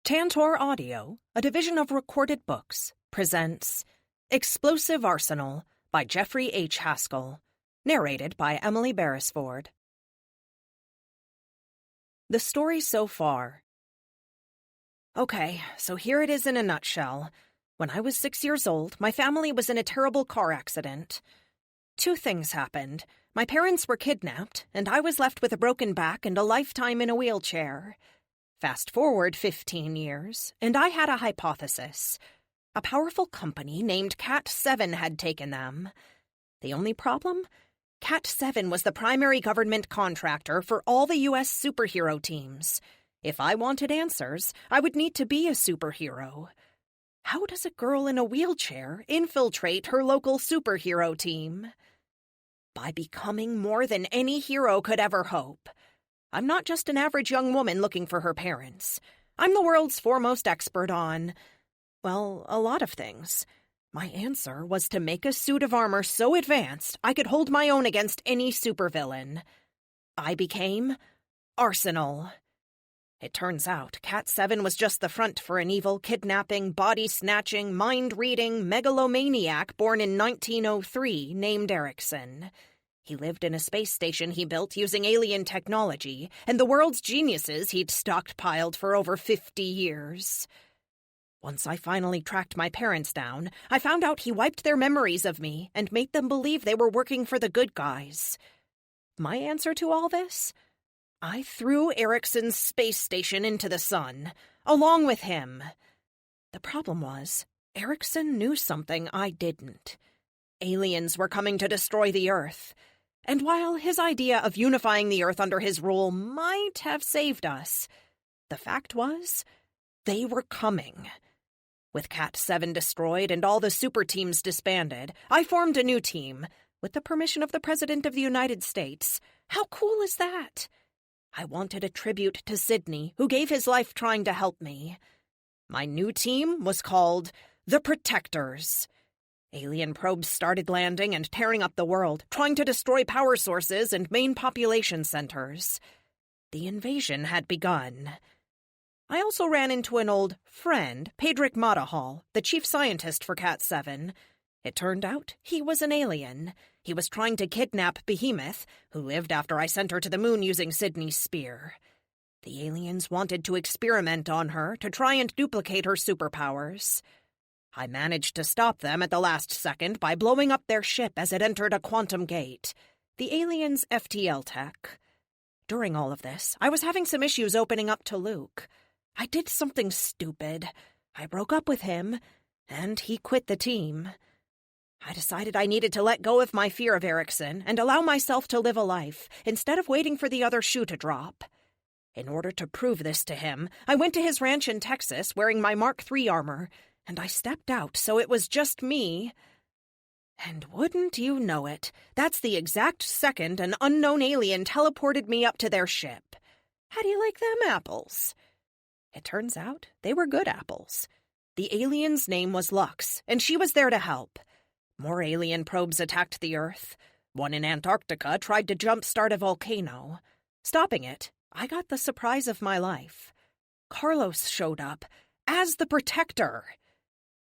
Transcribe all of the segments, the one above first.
Tantor Audio, a division of Recorded Books, presents Explosive Arsenal by Jeffrey H. Haskell, narrated by Emily Beresford. The story so far. Okay, so here it is in a nutshell. When I was 6 years old, my family was in a terrible car accident. Two things happened. My parents were kidnapped, and I was left with a broken back and a lifetime in a wheelchair. Fast forward 15 years, and I had a hypothesis. A powerful company named Cat 7 had taken them. The only problem? Cat 7 was the primary government contractor for all the U.S. superhero teams. If I wanted answers, I would need to be a superhero. How does a girl in a wheelchair infiltrate her local superhero team? By becoming more than any hero could ever hope. I'm not just an average young woman looking for her parents. I'm the world's foremost expert on, well, a lot of things. My answer was to make a suit of armor so advanced I could hold my own against any supervillain. I became Arsenal. It turns out Cat 7 was just the front for an evil, kidnapping, body-snatching, mind-reading megalomaniac born in 1903 named Erickson. He lived in a space station he built using alien technology, and the world's geniuses he'd stockpiled for over 50 years. Once I finally tracked my parents down, I found out he wiped their memories of me and made them believe they were working for the good guys. My answer to all this? I threw Erickson's space station into the sun, along with him. The problem was, Erickson knew something I didn't. Aliens were coming to destroy the Earth. And while his idea of unifying the Earth under his rule might have saved us, the fact was, they were coming. With Cat 7 destroyed and all the super teams disbanded, I formed a new team, with the permission of the President of the United States. How cool is that? I wanted a tribute to Sydney, who gave his life trying to help me. My new team was called the Protectors. Alien probes started landing and tearing up the world, trying to destroy power sources and main population centers. The invasion had begun. I also ran into an old friend, Pedrick Matahal, the chief scientist for Cat 7. It turned out he was an alien. He was trying to kidnap Behemoth, who lived after I sent her to the moon using Sydney's spear. The aliens wanted to experiment on her to try and duplicate her superpowers. I managed to stop them at the last second by blowing up their ship as it entered a quantum gate, the aliens' FTL tech. During all of this, I was having some issues opening up to Luke. I did something stupid. I broke up with him, and he quit the team. I decided I needed to let go of my fear of Erickson and allow myself to live a life, instead of waiting for the other shoe to drop. In order to prove this to him, I went to his ranch in Texas wearing my Mark III armor, and I stepped out so it was just me. And wouldn't you know it, that's the exact second an unknown alien teleported me up to their ship. How do you like them apples? It turns out they were good apples. The alien's name was Lux, and she was there to help. More alien probes attacked the Earth. One in Antarctica tried to jumpstart a volcano. Stopping it, I got the surprise of my life. Carlos showed up as the Protector.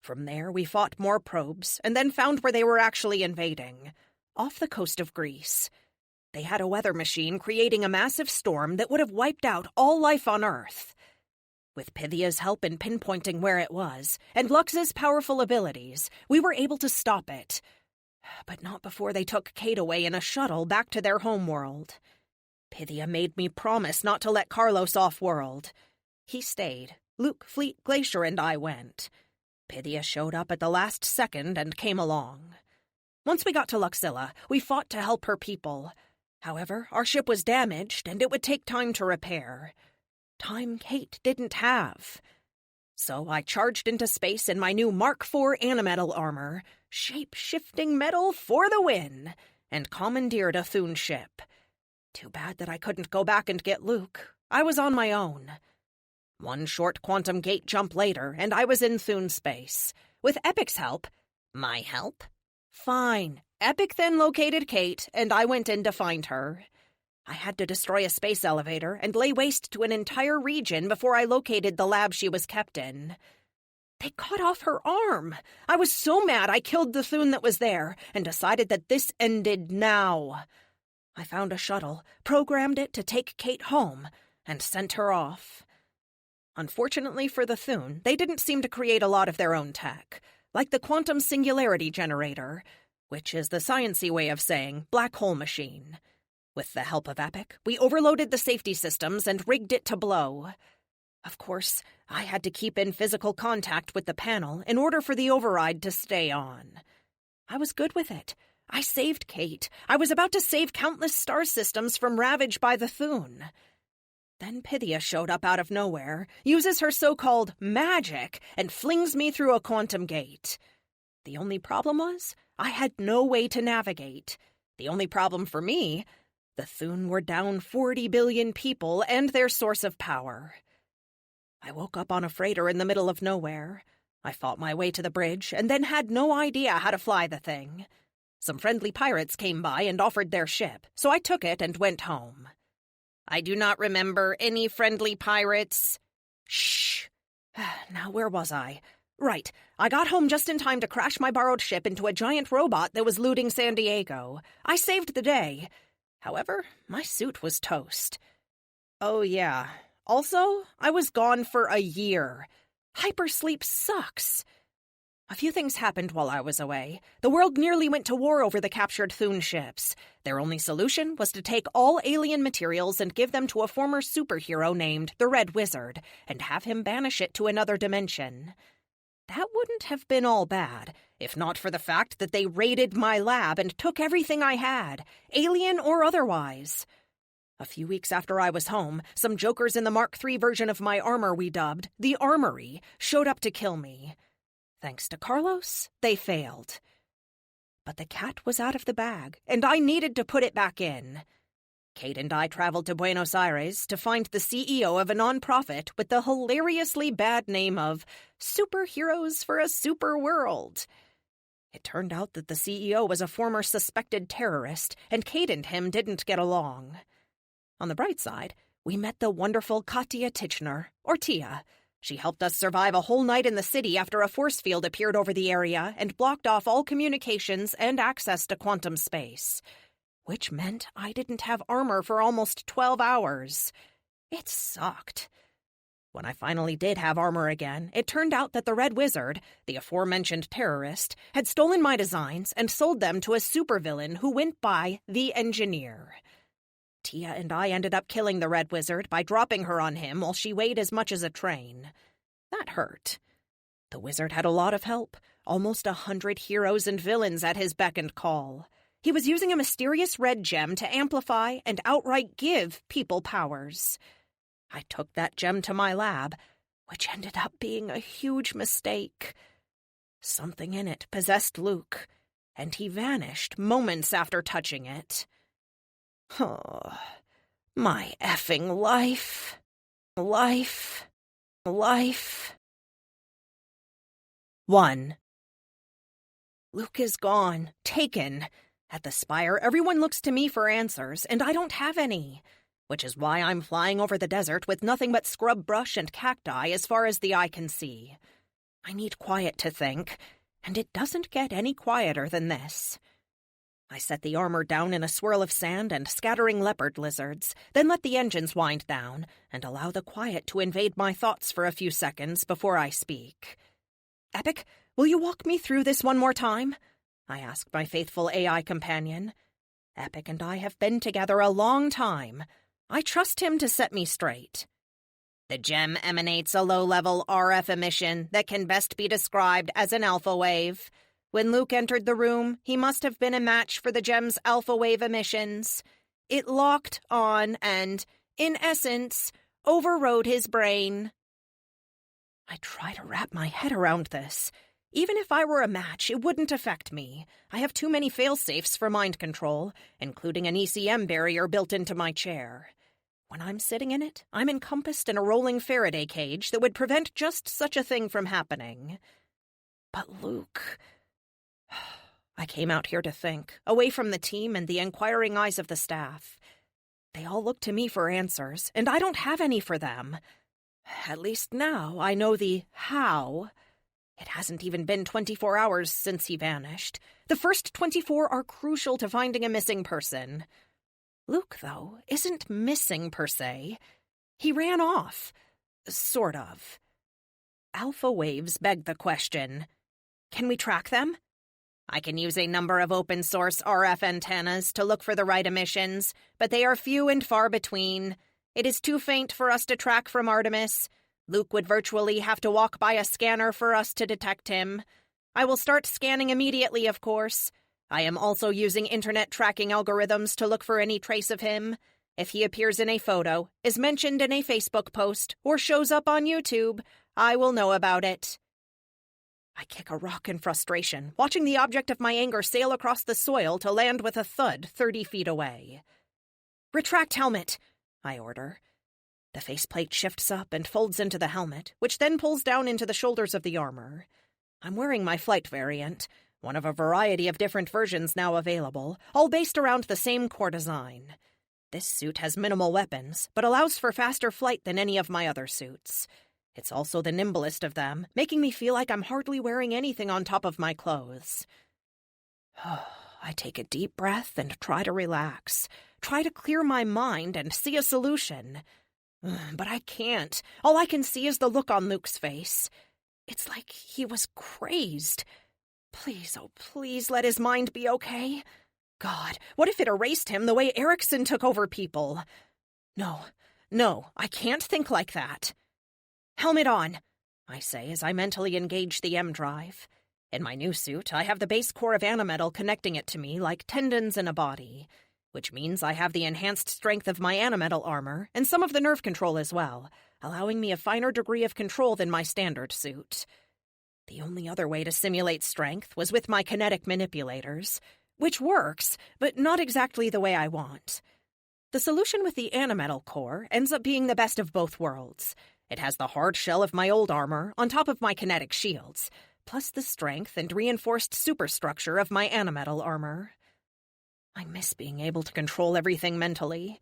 From there, we fought more probes, and then found where they were actually invading, off the coast of Greece. They had a weather machine creating a massive storm that would have wiped out all life on Earth. With Pythia's help in pinpointing where it was, and Lux's powerful abilities, we were able to stop it. But not before they took Kate away in a shuttle back to their homeworld. Pythia made me promise not to let Carlos off-world. He stayed. Luke, Fleet, Glacier, and I went. Pythia showed up at the last second and came along. Once we got to Luxilla, we fought to help her people. However, our ship was damaged, and it would take time to repair. Time Kate didn't have. So I charged into space in my new Mark IV animetal armor, shape-shifting metal for the win, and commandeered a Thune ship. Too bad that I couldn't go back and get Luke. I was on my own. One short quantum gate jump later, and I was in Thune space. With Epic's help. My help? Fine. Epic then located Kate, and I went in to find her. I had to destroy a space elevator and lay waste to an entire region before I located the lab she was kept in. They cut off her arm. I was so mad I killed the Thune that was there and decided that this ended now. I found a shuttle, programmed it to take Kate home, and sent her off. Unfortunately for the Thune, they didn't seem to create a lot of their own tech, like the quantum singularity generator, which is the sciencey way of saying black hole machine. With the help of Epic, we overloaded the safety systems and rigged it to blow. Of course, I had to keep in physical contact with the panel in order for the override to stay on. I was good with it. I saved Kate. I was about to save countless star systems from ravage by the Thune. Then Pythia showed up out of nowhere, uses her so-called magic, and flings me through a quantum gate. The only problem was, I had no way to navigate. The only problem for me, the Thune were down 40 billion people and their source of power. I woke up on a freighter in the middle of nowhere. I fought my way to the bridge and then had no idea how to fly the thing. Some friendly pirates came by and offered their ship, so I took it and went home. I do not remember any friendly pirates. Shh. Now, where was I? Right. I got home just in time to crash my borrowed ship into a giant robot that was looting San Diego. I saved the day. However, my suit was toast. Oh, yeah. Also, I was gone for a year. Hypersleep sucks. A few things happened while I was away. The world nearly went to war over the captured Thune ships. Their only solution was to take all alien materials and give them to a former superhero named the Red Wizard, and have him banish it to another dimension. That wouldn't have been all bad, if not for the fact that they raided my lab and took everything I had, alien or otherwise. A few weeks after I was home, some jokers in the Mark III version of my armor we dubbed the Armory showed up to kill me. Thanks to Carlos, they failed. But the cat was out of the bag, and I needed to put it back in. Kate and I traveled to Buenos Aires to find the CEO of a nonprofit with the hilariously bad name of Superheroes for a Super World. It turned out that the CEO was a former suspected terrorist, and Kate and him didn't get along. On the bright side, we met the wonderful Katya Titchener, or Tia. She helped us survive a whole night in the city after a force field appeared over the area and blocked off all communications and access to quantum space. Which meant I didn't have armor for almost 12 hours. It sucked. When I finally did have armor again, it turned out that the Red Wizard, the aforementioned terrorist, had stolen my designs and sold them to a supervillain who went by the Engineer. Tia and I ended up killing the Red Wizard by dropping her on him while she weighed as much as a train. That hurt. The wizard had a lot of help, almost 100 heroes and villains at his beck and call. He was using a mysterious red gem to amplify and outright give people powers. I took that gem to my lab, which ended up being a huge mistake. Something in it possessed Luke, and he vanished moments after touching it. Oh, my effing life. Life. 1. Luke is gone, taken. At the Spire, everyone looks to me for answers, and I don't have any. Which is why I'm flying over the desert with nothing but scrub brush and cacti as far as the eye can see. I need quiet to think, and it doesn't get any quieter than this. I set the armor down in a swirl of sand and scattering leopard lizards, then let the engines wind down and allow the quiet to invade my thoughts for a few seconds before I speak. Epic, will you walk me through this one more time? I asked my faithful AI companion. Epic and I have been together a long time. I trust him to set me straight. The gem emanates a low-level RF emission that can best be described as an alpha wave. When Luke entered the room, he must have been a match for the gem's alpha wave emissions. It locked on and, in essence, overrode his brain. I try to wrap my head around this. Even if I were a match, it wouldn't affect me. I have too many fail-safes for mind control, including an ECM barrier built into my chair. When I'm sitting in it, I'm encompassed in a rolling Faraday cage that would prevent just such a thing from happening. But Luke... I came out here to think, away from the team and the inquiring eyes of the staff. They all look to me for answers, and I don't have any for them. At least now I know the how. It hasn't even been 24 hours since he vanished. The first 24 are crucial to finding a missing person. Luke, though, isn't missing per se. He ran off. Sort of. Alpha waves beg the question. Can we track them? I can use a number of open-source RF antennas to look for the right emissions, but they are few and far between. It is too faint for us to track from Artemis. Luke would virtually have to walk by a scanner for us to detect him. I will start scanning immediately, of course. I am also using internet tracking algorithms to look for any trace of him. If he appears in a photo, is mentioned in a Facebook post, or shows up on YouTube, I will know about it. I kick a rock in frustration, watching the object of my anger sail across the soil to land with a thud 30 feet away. "Retract helmet," I order. The faceplate shifts up and folds into the helmet, which then pulls down into the shoulders of the armor. I'm wearing my flight variant, one of a variety of different versions now available, all based around the same core design. This suit has minimal weapons, but allows for faster flight than any of my other suits. It's also the nimblest of them, making me feel like I'm hardly wearing anything on top of my clothes. I take a deep breath and try to relax, try to clear my mind and see a solution. But I can't. All I can see is the look on Luke's face. It's like he was crazed. Please, oh please, let his mind be okay. God, what if it erased him the way Erickson took over people? No, I can't think like that. "Helmet on," I say as I mentally engage the M drive. In my new suit, I have the base core of animetal connecting it to me like tendons in a body, which means I have the enhanced strength of my animetal armor and some of the nerve control as well, allowing me a finer degree of control than my standard suit. The only other way to simulate strength was with my kinetic manipulators, which works, but not exactly the way I want. The solution with the animetal core ends up being the best of both worlds. It has the hard shell of my old armor on top of my kinetic shields, plus the strength and reinforced superstructure of my animetal armor. I miss being able to control everything mentally.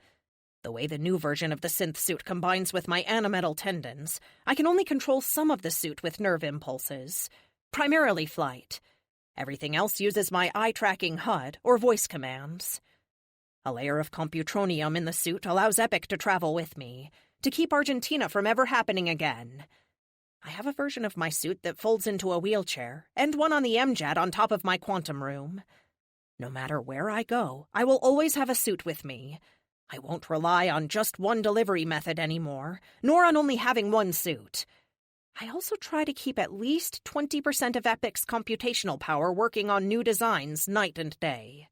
The way the new version of the synth suit combines with my animetal tendons, I can only control some of the suit with nerve impulses, primarily flight. Everything else uses my eye-tracking HUD or voice commands. A layer of computronium in the suit allows Epic to travel with me, to keep Argentina from ever happening again. I have a version of my suit that folds into a wheelchair, and one on the MJet on top of my quantum room. No matter where I go, I will always have a suit with me. I won't rely on just one delivery method anymore, nor on only having one suit. I also try to keep at least 20% of Epic's computational power working on new designs night and day.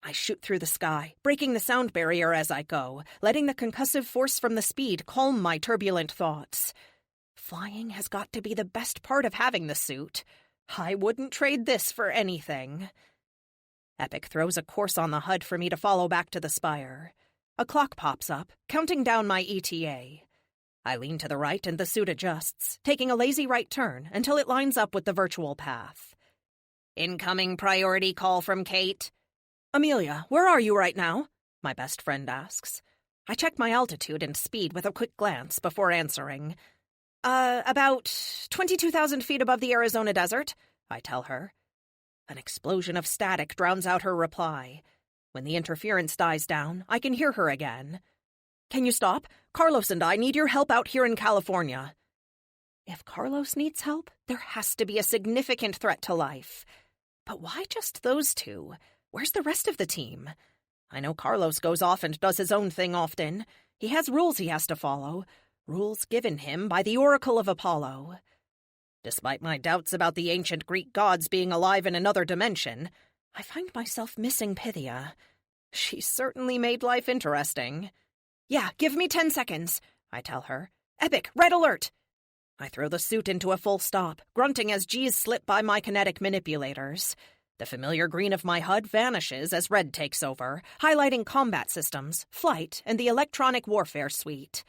I shoot through the sky, breaking the sound barrier as I go, letting the concussive force from the speed calm my turbulent thoughts. Flying has got to be the best part of having the suit. I wouldn't trade this for anything. Epic throws a course on the HUD for me to follow back to the spire. A clock pops up, counting down my ETA. I lean to the right and the suit adjusts, taking a lazy right turn until it lines up with the virtual path. "Incoming priority call from Kate." "Amelia, where are you right now?" my best friend asks. I check my altitude and speed with a quick glance before answering. About 22,000 feet above the Arizona desert," I tell her. An explosion of static drowns out her reply. When the interference dies down, I can hear her again. "Can you stop? Carlos and I need your help out here in California." If Carlos needs help, there has to be a significant threat to life. But why just those two? Where's the rest of the team? I know Carlos goes off and does his own thing often. He has rules he has to follow, rules given him by the Oracle of Apollo. Despite my doubts about the ancient Greek gods being alive in another dimension, I find myself missing Pythia. She certainly made life interesting. "Yeah, give me 10 seconds, I tell her. "Epic, red alert!" I throw the suit into a full stop, grunting as G's slip by my kinetic manipulators. The familiar green of my HUD vanishes as red takes over, highlighting combat systems, flight, and the electronic warfare suite.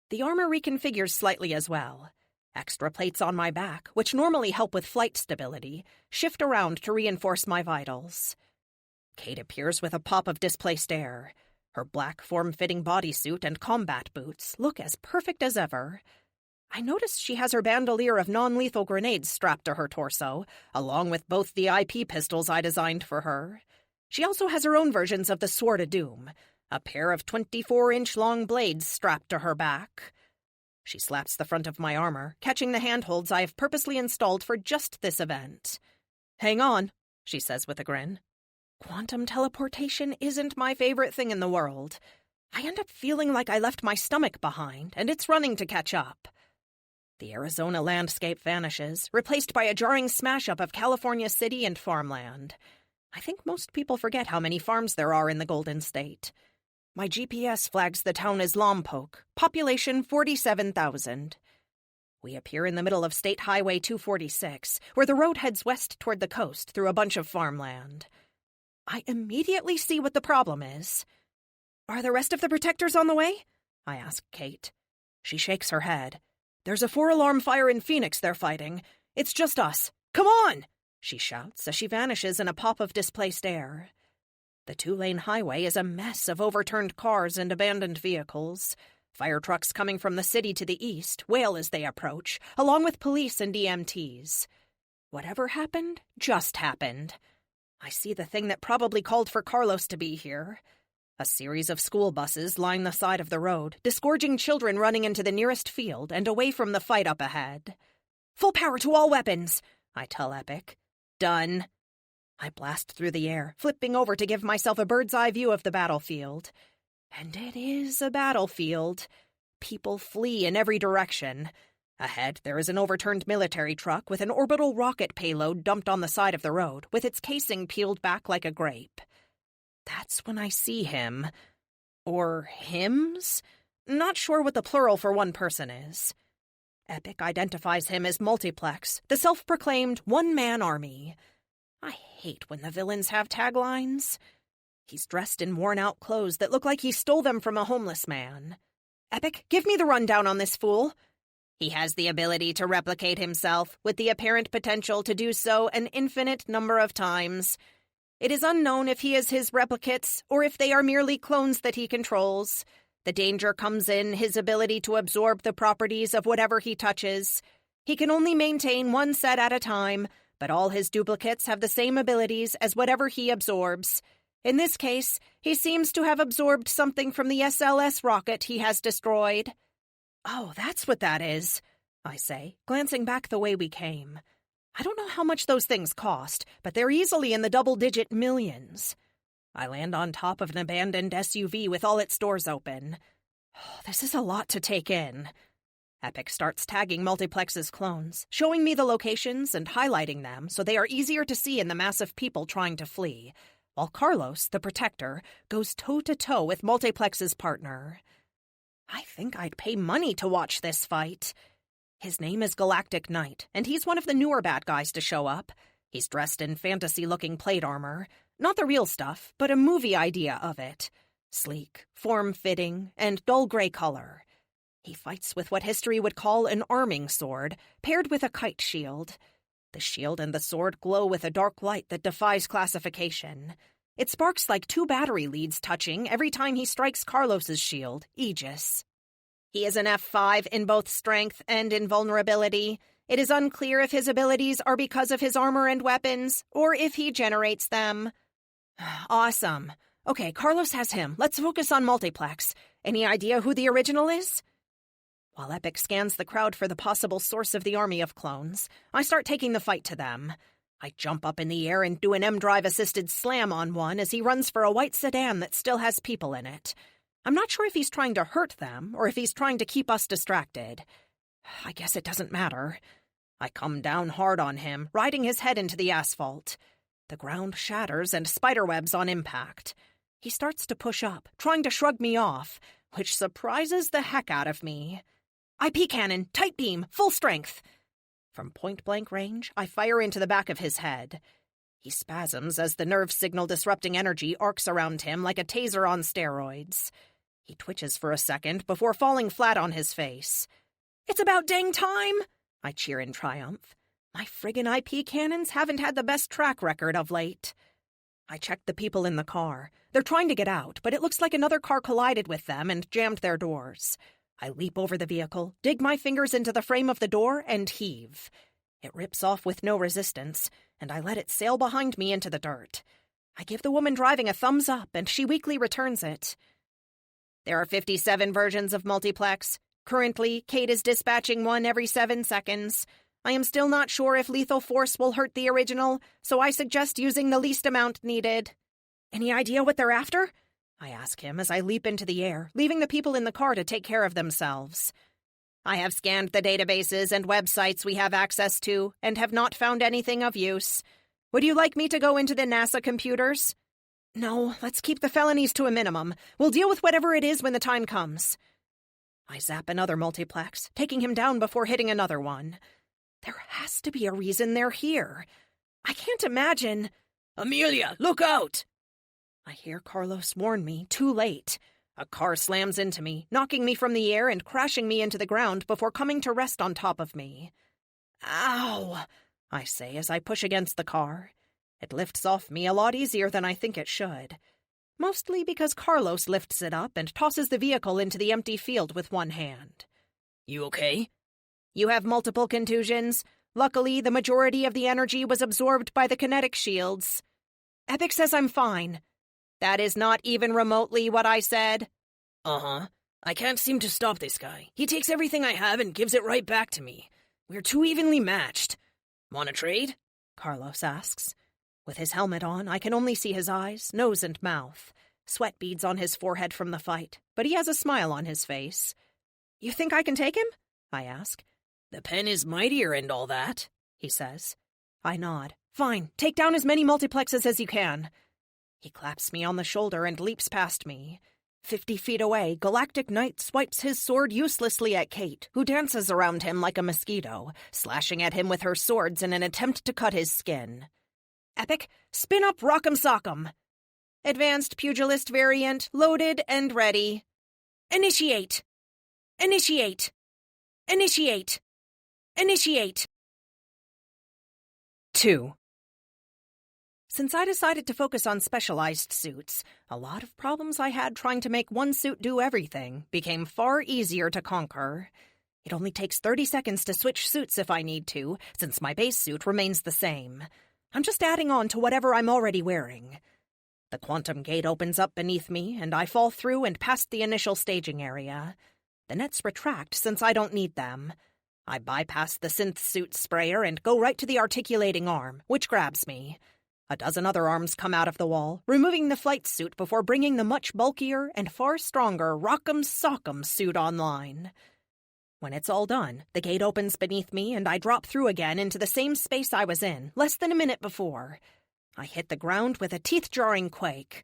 The armor reconfigures slightly as well. Extra plates on my back, which normally help with flight stability, shift around to reinforce my vitals. Kate appears with a pop of displaced air. Her black form-fitting bodysuit and combat boots look as perfect as ever. I notice she has her bandolier of non-lethal grenades strapped to her torso, along with both the IP pistols I designed for her. She also has her own versions of the Sword of Doom, a pair of 24-inch-long blades strapped to her back. She slaps the front of my armor, catching the handholds I have purposely installed for just this event. "Hang on," she says with a grin. Quantum teleportation isn't my favorite thing in the world. I end up feeling like I left my stomach behind, and it's running to catch up. The Arizona landscape vanishes, replaced by a jarring smash-up of California city and farmland. I think most people forget how many farms there are in the Golden State. My GPS flags the town as Lompoc, population 47,000. We appear in the middle of State Highway 246, where the road heads west toward the coast through a bunch of farmland. I immediately see what the problem is. "Are the rest of the protectors on the way?" I ask Kate. She shakes her head. "There's a 4-alarm fire in Phoenix they're fighting. It's just us. Come on!" she shouts as she vanishes in a pop of displaced air. The 2-lane highway is a mess of overturned cars and abandoned vehicles. Fire trucks coming from the city to the east wail as they approach, along with police and EMTs. Whatever happened, just happened. I see the thing that probably called for Carlos to be here. A series of school buses line the side of the road, disgorging children running into the nearest field and away from the fight up ahead. "Full power to all weapons," I tell Epic. "Done." I blast through the air, flipping over to give myself a bird's-eye view of the battlefield. And it is a battlefield. People flee in every direction. Ahead, there is an overturned military truck with an orbital rocket payload dumped on the side of the road, with its casing peeled back like a grape. That's when I see him. Or hims? Not sure what the plural for one person is. Epic identifies him as Multiplex, the self-proclaimed one-man army. I hate when the villains have taglines. He's dressed in worn-out clothes that look like he stole them from a homeless man. "Epic, give me the rundown on this fool." "He has the ability to replicate himself, with the apparent potential to do so an infinite number of times. It is unknown if he is his replicates, or if they are merely clones that he controls. The danger comes in his ability to absorb the properties of whatever he touches. He can only maintain one set at a time, but all his duplicates have the same abilities as whatever he absorbs. In this case, he seems to have absorbed something from the SLS rocket he has destroyed." "Oh, that's what that is," I say, glancing back the way we came. I don't know how much those things cost, but they're easily in the double-digit millions. I land on top of an abandoned SUV with all its doors open. Oh, this is a lot to take in. Epic starts tagging Multiplex's clones, showing me the locations and highlighting them so they are easier to see in the mass of people trying to flee, while Carlos, the Protector, goes toe-to-toe with Multiplex's partner. I think I'd pay money to watch this fight. His name is Galactic Knight, and he's one of the newer bad guys to show up. He's dressed in fantasy-looking plate armor. Not the real stuff, but a movie idea of it. Sleek, form-fitting, and dull gray color. He fights with what history would call an arming sword, paired with a kite shield. The shield and the sword glow with a dark light that defies classification. It sparks like 2 battery leads touching every time he strikes Carlos's shield, Aegis. He is an F5 in both strength and invulnerability. It is unclear if his abilities are because of his armor and weapons, or if he generates them. Awesome. Okay, Carlos has him. Let's focus on Multiplex. Any idea who the original is? While Epic scans the crowd for the possible source of the army of clones, I start taking the fight to them. I jump up in the air and do an M-Drive-assisted slam on one as he runs for a white sedan that still has people in it. I'm not sure if he's trying to hurt them or if he's trying to keep us distracted. I guess it doesn't matter. I come down hard on him, riding his head into the asphalt. The ground shatters and spiderwebs on impact. He starts to push up, trying to shrug me off, which surprises the heck out of me. IP cannon, tight beam, full strength. From point-blank range, I fire into the back of his head. He spasms as the nerve signal-disrupting energy arcs around him like a taser on steroids. He twitches for a second before falling flat on his face. It's about dang time! I cheer in triumph. My friggin' IP cannons haven't had the best track record of late. I checked the people in the car. They're trying to get out, but it looks like another car collided with them and jammed their doors. I leap over the vehicle, dig my fingers into the frame of the door, and heave. It rips off with no resistance, and I let it sail behind me into the dirt. I give the woman driving a thumbs up, and she weakly returns it. There are 57 versions of multiplex. Currently, Kate is dispatching one every 7 seconds. I am still not sure if lethal force will hurt the original, so I suggest using the least amount needed. Any idea what they're after? I ask him as I leap into the air, leaving the people in the car to take care of themselves. I have scanned the databases and websites we have access to and have not found anything of use. Would you like me to go into the NASA computers? No, let's keep the felonies to a minimum. We'll deal with whatever it is when the time comes. I zap another multiplex, taking him down before hitting another one. There has to be a reason they're here. I can't imagine. Amelia, look out! I hear Carlos warn me, too late. A car slams into me, knocking me from the air and crashing me into the ground before coming to rest on top of me. Ow! I say as I push against the car. It lifts off me a lot easier than I think it should. Mostly because Carlos lifts it up and tosses the vehicle into the empty field with one hand. You okay? You have multiple contusions. Luckily, the majority of the energy was absorbed by the kinetic shields. Epic says I'm fine. That is not even remotely what I said. Uh-huh. I can't seem to stop this guy. He takes everything I have and gives it right back to me. We're too evenly matched. Want to trade? Carlos asks. With his helmet on, I can only see his eyes, nose, and mouth. Sweat beads on his forehead from the fight, but he has a smile on his face. You think I can take him? I ask. The pen is mightier and all that, he says. I nod. Fine, take down as many multiplexes as you can. He claps me on the shoulder and leaps past me. 50 feet away, Galactic Knight swipes his sword uselessly at Kate, who dances around him like a mosquito, slashing at him with her swords in an attempt to cut his skin. Epic, spin up Rock'em Sock'em. Advanced Pugilist variant, loaded and ready. Initiate! Initiate! Initiate! Initiate! 2. Since I decided to focus on specialized suits, a lot of problems I had trying to make one suit do everything became far easier to conquer. It only takes 30 seconds to switch suits if I need to, since my base suit remains the same. I'm just adding on to whatever I'm already wearing. The quantum gate opens up beneath me, and I fall through and past the initial staging area. The nets retract since I don't need them. I bypass the synth suit sprayer and go right to the articulating arm, which grabs me. A dozen other arms come out of the wall, removing the flight suit before bringing the much bulkier and far stronger Rock'em Sock'em suit online. When it's all done, the gate opens beneath me and I drop through again into the same space I was in, less than a minute before. I hit the ground with a teeth-jarring quake.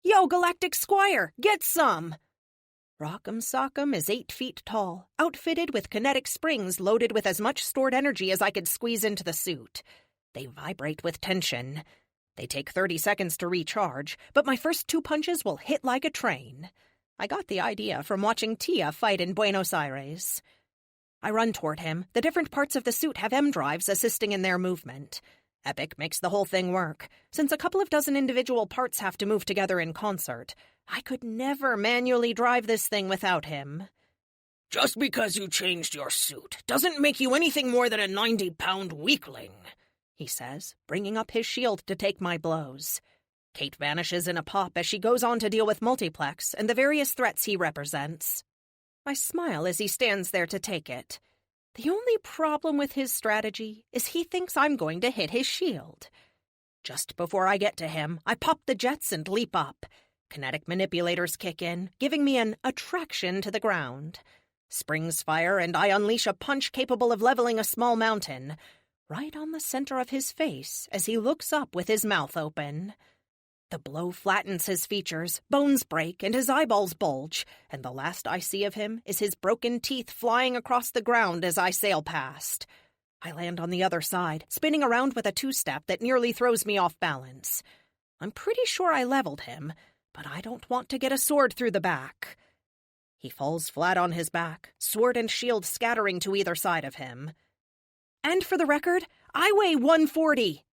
Yo, Galactic Squire, get some! Rock'em Sock'em is 8 feet tall, outfitted with kinetic springs loaded with as much stored energy as I could squeeze into the suit. They vibrate with tension. They take 30 seconds to recharge, but my first 2 punches will hit like a train. I got the idea from watching Tia fight in Buenos Aires. I run toward him. The different parts of the suit have M-drives assisting in their movement. Epic makes the whole thing work. Since a couple of dozen individual parts have to move together in concert, I could never manually drive this thing without him. Just because you changed your suit doesn't make you anything more than a 90-pound weakling, he says, bringing up his shield to take my blows. Kate vanishes in a pop as she goes on to deal with Multiplex and the various threats he represents. I smile as he stands there to take it. The only problem with his strategy is he thinks I'm going to hit his shield. Just before I get to him, I pop the jets and leap up. Kinetic manipulators kick in, giving me an attraction to the ground. Springs fire and I unleash a punch capable of leveling a small mountain, right on the center of his face as he looks up with his mouth open. The blow flattens his features, bones break, and his eyeballs bulge, and the last I see of him is his broken teeth flying across the ground as I sail past. I land on the other side, spinning around with a 2-step that nearly throws me off balance. I'm pretty sure I leveled him, but I don't want to get a sword through the back. He falls flat on his back, sword and shield scattering to either side of him. And for the record, I weigh 140.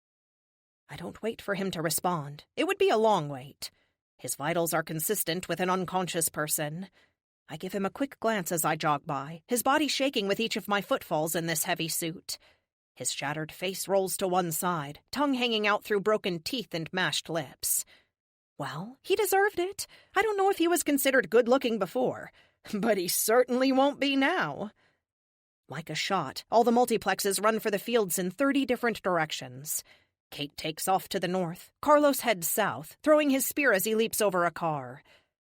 I don't wait for him to respond. It would be a long wait. His vitals are consistent with an unconscious person. I give him a quick glance as I jog by, his body shaking with each of my footfalls in this heavy suit. His shattered face rolls to one side, tongue hanging out through broken teeth and mashed lips. Well, he deserved it. I don't know if he was considered good-looking before, but he certainly won't be now. Like a shot, all the multiplexes run for the fields in 30 different directions. Kate takes off to the north. Carlos heads south, throwing his spear as he leaps over a car.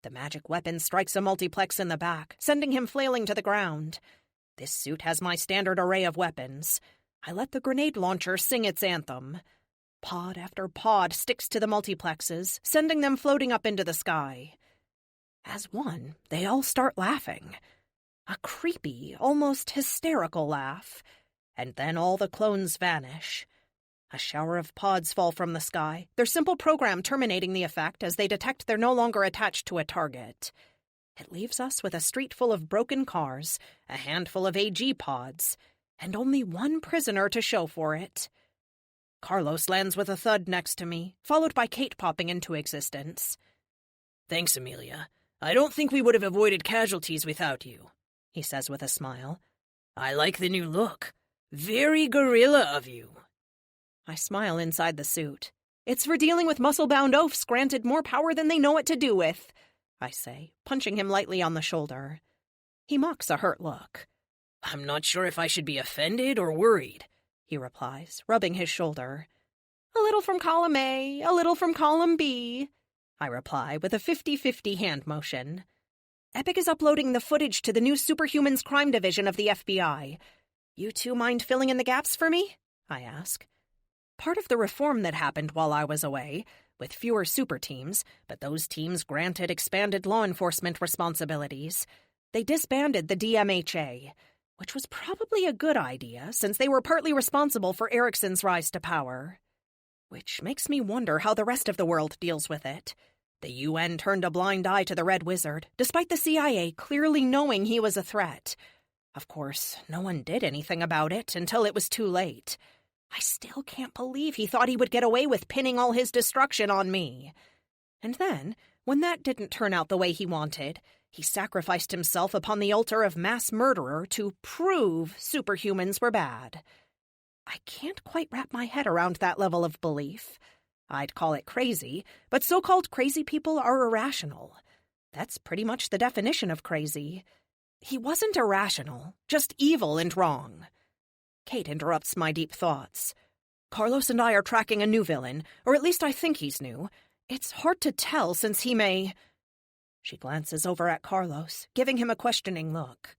The magic weapon strikes a multiplex in the back, sending him flailing to the ground. This suit has my standard array of weapons. I let the grenade launcher sing its anthem. Pod after pod sticks to the multiplexes, sending them floating up into the sky. As one, they all start laughing. A creepy, almost hysterical laugh. And then all the clones vanish. A shower of pods fall from the sky, their simple program terminating the effect as they detect they're no longer attached to a target. It leaves us with a street full of broken cars, a handful of AG pods, and only one prisoner to show for it. Carlos lands with a thud next to me, followed by Kate popping into existence. "Thanks, Amelia. I don't think we would have avoided casualties without you," he says with a smile. "I like the new look. Very gorilla of you." I smile inside the suit. It's for dealing with muscle-bound oafs granted more power than they know what to do with, I say, punching him lightly on the shoulder. He mocks a hurt look. "I'm not sure if I should be offended or worried," he replies, rubbing his shoulder. "A little from column A, a little from column B," I reply with a 50-50 hand motion. Epic is uploading the footage to the new Superhumans Crime Division of the FBI. You two mind filling in the gaps for me? I ask. Part of the reform that happened while I was away, with fewer super teams, but those teams granted expanded law enforcement responsibilities. They disbanded the DMHA, which was probably a good idea since they were partly responsible for Erickson's rise to power. Which makes me wonder how the rest of the world deals with it. The UN turned a blind eye to the Red Wizard, despite the CIA clearly knowing he was a threat. Of course, no one did anything about it until it was too late. I still can't believe he thought he would get away with pinning all his destruction on me. And then, when that didn't turn out the way he wanted, he sacrificed himself upon the altar of mass murderer to prove superhumans were bad. I can't quite wrap my head around that level of belief. I'd call it crazy, but so-called crazy people are irrational. That's pretty much the definition of crazy. He wasn't irrational, just evil and wrong. Kate interrupts my deep thoughts. Carlos and I are tracking a new villain, or at least I think he's new. It's hard to tell since he may... She glances over at Carlos, giving him a questioning look.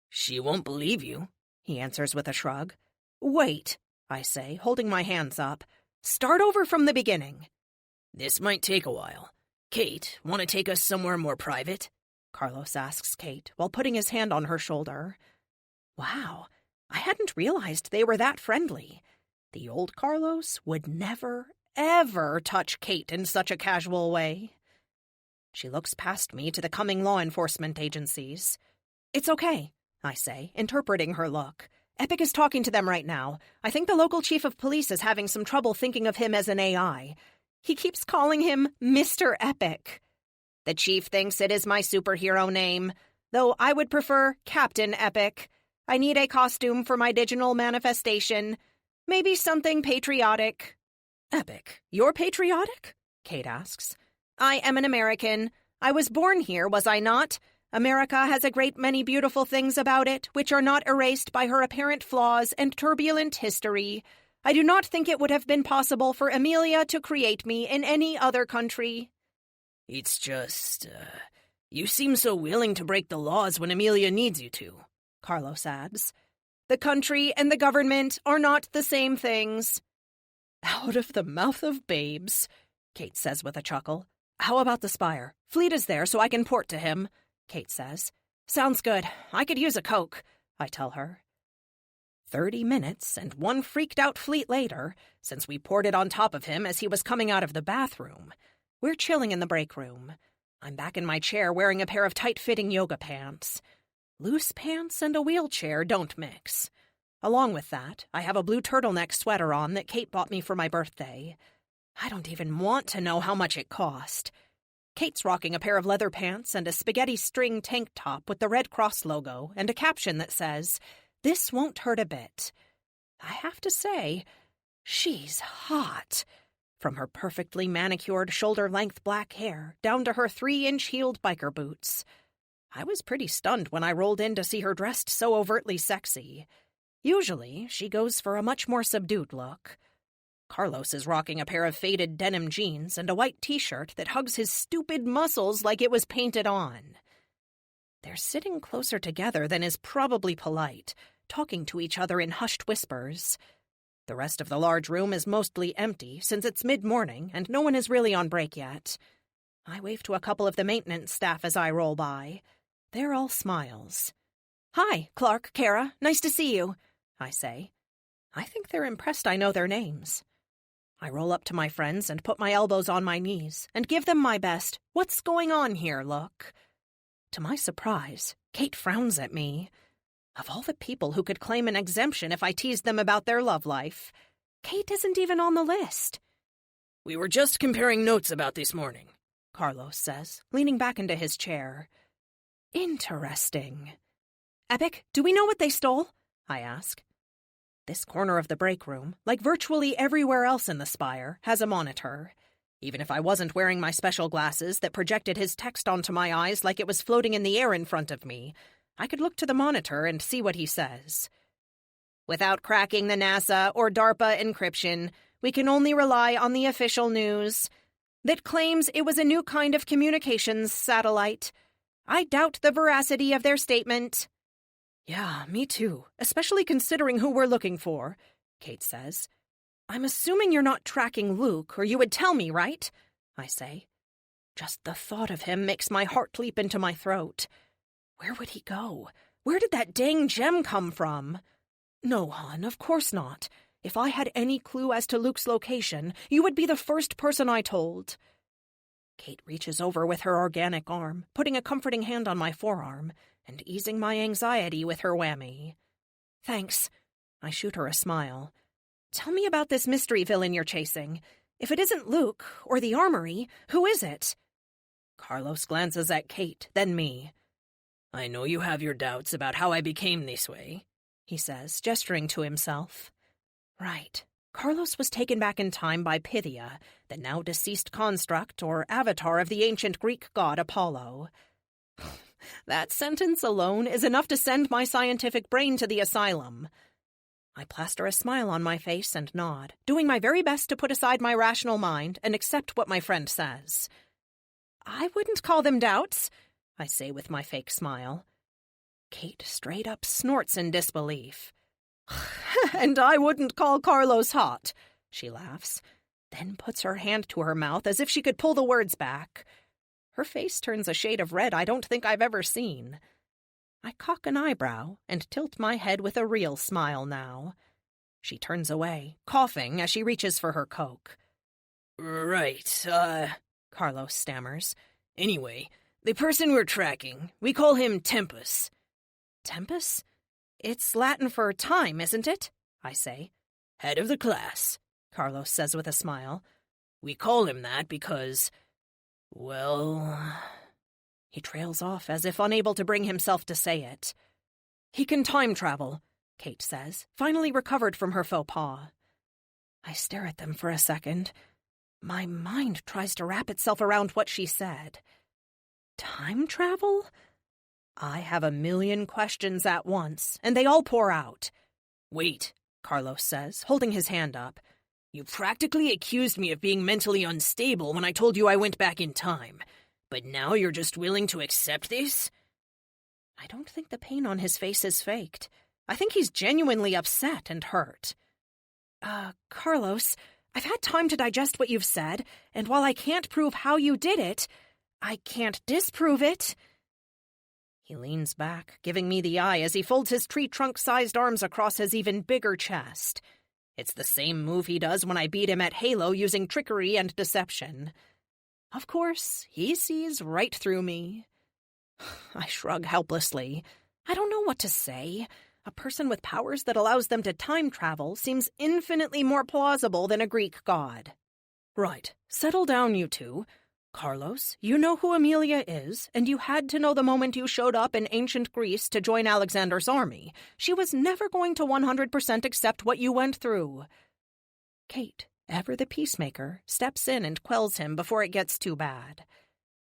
"She won't believe you," he answers with a shrug. Wait, I say, holding my hands up. Start over from the beginning. "This might take a while. Kate, want to take us somewhere more private?" Carlos asks Kate, while putting his hand on her shoulder. Wow, I hadn't realized they were that friendly. The old Carlos would never, ever touch Kate in such a casual way. She looks past me to the coming law enforcement agencies. It's okay, I say, interpreting her look. Epic is talking to them right now. I think the local chief of police is having some trouble thinking of him as an AI. He keeps calling him Mr. Epic. The chief thinks it is my superhero name, though I would prefer Captain Epic. I need a costume for my digital manifestation. Maybe something patriotic. Epic, you're patriotic? Kate asks. I am an American. I was born here, was I not? America has a great many beautiful things about it, which are not erased by her apparent flaws and turbulent history. I do not think it would have been possible for Amelia to create me in any other country. It's just, you seem so willing to break the laws when Amelia needs you to, Carlos adds. The country and the government are not the same things. Out of the mouth of babes, Kate says with a chuckle. How about the Spire? Fleet is there so I can port to him, Kate says. Sounds good. I could use a Coke, I tell her. 30 minutes and one freaked-out Fleet later, since we ported on top of him as he was coming out of the bathroom. We're chilling in the break room. I'm back in my chair wearing a pair of tight-fitting yoga pants. Loose pants and a wheelchair don't mix. Along with that, I have a blue turtleneck sweater on that Kate bought me for my birthday. I don't even want to know how much it cost. Kate's rocking a pair of leather pants and a spaghetti string tank top with the Red Cross logo and a caption that says, "This won't hurt a bit." I have to say, she's hot. From her perfectly manicured shoulder-length black hair down to her 3-inch heeled biker boots. I was pretty stunned when I rolled in to see her dressed so overtly sexy. Usually, she goes for a much more subdued look. Carlos is rocking a pair of faded denim jeans and a white t-shirt that hugs his stupid muscles like it was painted on. They're sitting closer together than is probably polite, talking to each other in hushed whispers. The rest of the large room is mostly empty since it's mid-morning and no one is really on break yet. I wave to a couple of the maintenance staff as I roll by. They're all smiles. "Hi, Clark, Kara, nice to see you," I say. I think they're impressed I know their names. I roll up to my friends and put my elbows on my knees and give them my best "what's going on here" look. To my surprise, Kate frowns at me. Of all the people who could claim an exemption if I teased them about their love life, Kate isn't even on the list. "We were just comparing notes about this morning," Carlos says, leaning back into his chair. Interesting. "Epic, do we know what they stole?" I ask. This corner of the break room, like virtually everywhere else in the Spire, has a monitor. Even if I wasn't wearing my special glasses that projected his text onto my eyes like it was floating in the air in front of me, I could look to the monitor and see what he says. "Without cracking the NASA or DARPA encryption, we can only rely on the official news that claims it was a new kind of communications satellite. I doubt the veracity of their statement." "Yeah, me too, especially considering who we're looking for," Kate says. "I'm assuming you're not tracking Luke, or you would tell me, right?" I say. Just the thought of him makes my heart leap into my throat. Where would he go? Where did that dang gem come from? "No, hon, of course not. If I had any clue as to Luke's location, you would be the first person I told." Kate reaches over with her organic arm, putting a comforting hand on my forearm, and easing my anxiety with her whammy. "Thanks." I shoot her a smile. "Tell me about this mystery villain you're chasing. If it isn't Luke, or the armory, who is it?" Carlos glances at Kate, then me. "I know you have your doubts about how I became this way," he says, gesturing to himself. Right. Carlos was taken back in time by Pythia, the now-deceased construct or avatar of the ancient Greek god Apollo. That sentence alone is enough to send my scientific brain to the asylum. I plaster a smile on my face and nod, doing my very best to put aside my rational mind and accept what my friend says. "I wouldn't call them doubts," I say with my fake smile. Kate straight up snorts in disbelief. "And I wouldn't call Carlos hot," she laughs, then puts her hand to her mouth as if she could pull the words back. Her face turns a shade of red I don't think I've ever seen. I cock an eyebrow and tilt my head with a real smile now. She turns away, coughing as she reaches for her Coke. "Right, Carlos stammers. "Anyway, the person we're tracking, we call him Tempus." "Tempus? It's Latin for time, isn't it?" I say. "Head of the class," Carlos says with a smile. "We call him that because, well..." He trails off as if unable to bring himself to say it. "He can time travel," Kate says, finally recovered from her faux pas. I stare at them for a second. My mind tries to wrap itself around what she said. Time travel? I have a million questions at once, and they all pour out. "Wait," Carlos says, holding his hand up. "You practically accused me of being mentally unstable when I told you I went back in time. But now you're just willing to accept this?" I don't think the pain on his face is faked. I think he's genuinely upset and hurt. Carlos, I've had time to digest what you've said, and while I can't prove how you did it, I can't disprove it." He leans back, giving me the eye as he folds his tree-trunk-sized arms across his even bigger chest. It's the same move he does when I beat him at Halo using trickery and deception. Of course, he sees right through me. I shrug helplessly. I don't know what to say. A person with powers that allows them to time travel seems infinitely more plausible than a Greek god. Right, settle down, you two. Carlos, you know who Amelia is, and you had to know the moment you showed up in ancient Greece to join Alexander's army. She was never going to 100% accept what you went through. Kate, ever the peacemaker, steps in and quells him before it gets too bad.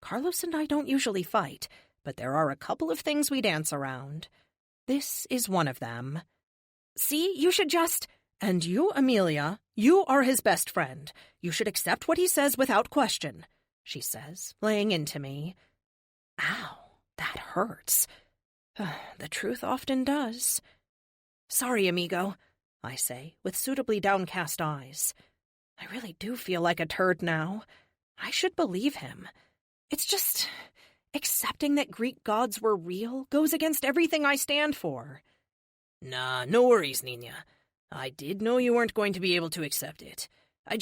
Carlos and I don't usually fight, but there are a couple of things we dance around. This is one of them. See, you should just... And you, Amelia, you are his best friend. You should accept what he says without question, she says, laying into me. Ow, that hurts. The truth often does. Sorry, amigo, I say, with suitably downcast eyes. I really do feel like a turd now. I should believe him. It's just... accepting that Greek gods were real goes against everything I stand for. Nah, no worries, Nina. I did know you weren't going to be able to accept it. I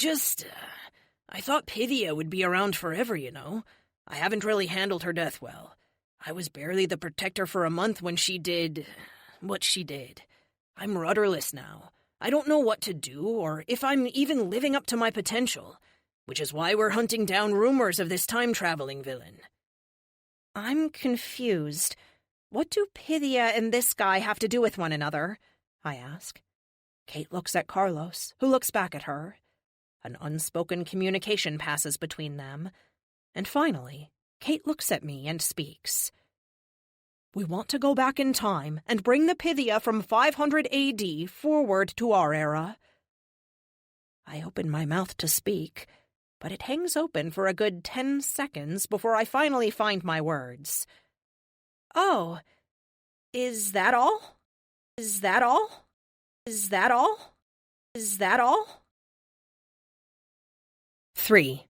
thought Pythia would be around forever, you know. I haven't really handled her death well. I was barely the protector for a month when she did... what she did. I'm rudderless now. I don't know what to do, or if I'm even living up to my potential, which is why we're hunting down rumors of this time-traveling villain. I'm confused. What do Pythia and this guy have to do with one another? I ask. Kate looks at Carlos, who looks back at her. An unspoken communication passes between them. And finally, Kate looks at me and speaks. We want to go back in time and bring the Pythia from 500 AD forward to our era. I open my mouth to speak, but it hangs open for a good 10 seconds before I finally find my words. Oh, is that all? Is that all? Is that all? Is that all? 3.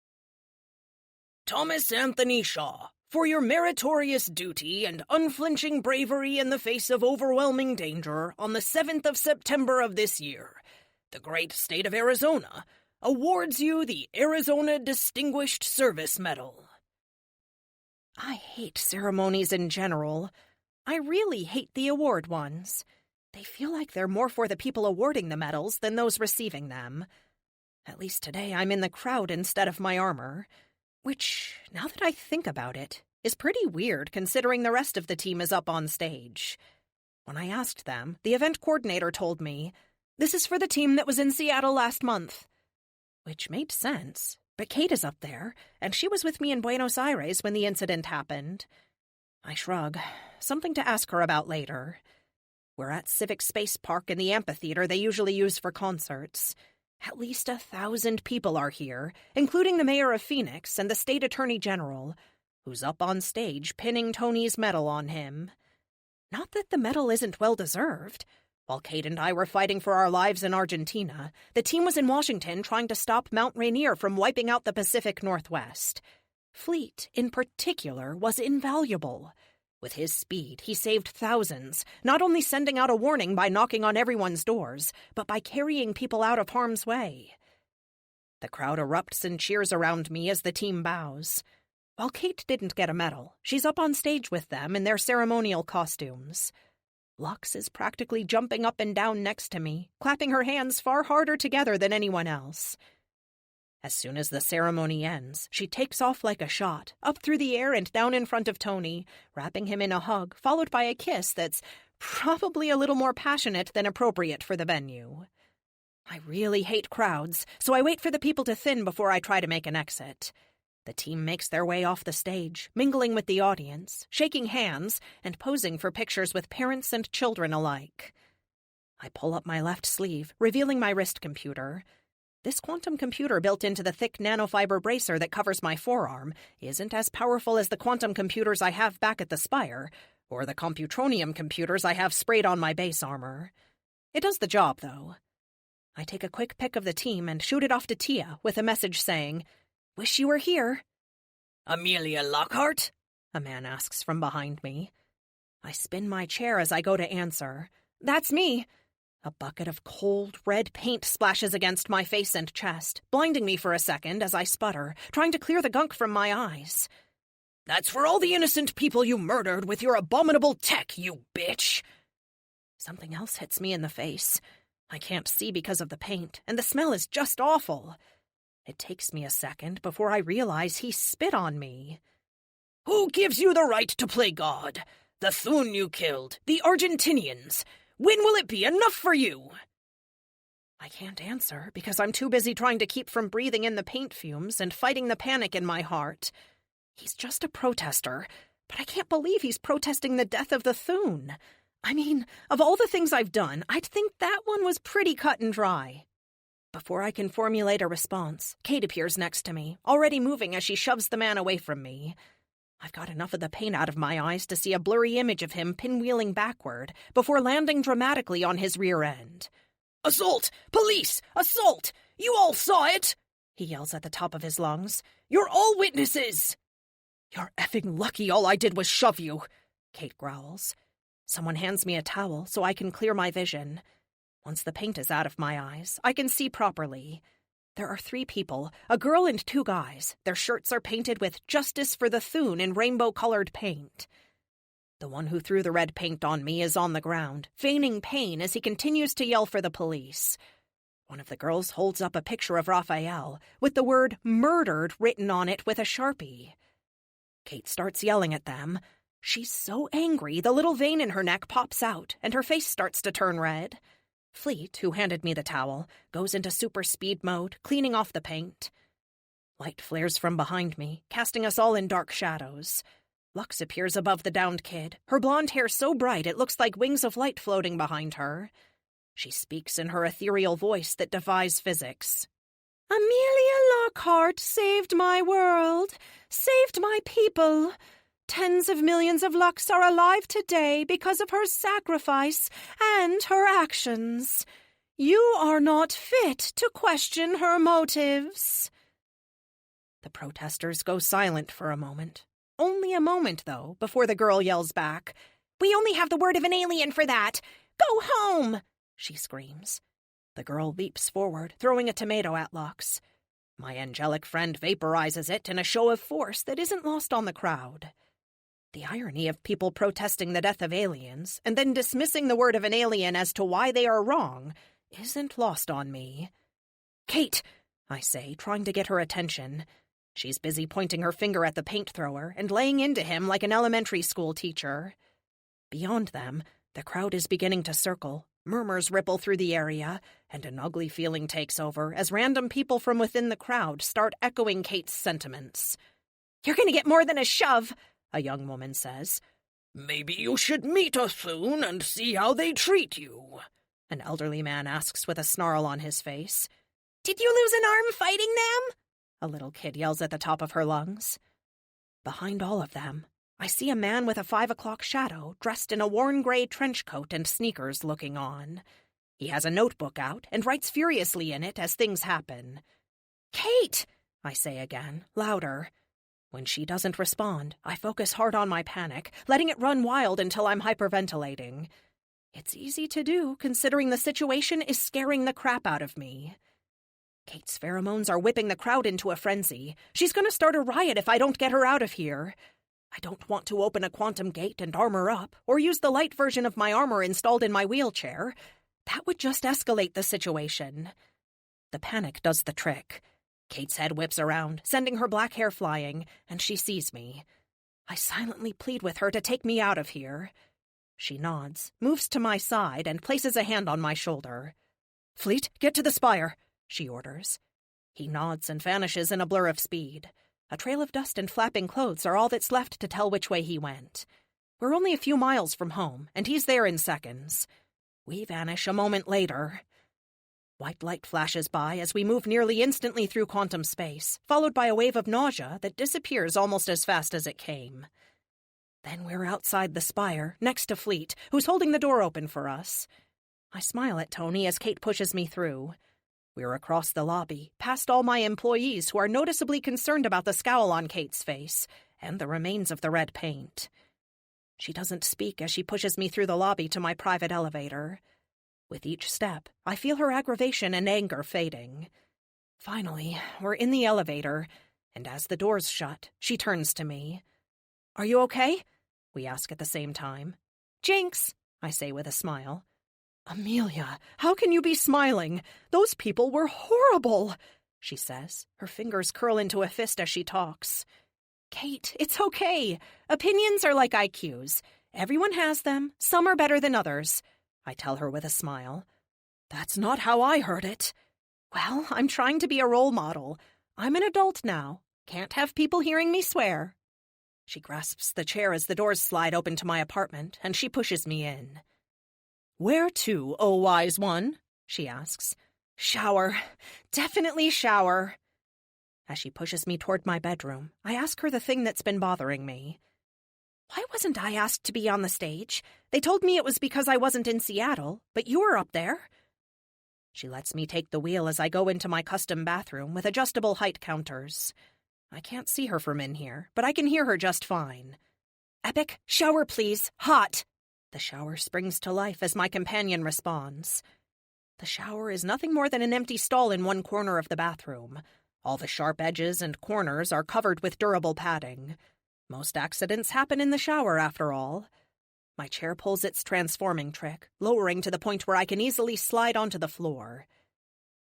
Thomas Anthony Shaw, for your meritorious duty and unflinching bravery in the face of overwhelming danger on the 7th of September of this year, the great state of Arizona awards you the Arizona Distinguished Service Medal. I hate ceremonies in general. I really hate the award ones. They feel like they're more for the people awarding the medals than those receiving them. At least today I'm in the crowd instead of my armor, which, now that I think about it, is pretty weird considering the rest of the team is up on stage. When I asked them, the event coordinator told me, "This is for the team that was in Seattle last month." Which made sense, but Kate is up there, and she was with me in Buenos Aires when the incident happened. I shrug, something to ask her about later. We're at Civic Space Park in the amphitheater they usually use for concerts. At least 1,000 people are here, including the mayor of Phoenix and the state attorney general, who's up on stage pinning Tony's medal on him. Not that the medal isn't well-deserved. While Kate and I were fighting for our lives in Argentina, the team was in Washington trying to stop Mount Rainier from wiping out the Pacific Northwest. Fleet, in particular, was invaluable. With his speed, he saved thousands, not only sending out a warning by knocking on everyone's doors, but by carrying people out of harm's way. The crowd erupts and cheers around me as the team bows. While Kate didn't get a medal, she's up on stage with them in their ceremonial costumes. Lux is practically jumping up and down next to me, clapping her hands far harder together than anyone else. As soon as the ceremony ends, she takes off like a shot, up through the air and down in front of Tony, wrapping him in a hug, followed by a kiss that's probably a little more passionate than appropriate for the venue. I really hate crowds, so I wait for the people to thin before I try to make an exit. The team makes their way off the stage, mingling with the audience, shaking hands, and posing for pictures with parents and children alike. I pull up my left sleeve, revealing my wrist computer. This quantum computer built into the thick nanofiber bracer that covers my forearm isn't as powerful as the quantum computers I have back at the Spire, or the computronium computers I have sprayed on my base armor. It does the job, though. I take a quick pic of the team and shoot it off to Tia with a message saying, "Wish you were here." Amelia Lockhart? A man asks from behind me. I spin my chair as I go to answer. That's me. A bucket of cold, red paint splashes against my face and chest, blinding me for a second as I sputter, trying to clear the gunk from my eyes. That's for all the innocent people you murdered with your abominable tech, you bitch! Something else hits me in the face. I can't see because of the paint, and the smell is just awful. It takes me a second before I realize he spit on me. Who gives you the right to play God? The Thun you killed, the Argentinians. When will it be enough for you? I can't answer because I'm too busy trying to keep from breathing in the paint fumes and fighting the panic in my heart. He's just a protester, but I can't believe he's protesting the death of the Thun. I mean, of all the things I've done, I'd think that one was pretty cut and dry. Before I can formulate a response, Kate appears next to me, already moving as she shoves the man away from me. I've got enough of the paint out of my eyes to see a blurry image of him pinwheeling backward before landing dramatically on his rear end. Assault! Police! Assault! You all saw it! He yells at the top of his lungs. You're all witnesses! You're effing lucky all I did was shove you, Kate growls. Someone hands me a towel so I can clear my vision. Once the paint is out of my eyes, I can see properly. There are 3 people, a girl and 2 guys. Their shirts are painted with "Justice for the Thun" in rainbow-colored paint. The one who threw the red paint on me is on the ground, feigning pain as he continues to yell for the police. One of the girls holds up a picture of Raphael, with the word "murdered" written on it with a Sharpie. Kate starts yelling at them. She's so angry the little vein in her neck pops out, and her face starts to turn red. Fleet, who handed me the towel, goes into super speed mode, cleaning off the paint. Light flares from behind me, casting us all in dark shadows. Lux appears above the downed kid, her blonde hair so bright it looks like wings of light floating behind her. She speaks in her ethereal voice that defies physics. Amelia Lockhart saved my world, saved my people. Tens of millions of Lux are alive today because of her sacrifice and her actions. You are not fit to question her motives. The protesters go silent for a moment. Only a moment, though, before the girl yells back, "We only have the word of an alien for that! Go home!" she screams. The girl leaps forward, throwing a tomato at Lux. My angelic friend vaporizes it in a show of force that isn't lost on the crowd. The irony of people protesting the death of aliens and then dismissing the word of an alien as to why they are wrong isn't lost on me. "Kate," I say, trying to get her attention. She's busy pointing her finger at the paint thrower and laying into him like an elementary school teacher. Beyond them, the crowd is beginning to circle. Murmurs ripple through the area, and an ugly feeling takes over as random people from within the crowd start echoing Kate's sentiments. "You're going to get more than a shove," a young woman says. "Maybe you should meet a Thun and see how they treat you," an elderly man asks with a snarl on his face. "Did you lose an arm fighting them?" a little kid yells at the top of her lungs. Behind all of them, I see a man with a 5 o'clock shadow, dressed in a worn gray trench coat and sneakers, looking on. He has a notebook out and writes furiously in it as things happen. "Kate!" I say again, louder. When she doesn't respond, I focus hard on my panic, letting it run wild until I'm hyperventilating. It's easy to do, considering the situation is scaring the crap out of me. Kate's pheromones are whipping the crowd into a frenzy. She's going to start a riot if I don't get her out of here. I don't want to open a quantum gate and armor up, or use the light version of my armor installed in my wheelchair. That would just escalate the situation. The panic does the trick. Kate's head whips around, sending her black hair flying, and she sees me. I silently plead with her to take me out of here. She nods, moves to my side, and places a hand on my shoulder. "Fleet, get to the spire," she orders. He nods and vanishes in a blur of speed. A trail of dust and flapping clothes are all that's left to tell which way he went. We're only a few miles from home, and he's there in seconds. We vanish a moment later. White light flashes by as we move nearly instantly through quantum space, followed by a wave of nausea that disappears almost as fast as it came. Then we're outside the spire, next to Fleet, who's holding the door open for us. I smile at Tony as Kate pushes me through. We're across the lobby, past all my employees who are noticeably concerned about the scowl on Kate's face and the remains of the red paint. She doesn't speak as she pushes me through the lobby to my private elevator. With each step, I feel her aggravation and anger fading. Finally, we're in the elevator, and as the doors shut, she turns to me. "Are you okay?" we ask at the same time. "Jinx," I say with a smile. "Amelia, how can you be smiling? Those people were horrible," she says. Her fingers curl into a fist as she talks. Kate, it's okay. Opinions are like IQs. Everyone has them. Some are better than others, I tell her with a smile. That's not how I heard it. Well, I'm trying to be a role model. I'm an adult now. Can't have people hearing me swear. She grasps the chair as the doors slide open to my apartment, and she pushes me in. Where to, oh wise one? She asks. Shower. Definitely shower. As she pushes me toward my bedroom, I ask her the thing that's been bothering me. Why wasn't I asked to be on the stage? They told me it was because I wasn't in Seattle, but you were up there. She lets me take the wheel as I go into my custom bathroom with adjustable height counters. I can't see her from in here, but I can hear her just fine. Epic, shower please, hot! The shower springs to life as my companion responds. The shower is nothing more than an empty stall in one corner of the bathroom. All the sharp edges and corners are covered with durable padding. Most accidents happen in the shower, after all. My chair pulls its transforming trick, lowering to the point where I can easily slide onto the floor.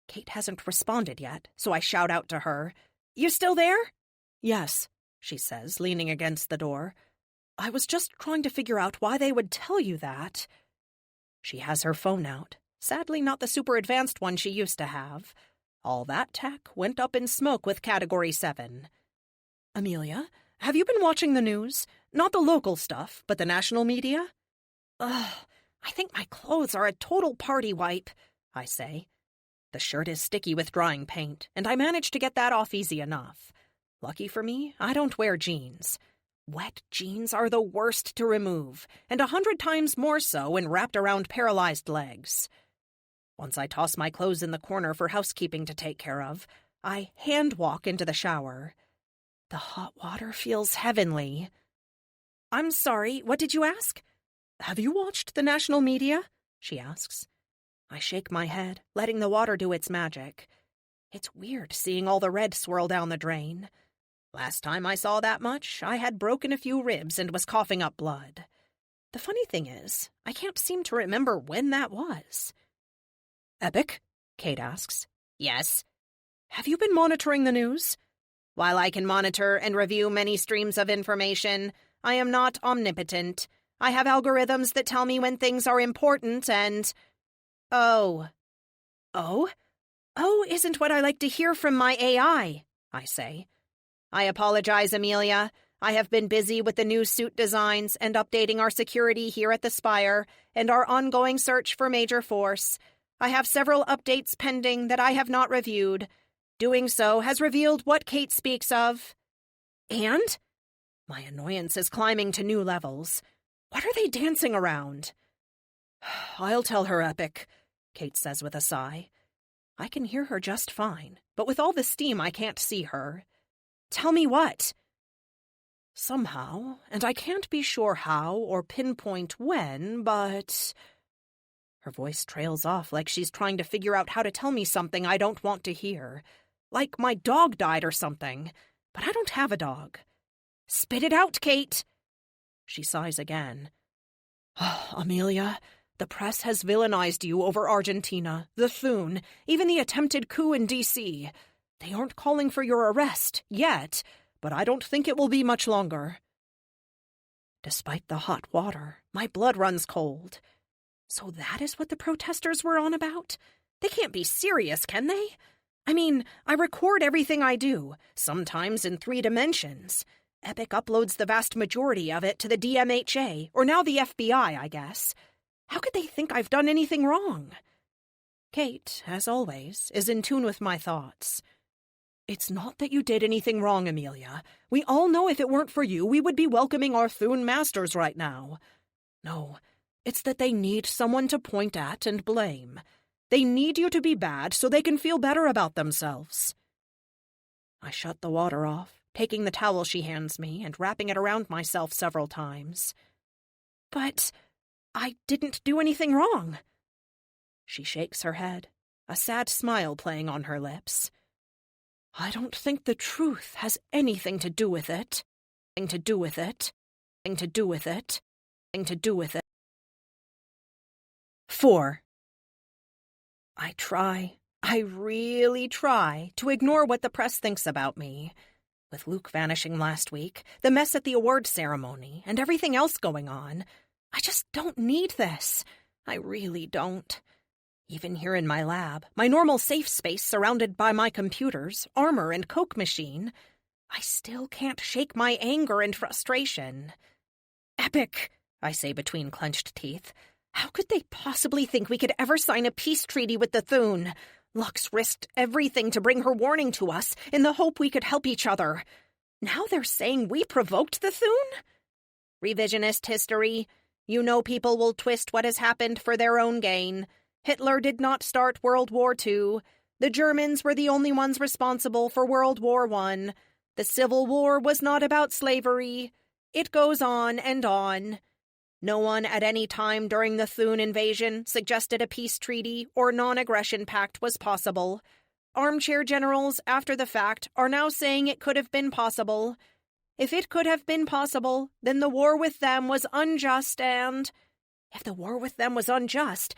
Kate hasn't responded yet, so I shout out to her. You still there? Yes, she says, leaning against the door. I was just trying to figure out why they would tell you that. She has her phone out, sadly not the super advanced one she used to have. All that tech went up in smoke with Category 7. Amelia, have you been watching the news? Not the local stuff, but the national media? Ugh, I think my clothes are a total party wipe, I say. The shirt is sticky with drying paint, and I manage to get that off easy enough. Lucky for me, I don't wear jeans. Wet jeans are the worst to remove, and 100 times more so when wrapped around paralyzed legs. Once I toss my clothes in the corner for housekeeping to take care of, I hand-walk into the shower. The hot water feels heavenly. I'm sorry, what did you ask? Have you watched the national media? She asks. I shake my head, letting the water do its magic. It's weird seeing all the red swirl down the drain. Last time I saw that much, I had broken a few ribs and was coughing up blood. The funny thing is, I can't seem to remember when that was. Epic? Kate asks. Yes. Have you been monitoring the news? While I can monitor and review many streams of information, I am not omnipotent. I have algorithms that tell me when things are important and... Oh. Oh? Oh isn't what I like to hear from my AI, I say. I apologize, Amelia. I have been busy with the new suit designs and updating our security here at the Spire and our ongoing search for Major Force. I have several updates pending that I have not reviewed. Doing so has revealed what Kate speaks of. And? My annoyance is climbing to new levels. What are they dancing around? I'll tell her, Epic, Kate says with a sigh. I can hear her just fine, but with all the steam I can't see her. Tell me what? Somehow, and I can't be sure how or pinpoint when, but... Her voice trails off like she's trying to figure out how to tell me something I don't want to hear. Like my dog died or something, but I don't have a dog. Spit it out, Kate! She sighs again. Oh, Amelia, the press has villainized you over Argentina, the Thun, even the attempted coup in D.C. They aren't calling for your arrest, yet, but I don't think it will be much longer. Despite the hot water, my blood runs cold. So that is what the protesters were on about? They can't be serious, can they? I mean, I record everything I do, sometimes in 3 dimensions. Epic uploads the vast majority of it to the DMHA, or now the FBI, I guess. How could they think I've done anything wrong? Kate, as always, is in tune with my thoughts. It's not that you did anything wrong, Amelia. We all know if it weren't for you, we would be welcoming our Thun masters right now. No, it's that they need someone to point at and blame. They need you to be bad so they can feel better about themselves. I shut the water off, taking the towel she hands me and wrapping it around myself several times. But I didn't do anything wrong. She shakes her head, a sad smile playing on her lips. I don't think the truth has anything to do with it. Anything to do with it. Anything to do with it. Anything to do with it. 4. I I really try to ignore what the press thinks about me. With Luke vanishing last week, the mess at the award ceremony, and everything else going on, I just don't need this. I really don't. Even here in my lab, my normal safe space surrounded by my computers, armor, and Coke machine, I still can't shake my anger and frustration. Epic, I say between clenched teeth. How could they possibly think we could ever sign a peace treaty with the Thune? Lux risked everything to bring her warning to us in the hope we could help each other. Now they're saying we provoked the Thune? Revisionist history. You know people will twist what has happened for their own gain. Hitler did not start World War II. The Germans were the only ones responsible for World War I. The Civil War was not about slavery. It goes on and on. No one at any time during the Thune invasion suggested a peace treaty or non-aggression pact was possible. Armchair generals, after the fact, are now saying it could have been possible. If it could have been possible, then the war with them was unjust and... If the war with them was unjust,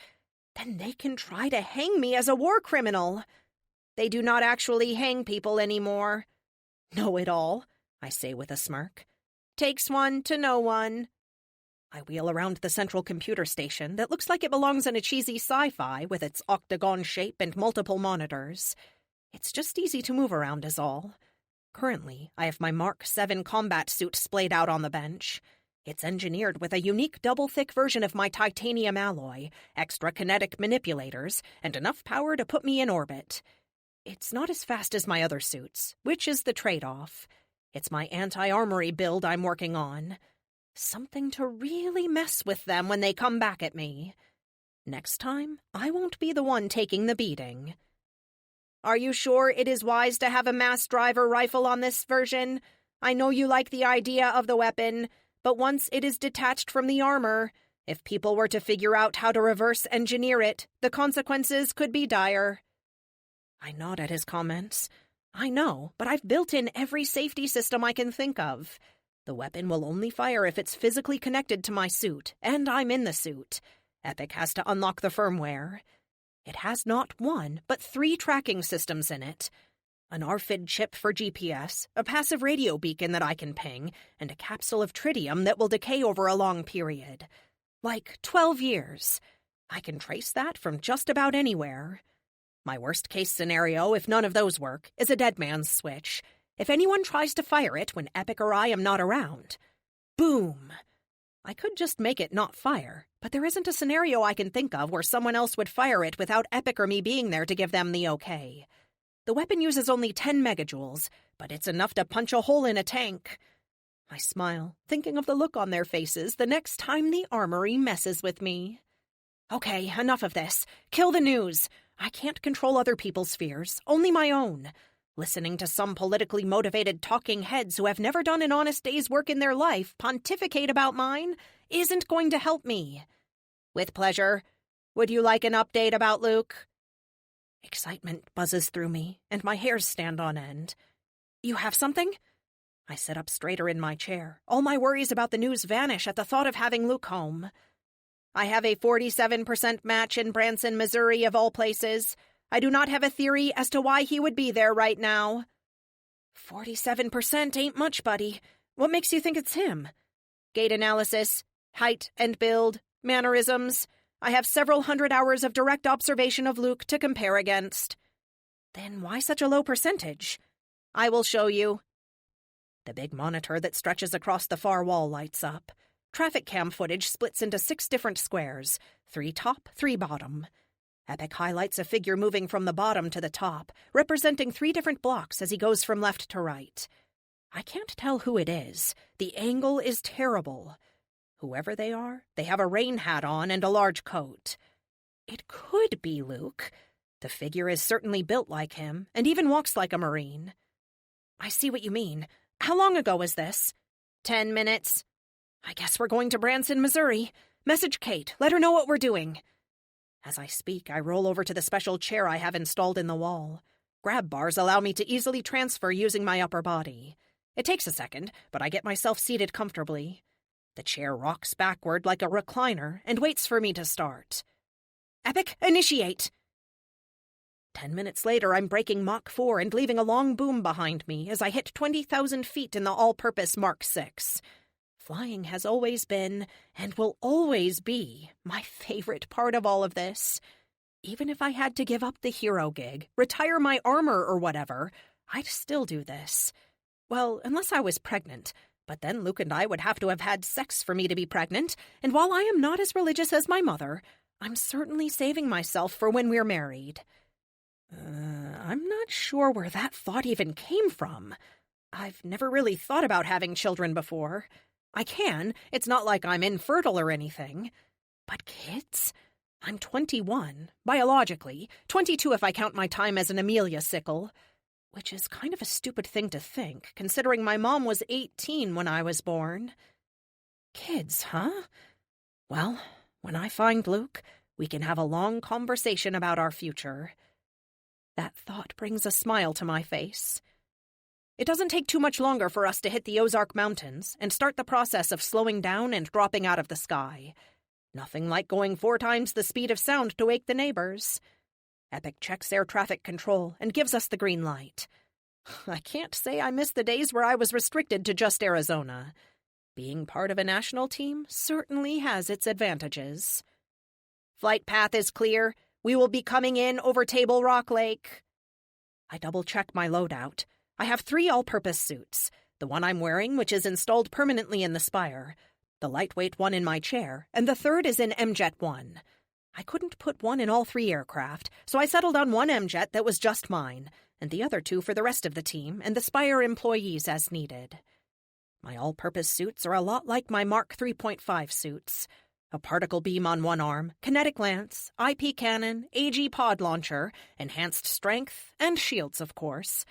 then they can try to hang me as a war criminal. They do not actually hang people anymore. Know it all, I say with a smirk. Takes one to know one. I wheel around the central computer station that looks like it belongs in a cheesy sci-fi with its octagon shape and multiple monitors. It's just easy to move around is all. Currently, I have my Mark 7 combat suit splayed out on the bench. It's engineered with a unique double-thick version of my titanium alloy, extra kinetic manipulators, and enough power to put me in orbit. It's not as fast as my other suits, which is the trade-off. It's my anti-armory build I'm working on. Something to really mess with them when they come back at me. Next time, I won't be the one taking the beating. Are you sure it is wise to have a mass driver rifle on this version? I know you like the idea of the weapon, but once it is detached from the armor, if people were to figure out how to reverse engineer it, the consequences could be dire. I nod at his comments. I know, but I've built in every safety system I can think of. The weapon will only fire if it's physically connected to my suit, and I'm in the suit. Epic has to unlock the firmware. It has not one, but 3 tracking systems in it. An RFID chip for GPS, a passive radio beacon that I can ping, and a capsule of tritium that will decay over a long period. Like 12 years. I can trace that from just about anywhere. My worst-case scenario, if none of those work, is a dead man's switch. If anyone tries to fire it when Epic or I am not around. Boom! I could just make it not fire, but there isn't a scenario I can think of where someone else would fire it without Epic or me being there to give them the okay. The weapon uses only 10 megajoules, but it's enough to punch a hole in a tank. I smile, thinking of the look on their faces the next time the armory messes with me. Okay, enough of this. Kill the news. I can't control other people's fears, only my own. Listening to some politically motivated talking heads who have never done an honest day's work in their life pontificate about mine isn't going to help me. With pleasure. Would you like an update about Luke? Excitement buzzes through me, and my hairs stand on end. You have something? I sit up straighter in my chair. All my worries about the news vanish at the thought of having Luke home. I have a 47% match in Branson, Missouri, of all places. I do not have a theory as to why he would be there right now. 47% ain't much, buddy. What makes you think it's him? Gait analysis, height and build, mannerisms. I have several hundred hours of direct observation of Luke to compare against. Then why such a low percentage? I will show you. The big monitor that stretches across the far wall lights up. Traffic cam footage splits into 6 different squares, 3 top, 3 bottom. Epic highlights a figure moving from the bottom to the top, representing 3 different blocks as he goes from left to right. I can't tell who it is. The angle is terrible. Whoever they are, they have a rain hat on and a large coat. It could be Luke. The figure is certainly built like him, and even walks like a Marine. I see what you mean. How long ago was this? 10 minutes. I guess we're going to Branson, Missouri. Message Kate. Let her know what we're doing. As I speak, I roll over to the special chair I have installed in the wall. Grab bars allow me to easily transfer using my upper body. It takes a second, but I get myself seated comfortably. The chair rocks backward like a recliner and waits for me to start. Epic, initiate! 10 minutes later, I'm breaking Mach 4 and leaving a long boom behind me as I hit 20,000 feet in the all-purpose Mark 6. Flying has always been, and will always be, my favorite part of all of this. Even if I had to give up the hero gig, retire my armor or whatever, I'd still do this. Well, unless I was pregnant. But then Luke and I would have to have had sex for me to be pregnant, and while I am not as religious as my mother, I'm certainly saving myself for when we're married. I'm not sure where that thought even came from. I've never really thought about having children before. I can. It's not like I'm infertile or anything. But kids? I'm 21, biologically. 22 if I count my time as an Amelia sickle. Which is kind of a stupid thing to think, considering my mom was 18 when I was born. Kids, huh? Well, when I find Luke, we can have a long conversation about our future. That thought brings a smile to my face. It doesn't take too much longer for us to hit the Ozark Mountains and start the process of slowing down and dropping out of the sky. Nothing like going 4 times the speed of sound to wake the neighbors. Epic checks air traffic control and gives us the green light. I can't say I miss the days where I was restricted to just Arizona. Being part of a national team certainly has its advantages. Flight path is clear. We will be coming in over Table Rock Lake. I double-check my loadout. I have 3 all-purpose suits. The one I'm wearing, which is installed permanently in the spire. The lightweight one in my chair. And the third is in MJet 1. I couldn't put one in all 3 aircraft, so I settled on one MJet that was just mine, and the other 2 for the rest of the team and the Spire employees as needed. My all-purpose suits are a lot like my Mark 3.5 suits. A particle beam on one arm, kinetic lance, IP cannon, AG pod launcher, enhanced strength, and shields, of course.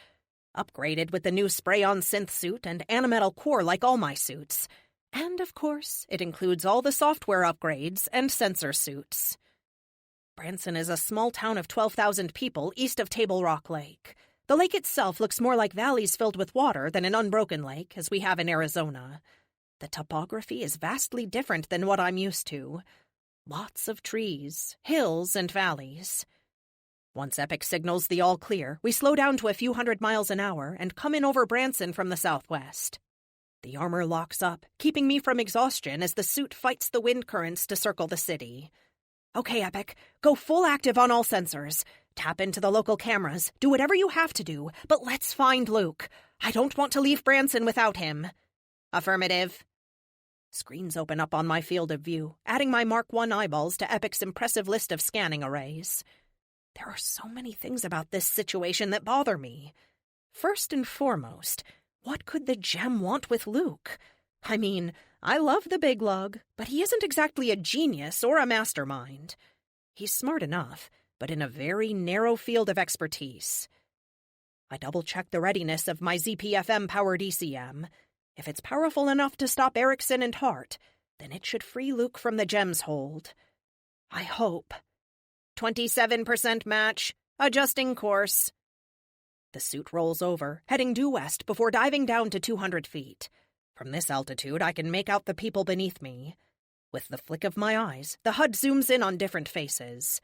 Upgraded with the new spray-on synth suit and animetal core like all my suits. And, of course, it includes all the software upgrades and sensor suits. Branson is a small town of 12,000 people east of Table Rock Lake. The lake itself looks more like valleys filled with water than an unbroken lake, as we have in Arizona. The topography is vastly different than what I'm used to. Lots of trees, hills, and valleys. Once Epic signals the all clear, we slow down to a few hundred miles an hour and come in over Branson from the southwest. The armor locks up, keeping me from exhaustion as the suit fights the wind currents to circle the city. Okay, Epic, go full active on all sensors. Tap into the local cameras, do whatever you have to do, but let's find Luke. I don't want to leave Branson without him. Affirmative. Screens open up on my field of view, adding my Mark 1 eyeballs to Epic's impressive list of scanning arrays. There are so many things about this situation that bother me. First and foremost, what could the gem want with Luke? I mean, I love the big lug, but he isn't exactly a genius or a mastermind. He's smart enough, but in a very narrow field of expertise. I double-check the readiness of my ZPFM-powered ECM. If it's powerful enough to stop Erickson and Hart, then it should free Luke from the gem's hold. I hope. 27% match. Adjusting course. The suit rolls over, heading due west before diving down to 200 feet. From this altitude, I can make out the people beneath me. With the flick of my eyes, the HUD zooms in on different faces.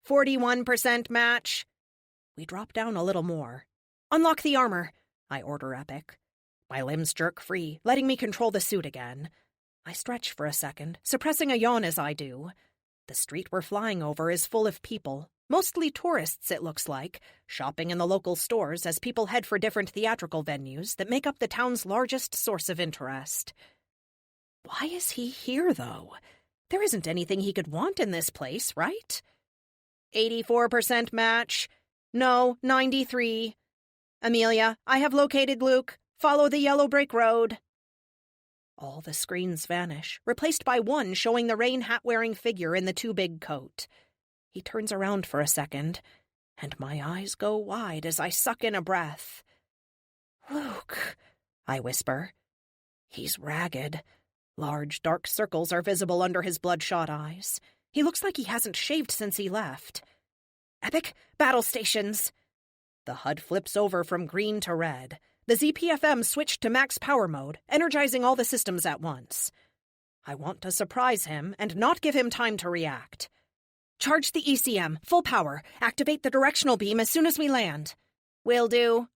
41% match. We drop down a little more. Unlock the armor, I order Epic. My limbs jerk free, letting me control the suit again. I stretch for a second, suppressing a yawn as I do. The street we're flying over is full of people, mostly tourists it looks like, shopping in the local stores as people head for different theatrical venues that make up the town's largest source of interest. Why is he here, though? There isn't anything he could want in this place, right? 84% match. No, 93. Amelia, I have located Luke. Follow the yellow brick road. All the screens vanish, replaced by one showing the rain hat-wearing figure in the too big coat. He turns around for a second, and my eyes go wide as I suck in a breath. Luke, I whisper. He's ragged. Large, dark circles are visible under his bloodshot eyes. He looks like he hasn't shaved since he left. Epic, battle stations. The HUD flips over from green to red. The ZPFM switched to max power mode, energizing all the systems at once. I want to surprise him and not give him time to react. Charge the ECM, full power. Activate the directional beam as soon as we land. Will do.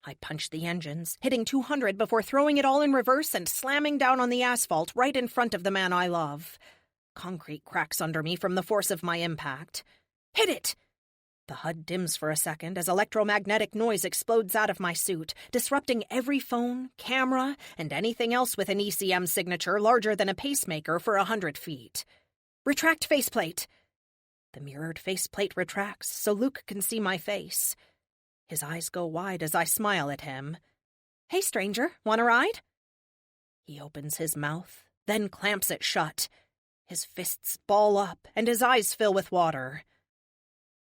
I punched the engines, hitting 200 before throwing it all in reverse and slamming down on the asphalt right in front of the man I love. Concrete cracks under me from the force of my impact. Hit it! The HUD dims for a second as electromagnetic noise explodes out of my suit, disrupting every phone, camera, and anything else with an ECM signature larger than a pacemaker for 100 feet. Retract faceplate. The mirrored faceplate retracts so Luke can see my face. His eyes go wide as I smile at him. Hey, stranger, want a ride? He opens his mouth, then clamps it shut. His fists ball up, and his eyes fill with water.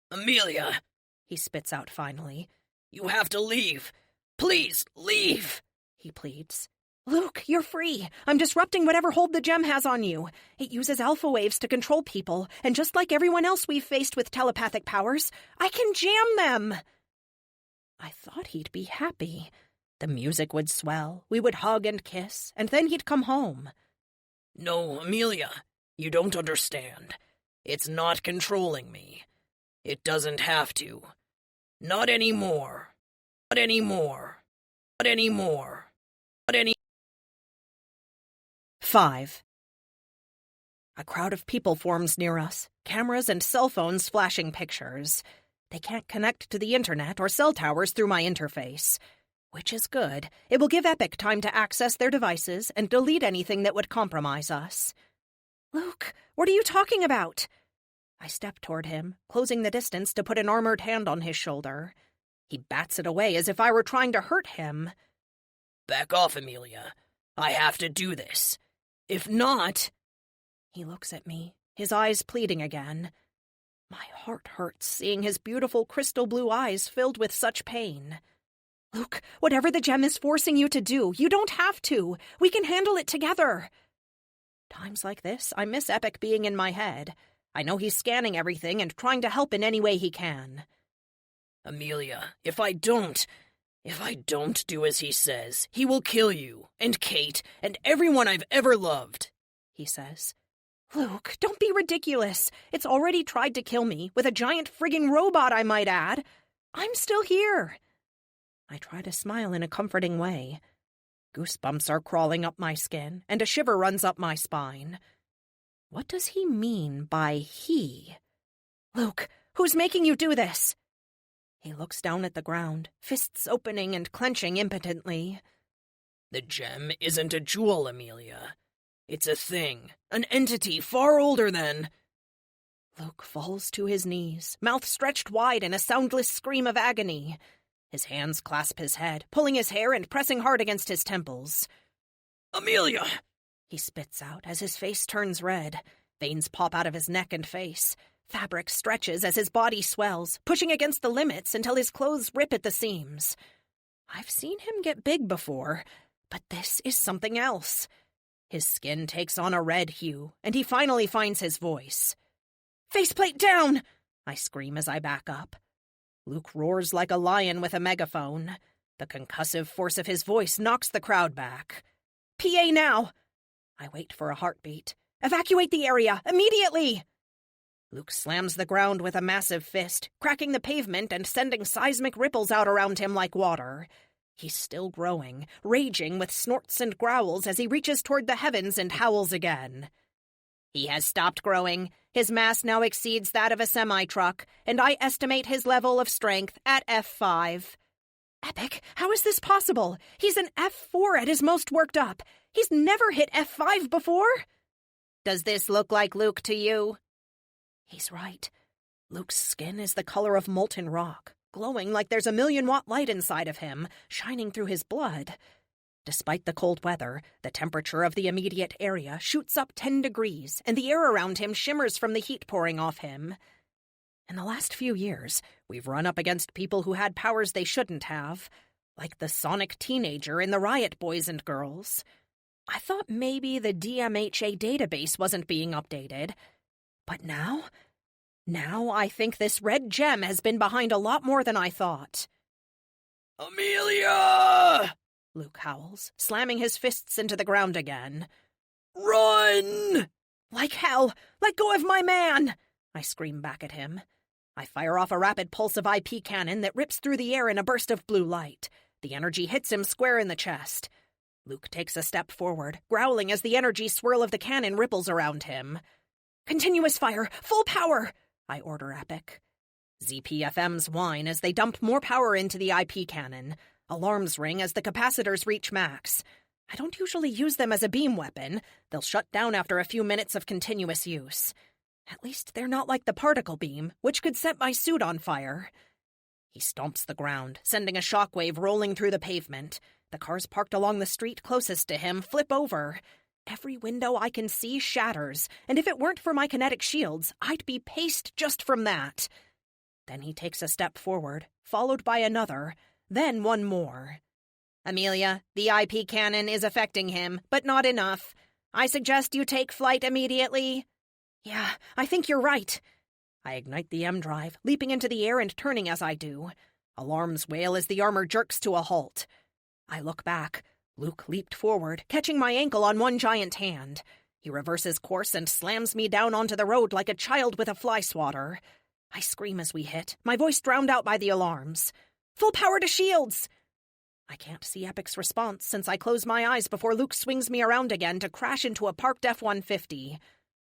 Amelia, he spits out finally. You have to leave. Please, leave, he pleads. Luke, you're free. I'm disrupting whatever hold the gem has on you. It uses alpha waves to control people, and just like everyone else we've faced with telepathic powers, I can jam them. I thought he'd be happy. The music would swell, we would hug and kiss, and then he'd come home. No, Amelia, you don't understand. It's not controlling me. It doesn't have to. Not anymore. Not anymore. Not anymore. Not any... 5. A crowd of people forms near us, cameras and cell phones flashing pictures. They can't connect to the internet or cell towers through my interface. Which is good. It will give Epic time to access their devices and delete anything that would compromise us. Luke, what are you talking about? I step toward him, closing the distance to put an armored hand on his shoulder. He bats it away as if I were trying to hurt him. Back off, Amelia. I have to do this. If not... He looks at me, his eyes pleading again. My heart hurts seeing his beautiful crystal blue eyes filled with such pain. Luke, whatever the gem is forcing you to do, you don't have to. We can handle it together. Times like this, I miss Epic being in my head. I know he's scanning everything and trying to help in any way he can. Amelia, if I don't do as he says, he will kill you, and Kate, and everyone I've ever loved, he says. Luke, don't be ridiculous. It's already tried to kill me, with a giant frigging robot, I might add. I'm still here. I try to smile in a comforting way. Goosebumps are crawling up my skin, and a shiver runs up my spine. What does he mean by he? Luke, who's making you do this? He looks down at the ground, fists opening and clenching impotently. The gem isn't a jewel, Amelia. It's a thing, an entity far older than... Luke falls to his knees, mouth stretched wide in a soundless scream of agony. His hands clasp his head, pulling his hair and pressing hard against his temples. Amelia! He spits out as his face turns red. Veins pop out of his neck and face. Fabric stretches as his body swells, pushing against the limits until his clothes rip at the seams. I've seen him get big before, but this is something else. His skin takes on a red hue, and he finally finds his voice. Faceplate down! I scream as I back up. Luke roars like a lion with a megaphone. The concussive force of his voice knocks the crowd back. PA now! I wait for a heartbeat. Evacuate the area, immediately! Luke slams the ground with a massive fist, cracking the pavement and sending seismic ripples out around him like water. He's still growing, raging with snorts and growls as he reaches toward the heavens and howls again. He has stopped growing. His mass now exceeds that of a semi-truck, and I estimate his level of strength at F5. Epic, how is this possible? He's an F4 at his most worked up. He's never hit F5 before. Does this look like Luke to you? He's right. Luke's skin is the color of molten rock, glowing like there's a 1,000,000-watt light inside of him, shining through his blood. Despite the cold weather, the temperature of the immediate area shoots up 10 degrees, and the air around him shimmers from the heat pouring off him. In the last few years, we've run up against people who had powers they shouldn't have, like the sonic teenager in the Riot Boys and Girls. I thought maybe the DMHA database wasn't being updated. But now I think this red gem has been behind a lot more than I thought. Amelia! Luke howls, slamming his fists into the ground again. Run! Like hell! Let go of my man! I scream back at him. I fire off a rapid pulse of IP cannon that rips through the air in a burst of blue light. The energy hits him square in the chest. Luke takes a step forward, growling as the energy swirl of the cannon ripples around him. "Continuous fire! Full power!" I order Epic. ZPFMs whine as they dump more power into the IP cannon. Alarms ring as the capacitors reach max. I don't usually use them as a beam weapon. They'll shut down after a few minutes of continuous use. At least they're not like the particle beam, which could set my suit on fire. He stomps the ground, sending a shockwave rolling through the pavement. The cars parked along the street closest to him flip over. Every window I can see shatters, and if it weren't for my kinetic shields, I'd be paced just from that. Then he takes a step forward, followed by another, then one more. "Amelia, the IP cannon is affecting him, but not enough. I suggest you take flight immediately." "Yeah, I think you're right." I ignite the M drive, leaping into the air and turning as I do. Alarms wail as the armor jerks to a halt. I look back. Luke leaped forward, catching my ankle on one giant hand. He reverses course and slams me down onto the road like a child with a fly swatter. I scream as we hit, my voice drowned out by the alarms. "Full power to shields!" I can't see Epic's response since I close my eyes before Luke swings me around again to crash into a parked F-150.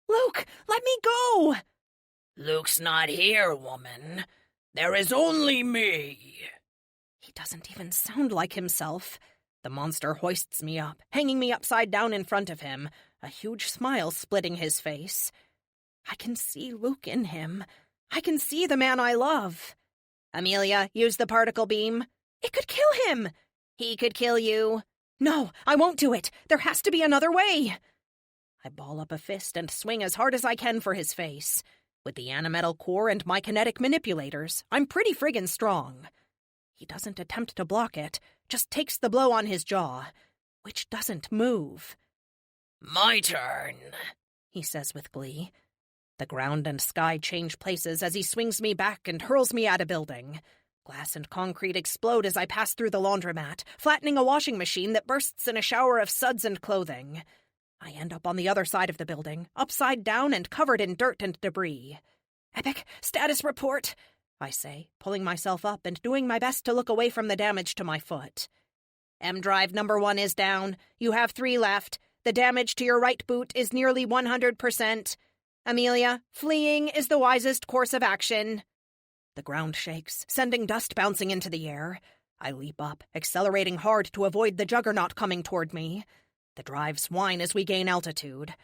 "Luke, let me go!" "Luke's not here, woman. There is only me." He doesn't even sound like himself. The monster hoists me up, hanging me upside down in front of him, a huge smile splitting his face. I can see Luke in him. I can see the man I love. "Amelia, use the particle beam." "It could kill him." "He could kill you." "No, I won't do it. There has to be another way." I ball up a fist and swing as hard as I can for his face. With the animetal core and my kinetic manipulators, I'm pretty friggin' strong. He doesn't attempt to block it, just takes the blow on his jaw, which doesn't move. "My turn," he says with glee. The ground and sky change places as he swings me back and hurls me at a building. Glass and concrete explode as I pass through the laundromat, flattening a washing machine that bursts in a shower of suds and clothing. I end up on the other side of the building, upside down and covered in dirt and debris. "Epic, status report," I say, pulling myself up and doing my best to look away from the damage to my foot. "M drive number 1 is down. You have 3 left. The damage to your right boot is nearly 100%. Amelia, fleeing is the wisest course of action." The ground shakes, sending dust bouncing into the air. I leap up, accelerating hard to avoid the juggernaut coming toward me. The drives whine as we gain altitude.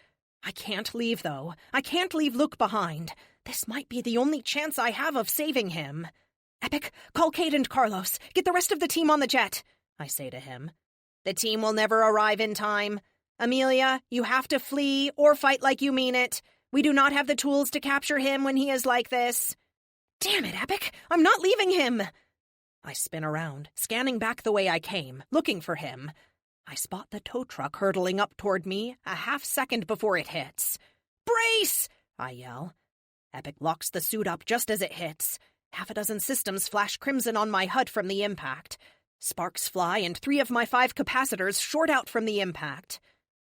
I can't leave, though. I can't leave Luke behind. This might be the only chance I have of saving him. "Epic, call Kate and Carlos. Get the rest of the team on the jet," I say to him. "The team will never arrive in time. Amelia, you have to flee or fight like you mean it. We do not have the tools to capture him when he is like this." "Damn it, Epic! I'm not leaving him!" I spin around, scanning back the way I came, looking for him. I spot the tow truck hurtling up toward me a half second before it hits. "Brace!" I yell. Epic locks the suit up just as it hits. Half a dozen systems flash crimson on my HUD from the impact. Sparks fly and 3 of my 5 capacitors short out from the impact.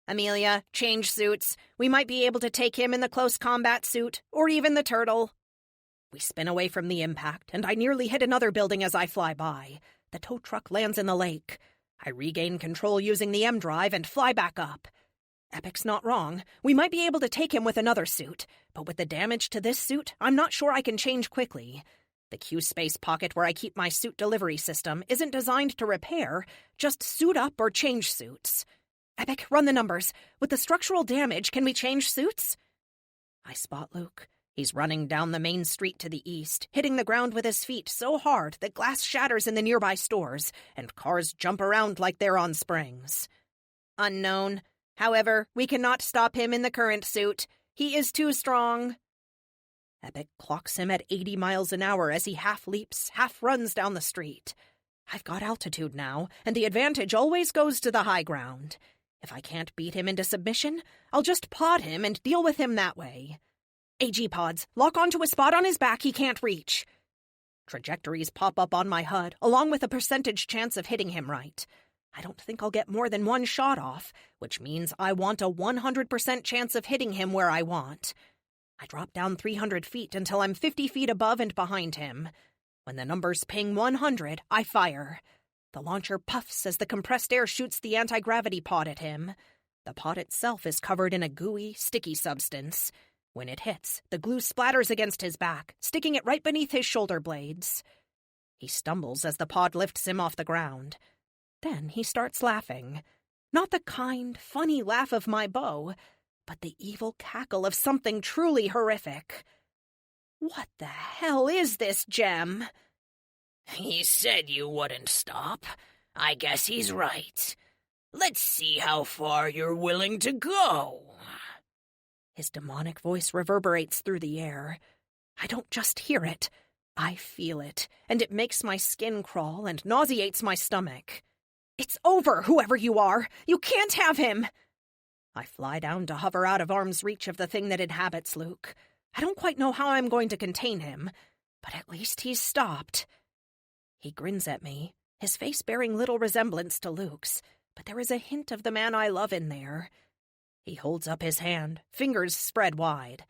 "Amelia, change suits. We might be able to take him in the close combat suit, or even the turtle." We spin away from the impact, and I nearly hit another building as I fly by. The tow truck lands in the lake. I regain control using the M drive and fly back up. Epic's not wrong. We might be able to take him with another suit, but with the damage to this suit, I'm not sure I can change quickly. The Q-space pocket where I keep my suit delivery system isn't designed to repair, just suit up or change suits. "Epic, run the numbers. With the structural damage, can we change suits?" I spot Luke. He's running down the main street to the east, hitting the ground with his feet so hard that glass shatters in the nearby stores, and cars jump around like they're on springs. "Unknown. However, we cannot stop him in the current suit. He is too strong." Epic clocks him at 80 miles an hour as he half leaps, half runs down the street. I've got altitude now, and the advantage always goes to the high ground. If I can't beat him into submission, I'll just pod him and deal with him that way. "AG pods, lock onto a spot on his back he can't reach." Trajectories pop up on my HUD, along with a percentage chance of hitting him right. I don't think I'll get more than 1 shot off, which means I want a 100% chance of hitting him where I want. I drop down 300 feet until I'm 50 feet above and behind him. When the numbers ping 100, I fire. The launcher puffs as the compressed air shoots the anti-gravity pod at him. The pod itself is covered in a gooey, sticky substance. When it hits, the glue splatters against his back, sticking it right beneath his shoulder blades. He stumbles as the pod lifts him off the ground. Then he starts laughing. Not the kind, funny laugh of my beau, but the evil cackle of something truly horrific. What the hell is this, Jem? He said you wouldn't stop. I guess he's right. Let's see how far you're willing to go. His demonic voice reverberates through the air. I don't just hear it. I feel it, and it makes my skin crawl and nauseates my stomach. It's over, whoever you are. You can't have him. I fly down to hover out of arm's reach of the thing that inhabits Luke. I don't quite know how I'm going to contain him, but at least he's stopped. He grins at me, his face bearing little resemblance to Luke's, but there is a hint of the man I love in there. He holds up his hand, fingers spread wide.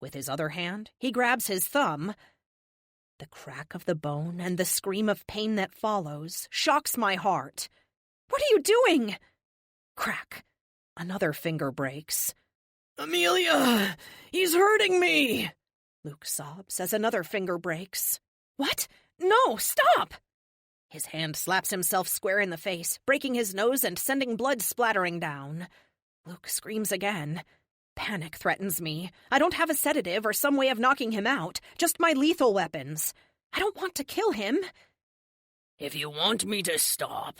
With his other hand, he grabs his thumb. The crack of the bone and the scream of pain that follows shocks my heart. What are you doing? Crack. Another finger breaks. Amelia, he's hurting me, Luke sobs as another finger breaks. What? No, stop! His hand slaps himself square in the face, breaking his nose and sending blood splattering down. Luke screams again. Panic threatens me. I don't have a sedative or some way of knocking him out, just my lethal weapons. I don't want to kill him. If you want me to stop,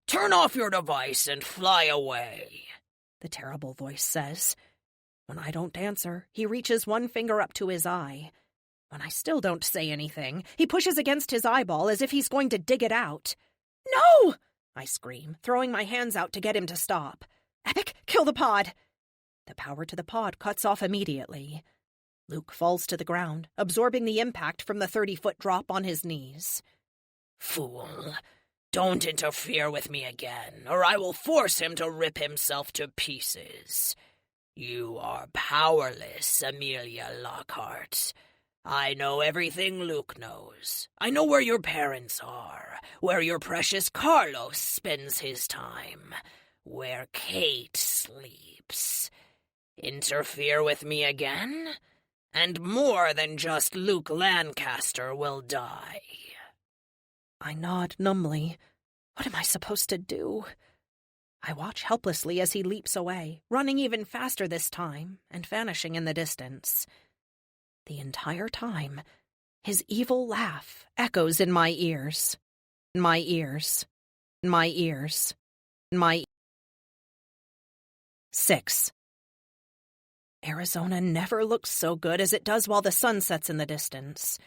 turn off your device and fly away, the terrible voice says. When I don't answer, he reaches one finger up to his eye. When I still don't say anything, he pushes against his eyeball as if he's going to dig it out. No! I scream, throwing my hands out to get him to stop. Epic, kill the pod! The power to the pod cuts off immediately. Luke falls to the ground, absorbing the impact from the 30-foot drop on his knees. Fool, don't interfere with me again, or I will force him to rip himself to pieces. You are powerless, Amelia Lockhart. I know everything Luke knows. I know where your parents are, where your precious Carlos spends his time, where Kate sleeps. Interfere with me again, and more than just Luke Lancaster will die. I nod numbly. What am I supposed to do? I watch helplessly as he leaps away, running even faster this time and vanishing in the distance. The entire time, his evil laugh echoes in my ears. My ears. My ears. My... 6. Arizona never looks so good as it does while the sun sets in the distance.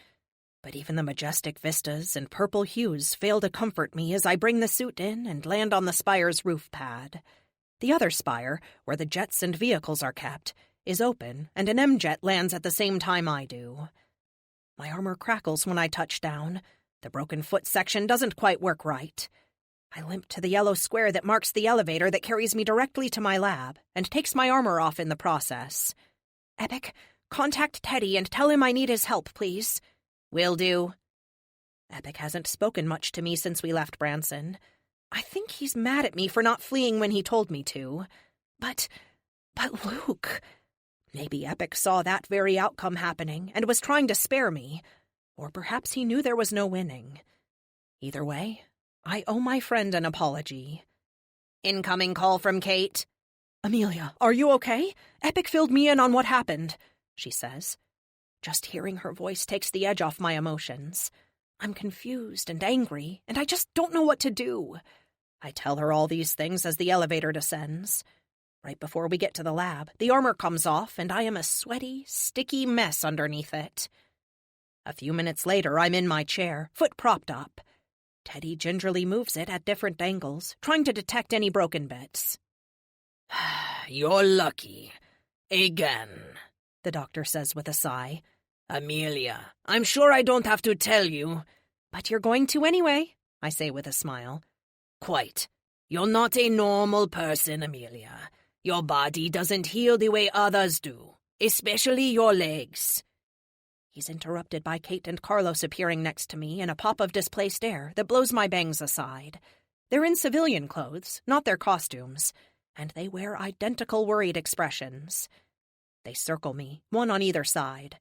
But even the majestic vistas and purple hues fail to comfort me as I bring the suit in and land on the spire's roof pad. The other spire, where the jets and vehicles are kept, is open, and an M-jet lands at the same time I do. My armor crackles when I touch down. The broken foot section doesn't quite work right. I limp to the yellow square that marks the elevator that carries me directly to my lab, and takes my armor off in the process. Epic, contact Teddy and tell him I need his help, please. Will do. Epic hasn't spoken much to me since we left Branson. I think he's mad at me for not fleeing when he told me to. But Luke... Maybe Epic saw that very outcome happening and was trying to spare me. Or perhaps he knew there was no winning. Either way, I owe my friend an apology. Incoming call from Kate. Amelia, are you okay? Epic filled me in on what happened, she says. Just hearing her voice takes the edge off my emotions. I'm confused and angry, and I just don't know what to do. I tell her all these things as the elevator descends. Right before we get to the lab, the armor comes off, and I am a sweaty, sticky mess underneath it. A few minutes later, I'm in my chair, foot propped up. Teddy gingerly moves it at different angles, trying to detect any broken bits. You're lucky. Again, the doctor says with a sigh. Amelia, I'm sure I don't have to tell you. But you're going to anyway, I say with a smile. Quite. You're not a normal person, Amelia. Your body doesn't heal the way others do. especially your legs." He's interrupted by Kate and Carlos appearing next to me in a pop of displaced air that blows my bangs aside. They're in civilian clothes, not their costumes, and they wear identical worried expressions. They circle me, one on either side.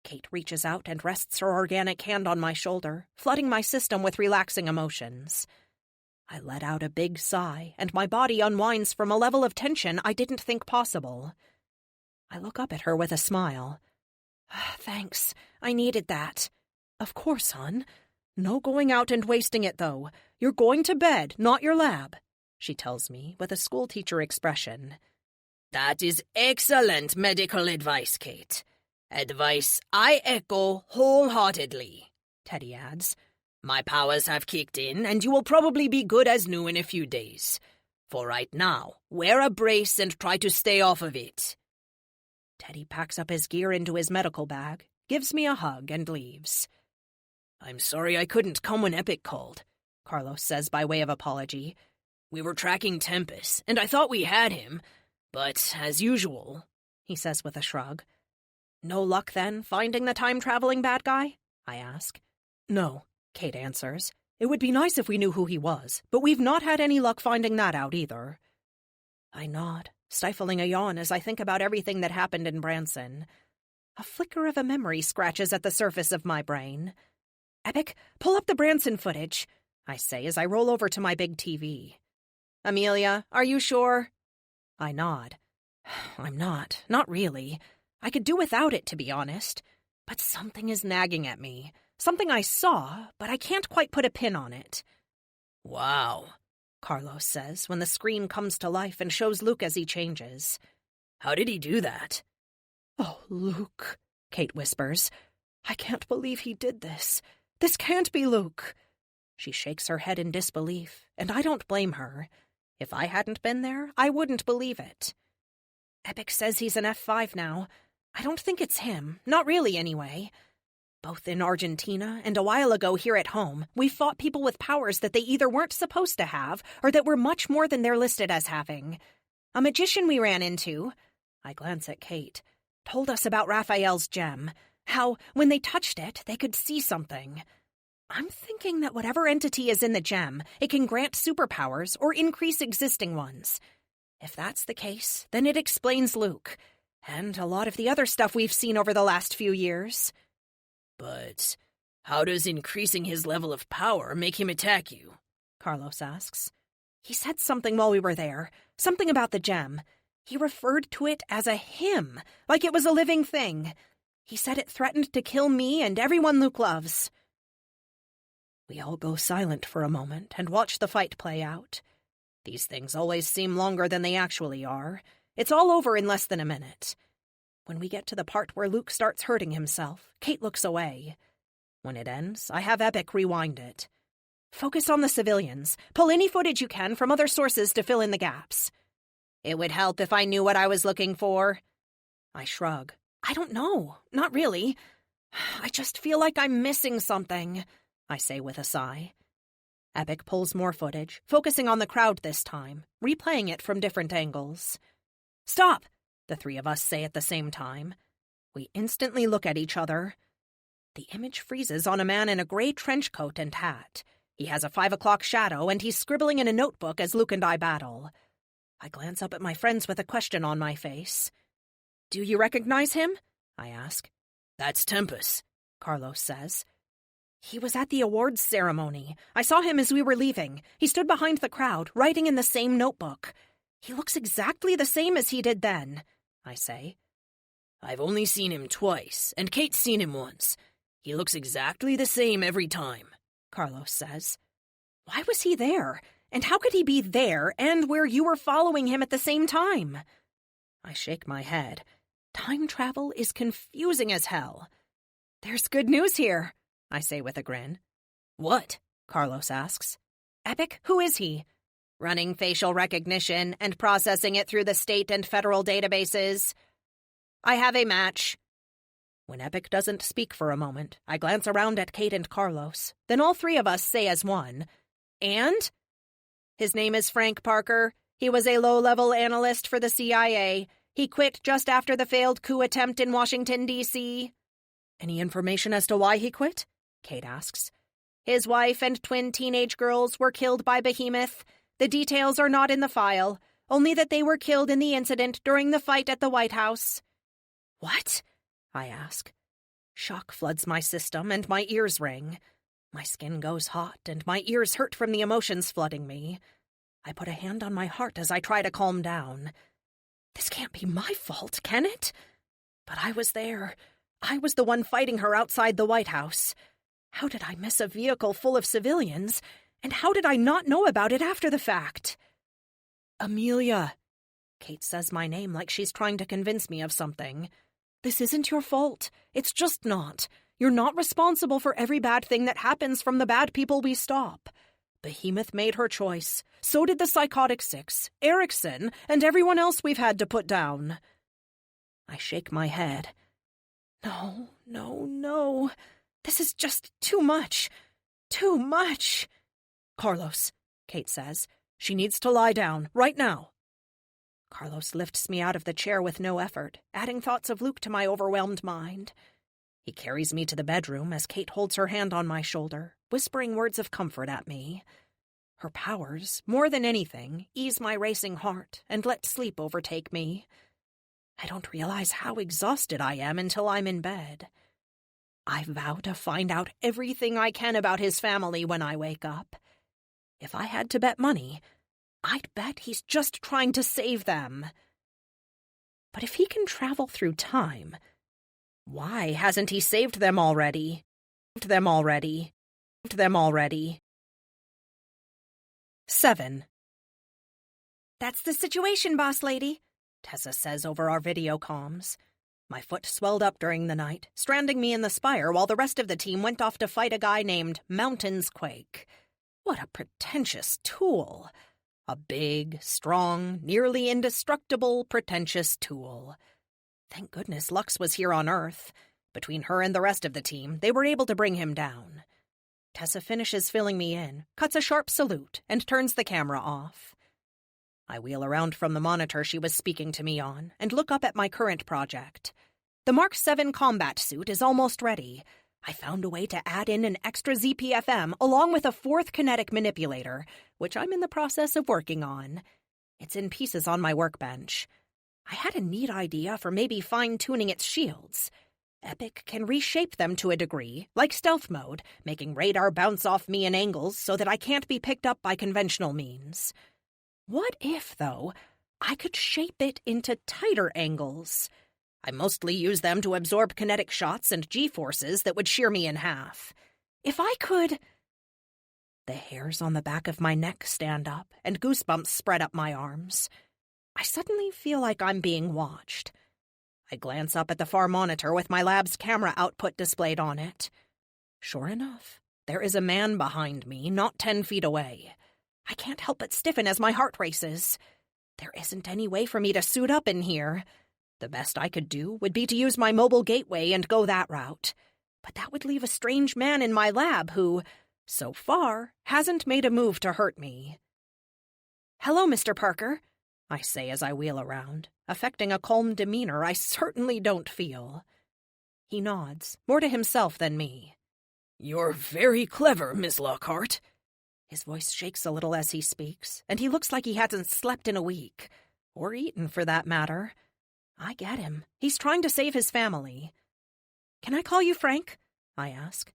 Kate reaches out and rests her organic hand on my shoulder, flooding my system with relaxing emotions. I let out a big sigh, and my body unwinds from a level of tension I didn't think possible. I look up at her with a smile. "Thanks, I needed that." "Of course, hon. No going out and wasting it, though. You're going to bed, not your lab," she tells me with a schoolteacher expression. "That is excellent medical advice, Kate. Advice I echo wholeheartedly," Teddy adds. "My powers have kicked in, and you will probably be good as new in a few days. For right now, wear a brace and try to stay off of it." Teddy packs up his gear into his medical bag, gives me a hug, and leaves. "I'm sorry I couldn't come when Epic called," Carlos says by way of apology. "We were tracking Tempest, and I thought we had him, but as usual," he says with a shrug. "No luck, then, finding the time-traveling bad guy?" I ask. "No," Kate answers. "It would be nice if we knew who he was, but we've not had any luck finding that out either." I nod, stifling a yawn as I think about everything that happened in Branson. A flicker of a memory scratches at the surface of my brain. "Epic, pull up the Branson footage," I say as I roll over to my big TV. "Amelia, are you sure?" I nod. "I'm not really. I could do without it, to be honest. But something is nagging at me. Something I saw, but I can't quite put a pin on it." "Wow," Carlos says when the screen comes to life and shows Luke as he changes. "How did he do that?" "Oh, Luke," Kate whispers. "I can't believe he did this. This can't be Luke." She shakes her head in disbelief, and I don't blame her. If I hadn't been there, I wouldn't believe it. "Epic says he's an F5 now. I don't think it's him. Not really, anyway. Both in Argentina and a while ago here at home, we fought people with powers that they either weren't supposed to have or that were much more than they're listed as having. A magician we ran into," I glance at Kate, "told us about Raphael's gem. How, when they touched it, they could see something. I'm thinking that whatever entity is in the gem, it can grant superpowers or increase existing ones. If that's the case, then it explains Luke, and a lot of the other stuff we've seen over the last few years." "But how does increasing his level of power make him attack you?" Carlos asks. "He said something while we were there, something about the gem. He referred to it as a him, like it was a living thing. He said it threatened to kill me and everyone Luke loves." We all go silent for a moment and watch the fight play out. These things always seem longer than they actually are. It's all over in less than a minute. When we get to the part where Luke starts hurting himself, Kate looks away. When it ends, I have Epic rewind it. "Focus on the civilians. Pull any footage you can from other sources to fill in the gaps." "It would help if I knew what I was looking for." I shrug. "I don't know. Not really. I just feel like I'm missing something," I say with a sigh. Epic pulls more footage, focusing on the crowd this time, replaying it from different angles. "Stop!" the three of us say at the same time. We instantly look at each other. The image freezes on a man in a gray trench coat and hat. He has a 5 o'clock shadow, and he's scribbling in a notebook as Luke and I battle. I glance up at my friends with a question on my face. "Do you recognize him?" I ask. "That's Tempest," Carlos says. "He was at the awards ceremony. I saw him as we were leaving. He stood behind the crowd, writing in the same notebook. He looks exactly the same as he did then," I say. "I've only seen him twice, and Kate's seen him once. He looks exactly the same every time," Carlos says. "Why was he there? And how could he be there and where you were following him at the same time?" I shake my head. Time travel is confusing as hell. "There's good news here," I say with a grin. "What?" Carlos asks. "Epic, who is he?" "Running facial recognition and processing it through the state and federal databases." "I have a match." When Epic doesn't speak for a moment, I glance around at Kate and Carlos. Then all three of us say as one, "And?" "His name is Frank Parker. He was a low-level analyst for the CIA. He quit just after the failed coup attempt in Washington, D.C. Any information as to why he quit? Kate asks. His wife and twin teenage girls were killed by Behemoth. The details are not in the file, only that they were killed in the incident during the fight at the White House. What? I ask. Shock floods my system and my ears ring. My skin goes hot and my ears hurt from the emotions flooding me. I put a hand on my heart as I try to calm down. This can't be my fault, can it? But I was there. I was the one fighting her outside the White House. How did I miss a vehicle full of civilians? And how did I not know about it after the fact? Amelia. Kate says my name like she's trying to convince me of something. This isn't your fault. It's just not. You're not responsible for every bad thing that happens from the bad people we stop. Behemoth made her choice. So did the Psychotic Six, Erickson, and everyone else we've had to put down. I shake my head. No, no, no. This is just too much. Too much. Carlos, Kate says. She needs to lie down, right now. Carlos lifts me out of the chair with no effort, adding thoughts of Luke to my overwhelmed mind. He carries me to the bedroom as Kate holds her hand on my shoulder, whispering words of comfort at me. Her powers, more than anything, ease my racing heart and let sleep overtake me. I don't realize how exhausted I am until I'm in bed. I vow to find out everything I can about his family when I wake up. If I had to bet money, I'd bet he's just trying to save them. But if he can travel through time, why hasn't he saved them already? Saved them already. Saved them already. 7. That's the situation, boss lady, Tessa says over our video comms. My foot swelled up during the night, stranding me in the spire while the rest of the team went off to fight a guy named Mountains Quake. What a pretentious tool. A big, strong, nearly indestructible, pretentious tool. Thank goodness Lux was here on Earth. Between her and the rest of the team, they were able to bring him down. Tessa finishes filling me in, cuts a sharp salute, and turns the camera off. I wheel around from the monitor she was speaking to me on and look up at my current project. The Mark 7 combat suit is almost ready. I found a way to add in an extra ZPFM along with a 4th kinetic manipulator, which I'm in the process of working on. It's in pieces on my workbench. I had a neat idea for maybe fine-tuning its shields. Epic can reshape them to a degree, like stealth mode, making radar bounce off me in angles so that I can't be picked up by conventional means. What if, though, I could shape it into tighter angles? I mostly use them to absorb kinetic shots and G-forces that would shear me in half. If I could... The hairs on the back of my neck stand up, and goosebumps spread up my arms. I suddenly feel like I'm being watched. I glance up at the far monitor with my lab's camera output displayed on it. Sure enough, there is a man behind me, not 10 feet away. I can't help but stiffen as my heart races. There isn't any way for me to suit up in here. The best I could do would be to use my mobile gateway and go that route. But that would leave a strange man in my lab who, so far, hasn't made a move to hurt me. "Hello, Mr. Parker," I say as I wheel around, affecting a calm demeanor I certainly don't feel. He nods, more to himself than me. "You're very clever, Miss Lockhart." His voice shakes a little as he speaks, and he looks like he hasn't slept in a week. Or eaten, for that matter. I get him. He's trying to save his family. "Can I call you Frank?" I ask.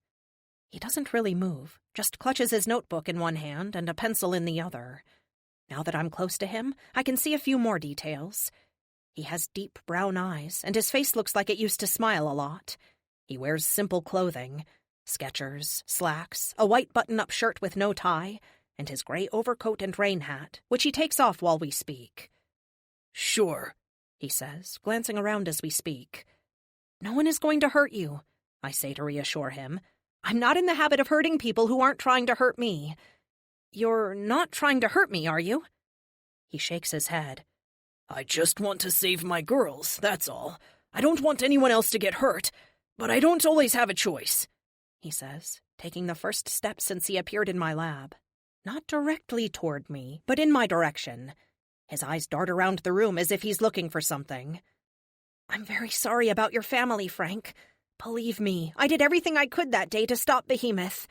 He doesn't really move, just clutches his notebook in one hand and a pencil in the other. Now that I'm close to him, I can see a few more details. He has deep brown eyes, and his face looks like it used to smile a lot. He wears simple clothing. Skechers, slacks, a white button-up shirt with no tie, and his gray overcoat and rain hat, which he takes off while we speak. "Sure," he says, glancing around as we speak. "No one is going to hurt you," I say to reassure him. "I'm not in the habit of hurting people who aren't trying to hurt me." "You're not trying to hurt me, are you?" He shakes his head. "I just want to save my girls, that's all. I don't want anyone else to get hurt, but I don't always have a choice," he says, taking the first step since he appeared in my lab. Not directly toward me, but in my direction. His eyes dart around the room as if he's looking for something. I'm very sorry about your family, Frank. Believe me, I did everything I could that day to stop Behemoth.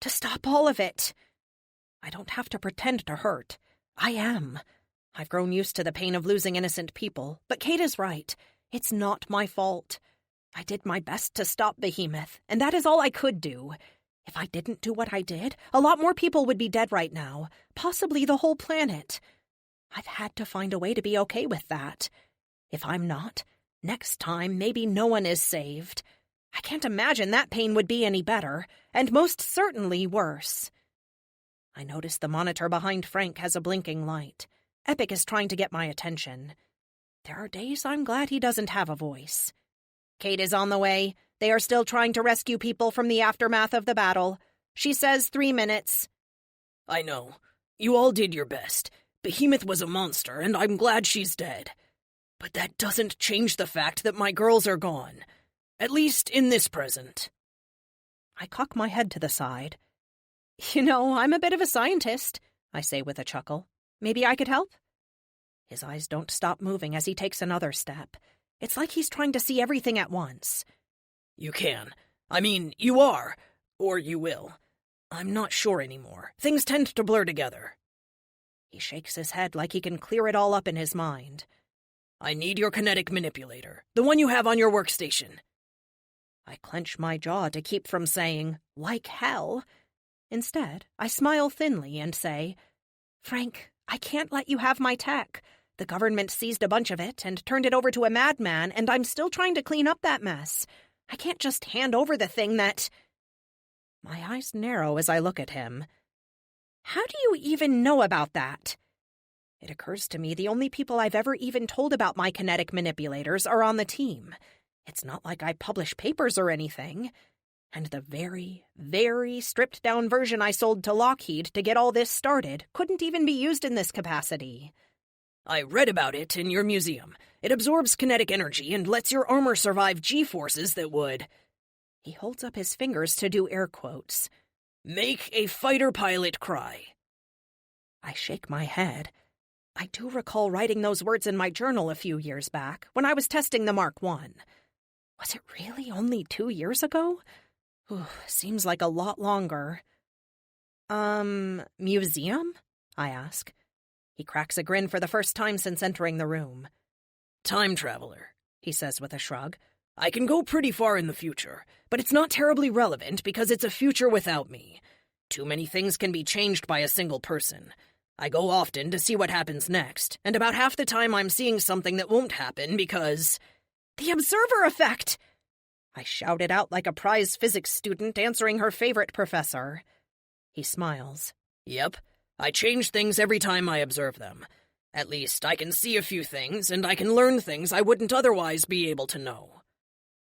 To stop all of it. I don't have to pretend to hurt. I am. I've grown used to the pain of losing innocent people, but Kate is right. It's not my fault. I did my best to stop Behemoth, and that is all I could do. If I didn't do what I did, a lot more people would be dead right now, possibly the whole planet. I've had to find a way to be okay with that. If I'm not, next time maybe no one is saved. I can't imagine that pain would be any better, and most certainly worse. I notice the monitor behind Frank has a blinking light. Epic is trying to get my attention. There are days I'm glad he doesn't have a voice. Kate is on the way. They are still trying to rescue people from the aftermath of the battle. She says 3 minutes. I know. You all did your best. Behemoth was a monster, and I'm glad she's dead. But that doesn't change the fact that my girls are gone. At least in this present. I cock my head to the side. You know, I'm a bit of a scientist, I say with a chuckle. Maybe I could help? His eyes don't stop moving as he takes another step. It's like he's trying to see everything at once. You can. I mean, you are. Or you will. I'm not sure anymore. Things tend to blur together. He shakes his head like he can clear it all up in his mind. I need your kinetic manipulator, the one you have on your workstation. I clench my jaw to keep from saying, like hell. Instead, I smile thinly and say, Frank, I can't let you have my tech. The government seized a bunch of it and turned it over to a madman, and I'm still trying to clean up that mess. I can't just hand over the thing that... My eyes narrow as I look at him. How do you even know about that? It occurs to me the only people I've ever even told about my kinetic manipulators are on the team. It's not like I publish papers or anything. And the very, very stripped-down version I sold to Lockheed to get all this started couldn't even be used in this capacity. I read about it in your museum. It absorbs kinetic energy and lets your armor survive G-forces that would... He holds up his fingers to do air quotes. Make a fighter pilot cry. I shake my head. I do recall writing those words in my journal a few years back, when I was testing the Mark I. Was it really only 2 years ago? Seems like a lot longer. Museum? I ask. He cracks a grin for the first time since entering the room. Time traveler, he says with a shrug. I can go pretty far in the future, but it's not terribly relevant because it's a future without me. Too many things can be changed by a single person. I go often to see what happens next, and about half the time I'm seeing something that won't happen because... The observer effect! I shouted out like a prize physics student answering her favorite professor. He smiles. Yep, I change things every time I observe them. At least I can see a few things, and I can learn things I wouldn't otherwise be able to know.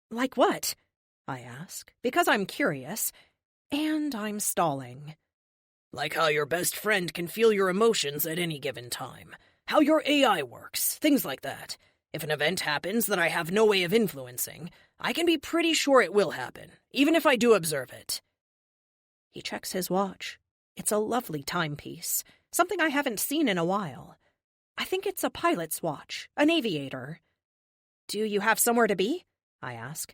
Like what? I ask, because I'm curious, and I'm stalling. Like how your best friend can feel your emotions at any given time. How your AI works, things like that. If an event happens that I have no way of influencing, I can be pretty sure it will happen, even if I do observe it. He checks his watch. It's a lovely timepiece, something I haven't seen in a while. I think it's a pilot's watch, an aviator. Do you have somewhere to be? I ask.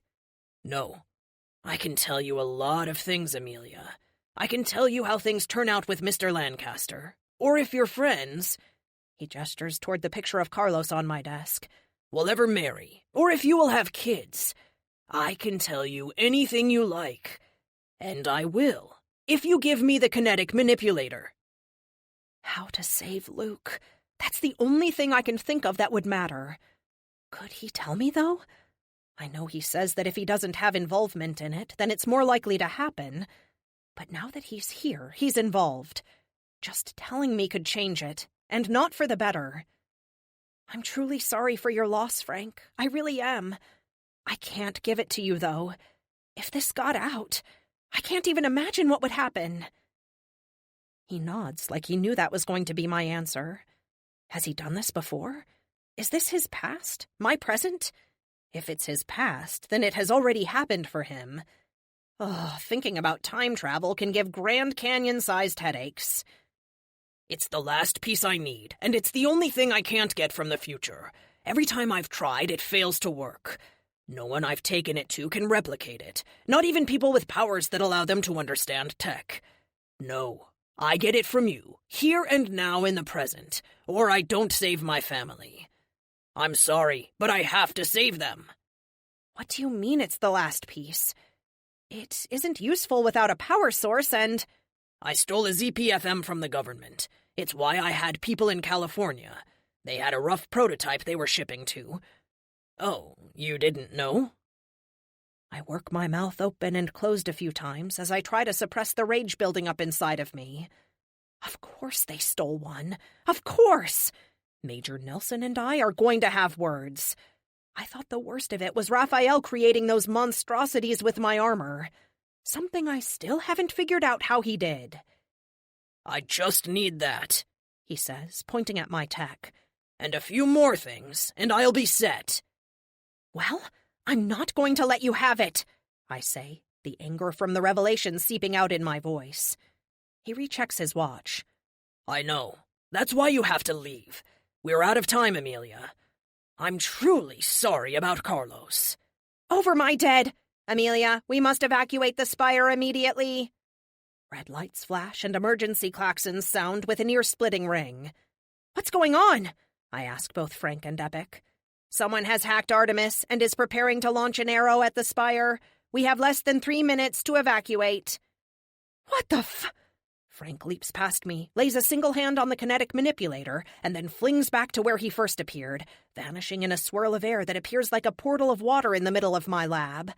No. I can tell you a lot of things, Amelia. I can tell you how things turn out with Mr. Lancaster. Or if your friends... He gestures toward the picture of Carlos on my desk. Will ever marry. Or if you will have kids. I can tell you anything you like. And I will, if you give me the kinetic manipulator. How to save Luke. That's the only thing I can think of that would matter. Could he tell me, though? I know he says that if he doesn't have involvement in it, then it's more likely to happen. But now that he's here, he's involved. Just telling me could change it, and not for the better. I'm truly sorry for your loss, Frank. I really am. I can't give it to you, though. If this got out, I can't even imagine what would happen. He nods like he knew that was going to be my answer. Has he done this before? Is this his past? My present? If it's his past, then it has already happened for him. Thinking about time travel can give Grand Canyon-sized headaches. It's the last piece I need, and it's the only thing I can't get from the future. Every time I've tried, it fails to work. No one I've taken it to can replicate it, not even people with powers that allow them to understand tech. No, I get it from you, here and now in the present, or I don't save my family. I'm sorry, but I have to save them. What do you mean it's the last piece? It isn't useful without a power source, and... I stole a ZPFM from the government. It's why I had people in California. They had a rough prototype they were shipping to. Oh, you didn't know? I work my mouth open and closed a few times as I try to suppress the rage building up inside of me. Of course they stole one. Of course! Major Nelson and I are going to have words. I thought the worst of it was Raphael creating those monstrosities with my armor. Something I still haven't figured out how he did. I just need that, he says, pointing at my tech. And a few more things, and I'll be set. Well, I'm not going to let you have it, I say, the anger from the revelation seeping out in my voice. He rechecks his watch. I know. That's why you have to leave. We're out of time, Amelia. I'm truly sorry about Carlos. Over my dead! Amelia, we must evacuate the spire immediately. Red lights flash and emergency klaxons sound with an ear-splitting ring. What's going on? I ask both Frank and Epic. Someone has hacked Artemis and is preparing to launch an arrow at the spire. We have less than 3 minutes to evacuate. What the Frank leaps past me, lays a single hand on the kinetic manipulator, and then flings back to where he first appeared, vanishing in a swirl of air that appears like a portal of water in the middle of my lab.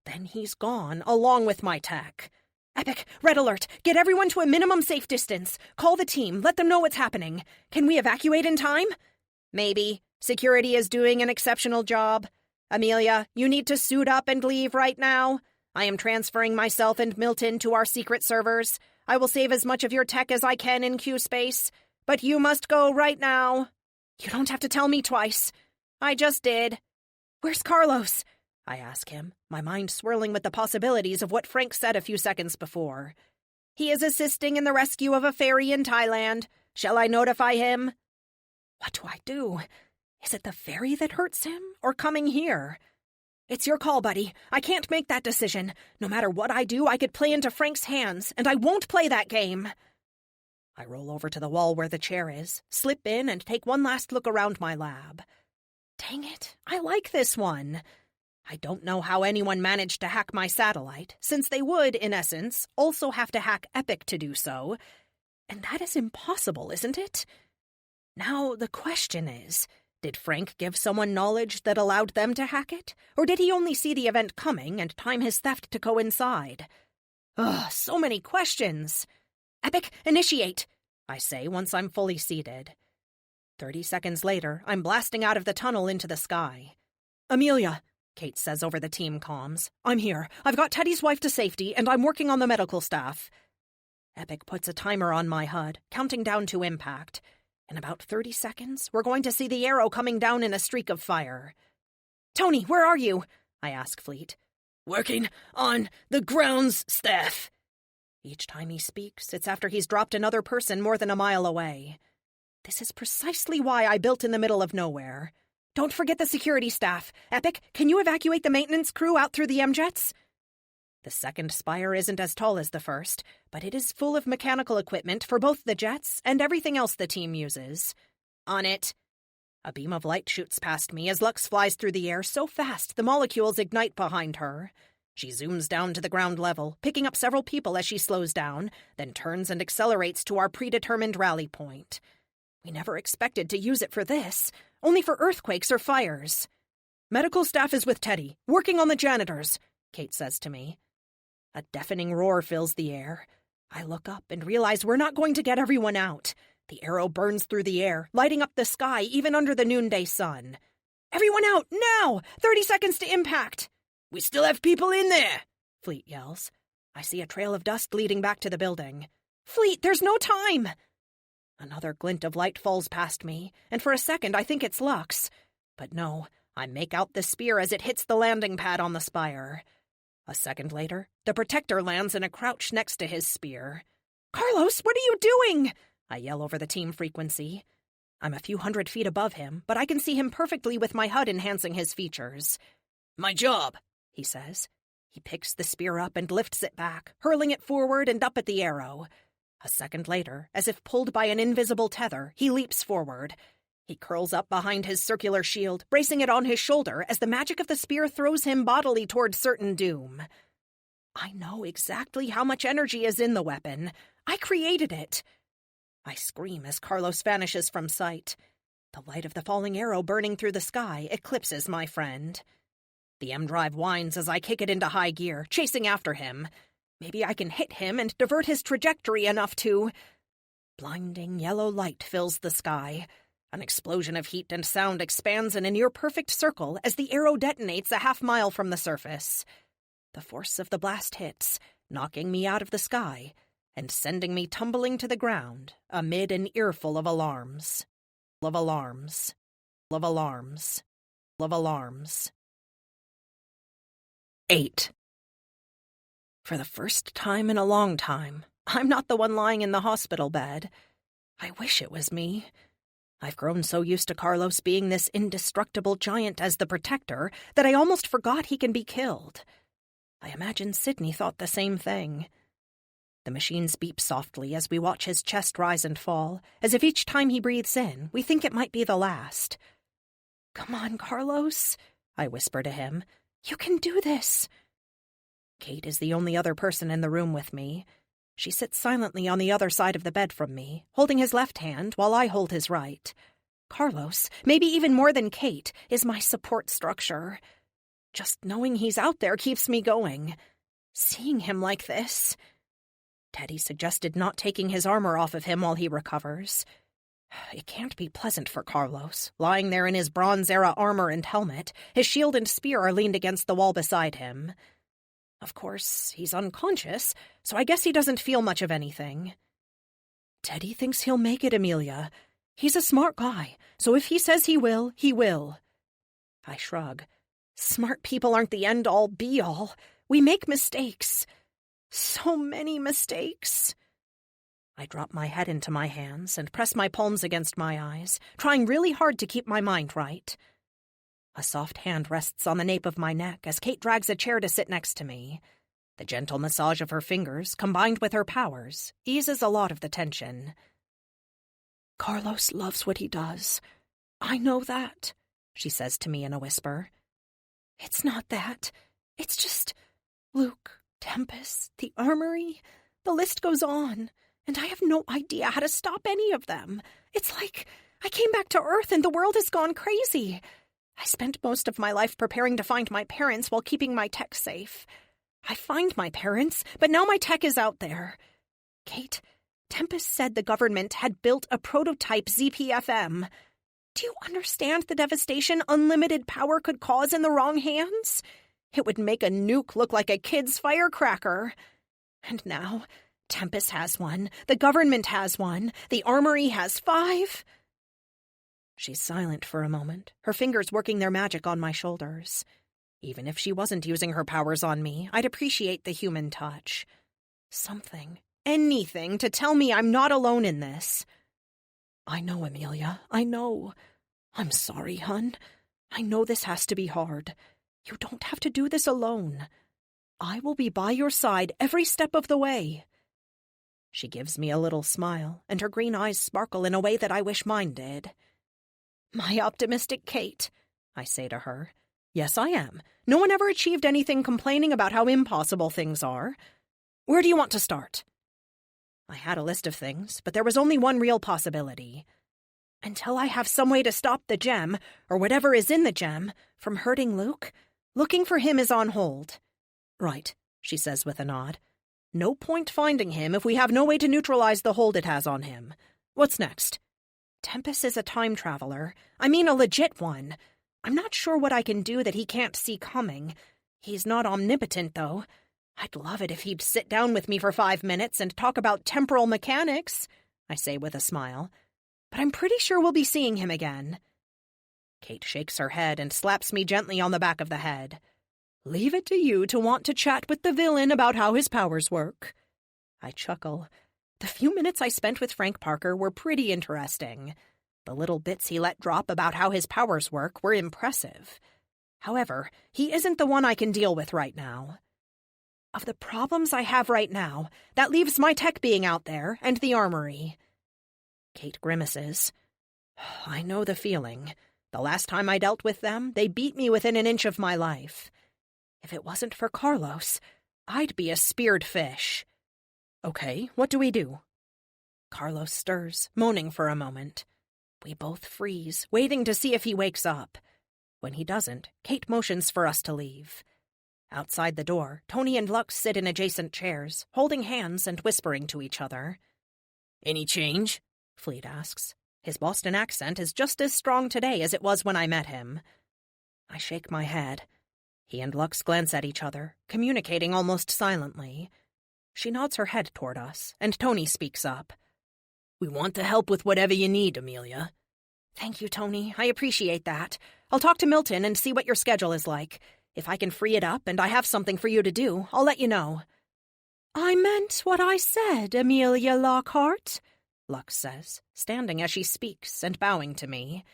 Then he's gone, along with my tech. Epic, red alert, get everyone to a minimum safe distance. Call the team, let them know what's happening. Can we evacuate in time? Maybe. Security is doing an exceptional job. Amelia, you need to suit up and leave right now. I am transferring myself and Milton to our secret servers. I will save as much of your tech as I can in Q space, but you must go right now. You don't have to tell me twice. I just did. Where's Carlos? I ask him, my mind swirling with the possibilities of what Frank said a few seconds before. He is assisting in the rescue of a ferry in Thailand. Shall I notify him? What do I do? Is it the ferry that hurts him, or coming here? It's your call, buddy. I can't make that decision. No matter what I do, I could play into Frank's hands, and I won't play that game. I roll over to the wall where the chair is, slip in, and take one last look around my lab. Dang it, I like this one. I don't know how anyone managed to hack my satellite, since they would, in essence, also have to hack Epic to do so. And that is impossible, isn't it? Now, the question is, did Frank give someone knowledge that allowed them to hack it? Or did he only see the event coming and time his theft to coincide? Ugh, so many questions. Epic, initiate, I say once I'm fully seated. 30 seconds later, I'm blasting out of the tunnel into the sky. Amelia, Kate says over the team comms. I'm here. I've got Teddy's wife to safety, and I'm working on the medical staff. Epic puts a timer on my HUD, counting down to impact. In about 30 seconds, we're going to see the arrow coming down in a streak of fire. Tony, where are you? I ask Fleet. Working on the grounds staff. Each time he speaks, it's after he's dropped another person more than a mile away. This is precisely why I built in the middle of nowhere. Don't forget the security staff. Epic, can you evacuate the maintenance crew out through the M-jets? The second spire isn't as tall as the first, but it is full of mechanical equipment for both the jets and everything else the team uses. On it. A beam of light shoots past me as Lux flies through the air so fast the molecules ignite behind her. She zooms down to the ground level, picking up several people as she slows down, then turns and accelerates to our predetermined rally point. We never expected to use it for this, only for earthquakes or fires. Medical staff is with Teddy, working on the janitors, Kate says to me. A deafening roar fills the air. I look up and realize we're not going to get everyone out. The arrow burns through the air, lighting up the sky even under the noonday sun. Everyone out, now! 30 seconds to impact! We still have people in there, Fleet yells. I see a trail of dust leading back to the building. Fleet, there's no time! Another glint of light falls past me, and for a second I think it's Lux. But no, I make out the spear as it hits the landing pad on the spire. A second later, the Protector lands in a crouch next to his spear. Carlos, what are you doing? I yell over the team frequency. I'm a few 100 feet above him, but I can see him perfectly with my HUD enhancing his features. My job, he says. He picks the spear up and lifts it back, hurling it forward and up at the arrow. A second later, as if pulled by an invisible tether, he leaps forward. He curls up behind his circular shield, bracing it on his shoulder as the magic of the spear throws him bodily toward certain doom. I know exactly how much energy is in the weapon. I created it. I scream as Carlos vanishes from sight. The light of the falling arrow burning through the sky eclipses my friend. The M-drive whines as I kick it into high gear, chasing after him. Maybe I can hit him and divert his trajectory enough to... Blinding yellow light fills the sky. An explosion of heat and sound expands in a near-perfect circle as the arrow detonates a half-mile from the surface. The force of the blast hits, knocking me out of the sky and sending me tumbling to the ground amid an earful of alarms. Of alarms. Of alarms. Of alarms. 8. For the first time in a long time, I'm not the one lying in the hospital bed. I wish it was me. I've grown so used to Carlos being this indestructible giant as the protector that I almost forgot he can be killed. I imagine Sydney thought the same thing. The machines beep softly as we watch his chest rise and fall, as if each time he breathes in, we think it might be the last. "Come on, Carlos," I whisper to him. "You can do this." Kate is the only other person in the room with me. She sits silently on the other side of the bed from me, holding his left hand while I hold his right. Carlos, maybe even more than Kate, is my support structure. Just knowing he's out there keeps me going. Seeing him like this... Teddy suggested not taking his armor off of him while he recovers. It can't be pleasant for Carlos, lying there in his Bronze-era armor and helmet. His shield and spear are leaned against the wall beside him. Of course, he's unconscious, so I guess he doesn't feel much of anything. Teddy thinks he'll make it, Amelia. He's a smart guy, so if he says he will, he will. I shrug. Smart people aren't the end-all, be-all. We make mistakes. So many mistakes. I drop my head into my hands and press my palms against my eyes, trying really hard to keep my mind right. A soft hand rests on the nape of my neck as Kate drags a chair to sit next to me. The gentle massage of her fingers, combined with her powers, eases a lot of the tension. "Carlos loves what he does. I know that," she says to me in a whisper. "It's not that. It's just Luke, Tempest, the armory. The list goes on, and I have no idea how to stop any of them. It's like I came back to Earth and the world has gone crazy. I spent most of my life preparing to find my parents while keeping my tech safe. I find my parents, but now my tech is out there. Kate, Tempest said the government had built a prototype ZPFM. Do you understand the devastation unlimited power could cause in the wrong hands? It would make a nuke look like a kid's firecracker. And now, Tempest has one, the government has one, the armory has 5. She's silent for a moment, her fingers working their magic on my shoulders. Even if she wasn't using her powers on me, I'd appreciate the human touch. Something, anything, to tell me I'm not alone in this. I know, Amelia, I know. I'm sorry, hun. I know this has to be hard. You don't have to do this alone. I will be by your side every step of the way. She gives me a little smile, and her green eyes sparkle in a way that I wish mine did. My optimistic Kate, I say to her. Yes, I am. No one ever achieved anything complaining about how impossible things are. Where do you want to start? I had a list of things, but there was only one real possibility. Until I have some way to stop the gem, or whatever is in the gem, from hurting Luke, looking for him is on hold. Right, she says with a nod. No point finding him if we have no way to neutralize the hold it has on him. What's next? Tempest is a time traveler. I mean a legit one. I'm not sure what I can do that he can't see coming. He's not omnipotent, though. I'd love it if he'd sit down with me for 5 minutes and talk about temporal mechanics, I say with a smile. But I'm pretty sure we'll be seeing him again. Kate shakes her head and slaps me gently on the back of the head. Leave it to you to want to chat with the villain about how his powers work. I chuckle. The few minutes I spent with Frank Parker were pretty interesting. The little bits he let drop about how his powers work were impressive. However, he isn't the one I can deal with right now. Of the problems I have right now, that leaves my tech being out there and the armory. Kate grimaces. I know the feeling. The last time I dealt with them, they beat me within an inch of my life. If it wasn't for Carlos, I'd be a speared fish. Okay, what do we do? Carlos stirs, moaning for a moment. We both freeze, waiting to see if he wakes up. When he doesn't, Kate motions for us to leave. Outside the door, Tony and Lux sit in adjacent chairs, holding hands and whispering to each other. Any change? Fleet asks. His Boston accent is just as strong today as it was when I met him. I shake my head. He and Lux glance at each other, communicating almost silently. She nods her head toward us, and Tony speaks up. We want to help with whatever you need, Amelia. Thank you, Tony. I appreciate that. I'll talk to Milton and see what your schedule is like. If I can free it up and I have something for you to do, I'll let you know. I meant what I said, Amelia Lockhart, Lux says, standing as she speaks and bowing to me.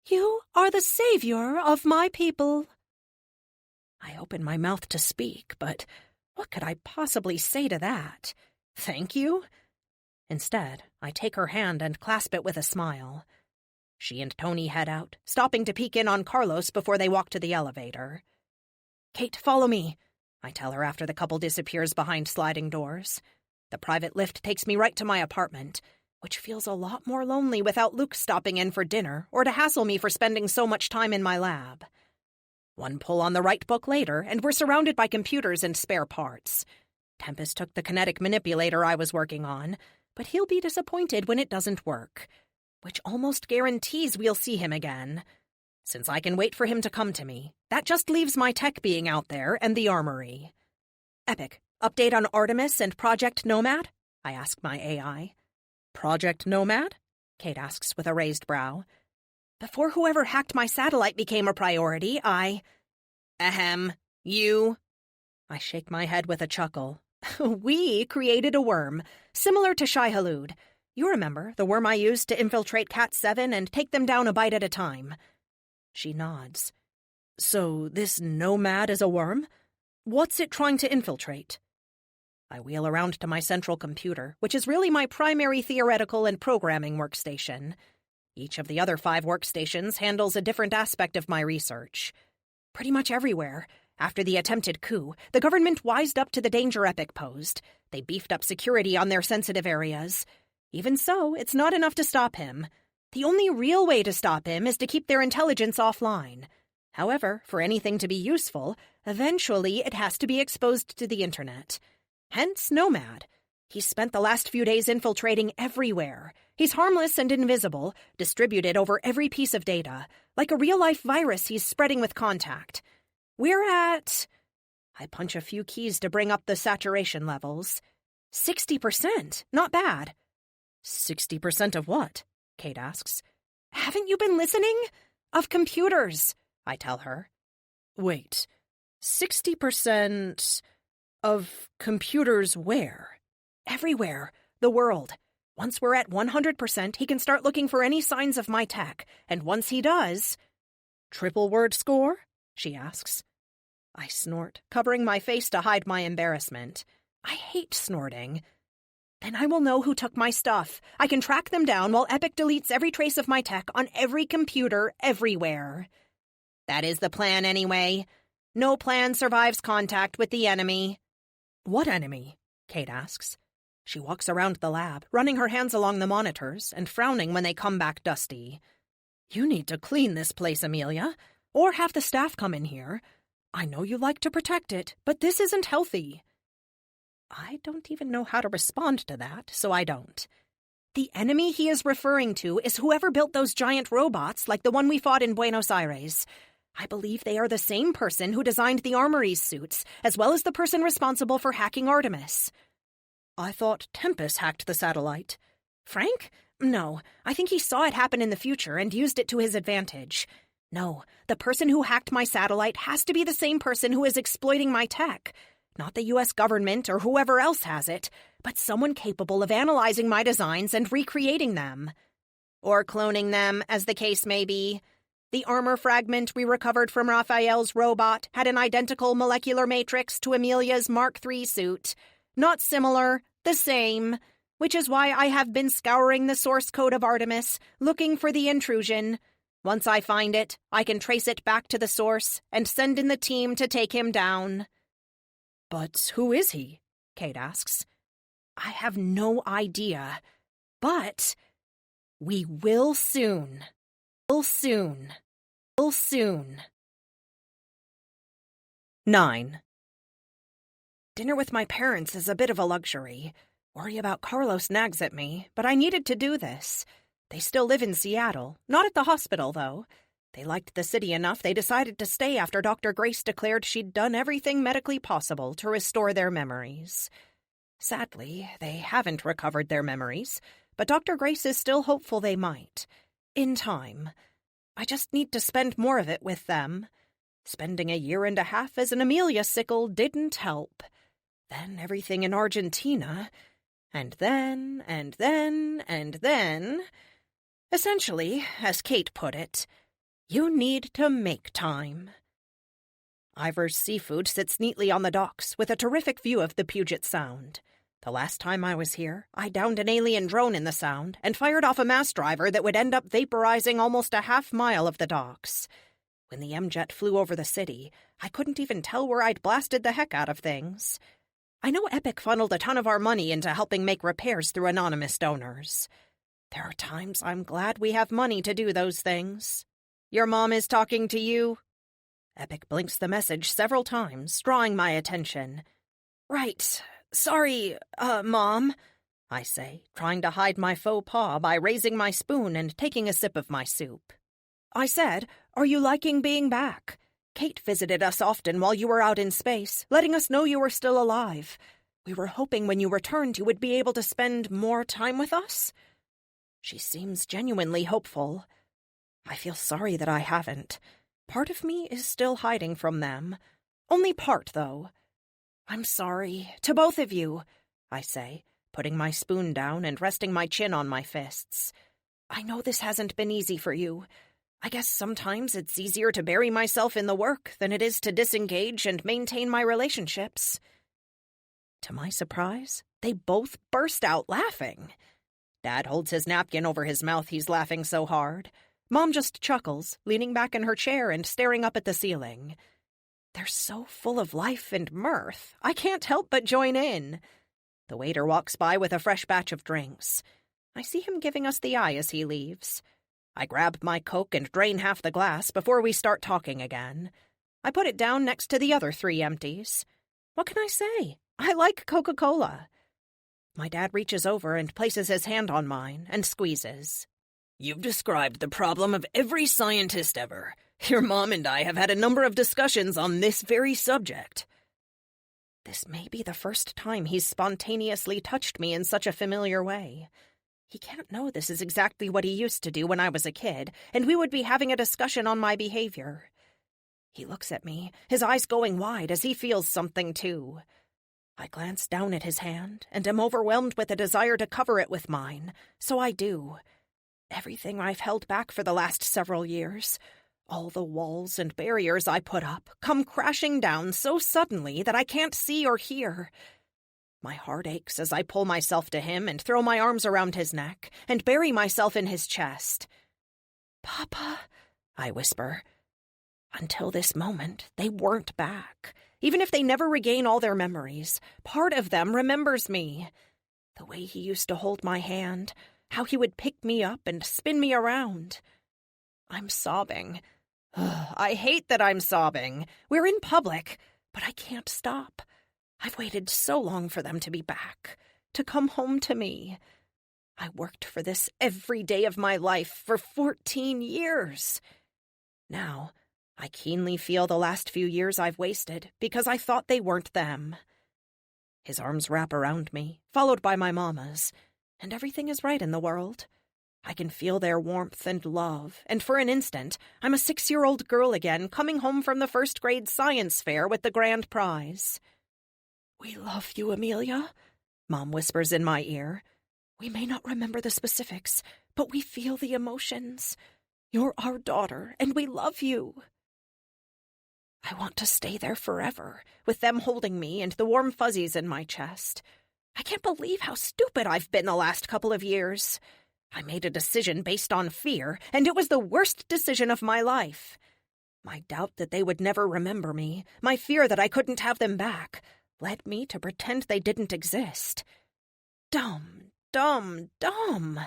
You are the savior of my people. I open my mouth to speak, but what could I possibly say to that? Thank you? Instead, I take her hand and clasp it with a smile. She and Tony head out, stopping to peek in on Carlos before they walk to the elevator. Kate, follow me, I tell her after the couple disappears behind sliding doors. The private lift takes me right to my apartment, which feels a lot more lonely without Luke stopping in for dinner or to hassle me for spending so much time in my lab. One pull on the right book later, and we're surrounded by computers and spare parts. Tempest took the kinetic manipulator I was working on, but he'll be disappointed when it doesn't work, which almost guarantees we'll see him again. Since I can wait for him to come to me, that just leaves my tech being out there and the armory. Epic, update on Artemis and Project Nomad? I ask my AI. Project Nomad? Kate asks with a raised brow. Before whoever hacked my satellite became a priority, You? I shake my head with a chuckle. We created a worm, similar to Shai-Hulud. You remember, the worm I used to infiltrate Cat 7 and take them down a bite at a time. She nods. So this Nomad is a worm? What's it trying to infiltrate? I wheel around to my central computer, which is really my primary theoretical and programming workstation. Each of the other 5 workstations handles a different aspect of my research. Pretty much everywhere. After the attempted coup, the government wised up to the danger Epic posed. They beefed up security on their sensitive areas. Even so, it's not enough to stop him. The only real way to stop him is to keep their intelligence offline. However, for anything to be useful, eventually it has to be exposed to the internet. Hence Nomad. He's spent the last few days infiltrating everywhere. He's harmless and invisible, distributed over every piece of data. Like a real-life virus he's spreading with contact. We're at... I punch a few keys to bring up the saturation levels. 60%. Not bad. 60% of what? Kate asks. Haven't you been listening? Of computers, I tell her. Wait, 60% of computers where? Everywhere. The world. Once we're at 100%, he can start looking for any signs of my tech, and once he does... Triple word score? She asks. I snort, covering my face to hide my embarrassment. I hate snorting. Then I will know who took my stuff. I can track them down while Epic deletes every trace of my tech on every computer everywhere. That is the plan anyway. No plan survives contact with the enemy. What enemy? Kate asks. She walks around the lab, running her hands along the monitors and frowning when they come back dusty. You need to clean this place, Amelia, or have the staff come in here. I know you like to protect it, but this isn't healthy. I don't even know how to respond to that, so I don't. The enemy he is referring to is whoever built those giant robots like the one we fought in Buenos Aires. I believe they are the same person who designed the armory's suits, as well as the person responsible for hacking Artemis. I thought Tempest hacked the satellite. Frank? No, I think he saw it happen in the future and used it to his advantage. No, the person who hacked my satellite has to be the same person who is exploiting my tech. Not the U.S. government or whoever else has it, but someone capable of analyzing my designs and recreating them. Or cloning them, as the case may be. The armor fragment we recovered from Raphael's robot had an identical molecular matrix to Amelia's Mark III suit. Not similar, the same, which is why I have been scouring the source code of Artemis, looking for the intrusion. Once I find it, I can trace it back to the source and send in the team to take him down. But who is he? Kate asks. I have no idea, but we will soon. Soon. 9. Dinner with my parents is a bit of a luxury. Worry about Carlos nags at me, but I needed to do this. They still live in Seattle, not at the hospital, though. They liked the city enough they decided to stay after Dr. Grace declared she'd done everything medically possible to restore their memories. Sadly, they haven't recovered their memories, but Dr. Grace is still hopeful they might. In time. I just need to spend more of it with them. Spending a year and a half as an Amelia sickle didn't help. Then everything in Argentina, and then. Essentially, as Kate put it, you need to make time. Ivor's Seafood sits neatly on the docks with a terrific view of the Puget Sound. The last time I was here, I downed an alien drone in the Sound and fired off a mass driver that would end up vaporizing almost a half-mile of the docks. When the M-Jet flew over the city, I couldn't even tell where I'd blasted the heck out of things. I know Epic funneled a ton of our money into helping make repairs through anonymous donors. There are times I'm glad we have money to do those things. Your mom is talking to you? Epic blinks the message several times, drawing my attention. Right. Sorry, Mom, I say, trying to hide my faux pas by raising my spoon and taking a sip of my soup. I said, are you liking being back? Kate visited us often while you were out in space, letting us know you were still alive. We were hoping when you returned you would be able to spend more time with us. She seems genuinely hopeful. I feel sorry that I haven't. Part of me is still hiding from them. Only part, though. I'm sorry, to both of you, I say, putting my spoon down and resting my chin on my fists. I know this hasn't been easy for you. I guess sometimes it's easier to bury myself in the work than it is to disengage and maintain my relationships. To my surprise, they both burst out laughing. Dad holds his napkin over his mouth, he's laughing so hard. Mom just chuckles, leaning back in her chair and staring up at the ceiling. They're so full of life and mirth, I can't help but join in. The waiter walks by with a fresh batch of drinks. I see him giving us the eye as he leaves. I grab my Coke and drain half the glass before we start talking again. I put it down next to the other 3 empties. What can I say? I like Coca-Cola. My dad reaches over and places his hand on mine and squeezes. You've described the problem of every scientist ever. Your mom and I have had a number of discussions on this very subject. This may be the first time he's spontaneously touched me in such a familiar way. He can't know this is exactly what he used to do when I was a kid, and we would be having a discussion on my behavior. He looks at me, his eyes going wide as he feels something too. I glance down at his hand and am overwhelmed with a desire to cover it with mine, so I do. Everything I've held back for the last several years, all the walls and barriers I put up, come crashing down so suddenly that I can't see or hear. My heart aches as I pull myself to him and throw my arms around his neck and bury myself in his chest. "Papa," I whisper. Until this moment, they weren't back. Even if they never regain all their memories, part of them remembers me. The way he used to hold my hand, how he would pick me up and spin me around. I'm sobbing. I hate that I'm sobbing. We're in public, but I can't stop. I've waited so long for them to be back, to come home to me. I worked for this every day of my life for 14 years. Now, I keenly feel the last few years I've wasted because I thought they weren't them. His arms wrap around me, followed by my mama's, and everything is right in the world. I can feel their warmth and love, and for an instant, I'm a 6-year-old girl again coming home from the first-grade science fair with the grand prize. "We love you, Amelia," Mom whispers in my ear. "We may not remember the specifics, but we feel the emotions. You're our daughter, and we love you." I want to stay there forever, with them holding me and the warm fuzzies in my chest. I can't believe how stupid I've been the last couple of years. I made a decision based on fear, and it was the worst decision of my life. My doubt that they would never remember me, my fear that I couldn't have them back, led me to pretend they didn't exist. Dumb, dumb, dumb.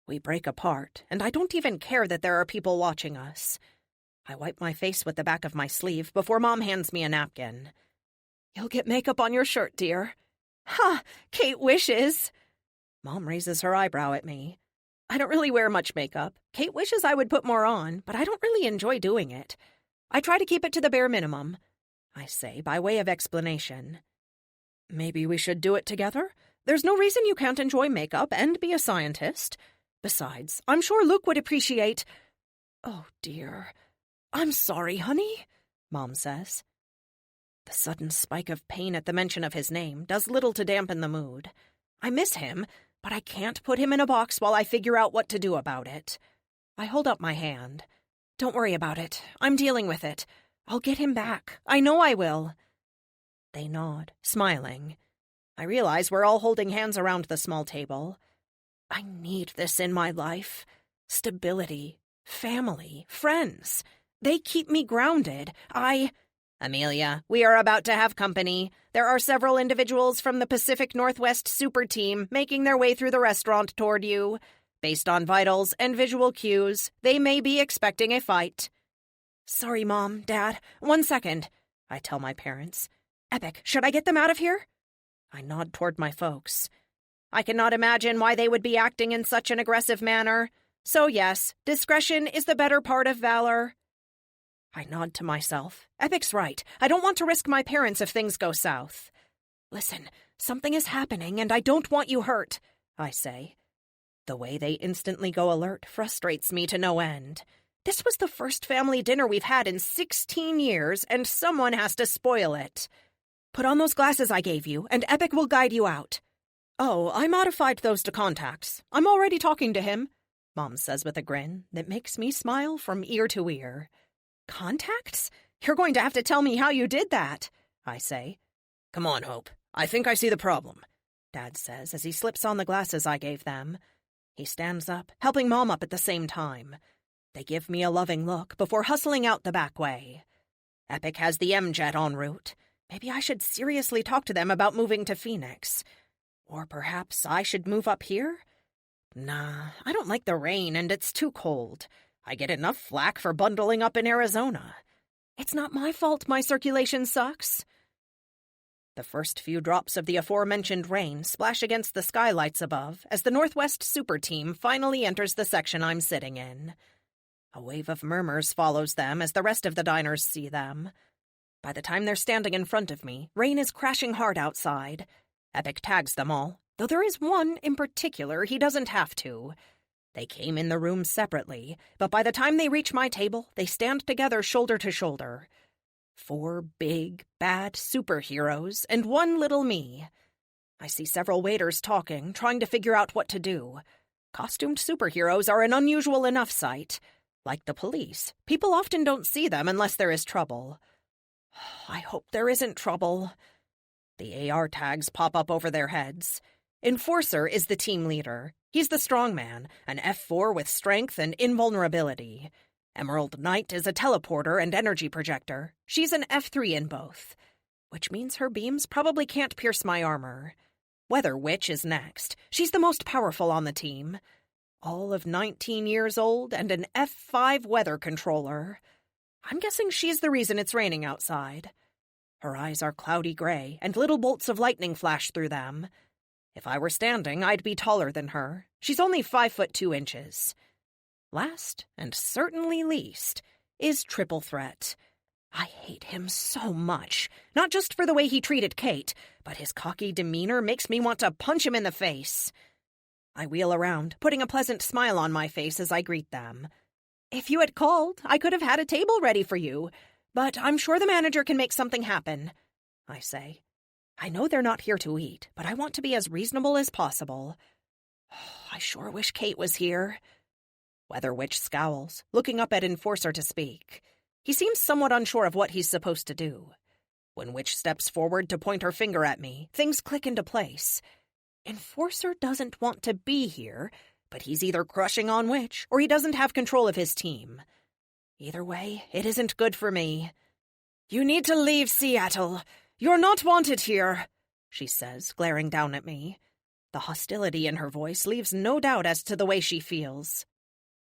We break apart, and I don't even care that there are people watching us. I wipe my face with the back of my sleeve before Mom hands me a napkin. "You'll get makeup on your shirt, dear." "Ha! Kate wishes." Mom raises her eyebrow at me. "I don't really wear much makeup. Kate wishes I would put more on, but I don't really enjoy doing it. I try to keep it to the bare minimum," I say by way of explanation. "Maybe we should do it together? There's no reason you can't enjoy makeup and be a scientist. Besides, I'm sure Luke would appreciate—" "Oh, dear. I'm sorry, honey," Mom says. The sudden spike of pain at the mention of his name does little to dampen the mood. I miss him, but I can't put him in a box while I figure out what to do about it. I hold up my hand. "Don't worry about it. I'm dealing with it. I'll get him back. I know I will." They nod, smiling. I realize we're all holding hands around the small table. I need this in my life. Stability, family, friends. They keep me grounded. "Amelia, we are about to have company. There are several individuals from the Pacific Northwest Super Team making their way through the restaurant toward you. Based on vitals and visual cues, they may be expecting a fight." "Sorry, Mom, Dad. 1 second," I tell my parents. "Epic, should I get them out of here?" I nod toward my folks. I cannot imagine why they would be acting in such an aggressive manner. So yes, discretion is the better part of valor. I nod to myself. Epic's right. I don't want to risk my parents if things go south. "Listen, something is happening and I don't want you hurt," I say. The way they instantly go alert frustrates me to no end. This was the first family dinner we've had in 16 years, and someone has to spoil it. "Put on those glasses I gave you, and Epic will guide you out." "Oh, I modified those to contacts. I'm already talking to him," Mom says with a grin that makes me smile from ear to ear. "Contacts? You're going to have to tell me how you did that," I say. "Come on, Hope. I think I see the problem," Dad says as he slips on the glasses I gave them. He stands up, helping Mom up at the same time. They give me a loving look before hustling out the back way. Epic has the M-Jet en route. Maybe I should seriously talk to them about moving to Phoenix. Or perhaps I should move up here? Nah, I don't like the rain and it's too cold. I get enough flack for bundling up in Arizona. It's not my fault my circulation sucks. The first few drops of the aforementioned rain splash against the skylights above as the Northwest Super Team finally enters the section I'm sitting in. A wave of murmurs follows them as the rest of the diners see them. By the time they're standing in front of me, rain is crashing hard outside. Epic tags them all, though there is one in particular he doesn't have to. They came in the room separately, but by the time they reach my table, they stand together shoulder to shoulder. 4 big, bad superheroes and 1 little me. I see several waiters talking, trying to figure out what to do. Costumed superheroes are an unusual enough sight. Like the police, people often don't see them unless there is trouble. I hope there isn't trouble. The AR tags pop up over their heads. Enforcer is the team leader. He's the strongman, an F4 with strength and invulnerability. Emerald Knight is a teleporter and energy projector. She's an F3 in both, which means her beams probably can't pierce my armor. Weather Witch is next. She's the most powerful on the team. All of 19 years old and an F5 weather controller. I'm guessing she's the reason it's raining outside. Her eyes are cloudy gray, and little bolts of lightning flash through them. If I were standing, I'd be taller than her. She's only 5'2". Last, and certainly least, is Triple Threat. I hate him so much, not just for the way he treated Kate, but his cocky demeanor makes me want to punch him in the face. I wheel around, putting a pleasant smile on my face as I greet them. If you had called, I could have had a table ready for you, but I'm sure the manager can make something happen, I say. I know they're not here to eat, but I want to be as reasonable as possible. I sure wish Kate was here. Weather Witch scowls, looking up at Enforcer to speak. He seems somewhat unsure of what he's supposed to do. When Witch steps forward to point her finger at me, things click into place. Enforcer doesn't want to be here, but he's either crushing on Witch or he doesn't have control of his team. Either way, it isn't good for me. "You need to leave Seattle. You're not wanted here," she says, glaring down at me. The hostility in her voice leaves no doubt as to the way she feels.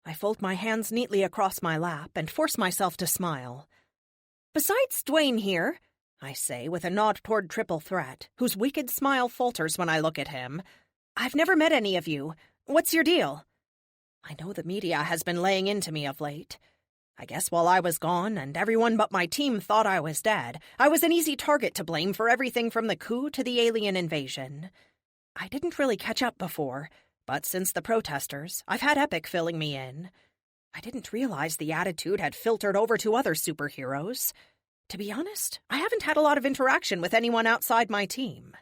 I fold my hands neatly across my lap and force myself to smile. "Besides Dwayne here," I say with a nod toward Triple Threat, whose wicked smile falters when I look at him, "I've never met any of you. What's your deal?" I know the media has been laying into me of late. I guess while I was gone and everyone but my team thought I was dead, I was an easy target to blame for everything from the coup to the alien invasion. I didn't really catch up before, but since the protesters, I've had Epic filling me in. I didn't realize the attitude had filtered over to other superheroes. To be honest, I haven't had a lot of interaction with anyone outside my team.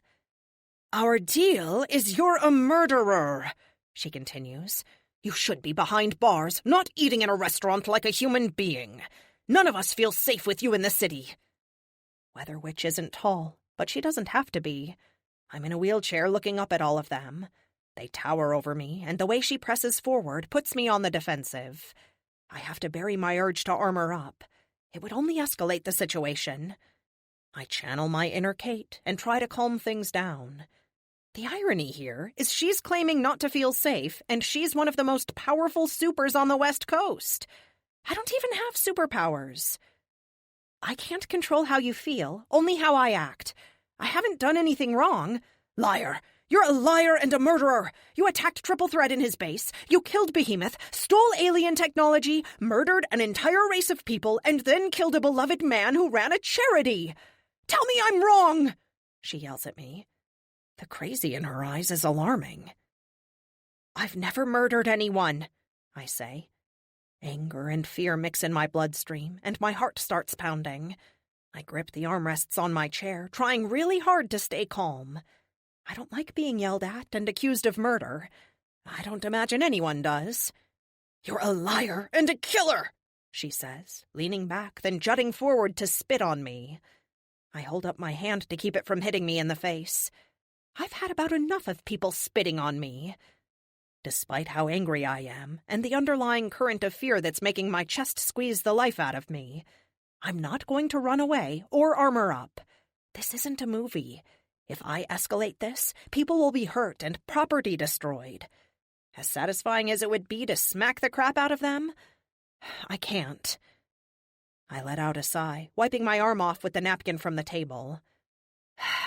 "Our deal is you're a murderer," she continues. "You should be behind bars, not eating in a restaurant like a human being. None of us feel safe with you in the city." Weather Witch isn't tall, but she doesn't have to be. I'm in a wheelchair looking up at all of them. They tower over me, and the way she presses forward puts me on the defensive. I have to bury my urge to armor up. It would only escalate the situation. I channel my inner Kate and try to calm things down. The irony here is she's claiming not to feel safe, and she's one of the most powerful supers on the West Coast. I don't even have superpowers. "I can't control how you feel, only how I act. I haven't done anything wrong." "Liar! You're a liar and a murderer! You attacked Triple Threat in his base, you killed Behemoth, stole alien technology, murdered an entire race of people, and then killed a beloved man who ran a charity! Tell me I'm wrong!" she yells at me. The crazy in her eyes is alarming. "I've never murdered anyone," I say. Anger and fear mix in my bloodstream, and my heart starts pounding. I grip the armrests on my chair, trying really hard to stay calm. I don't like being yelled at and accused of murder. I don't imagine anyone does. "You're a liar and a killer," she says, leaning back, then jutting forward to spit on me. I hold up my hand to keep it from hitting me in the face. I've had about enough of people spitting on me. Despite how angry I am, and the underlying current of fear that's making my chest squeeze the life out of me, I'm not going to run away or armor up. This isn't a movie. If I escalate this, people will be hurt and property destroyed. As satisfying as it would be to smack the crap out of them, I can't. I let out a sigh, wiping my arm off with the napkin from the table.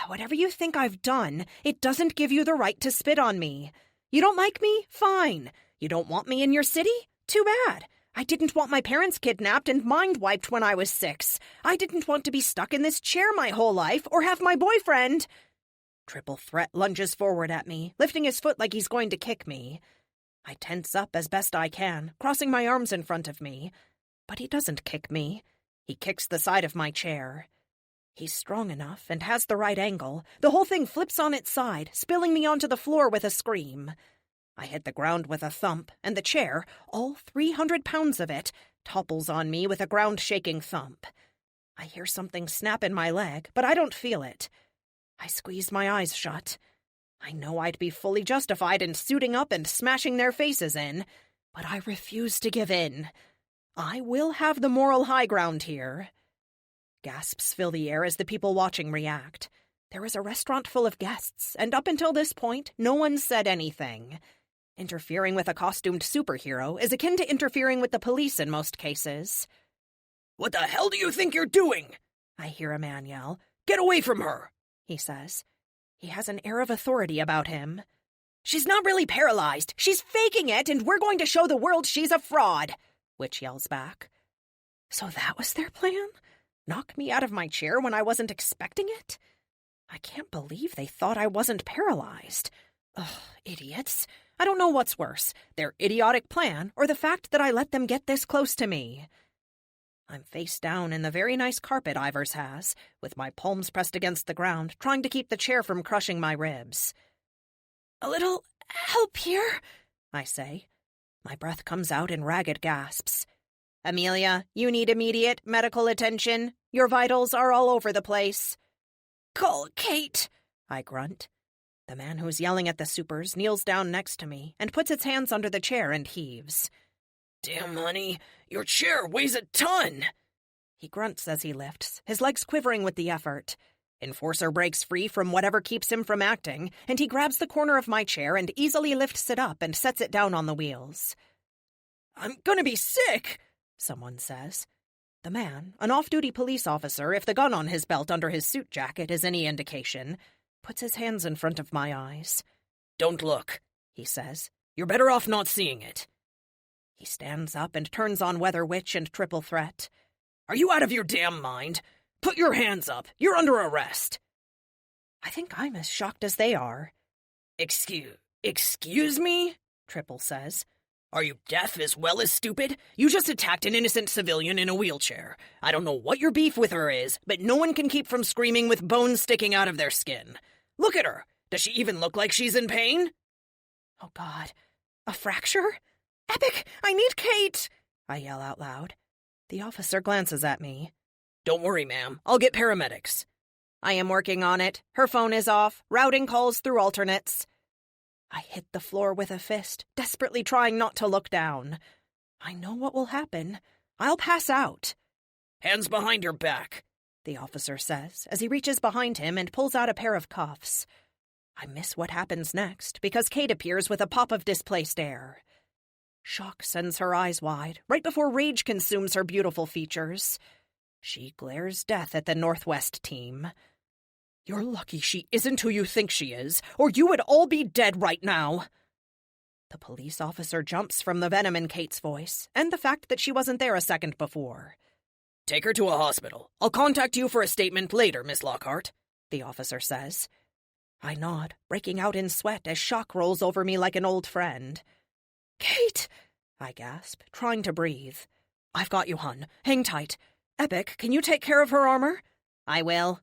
"Whatever you think I've done, it doesn't give you the right to spit on me. You don't like me? Fine. You don't want me in your city? Too bad. I didn't want my parents kidnapped and mind-wiped when I was 6. I didn't want to be stuck in this chair my whole life or have my boyfriend—" Triple Threat lunges forward at me, lifting his foot like he's going to kick me. I tense up as best I can, crossing my arms in front of me. But he doesn't kick me. He kicks the side of my chair. He's strong enough and has the right angle. The whole thing flips on its side, spilling me onto the floor with a scream. I hit the ground with a thump, and the chair, all 300 pounds of it, topples on me with a ground-shaking thump. I hear something snap in my leg, but I don't feel it. I squeeze my eyes shut. I know I'd be fully justified in suiting up and smashing their faces in, but I refuse to give in. I will have the moral high ground here. Gasps fill the air as the people watching react. There is a restaurant full of guests, and up until this point, no one said anything. Interfering with a costumed superhero is akin to interfering with the police in most cases. "What the hell do you think you're doing?" I hear a man yell. "Get away from her," he says. He has an air of authority about him. "She's not really paralyzed. She's faking it, and we're going to show the world she's a fraud," Witch yells back. So that was their plan? Knock me out of my chair when I wasn't expecting it? I can't believe they thought I wasn't paralyzed. Ugh, idiots. I don't know what's worse, their idiotic plan or the fact that I let them get this close to me. I'm face down in the very nice carpet Ivers has, with my palms pressed against the ground, trying to keep the chair from crushing my ribs. "A little help here?" I say. My breath comes out in ragged gasps. "Amelia, you need immediate medical attention. Your vitals are all over the place." "Call Kate," I grunt. The man who's yelling at the supers kneels down next to me and puts its hands under the chair and heaves. "Damn, honey, your chair weighs a ton!" He grunts as he lifts, his legs quivering with the effort. Enforcer breaks free from whatever keeps him from acting, and he grabs the corner of my chair and easily lifts it up and sets it down on the wheels. "I'm gonna be sick," someone says. The man, an off-duty police officer, if the gun on his belt under his suit jacket is any indication, puts his hands in front of my eyes. "Don't look," he says. "You're better off not seeing it." He stands up and turns on Weather Witch and Triple Threat. "Are you out of your damn mind? Put your hands up. You're under arrest." I think I'm as shocked as they are. Excuse me?" Triple says. "Are you deaf as well as stupid? You just attacked an innocent civilian in a wheelchair. I don't know what your beef with her is, but no one can keep from screaming with bones sticking out of their skin. Look at her. Does she even look like she's in pain?" Oh, God. A fracture? Epic! I need Kate! I yell out loud. The officer glances at me. "Don't worry, ma'am. I'll get paramedics." "I am working on it. Her phone is off. Routing calls through alternates." I hit the floor with a fist, desperately trying not to look down. I know what will happen. I'll pass out. "Hands behind your back," the officer says, as he reaches behind him and pulls out a pair of cuffs. I miss what happens next, because Kate appears with a pop of displaced air. Shock sends her eyes wide, right before rage consumes her beautiful features. She glares death at the Northwest team. "You're lucky she isn't who you think she is, or you would all be dead right now." The police officer jumps from the venom in Kate's voice, and the fact that she wasn't there a second before. "Take her to a hospital. I'll contact you for a statement later, Miss Lockhart," the officer says. I nod, breaking out in sweat as shock rolls over me like an old friend. "Kate!" I gasp, trying to breathe. "I've got you, hun. Hang tight. Epic, can you take care of her armor?" "I will."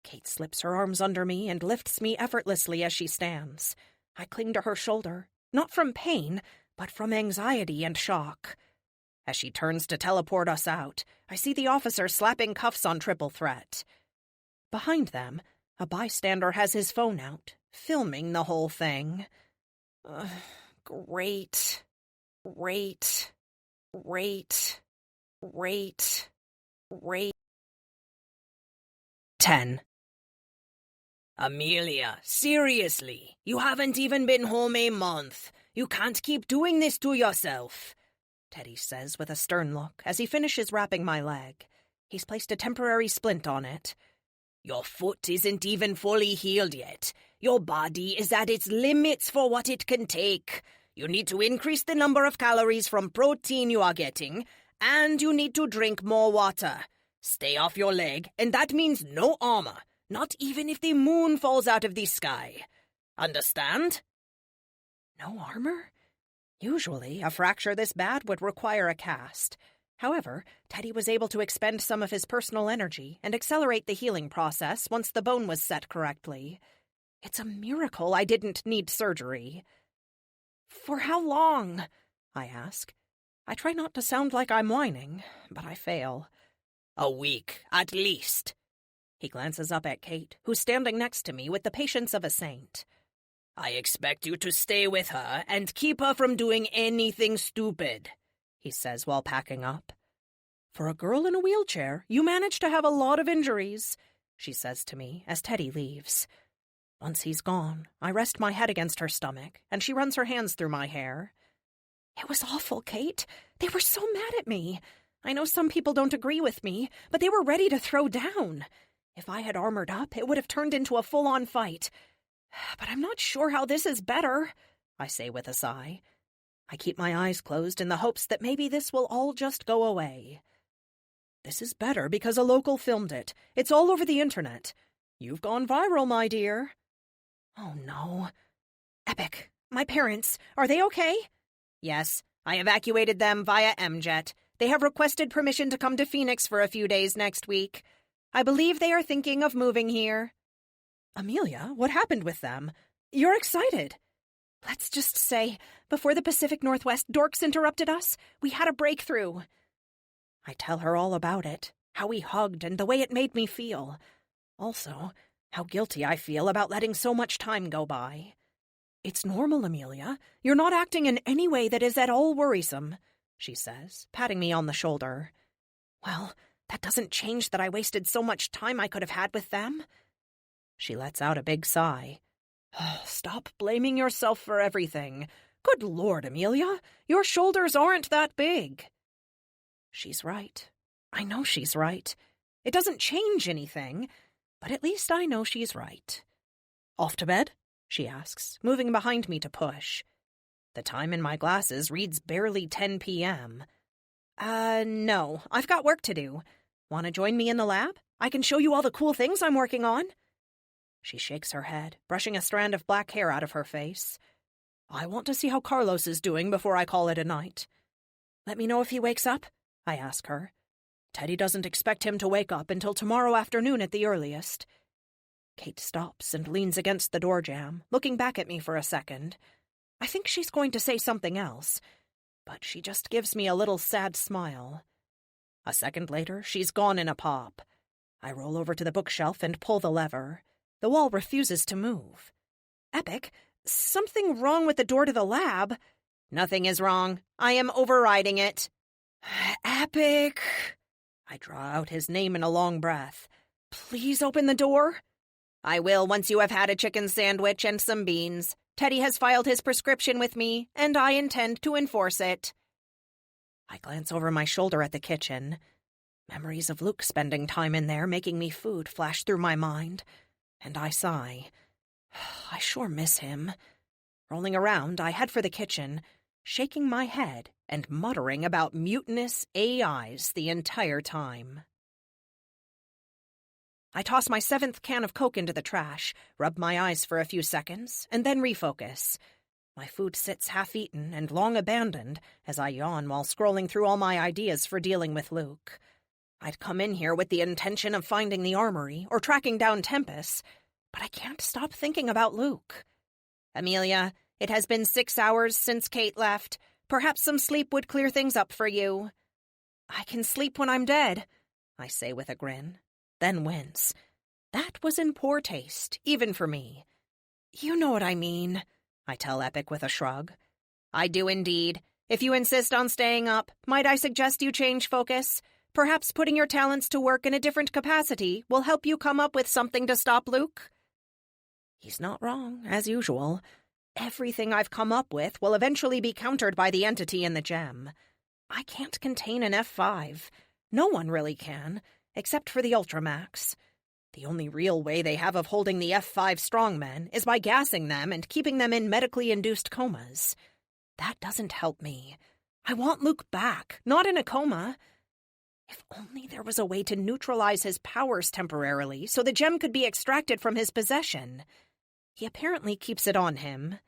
Kate slips her arms under me and lifts me effortlessly as she stands. I cling to her shoulder, not from pain, but from anxiety and shock. As she turns to teleport us out, I see the officer slapping cuffs on Triple Threat. Behind them, a bystander has his phone out, filming the whole thing. Great. 10. "Amelia, seriously, you haven't even been home a month. You can't keep doing this to yourself," Teddy says with a stern look as he finishes wrapping my leg. He's placed a temporary splint on it. "Your foot isn't even fully healed yet. Your body is at its limits for what it can take. You need to increase the number of calories from protein you are getting, and you need to drink more water. Stay off your leg, and that means no armor, not even if the moon falls out of the sky. Understand?" No armor? Usually, a fracture this bad would require a cast. However, Teddy was able to expend some of his personal energy and accelerate the healing process once the bone was set correctly. It's a miracle I didn't need surgery. "For how long?" I ask. I try not to sound like I'm whining, but I fail. "A week, at least." He glances up at Kate, who's standing next to me with the patience of a saint. "I expect you to stay with her and keep her from doing anything stupid," he says while packing up. "For a girl in a wheelchair, you manage to have a lot of injuries," she says to me as Teddy leaves. Once he's gone, I rest my head against her stomach, and she runs her hands through my hair. "It was awful, Kate. They were so mad at me. I know some people don't agree with me, but they were ready to throw down. If I had armored up, it would have turned into a full-on fight. But I'm not sure how this is better," I say with a sigh. I keep my eyes closed in the hopes that maybe this will all just go away. "This is better because a local filmed it. It's all over the internet. You've gone viral, my dear." Oh, no. "Epic, my parents, are they okay?" "Yes, I evacuated them via M-Jet. They have requested permission to come to Phoenix for a few days next week. I believe they are thinking of moving here." "Amelia, what happened with them? You're excited." "Let's just say, before the Pacific Northwest dorks interrupted us, we had a breakthrough." I tell her all about it, how we hugged and the way it made me feel. Also, how guilty I feel about letting so much time go by. "It's normal, Amelia. You're not acting in any way that is at all worrisome," she says, patting me on the shoulder. "Well, that doesn't change that I wasted so much time I could have had with them." She lets out a big sigh. "Stop blaming yourself for everything. Good Lord, Amelia, your shoulders aren't that big." She's right. I know she's right. It doesn't change anything, but at least I know she's right. "Off to bed?" she asks, moving behind me to push. The time in my glasses reads barely 10 p.m. No, I've got work to do. Want to join me in the lab? I can show you all the cool things I'm working on." She shakes her head, brushing a strand of black hair out of her face. "I want to see how Carlos is doing before I call it a night." "Let me know if he wakes up?" I ask her. "Teddy doesn't expect him to wake up until tomorrow afternoon at the earliest." Kate stops and leans against the door jamb, looking back at me for a second. I think she's going to say something else, but she just gives me a little sad smile. A second later, she's gone in a pop. I roll over to the bookshelf and pull the lever. The wall refuses to move. "Epic, something wrong with the door to the lab?" "Nothing is wrong. I am overriding it." "Epic." I draw out his name in a long breath. "Please open the door." "I will once you have had a chicken sandwich and some beans. Teddy has filed his prescription with me, and I intend to enforce it." I glance over my shoulder at the kitchen. Memories of Luke spending time in there making me food flash through my mind, and I sigh. I sure miss him. Rolling around, I head for the kitchen, shaking my head and muttering about mutinous AIs the entire time. I toss my 7th can of Coke into the trash, rub my eyes for a few seconds, and then refocus. My food sits half-eaten and long abandoned as I yawn while scrolling through all my ideas for dealing with Luke. I'd come in here with the intention of finding the armory or tracking down Tempest, but I can't stop thinking about Luke. "Amelia, it has been 6 hours since Kate left. Perhaps some sleep would clear things up for you." "I can sleep when I'm dead," I say with a grin, then wince. That was in poor taste, even for me. "You know what I mean," I tell Epic with a shrug. "I do indeed. If you insist on staying up, might I suggest you change focus? Perhaps putting your talents to work in a different capacity will help you come up with something to stop Luke?" He's not wrong, as usual. Everything I've come up with will eventually be countered by the entity in the gem. I can't contain an F5. No one really can, except for the Ultramax. The only real way they have of holding the F5 strongmen is by gassing them and keeping them in medically induced comas. That doesn't help me. I want Luke back, not in a coma. If only there was a way to neutralize his powers temporarily so the gem could be extracted from his possession. He apparently keeps it on him.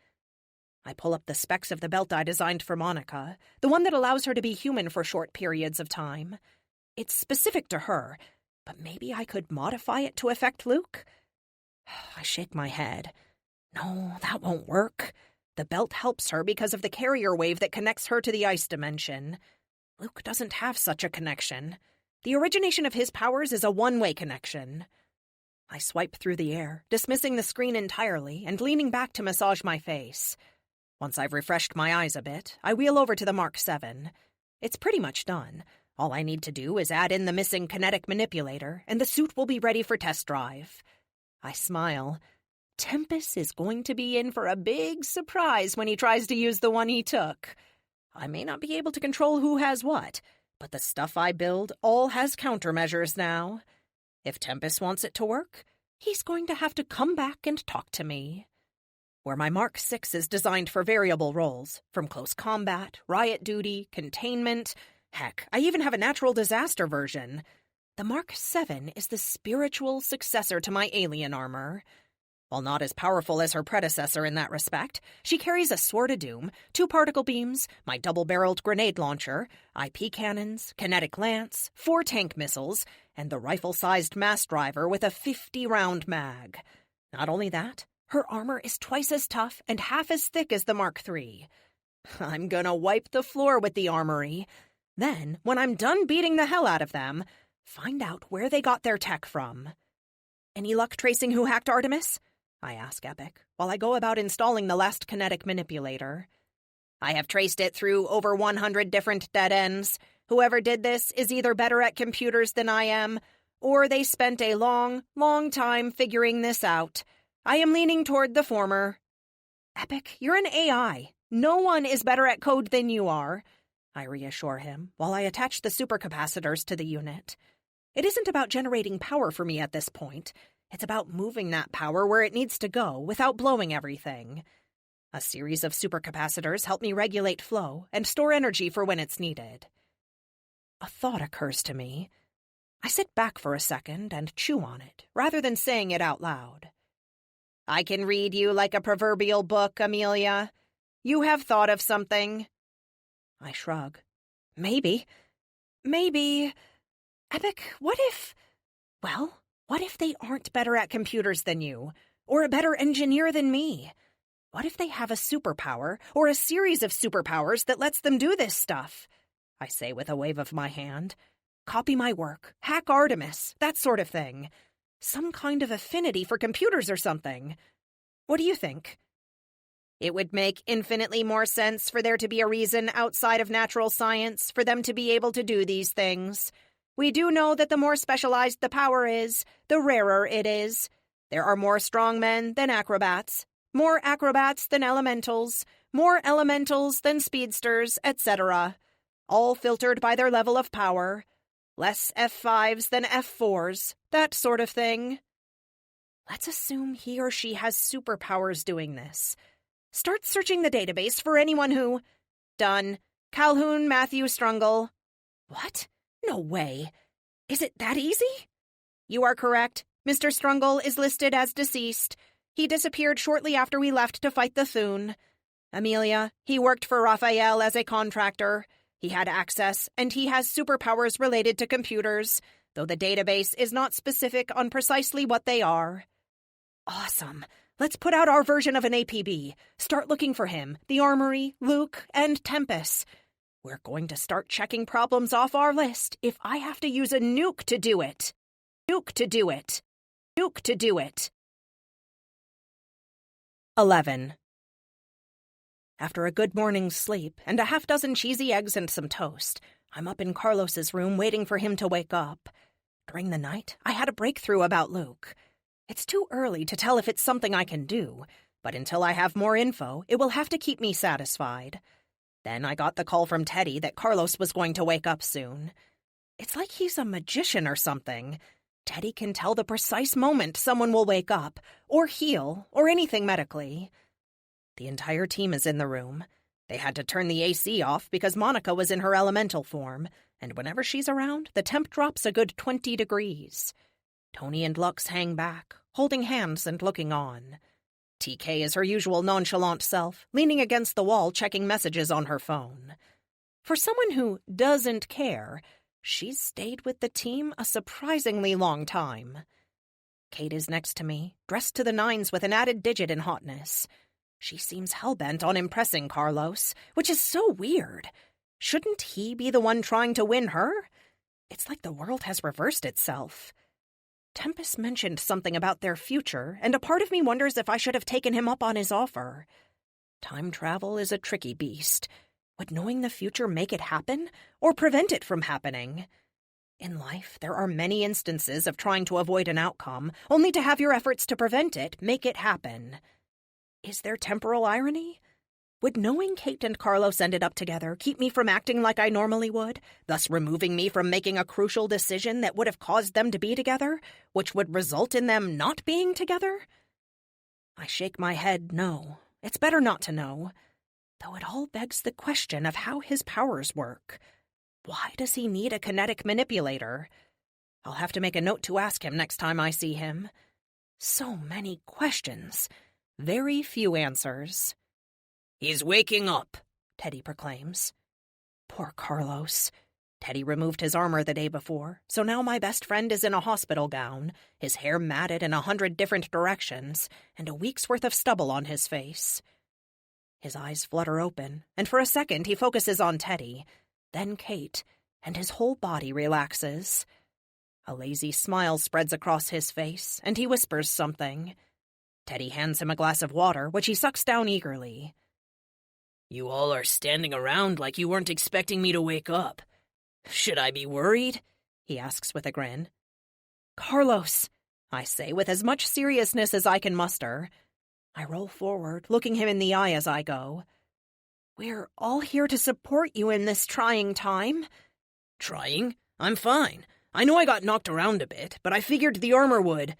I pull up the specs of the belt I designed for Monica, the one that allows her to be human for short periods of time. It's specific to her, but maybe I could modify it to affect Luke? I shake my head. No, that won't work. The belt helps her because of the carrier wave that connects her to the ice dimension. Luke doesn't have such a connection. The origination of his powers is a one-way connection. I swipe through the air, dismissing the screen entirely and leaning back to massage my face. Once I've refreshed my eyes a bit, I wheel over to the Mark 7. It's pretty much done. All I need to do is add in the missing kinetic manipulator, and the suit will be ready for test drive. I smile. Tempest is going to be in for a big surprise when he tries to use the one he took. I may not be able to control who has what, but the stuff I build all has countermeasures now. If Tempest wants it to work, he's going to have to come back and talk to me. Where my Mark 6 is designed for variable roles, from close combat, riot duty, containment, heck, I even have a natural disaster version. The Mark 7 is the spiritual successor to my alien armor. While not as powerful as her predecessor in that respect, she carries a Sword of Doom, 2 particle beams, my double-barreled grenade launcher, IP cannons, kinetic lance, 4 tank missiles, and the rifle-sized mass driver with a 50-round mag. Not only that, her armor is twice as tough and half as thick as the Mark III. I'm gonna wipe the floor with the armory. Then, when I'm done beating the hell out of them, find out where they got their tech from. Any luck tracing who hacked Artemis? I ask Epic, while I go about installing the last kinetic manipulator. I have traced it through over 100 different dead ends. Whoever did this is either better at computers than I am, or they spent a long, long time figuring this out. I am leaning toward the former. Epic, you're an AI. No one is better at code than you are, I reassure him, while I attach the supercapacitors to the unit. It isn't about generating power for me at this point. It's about moving that power where it needs to go without blowing everything. A series of supercapacitors help me regulate flow and store energy for when it's needed. A thought occurs to me. I sit back for a second and chew on it, rather than saying it out loud. I can read you like a proverbial book, Amelia. You have thought of something. I shrug. Maybe. Epic, what if they aren't better at computers than you, or a better engineer than me? What if they have a superpower, or a series of superpowers that lets them do this stuff? I say with a wave of my hand. Copy my work, hack Artemis, that sort of thing. Some kind of affinity for computers or something. What do you think? It would make infinitely more sense for there to be a reason outside of natural science for them to be able to do these things. We do know that the more specialized the power is, the rarer it is. There are more strongmen than acrobats, more acrobats than elementals, more elementals than speedsters, etc., all filtered by their level of power. Less F5s than F4s, that sort of thing. Let's assume he or she has superpowers doing this. Start searching the database for anyone who... Done. Calhoun Matthew Strungle. What? No way. Is it that easy? You are correct. Mr. Strungle is listed as deceased. He disappeared shortly after we left to fight the Thune. Amelia, he worked for Raphael as a contractor. He had access, and he has superpowers related to computers, though the database is not specific on precisely what they are. Awesome. Let's put out our version of an APB. Start looking for him, the Armory, Luke, and Tempest. We're going to start checking problems off our list if I have to use a nuke to do it. Nuke to do it. Nuke to do it. 11. After a good morning's sleep and a half-dozen cheesy eggs and some toast, I'm up in Carlos's room waiting for him to wake up. During the night, I had a breakthrough about Luke. It's too early to tell if it's something I can do, but until I have more info, it will have to keep me satisfied. Then I got the call from Teddy that Carlos was going to wake up soon. It's like he's a magician or something. Teddy can tell the precise moment someone will wake up, or heal, or anything medically. The entire team is in the room. They had to turn the AC off because Monica was in her elemental form, and whenever she's around, the temp drops a good 20 degrees. Tony and Lux hang back, holding hands and looking on. TK is her usual nonchalant self, leaning against the wall checking messages on her phone. For someone who doesn't care, she's stayed with the team a surprisingly long time. Kate is next to me, dressed to the nines with an added digit in hotness. She seems hell-bent on impressing Carlos, which is so weird. Shouldn't he be the one trying to win her? It's like the world has reversed itself. Tempest mentioned something about their future, and a part of me wonders if I should have taken him up on his offer. Time travel is a tricky beast. Would knowing the future make it happen, or prevent it from happening? In life, there are many instances of trying to avoid an outcome, only to have your efforts to prevent it make it happen. Is there temporal irony? Would knowing Kate and Carlos ended up together keep me from acting like I normally would, thus removing me from making a crucial decision that would have caused them to be together, which would result in them not being together? I shake my head no. It's better not to know. Though it all begs the question of how his powers work. Why does he need a kinetic manipulator? I'll have to make a note to ask him next time I see him. So many questions, very few answers. "He's waking up," Teddy proclaims. Poor Carlos. Teddy removed his armor the day before, so now my best friend is in a hospital gown, his hair matted in 100 different directions, and a week's worth of stubble on his face. His eyes flutter open, and for a second he focuses on Teddy, then Kate, and his whole body relaxes. A lazy smile spreads across his face, and he whispers something. Teddy hands him a glass of water, which he sucks down eagerly. "You all are standing around like you weren't expecting me to wake up. Should I be worried?" he asks with a grin. "Carlos," I say with as much seriousness as I can muster. I roll forward, looking him in the eye as I go. "We're all here to support you in this trying time." "Trying? I'm fine. I know I got knocked around a bit, but I figured the armor would."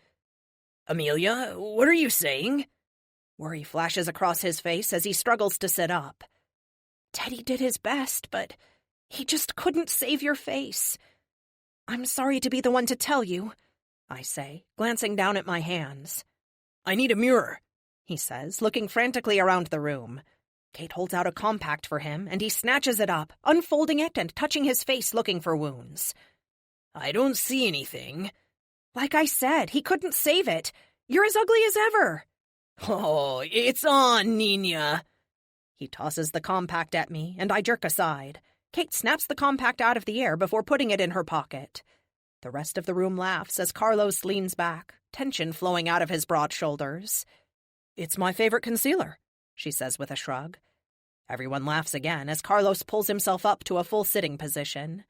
"Amelia, what are you saying?" Worry flashes across his face as he struggles to sit up. "Teddy did his best, but he just couldn't save your face. I'm sorry to be the one to tell you," I say, glancing down at my hands. "I need a mirror," he says, looking frantically around the room. Kate holds out a compact for him, and he snatches it up, unfolding it and touching his face looking for wounds. "I don't see anything." "Like I said, he couldn't save it. You're as ugly as ever." "Oh, it's on, Nina." He tosses the compact at me, and I jerk aside. Kate snaps the compact out of the air before putting it in her pocket. The rest of the room laughs as Carlos leans back, tension flowing out of his broad shoulders. "It's my favorite concealer," she says with a shrug. Everyone laughs again as Carlos pulls himself up to a full sitting position.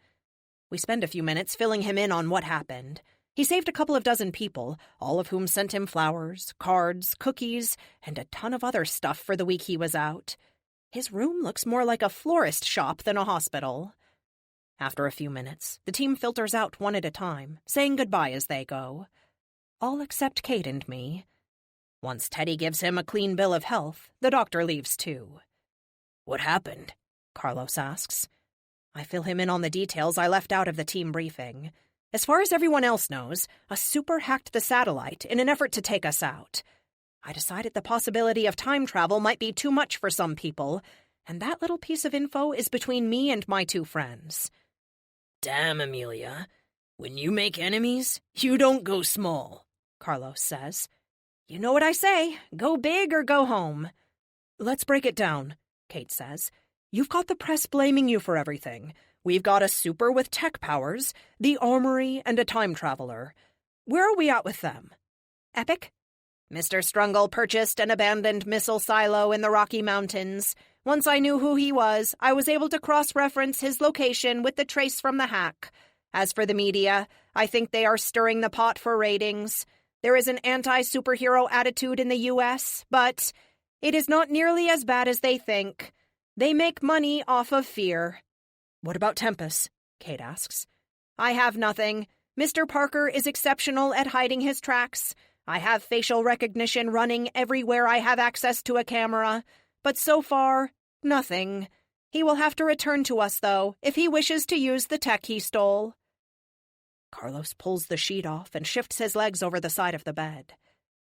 We spend a few minutes filling him in on what happened. He saved a couple of dozen people, all of whom sent him flowers, cards, cookies, and a ton of other stuff for the week he was out. His room looks more like a florist shop than a hospital. After a few minutes, the team filters out one at a time, saying goodbye as they go. All except Kate and me. Once Teddy gives him a clean bill of health, the doctor leaves too. "What happened?" Carlos asks. I fill him in on the details I left out of the team briefing. As far as everyone else knows, a super hacked the satellite in an effort to take us out. I decided the possibility of time travel might be too much for some people, and that little piece of info is between me and my two friends. "Damn, Amelia. When you make enemies, you don't go small," Carlos says. "You know what I say. Go big or go home." "Let's break it down," Kate says. "You've got the press blaming you for everything. We've got a super with tech powers, the armory, and a time traveler. Where are we at with them?" "Epic? Mr. Strungle purchased an abandoned missile silo in the Rocky Mountains. Once I knew who he was, I was able to cross-reference his location with the trace from the hack. As for the media, I think they are stirring the pot for ratings. There is an anti-superhero attitude in the U.S., but it is not nearly as bad as they think. They make money off of fear." "What about Tempest?" Kate asks. "I have nothing. Mr. Parker is exceptional at hiding his tracks. I have facial recognition running everywhere I have access to a camera. But so far, nothing. He will have to return to us, though, if he wishes to use the tech he stole." Carlos pulls the sheet off and shifts his legs over the side of the bed.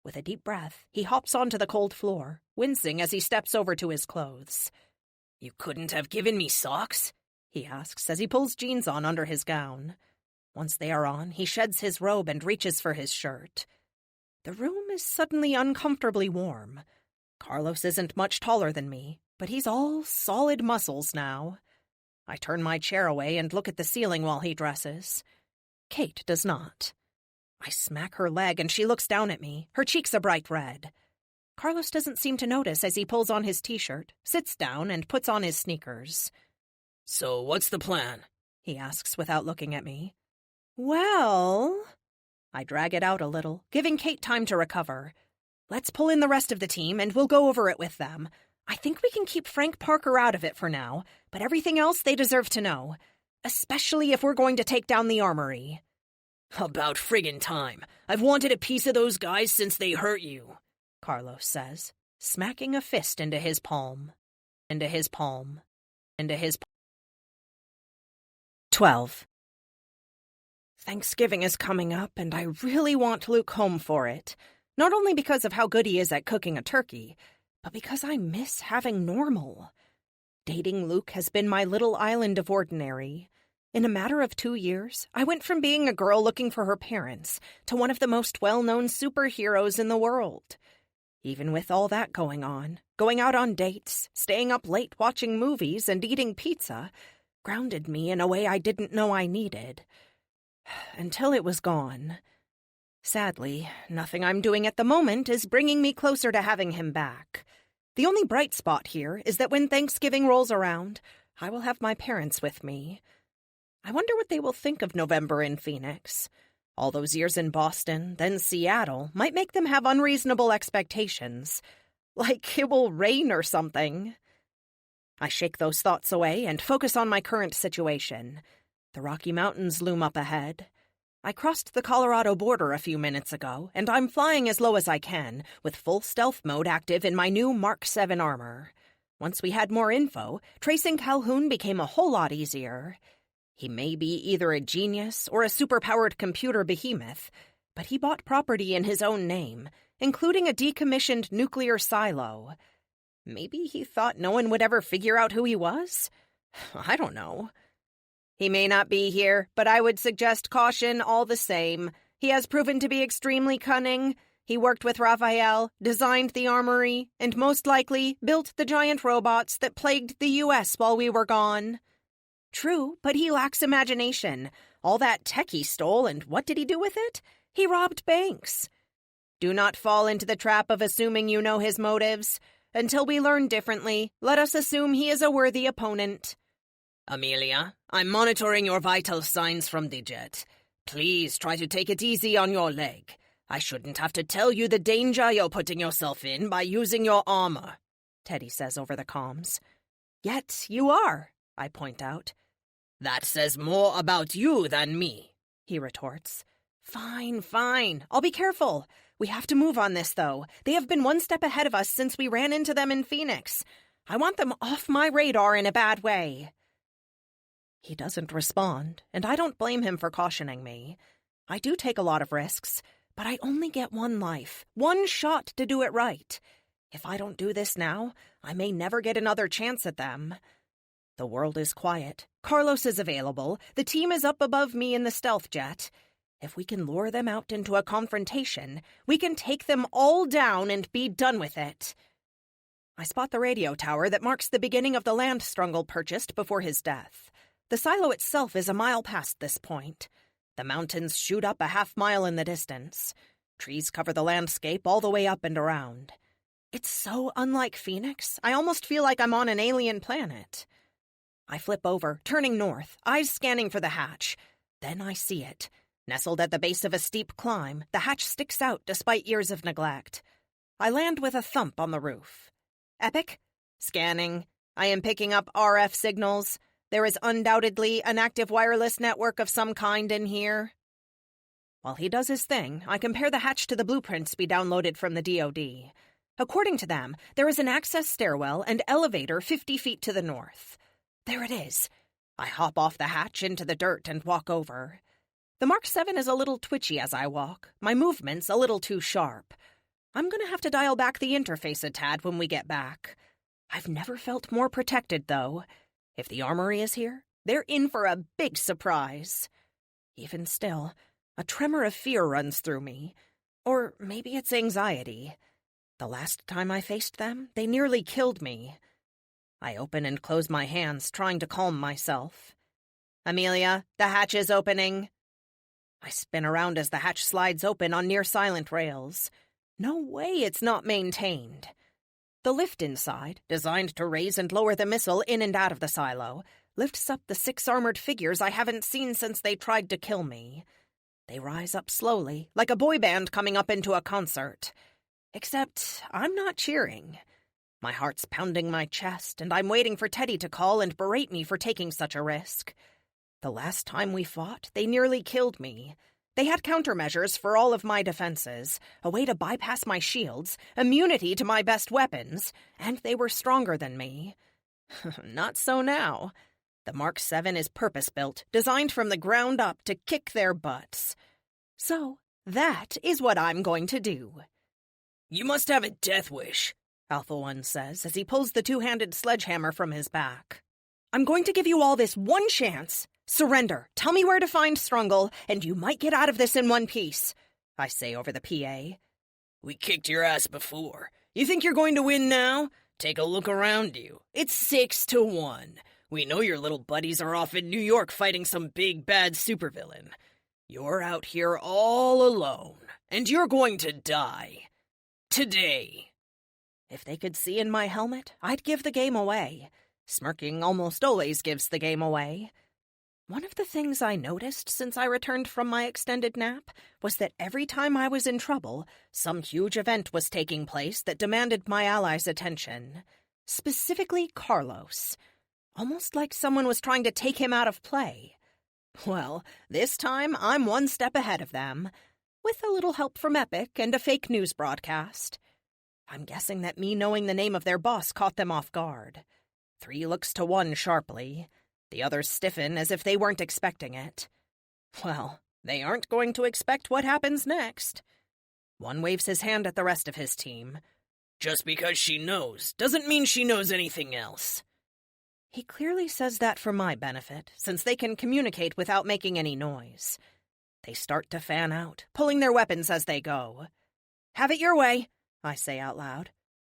With a deep breath, he hops onto the cold floor, wincing as he steps over to his clothes. "You couldn't have given me socks?" he asks as he pulls jeans on under his gown. Once they are on, he sheds his robe and reaches for his shirt. The room is suddenly uncomfortably warm. Carlos isn't much taller than me, but he's all solid muscles now. I turn my chair away and look at the ceiling while he dresses. Kate does not. I smack her leg and she looks down at me, her cheeks a bright red. Carlos doesn't seem to notice as he pulls on his t-shirt, sits down, and puts on his sneakers. "So what's the plan?" he asks without looking at me. "Well..." I drag it out a little, giving Kate time to recover. "Let's pull in the rest of the team and we'll go over it with them. I think we can keep Frank Parker out of it for now, but everything else they deserve to know. Especially if we're going to take down the armory." "About friggin' time. I've wanted a piece of those guys since they hurt you," Carlos says, smacking a fist into his palm. 12. Thanksgiving is coming up, and I really want Luke home for it. Not only because of how good he is at cooking a turkey, but because I miss having normal. Dating Luke has been my little island of ordinary. In a matter of 2 years, I went from being a girl looking for her parents to one of the most well-known superheroes in the world. Even with all that going on, going out on dates, staying up late watching movies, and eating pizza, grounded me in a way I didn't know I needed. Until it was gone. Sadly, nothing I'm doing at the moment is bringing me closer to having him back. The only bright spot here is that when Thanksgiving rolls around, I will have my parents with me. I wonder what they will think of November in Phoenix. All those years in Boston, then Seattle, might make them have unreasonable expectations. Like it will rain or something. I shake those thoughts away and focus on my current situation. The Rocky Mountains loom up ahead. I crossed the Colorado border a few minutes ago, and I'm flying as low as I can, with full stealth mode active in my new Mark 7 armor. Once we had more info, tracing Calhoun became a whole lot easier. He may be either a genius or a superpowered computer behemoth, but he bought property in his own name, including a decommissioned nuclear silo. Maybe he thought no one would ever figure out who he was? I don't know. He may not be here, but I would suggest caution all the same. He has proven to be extremely cunning. He worked with Raphael, designed the armory, and most likely built the giant robots that plagued the U.S. while we were gone. True, but he lacks imagination. All that tech he stole, and what did he do with it? He robbed banks. Do not fall into the trap of assuming you know his motives. Until we learn differently, let us assume he is a worthy opponent. Amelia, I'm monitoring your vital signs from the jet. Please try to take it easy on your leg. I shouldn't have to tell you the danger you're putting yourself in by using your armor, Teddy says over the comms. Yet you are, I point out. That says more about you than me, he retorts. Fine. I'll be careful. We have to move on this, though. They have been one step ahead of us since we ran into them in Phoenix. I want them off my radar in a bad way. He doesn't respond, and I don't blame him for cautioning me. I do take a lot of risks, but I only get one life, one shot to do it right. If I don't do this now, I may never get another chance at them. The world is quiet. Carlos is available. The team is up above me in the stealth jet. If we can lure them out into a confrontation, we can take them all down and be done with it. I spot the radio tower that marks the beginning of the land Strungle purchased before his death. The silo itself is a mile past this point. The mountains shoot up a half-mile in the distance. Trees cover the landscape all the way up and around. It's so unlike Phoenix, I almost feel like I'm on an alien planet. I flip over, turning north, eyes scanning for the hatch. Then I see it. Nestled at the base of a steep climb, the hatch sticks out despite years of neglect. I land with a thump on the roof. Epic? Scanning. I am picking up RF signals. There is undoubtedly an active wireless network of some kind in here. While he does his thing, I compare the hatch to the blueprints we downloaded from the DoD. According to them, there is an access stairwell and elevator 50 feet to the north. There it is. I hop off the hatch into the dirt and walk over. The Mark 7 is a little twitchy as I walk, my movements a little too sharp. I'm going to have to dial back the interface a tad when we get back. I've never felt more protected, though. If the armory is here, they're in for a big surprise. Even still, a tremor of fear runs through me. Or maybe it's anxiety. The last time I faced them, they nearly killed me. I open and close my hands, trying to calm myself. Amelia, the hatch is opening. I spin around as the hatch slides open on near-silent rails. No way it's not maintained. The lift inside, designed to raise and lower the missile in and out of the silo, lifts up the 6 armored figures I haven't seen since they tried to kill me. They rise up slowly, like a boy band coming up into a concert. Except I'm not cheering. My heart's pounding my chest, and I'm waiting for Teddy to call and berate me for taking such a risk. The last time we fought, they nearly killed me. They had countermeasures for all of my defenses, a way to bypass my shields, immunity to my best weapons, and they were stronger than me. Not so now. The Mark 7 is purpose-built, designed from the ground up to kick their butts. So, that is what I'm going to do. You must have a death wish, Alpha One says as he pulls the two-handed sledgehammer from his back. I'm going to give you all this one chance. Surrender. Tell me where to find Strungle, and you might get out of this in one piece, I say over the PA. We kicked your ass before. You think you're going to win now? Take a look around you. It's 6-1. We know your little buddies are off in New York fighting some big bad supervillain. You're out here all alone, and you're going to die. Today. If they could see in my helmet, I'd give the game away. Smirking almost always gives the game away. One of the things I noticed since I returned from my extended nap was that every time I was in trouble, some huge event was taking place that demanded my allies' attention. Specifically Carlos. Almost like someone was trying to take him out of play. Well, this time I'm one step ahead of them, with a little help from Epic and a fake news broadcast. I'm guessing that me knowing the name of their boss caught them off guard. 3 looks to 1 sharply. The others stiffen as if they weren't expecting it. Well, they aren't going to expect what happens next. One waves his hand at the rest of his team. Just because she knows doesn't mean she knows anything else. He clearly says that for my benefit, since they can communicate without making any noise. They start to fan out, pulling their weapons as they go. Have it your way, I say out loud.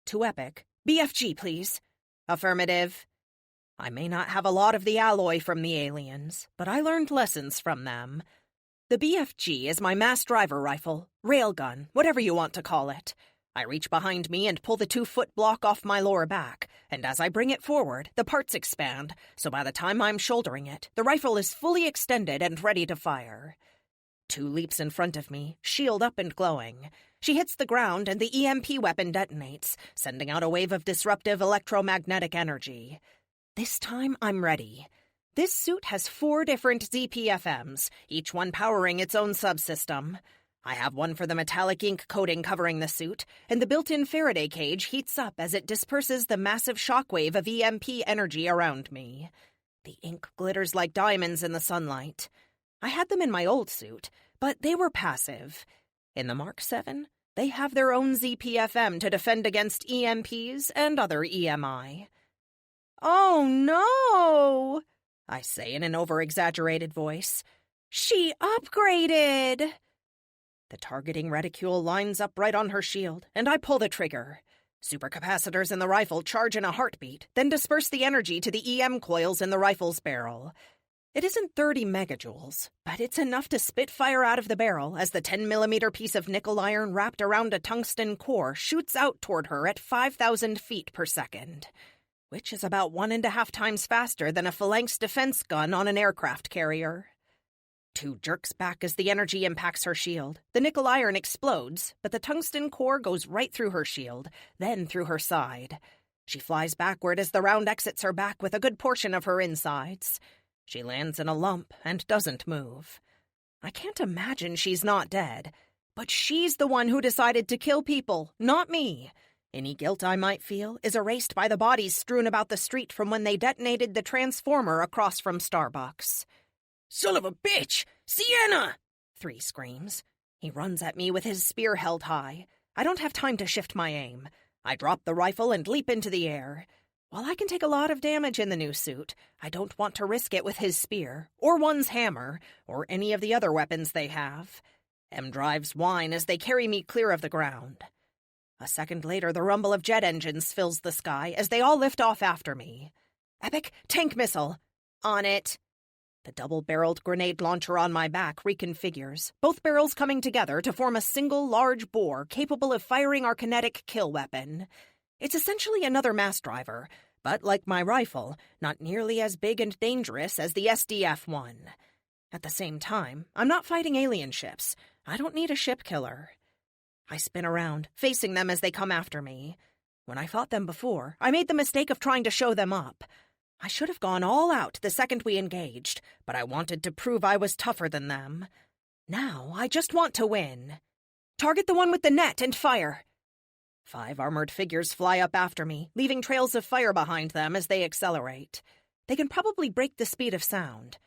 To Epic, BFG, please. Affirmative. I may not have a lot of the alloy from the aliens, but I learned lessons from them. The BFG is my mass driver rifle, railgun, whatever you want to call it. I reach behind me and pull the 2-foot block off my lower back, and as I bring it forward, the parts expand, so by the time I'm shouldering it, the rifle is fully extended and ready to fire. 2 leaps in front of me, shield up and glowing. She hits the ground and the EMP weapon detonates, sending out a wave of disruptive electromagnetic energy. This time, I'm ready. This suit has 4 different ZPFMs, each one powering its own subsystem. I have one for the metallic ink coating covering the suit, and the built-in Faraday cage heats up as it disperses the massive shockwave of EMP energy around me. The ink glitters like diamonds in the sunlight. I had them in my old suit, but they were passive. In the Mark 7, they have their own ZPFM to defend against EMPs and other EMI. Oh, no, I say in an over-exaggerated voice. She upgraded! The targeting reticule lines up right on her shield, and I pull the trigger. Supercapacitors in the rifle charge in a heartbeat, then disperse the energy to the EM coils in the rifle's barrel. It isn't 30 megajoules, but it's enough to spit fire out of the barrel as the 10-millimeter piece of nickel iron wrapped around a tungsten core shoots out toward her at 5,000 feet per second, which is about 1.5 times faster than a phalanx defense gun on an aircraft carrier. 2 jerks back as the energy impacts her shield. The nickel iron explodes, but the tungsten core goes right through her shield, then through her side. She flies backward as the round exits her back with a good portion of her insides. She lands in a lump and doesn't move. I can't imagine she's not dead, but she's the one who decided to kill people, not me. Any guilt I might feel is erased by the bodies strewn about the street from when they detonated the transformer across from Starbucks. Son of a bitch! Sienna! 3 screams. He runs at me with his spear held high. I don't have time to shift my aim. I drop the rifle and leap into the air. While I can take a lot of damage in the new suit, I don't want to risk it with his spear, or one's hammer, or any of the other weapons they have. M-drives whine as they carry me clear of the ground. A second later, the rumble of jet engines fills the sky as they all lift off after me. Epic tank missile. On it. The double-barreled grenade launcher on my back reconfigures, both barrels coming together to form a single large bore capable of firing our kinetic kill weapon. It's essentially another mass driver, but like my rifle, not nearly as big and dangerous as the SDF-1. At the same time, I'm not fighting alien ships. I don't need a ship killer. I spin around, facing them as they come after me. When I fought them before, I made the mistake of trying to show them up. I should have gone all out the second we engaged, but I wanted to prove I was tougher than them. Now, I just want to win. Target the one with the net and fire. 5 armored figures fly up after me, leaving trails of fire behind them as they accelerate. They can probably break the speed of sound.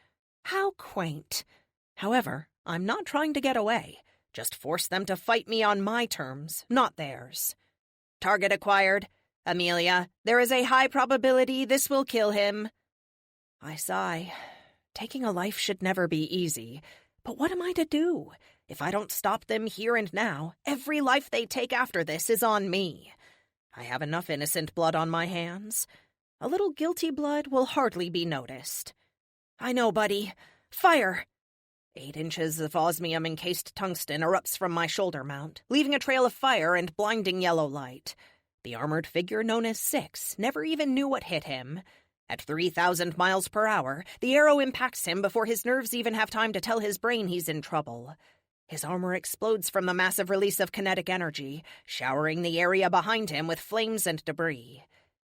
How quaint. However, I'm not trying to get away. Just force them to fight me on my terms, not theirs. Target acquired. Amelia, there is a high probability this will kill him. I sigh. Taking a life should never be easy. But what am I to do? If I don't stop them here and now, every life they take after this is on me. I have enough innocent blood on my hands. A little guilty blood will hardly be noticed. I know, buddy. Fire! 8 inches of osmium-encased tungsten erupts from my shoulder mount, leaving a trail of fire and blinding yellow light. The armored figure known as Six never even knew what hit him. At 3,000 miles per hour, the arrow impacts him before his nerves even have time to tell his brain he's in trouble. His armor explodes from the massive release of kinetic energy, showering the area behind him with flames and debris.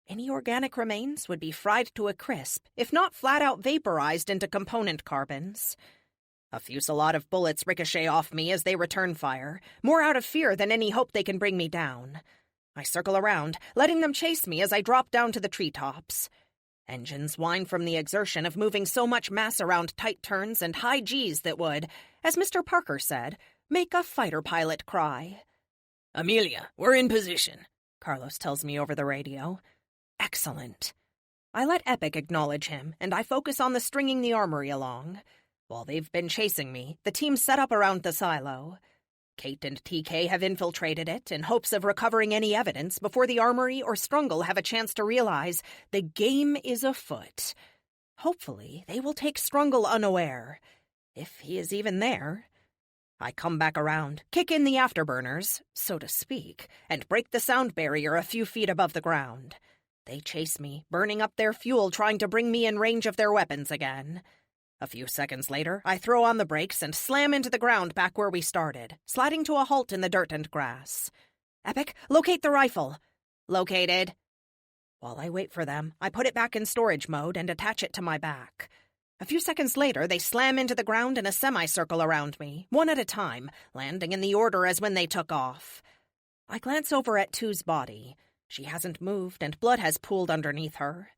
Any organic remains would be fried to a crisp, if not flat-out vaporized into component carbons. A fusillade of bullets ricochet off me as they return fire, more out of fear than any hope they can bring me down. I circle around, letting them chase me as I drop down to the treetops. Engines whine from the exertion of moving so much mass around tight turns and high Gs that would, as Mr. Parker said, make a fighter pilot cry. Amelia, we're in position, Carlos tells me over the radio. Excellent. I let Epic acknowledge him, and I focus on the stringing the armory along. While they've been chasing me, the team set up around the silo. Kate and TK have infiltrated it in hopes of recovering any evidence before the armory or Strungle have a chance to realize the game is afoot. Hopefully, they will take Strungle unaware, if he is even there. I come back around, kick in the afterburners, so to speak, and break the sound barrier a few feet above the ground. They chase me, burning up their fuel trying to bring me in range of their weapons again. A few seconds later, I throw on the brakes and slam into the ground back where we started, sliding to a halt in the dirt and grass. Epic, locate the rifle. Located. While I wait for them, I put it back in storage mode and attach it to my back. A few seconds later, they slam into the ground in a semicircle around me, one at a time, landing in the order as when they took off. I glance over at Two's body. She hasn't moved, and blood has pooled underneath her.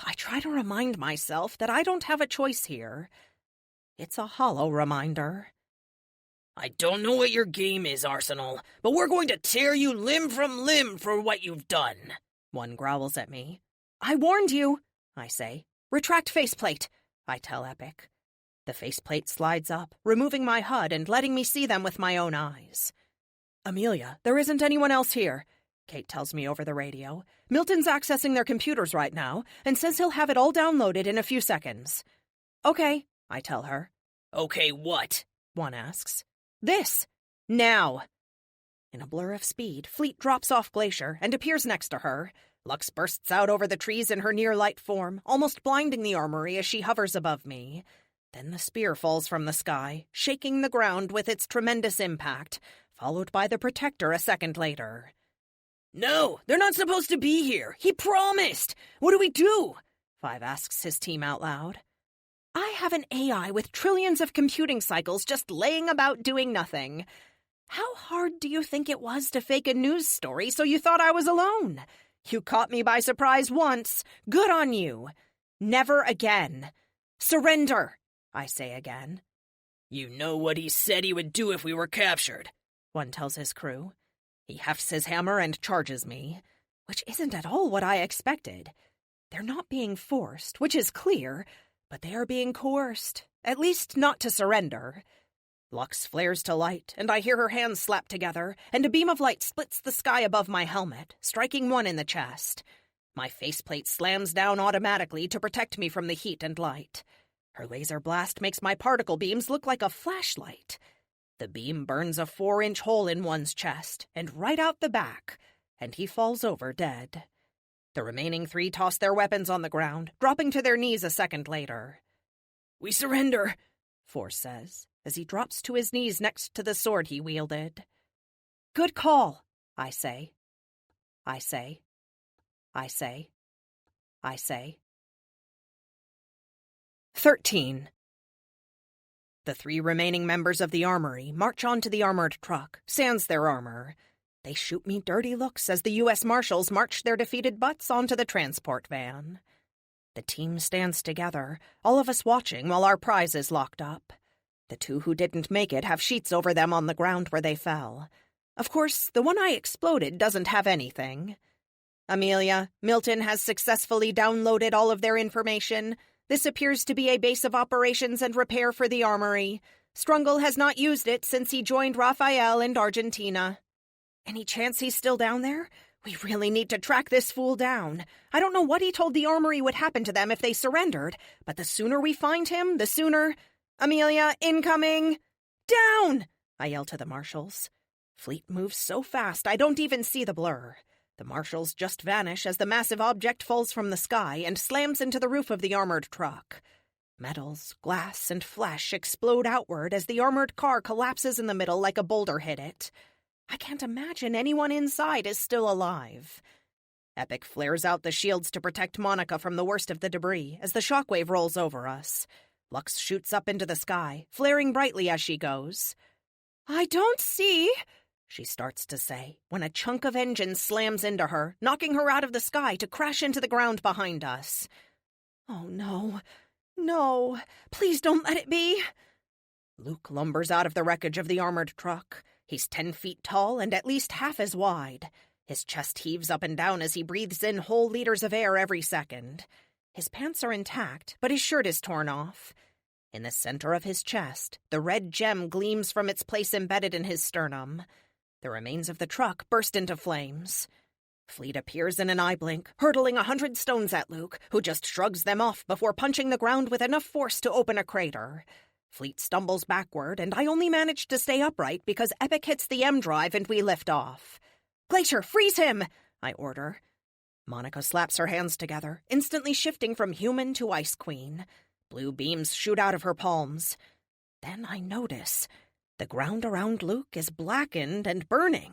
I try to remind myself that I don't have a choice here. It's a hollow reminder. I don't know what your game is, Arsenal, but we're going to tear you limb from limb for what you've done. One growls at me. I warned you, I say. Retract faceplate, I tell Epic. The faceplate slides up, removing my HUD and letting me see them with my own eyes. Amelia, there isn't anyone else here, Kate tells me over the radio. Milton's accessing their computers right now and says he'll have it all downloaded in a few seconds. Okay, I tell her. Okay, what? One asks. This. Now. In a blur of speed, Fleet drops off Glacier and appears next to her. Lux bursts out over the trees in her near-light form, almost blinding the armory as she hovers above me. Then the spear falls from the sky, shaking the ground with its tremendous impact, followed by the Protector a second later. No, they're not supposed to be here. He promised. What do we do? Five asks his team out loud. I have an AI with trillions of computing cycles just laying about doing nothing. How hard do you think it was to fake a news story so you thought I was alone? You caught me by surprise once. Good on you. Never again. Surrender, I say again. You know what he said he would do if we were captured, one tells his crew. He hefts his hammer and charges me, which isn't at all what I expected. They're not being forced, which is clear, but they are being coerced, at least not to surrender. Lux flares to light, and I hear her hands slap together, and a beam of light splits the sky above my helmet, striking one in the chest. My faceplate slams down automatically to protect me from the heat and light. Her laser blast makes my particle beams look like a flashlight. The beam burns a 4-inch hole in one's chest, and right out the back, and he falls over dead. The remaining 3 toss their weapons on the ground, dropping to their knees a second later. We surrender, Force says, as he drops to his knees next to the sword he wielded. Good call, I say. I say. I say. I say. 13. The 3 remaining members of the armory march onto the armored truck, sans their armor. They shoot me dirty looks as the U.S. Marshals march their defeated butts onto the transport van. The team stands together, all of us watching while our prize is locked up. The two who didn't make it have sheets over them on the ground where they fell. Of course, the one I exploded doesn't have anything. Amelia, Milton has successfully downloaded all of their information. This appears to be a base of operations and repair for the armory. Strungle has not used it since he joined Raphael in Argentina. Any chance he's still down there? We really need to track this fool down. I don't know what he told the armory would happen to them if they surrendered, but the sooner we find him, the sooner... Amelia, incoming! Down! I yell to the marshals. Fleet moves so fast I don't even see the blur. The marshals just vanish as the massive object falls from the sky and slams into the roof of the armored truck. Metals, glass, and flesh explode outward as the armored car collapses in the middle like a boulder hit it. I can't imagine anyone inside is still alive. Epic flares out the shields to protect Monica from the worst of the debris as the shockwave rolls over us. Lux shoots up into the sky, flaring brightly as she goes. I don't see, she starts to say, when a chunk of engine slams into her, knocking her out of the sky to crash into the ground behind us. Oh no, no, please don't let it be. Luke lumbers out of the wreckage of the armored truck. He's 10 feet tall and at least half as wide. His chest heaves up and down as he breathes in whole liters of air every second. His pants are intact, but his shirt is torn off. In the center of his chest, the red gem gleams from its place embedded in his sternum. The remains of the truck burst into flames. Fleet appears in an eye blink, hurtling 100 stones at Luke, who just shrugs them off before punching the ground with enough force to open a crater. Fleet stumbles backward, and I only manage to stay upright because Epic hits the M drive and we lift off. Glacier, freeze him! I order. Monica slaps her hands together, instantly shifting from human to Ice Queen. Blue beams shoot out of her palms. Then I notice the ground around Luke is blackened and burning.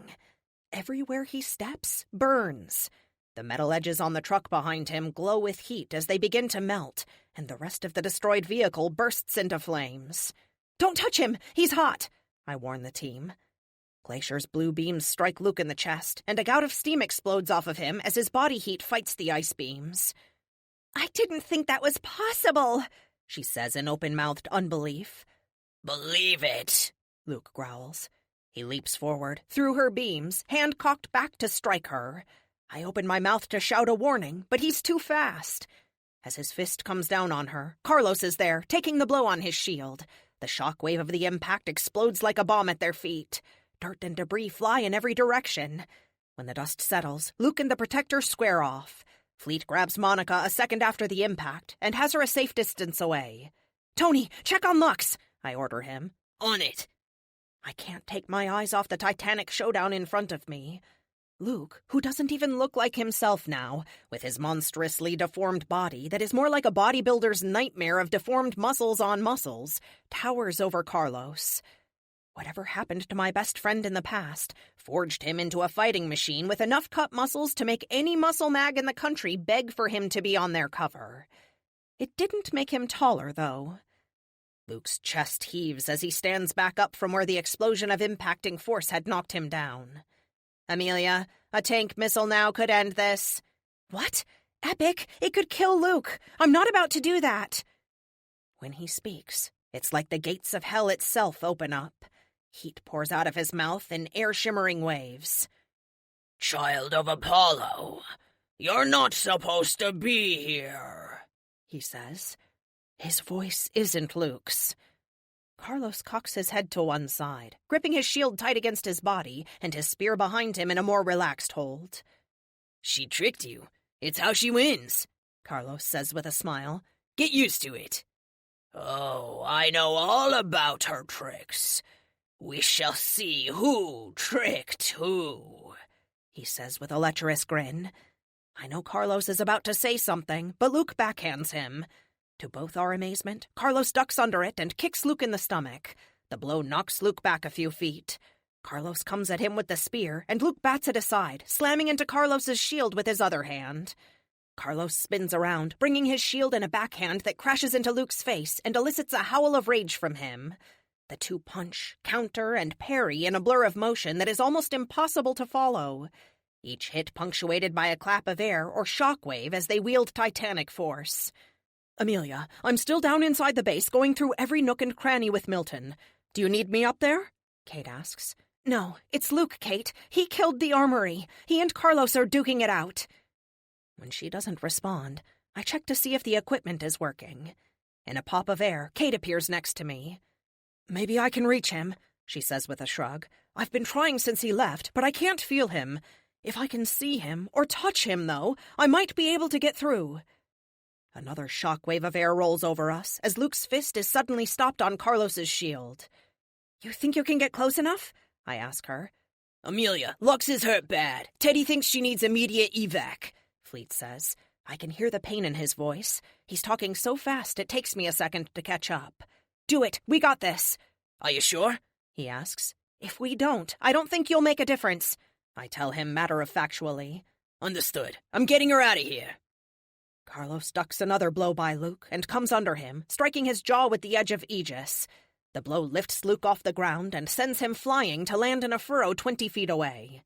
Everywhere he steps burns. The metal edges on the truck behind him glow with heat as they begin to melt, and the rest of the destroyed vehicle bursts into flames. Don't touch him! He's hot! I warn the team. Glacier's blue beams strike Luke in the chest, and a gout of steam explodes off of him as his body heat fights the ice beams. I didn't think that was possible, she says in open-mouthed unbelief. Believe it, Luke growls. He leaps forward, through her beams, hand cocked back to strike her. I open my mouth to shout a warning, but he's too fast. As his fist comes down on her, Carlos is there, taking the blow on his shield. The shockwave of the impact explodes like a bomb at their feet. Dirt and debris fly in every direction. When the dust settles, Luke and the Protector square off. Fleet grabs Monica a second after the impact and has her a safe distance away. Tony, check on Lux, I order him. On it. I can't take my eyes off the titanic showdown in front of me. Luke, who doesn't even look like himself now, with his monstrously deformed body that is more like a bodybuilder's nightmare of deformed muscles on muscles, towers over Carlos. Whatever happened to my best friend in the past forged him into a fighting machine with enough cut muscles to make any muscle mag in the country beg for him to be on their cover. It didn't make him taller, though. Luke's chest heaves as he stands back up from where the explosion of impacting force had knocked him down. Amelia, a tank missile now could end this. What? Epic? It could kill Luke. I'm not about to do that. When he speaks, it's like the gates of hell itself open up. Heat pours out of his mouth in air-shimmering waves. Child of Apollo, you're not supposed to be here, he says. His voice isn't Luke's. Carlos cocks his head to one side, gripping his shield tight against his body and his spear behind him in a more relaxed hold. She tricked you. It's how she wins, Carlos says with a smile. Get used to it. Oh, I know all about her tricks. We shall see who tricked who, he says with a lecherous grin. I know Carlos is about to say something, but Luke backhands him. To both our amazement, Carlos ducks under it and kicks Luke in the stomach. The blow knocks Luke back a few feet. Carlos comes at him with the spear, and Luke bats it aside, slamming into Carlos's shield with his other hand. Carlos spins around, bringing his shield in a backhand that crashes into Luke's face and elicits a howl of rage from him. The two punch, counter, and parry in a blur of motion that is almost impossible to follow. Each hit punctuated by a clap of air or shockwave as they wield titanic force. Amelia, I'm still down inside the base, going through every nook and cranny with Milton. Do you need me up there? Kate asks. No, it's Luke, Kate. He killed the armory. He and Carlos are duking it out. When she doesn't respond, I check to see if the equipment is working. In a pop of air, Kate appears next to me. Maybe I can reach him, she says with a shrug. I've been trying since he left, but I can't feel him. If I can see him, or touch him, though, I might be able to get through. Another shockwave of air rolls over us, as Luke's fist is suddenly stopped on Carlos's shield. You think you can get close enough? I ask her. Amelia, Lux is hurt bad. Teddy thinks she needs immediate evac, Fleet says. I can hear the pain in his voice. He's talking so fast it takes me a second to catch up. Do it. We got this. Are you sure? He asks. If we don't, I don't think you'll make a difference, I tell him matter-of-factually. Understood. I'm getting her out of here. Carlos ducks another blow by Luke and comes under him, striking his jaw with the edge of Aegis. The blow lifts Luke off the ground and sends him flying to land in a furrow 20 feet away.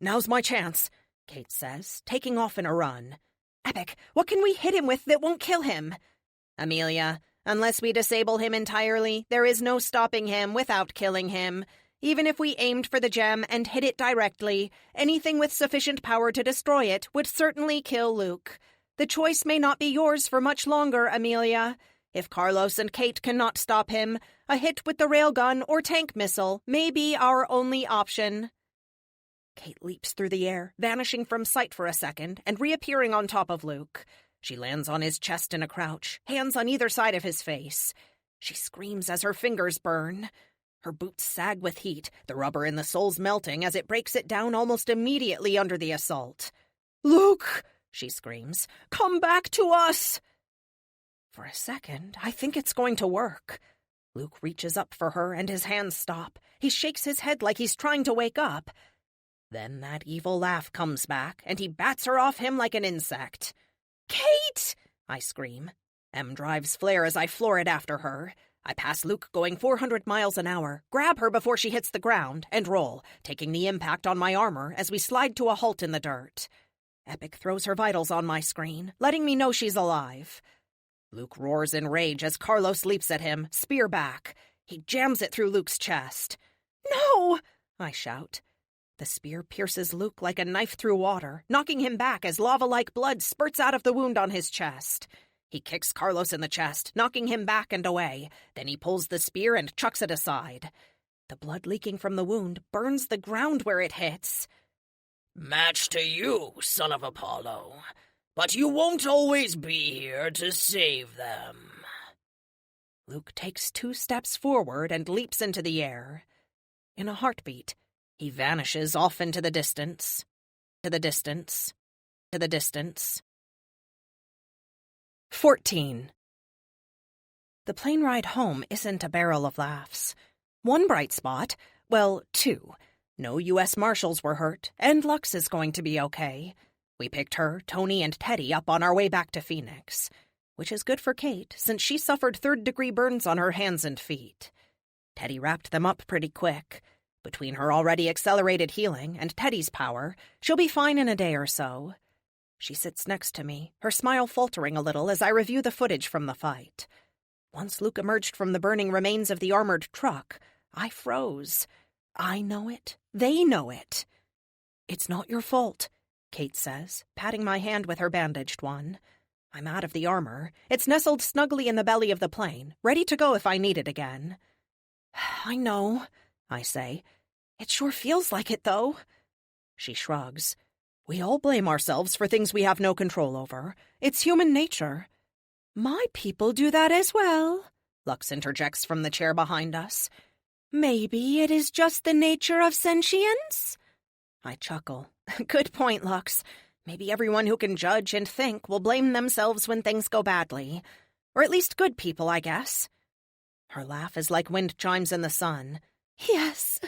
Now's my chance, Kate says, taking off in a run. Epic, what can we hit him with that won't kill him? Amelia, unless we disable him entirely, there is no stopping him without killing him. Even if we aimed for the gem and hit it directly, anything with sufficient power to destroy it would certainly kill Luke. The choice may not be yours for much longer, Amelia. If Carlos and Kate cannot stop him, a hit with the railgun or tank missile may be our only option. Kate leaps through the air, vanishing from sight for a second and reappearing on top of Luke. She lands on his chest in a crouch, hands on either side of his face. She screams as her fingers burn. Her boots sag with heat, the rubber in the soles melting as it breaks it down almost immediately under the assault. Luke, she screams, come back to us! For a second, I think it's going to work. Luke reaches up for her and his hands stop. He shakes his head like he's trying to wake up. Then that evil laugh comes back, and he bats her off him like an insect. Kate! I scream. M drives flare as I floor it after her. I pass Luke going 400 miles an hour, grab her before she hits the ground, and roll, taking the impact on my armor as we slide to a halt in the dirt. Epic throws her vitals on my screen, letting me know she's alive. Luke roars in rage as Carlos leaps at him, spear back. He jams it through Luke's chest. No! I shout. The spear pierces Luke like a knife through water, knocking him back as lava-like blood spurts out of the wound on his chest. He kicks Carlos in the chest, knocking him back and away. Then he pulls the spear and chucks it aside. The blood leaking from the wound burns the ground where it hits. Match to you, son of Apollo. But you won't always be here to save them. Luke takes 2 steps forward and leaps into the air. In a heartbeat, he vanishes off into the distance. To the distance. To the distance. 14. The plane ride home isn't a barrel of laughs. One bright spot, well, 2. No U.S. Marshals were hurt, and Lux is going to be okay. We picked her, Tony, and Teddy up on our way back to Phoenix, which is good for Kate, since she suffered 3rd-degree burns on her hands and feet. Teddy wrapped them up pretty quick. Between her already accelerated healing and Teddy's power, she'll be fine in a day or so. She sits next to me, her smile faltering a little as I review the footage from the fight. Once Luke emerged from the burning remains of the armored truck, I froze. I know it. They know it. It's not your fault, Kate says, patting my hand with her bandaged one. I'm out of the armor. It's nestled snugly in the belly of the plane, ready to go if I need it again. I know, I say. It sure feels like it, though. She shrugs. We all blame ourselves for things we have no control over. It's human nature. My people do that as well, Lux interjects from the chair behind us. Maybe it is just the nature of sentience? I chuckle. Good point, Lux. Maybe everyone who can judge and think will blame themselves when things go badly. Or at least good people, I guess. Her laugh is like wind chimes in the sun. Yes,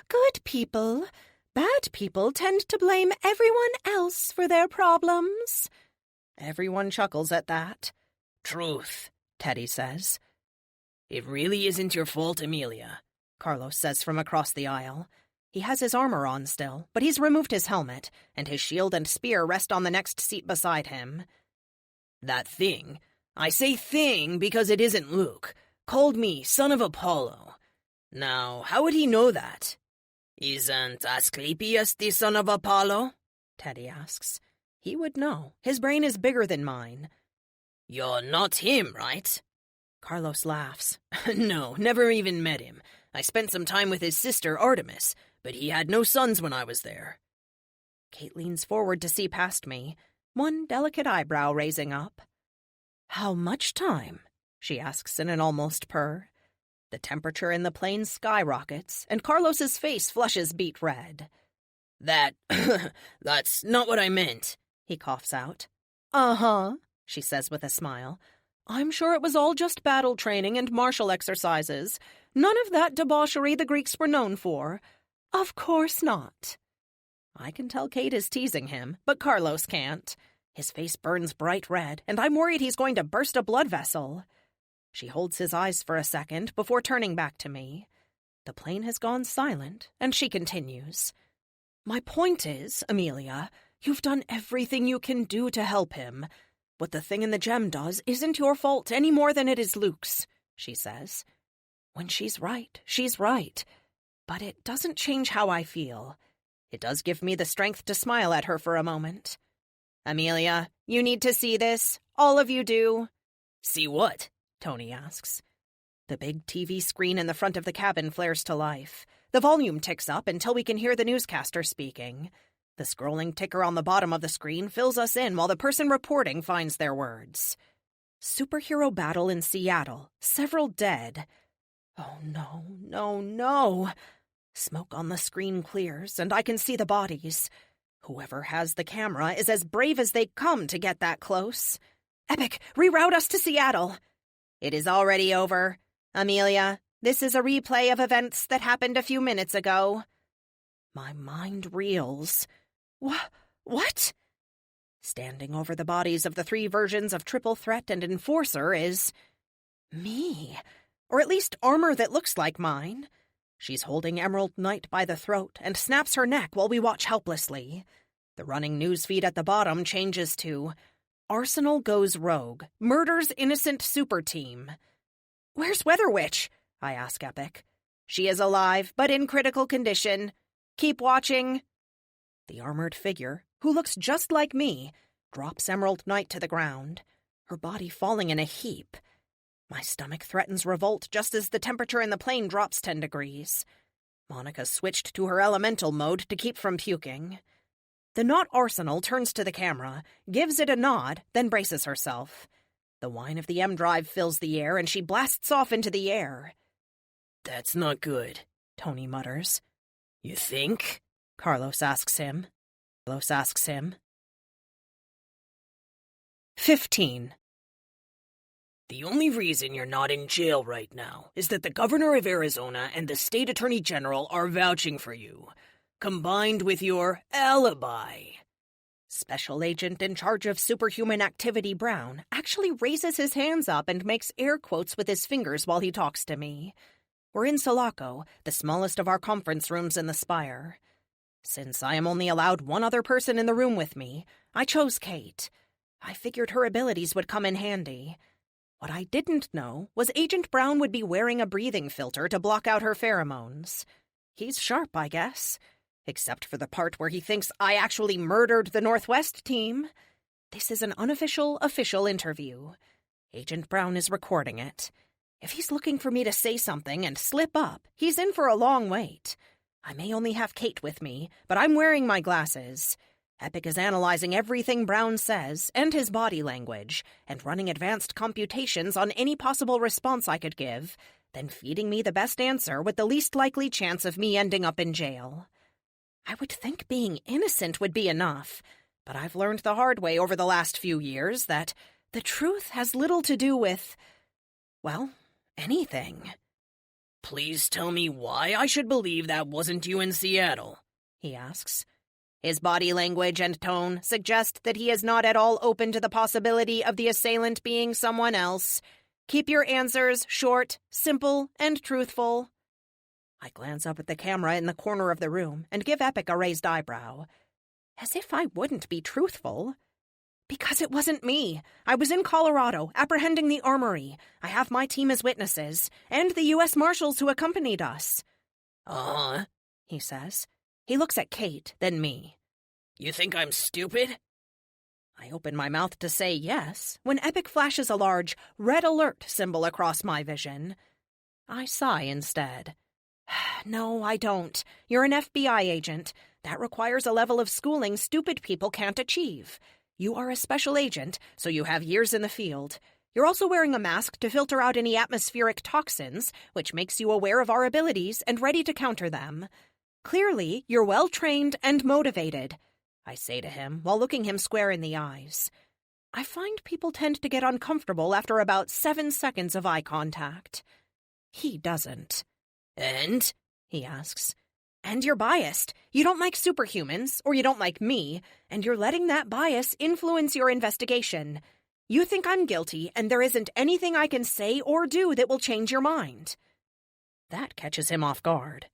good people. Bad people tend to blame everyone else for their problems. Everyone chuckles at that. Truth, Teddy says. It really isn't your fault, Amelia, Carlos says from across the aisle. He has his armor on still, but he's removed his helmet, and his shield and spear rest on the next seat beside him. That thing, I say thing because it isn't Luke. Called me son of Apollo. Now, how would he know that? Isn't Asclepius the son of Apollo? Teddy asks. He would know. His brain is bigger than mine. You're not him, right? Carlos laughs. No, never even met him. I spent some time with his sister, Artemis, but he had no sons when I was there. Kate leans forward to see past me, one delicate eyebrow raising up. How much time? She asks in an almost purr. The temperature in the plane skyrockets, and Carlos's face flushes beet red. That's not what I meant, he coughs out. Uh-huh, she says with a smile. I'm sure it was all just battle training and martial exercises. None of that debauchery the Greeks were known for. Of course not. I can tell Kate is teasing him, but Carlos can't. His face burns bright red, and I'm worried he's going to burst a blood vessel. She holds his eyes for a second before turning back to me. The plane has gone silent, and she continues. My point is, Amelia, you've done everything you can do to help him. What the thing in the gem does isn't your fault any more than it is Luke's, she says. When she's right, she's right. But it doesn't change how I feel. It does give me the strength to smile at her for a moment. Amelia, you need to see this. All of you do. See what? Tony asks. The big TV screen in the front of the cabin flares to life. The volume ticks up until we can hear the newscaster speaking. The scrolling ticker on the bottom of the screen fills us in while the person reporting finds their words. Superhero battle in Seattle. Several dead. Oh, no, no, no. Smoke on the screen clears, and I can see the bodies. Whoever has the camera is as brave as they come to get that close. Epic, reroute us to Seattle. It is already over. Amelia, this is a replay of events that happened a few minutes ago. My mind reels. What? Standing over the bodies of the three versions of Triple Threat and Enforcer is me. Or at least armor that looks like mine. She's holding Emerald Knight by the throat and snaps her neck while we watch helplessly. The running newsfeed at the bottom changes to Arsenal goes rogue, murders innocent super team. Where's Weather Witch? I ask Epic. She is alive, but in critical condition. Keep watching. The armored figure, who looks just like me, drops Emerald Knight to the ground, her body falling in a heap. My stomach threatens revolt just as the temperature in the plane drops 10 degrees. Monica switched to her elemental mode to keep from puking. The not Arsenal turns to the camera, gives it a nod, then braces herself. The whine of the M-Drive fills the air, and she blasts off into the air. That's not good, Tony mutters. You think? Carlos asks him. 15. The only reason you're not in jail right now is that the governor of Arizona and the state attorney general are vouching for you, combined with your alibi. Special agent in charge of superhuman activity Brown actually raises his hands up and makes air quotes with his fingers while he talks to me. We're in Sulaco, the smallest of our conference rooms in the Spire. Since I am only allowed one other person in the room with me, I chose Kate. I figured her abilities would come in handy. What I didn't know was Agent Brown would be wearing a breathing filter to block out her pheromones. He's sharp, I guess. Except for the part where he thinks I actually murdered the Northwest team. This is an unofficial, official interview. Agent Brown is recording it. If he's looking for me to say something and slip up, he's in for a long wait. I may only have Kate with me, but I'm wearing my glasses. Epic is analyzing everything Brown says, and his body language, and running advanced computations on any possible response I could give, then feeding me the best answer with the least likely chance of me ending up in jail. I would think being innocent would be enough, but I've learned the hard way over the last few years that the truth has little to do with, well, anything. Please tell me why I should believe that wasn't you in Seattle, he asks. His body language and tone suggest that he is not at all open to the possibility of the assailant being someone else. Keep your answers short, simple, and truthful. I glance up at the camera in the corner of the room and give Epic a raised eyebrow. As if I wouldn't be truthful. Because it wasn't me. I was in Colorado, apprehending the armory. I have my team as witnesses, and the U.S. Marshals who accompanied us. Uh-huh, he says. He looks at Kate, then me. You think I'm stupid? I open my mouth to say yes, when Epic flashes a large red alert symbol across my vision. I sigh instead. No, I don't. You're an FBI agent. That requires a level of schooling stupid people can't achieve. You are a special agent, so you have years in the field. You're also wearing a mask to filter out any atmospheric toxins, which makes you aware of our abilities and ready to counter them. Clearly, you're well-trained and motivated, I say to him while looking him square in the eyes. I find people tend to get uncomfortable after about 7 seconds of eye contact. He doesn't. And? He asks. And you're biased. You don't like superhumans, or you don't like me, and you're letting that bias influence your investigation. You think I'm guilty, and there isn't anything I can say or do that will change your mind. That catches him off guard.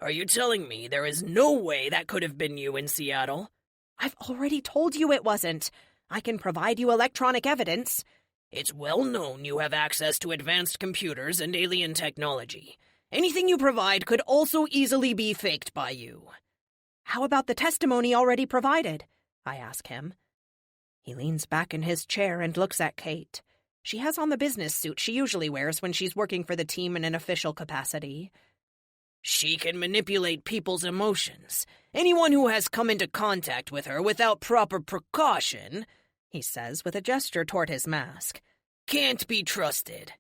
Are you telling me there is no way that could have been you in Seattle? I've already told you it wasn't. I can provide you electronic evidence. It's well known you have access to advanced computers and alien technology. Anything you provide could also easily be faked by you. How about the testimony already provided? I ask him. He leans back in his chair and looks at Kate. She has on the business suit she usually wears when she's working for the team in an official capacity. She can manipulate people's emotions. Anyone who has come into contact with her without proper precaution, he says with a gesture toward his mask, can't be trusted.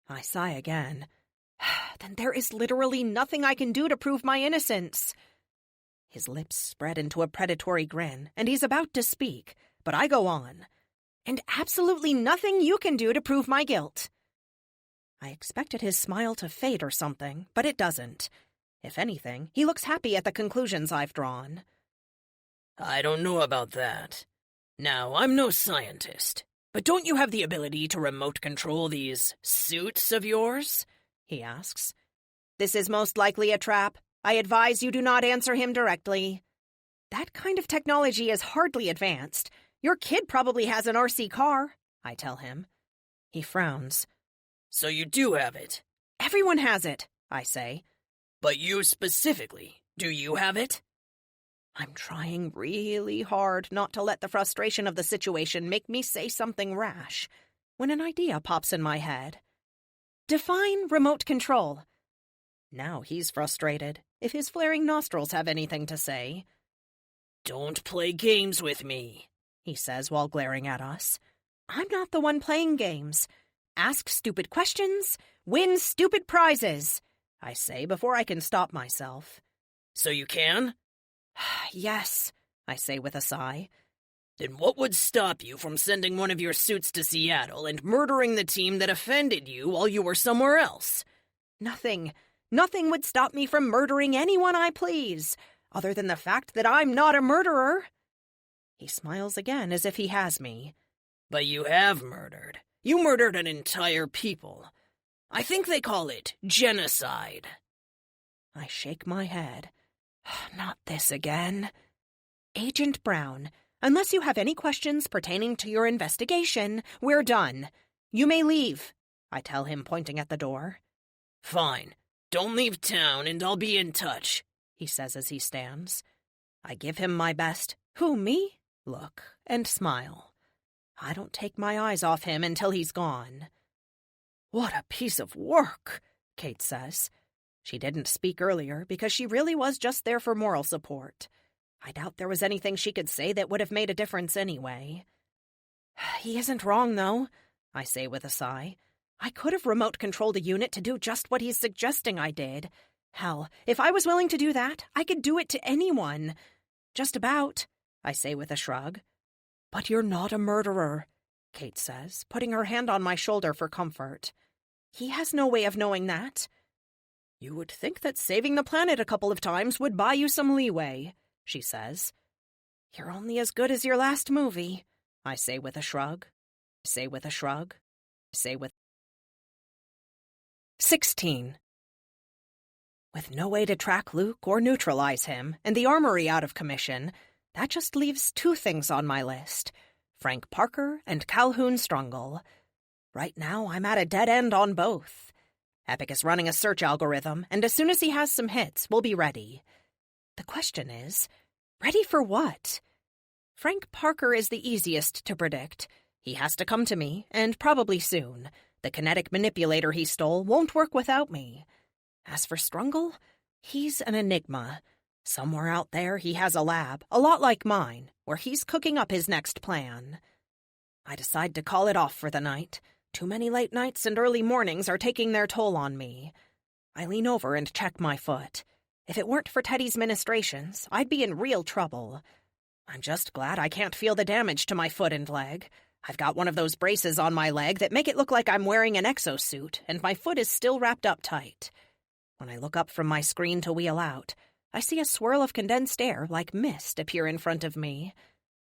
I sigh again. Then there is literally nothing I can do to prove my innocence. His lips spread into a predatory grin, and he's about to speak, but I go on. And absolutely nothing you can do to prove my guilt. I expected his smile to fade or something, but it doesn't. If anything, he looks happy at the conclusions I've drawn. I don't know about that. Now, I'm no scientist, but don't you have the ability to remote control these suits of yours? He asks. This is most likely a trap. I advise you do not answer him directly. That kind of technology is hardly advanced. Your kid probably has an RC car, I tell him. He frowns. So you do have it? Everyone has it, I say. But you specifically, do you have it? I'm trying really hard not to let the frustration of the situation make me say something rash, when an idea pops in my head. Define remote control. Now he's frustrated, if his flaring nostrils have anything to say. Don't play games with me, he says while glaring at us. I'm not the one playing games. Ask stupid questions, win stupid prizes, I say before I can stop myself. So you can? Yes, I say with a sigh. Then what would stop you from sending one of your suits to Seattle and murdering the team that offended you while you were somewhere else? Nothing. Nothing would stop me from murdering anyone I please, other than the fact that I'm not a murderer. He smiles again as if he has me. But you have murdered. You murdered an entire people. I think they call it genocide. I shake my head. Not this again. Agent Brown, unless you have any questions pertaining to your investigation, we're done. You may leave, I tell him, pointing at the door. Fine. Don't leave town and I'll be in touch, he says as he stands. I give him my best, who, me? Look, and smile. I don't take my eyes off him until he's gone. What a piece of work, Kate says. She didn't speak earlier because she really was just there for moral support. I doubt there was anything she could say that would have made a difference anyway. He isn't wrong, though, I say with a sigh. I could have remote-controlled a unit to do just what he's suggesting I did. Hell, if I was willing to do that, I could do it to anyone. Just about, I say with a shrug. But you're not a murderer, Kate says, putting her hand on my shoulder for comfort. He has no way of knowing that. You would think that saving the planet a couple of times would buy you some leeway, she says. You're only as good as your last movie, I say with a shrug. 16. With no way to track Luke or neutralize him, and the armory out of commission, That just leaves 2 things on my list: Frank Parker and Calhoun Strungle. Right now, I'm at a dead end on both. Epic is running a search algorithm, and as soon as he has some hits, we'll be ready. The question is, ready for what? Frank Parker is the easiest to predict. He has to come to me, and probably soon. The kinetic manipulator he stole won't work without me. As for Strungle, he's an enigma. Somewhere out there he has a lab, a lot like mine, where he's cooking up his next plan. I decide to call it off for the night. Too many late nights and early mornings are taking their toll on me. I lean over and check my foot. If it weren't for Teddy's ministrations, I'd be in real trouble. I'm just glad I can't feel the damage to my foot and leg. I've got one of those braces on my leg that make it look like I'm wearing an exosuit, and my foot is still wrapped up tight. When I look up from my screen to wheel out, I see a swirl of condensed air like mist appear in front of me.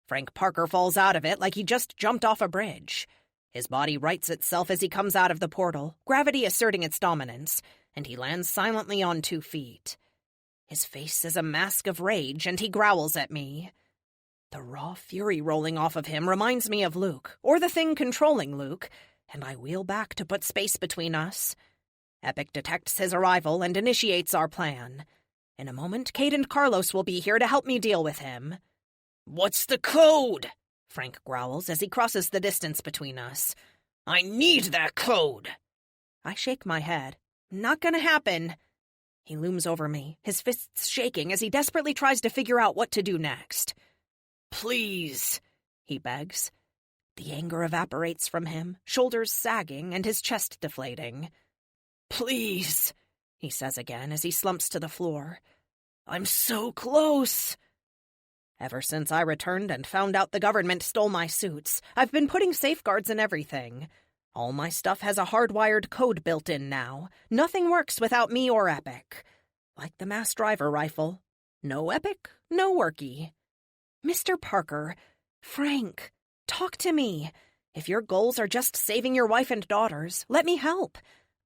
Frank Parker falls out of it like he just jumped off a bridge. His body rights itself as he comes out of the portal, gravity asserting its dominance, and he lands silently on 2 feet. His face is a mask of rage, and he growls at me. The raw fury rolling off of him reminds me of Luke, or the thing controlling Luke, and I wheel back to put space between us. Epic detects his arrival and initiates our plan. In a moment, Kate and Carlos will be here to help me deal with him. "What's the code?" Frank growls as he crosses the distance between us. "I need that code." I shake my head. Not gonna happen. He looms over me, his fists shaking as he desperately tries to figure out what to do next. "Please," he begs. The anger evaporates from him, shoulders sagging and his chest deflating. "Please," he says again as he slumps to the floor. "I'm so close." Ever since I returned and found out the government stole my suits, I've been putting safeguards in everything. All my stuff has a hardwired code built in now. Nothing works without me or Epic. Like the mass driver rifle. No Epic, no worky. Mr. Parker, Frank, talk to me. If your goals are just saving your wife and daughters, let me help.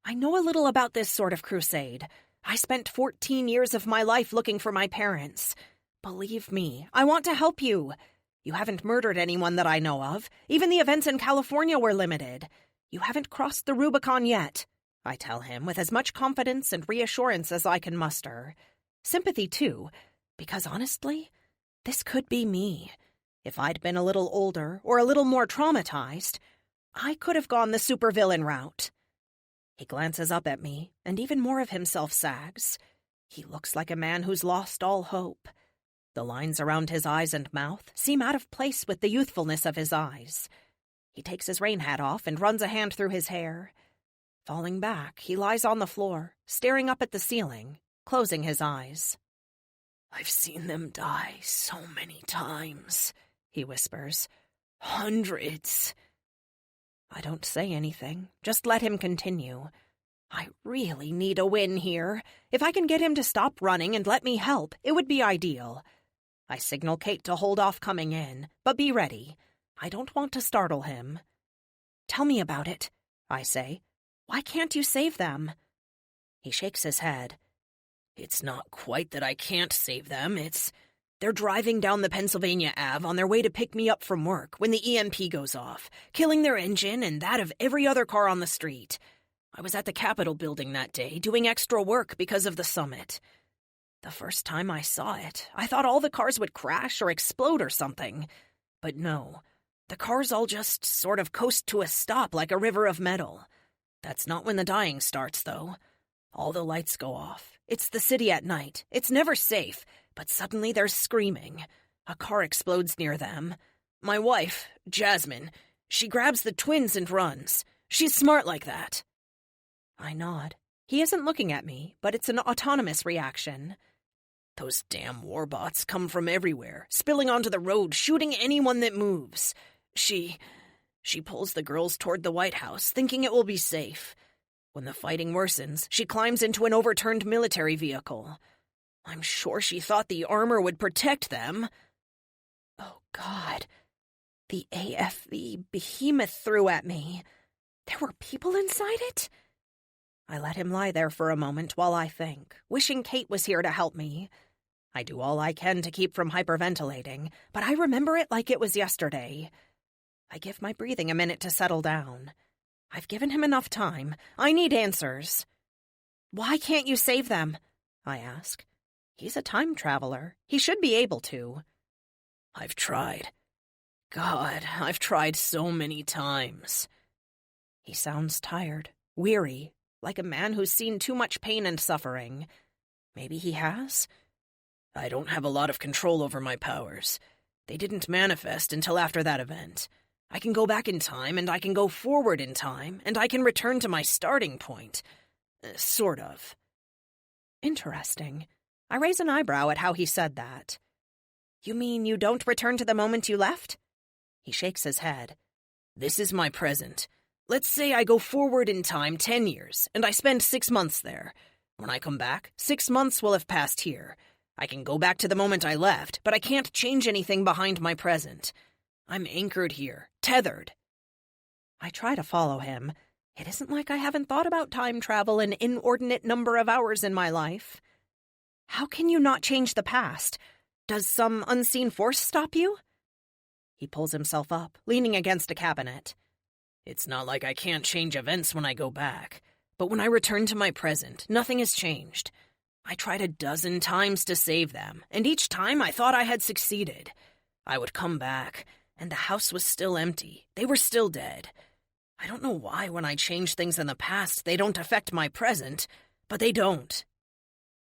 I know a little about this sort of crusade. I spent 14 years of my life looking for my parents. Believe me, I want to help you. You haven't murdered anyone that I know of. Even the events in California were limited. You haven't crossed the Rubicon yet, I tell him with as much confidence and reassurance as I can muster. Sympathy, too, because honestly, this could be me. If I'd been a little older or a little more traumatized, I could have gone the supervillain route. He glances up at me, and even more of himself sags. He looks like a man who's lost all hope. The lines around his eyes and mouth seem out of place with the youthfulness of his eyes. He takes his rain hat off and runs a hand through his hair. Falling back, he lies on the floor, staring up at the ceiling, closing his eyes. "I've seen them die so many times," he whispers. "Hundreds." I don't say anything, just let him continue. I really need a win here. If I can get him to stop running and let me help, it would be ideal. I signal Kate to hold off coming in, but be ready. I don't want to startle him. Tell me about it, I say. Why can't you save them? He shakes his head. "It's not quite that I can't save them, they're driving down the Pennsylvania Ave on their way to pick me up from work when the EMP goes off, killing their engine and that of every other car on the street. I was at the Capitol building that day, doing extra work because of the summit. The first time I saw it, I thought all the cars would crash or explode or something. But no, the cars all just sort of coast to a stop like a river of metal. That's not when the dying starts, though. All the lights go off. It's the city at night. It's never safe. But suddenly there's screaming. A car explodes near them. My wife, Jasmine, she grabs the twins and runs. She's smart like that." I nod. He isn't looking at me, but it's an autonomous reaction. "Those damn warbots come from everywhere, spilling onto the road, shooting anyone that moves. She pulls the girls toward the White House, thinking it will be safe. When the fighting worsens, she climbs into an overturned military vehicle. I'm sure she thought the armor would protect them." Oh, God. The AFV behemoth threw at me. There were people inside it? I let him lie there for a moment while I think, wishing Kate was here to help me. I do all I can to keep from hyperventilating, but I remember it like it was yesterday. I give my breathing a minute to settle down. I've given him enough time. I need answers. Why can't you save them? I ask. He's a time traveler. He should be able to. I've tried. God, I've tried so many times. He sounds tired, weary, like a man who's seen too much pain and suffering. Maybe he has? I don't have a lot of control over my powers. They didn't manifest until after that event. I can go back in time, and I can go forward in time, and I can return to my starting point. Sort of. Interesting. I raise an eyebrow at how he said that. You mean you don't return to the moment you left? He shakes his head. This is my present. Let's say I go forward in time 10 years, and I spend 6 months there. When I come back, 6 months will have passed here. I can go back to the moment I left, but I can't change anything behind my present. I'm anchored here, tethered. I try to follow him. It isn't like I haven't thought about time travel an inordinate number of hours in my life. How can you not change the past? Does some unseen force stop you? He pulls himself up, leaning against a cabinet. It's not like I can't change events when I go back, but when I return to my present, nothing has changed. I tried a dozen times to save them, and each time I thought I had succeeded. I would come back, and the house was still empty. They were still dead. I don't know why when I change things in the past they don't affect my present, but they don't.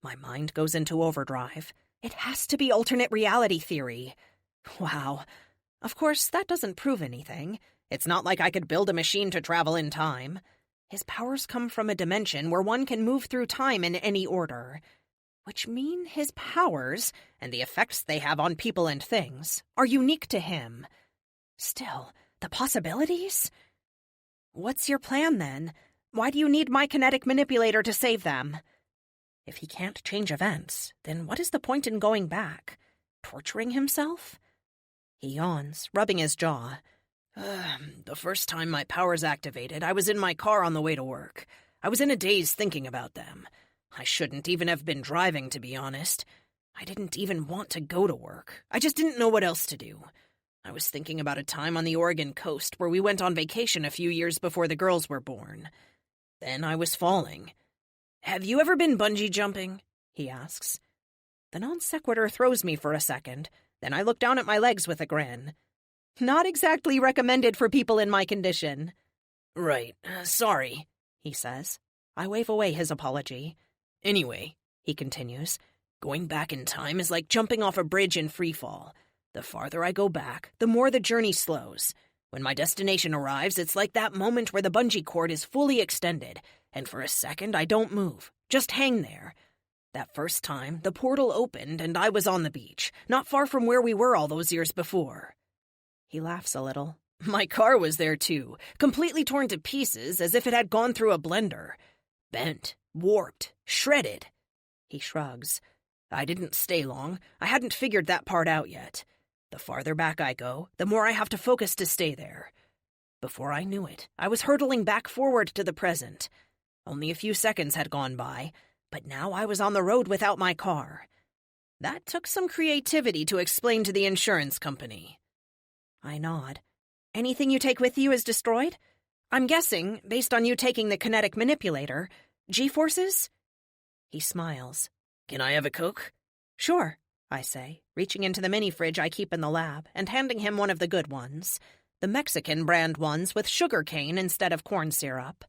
My mind goes into overdrive. It has to be alternate reality theory. Wow. Of course, that doesn't prove anything. It's not like I could build a machine to travel in time. His powers come from a dimension where one can move through time in any order. Which mean his powers, and the effects they have on people and things, are unique to him. Still, the possibilities? What's your plan, then? Why do you need my kinetic manipulator to save them? If he can't change events, then what is the point in going back? Torturing himself? He yawns, rubbing his jaw. The first time my powers activated, I was in my car on the way to work. I was in a daze thinking about them. I shouldn't even have been driving, to be honest. I didn't even want to go to work. I just didn't know what else to do. I was thinking about a time on the Oregon coast where we went on vacation a few years before the girls were born. Then I was falling. Have you ever been bungee jumping? He asks. The non sequitur throws me for a second. Then I look down at my legs with a grin. Not exactly recommended for people in my condition. Right. Sorry, he says. I wave away his apology. Anyway, he continues, going back in time is like jumping off a bridge in free fall. The farther I go back, the more the journey slows. When my destination arrives, it's like that moment where the bungee cord is fully extended, and for a second I don't move, just hang there. That first time, the portal opened and I was on the beach, not far from where we were all those years before. He laughs a little. My car was there too, completely torn to pieces as if it had gone through a blender. Bent, warped, shredded. He shrugs. I didn't stay long. I hadn't figured that part out yet. The farther back I go, the more I have to focus to stay there. Before I knew it, I was hurtling back forward to the present. Only a few seconds had gone by, but now I was on the road without my car. That took some creativity to explain to the insurance company. I nod. Anything you take with you is destroyed? I'm guessing, based on you taking the kinetic manipulator, G-forces? He smiles. Can I have a Coke? Sure, I say, reaching into the mini-fridge I keep in the lab and handing him one of the good ones. The Mexican brand ones with sugar cane instead of corn syrup.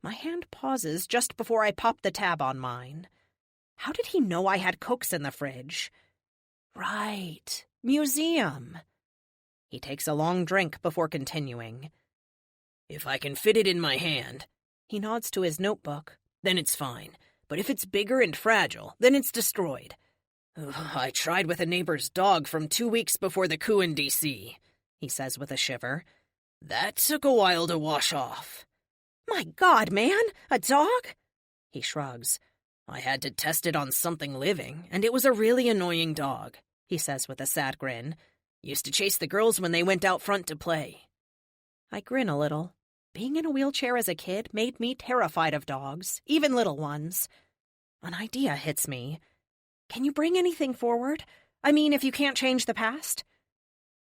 My hand pauses just before I pop the tab on mine. How did he know I had Cokes in the fridge? Right, museum. He takes a long drink before continuing. If I can fit it in my hand, he nods to his notebook, then it's fine. But if it's bigger and fragile, then it's destroyed. I tried with a neighbor's dog from 2 weeks before the coup in D.C., he says with a shiver. That took a while to wash off. My God, man! A dog? He shrugs. I had to test it on something living, and it was a really annoying dog, he says with a sad grin. Used to chase the girls when they went out front to play. I grin a little. Being in a wheelchair as a kid made me terrified of dogs, even little ones. An idea hits me. Can you bring anything forward? I mean, if you can't change the past?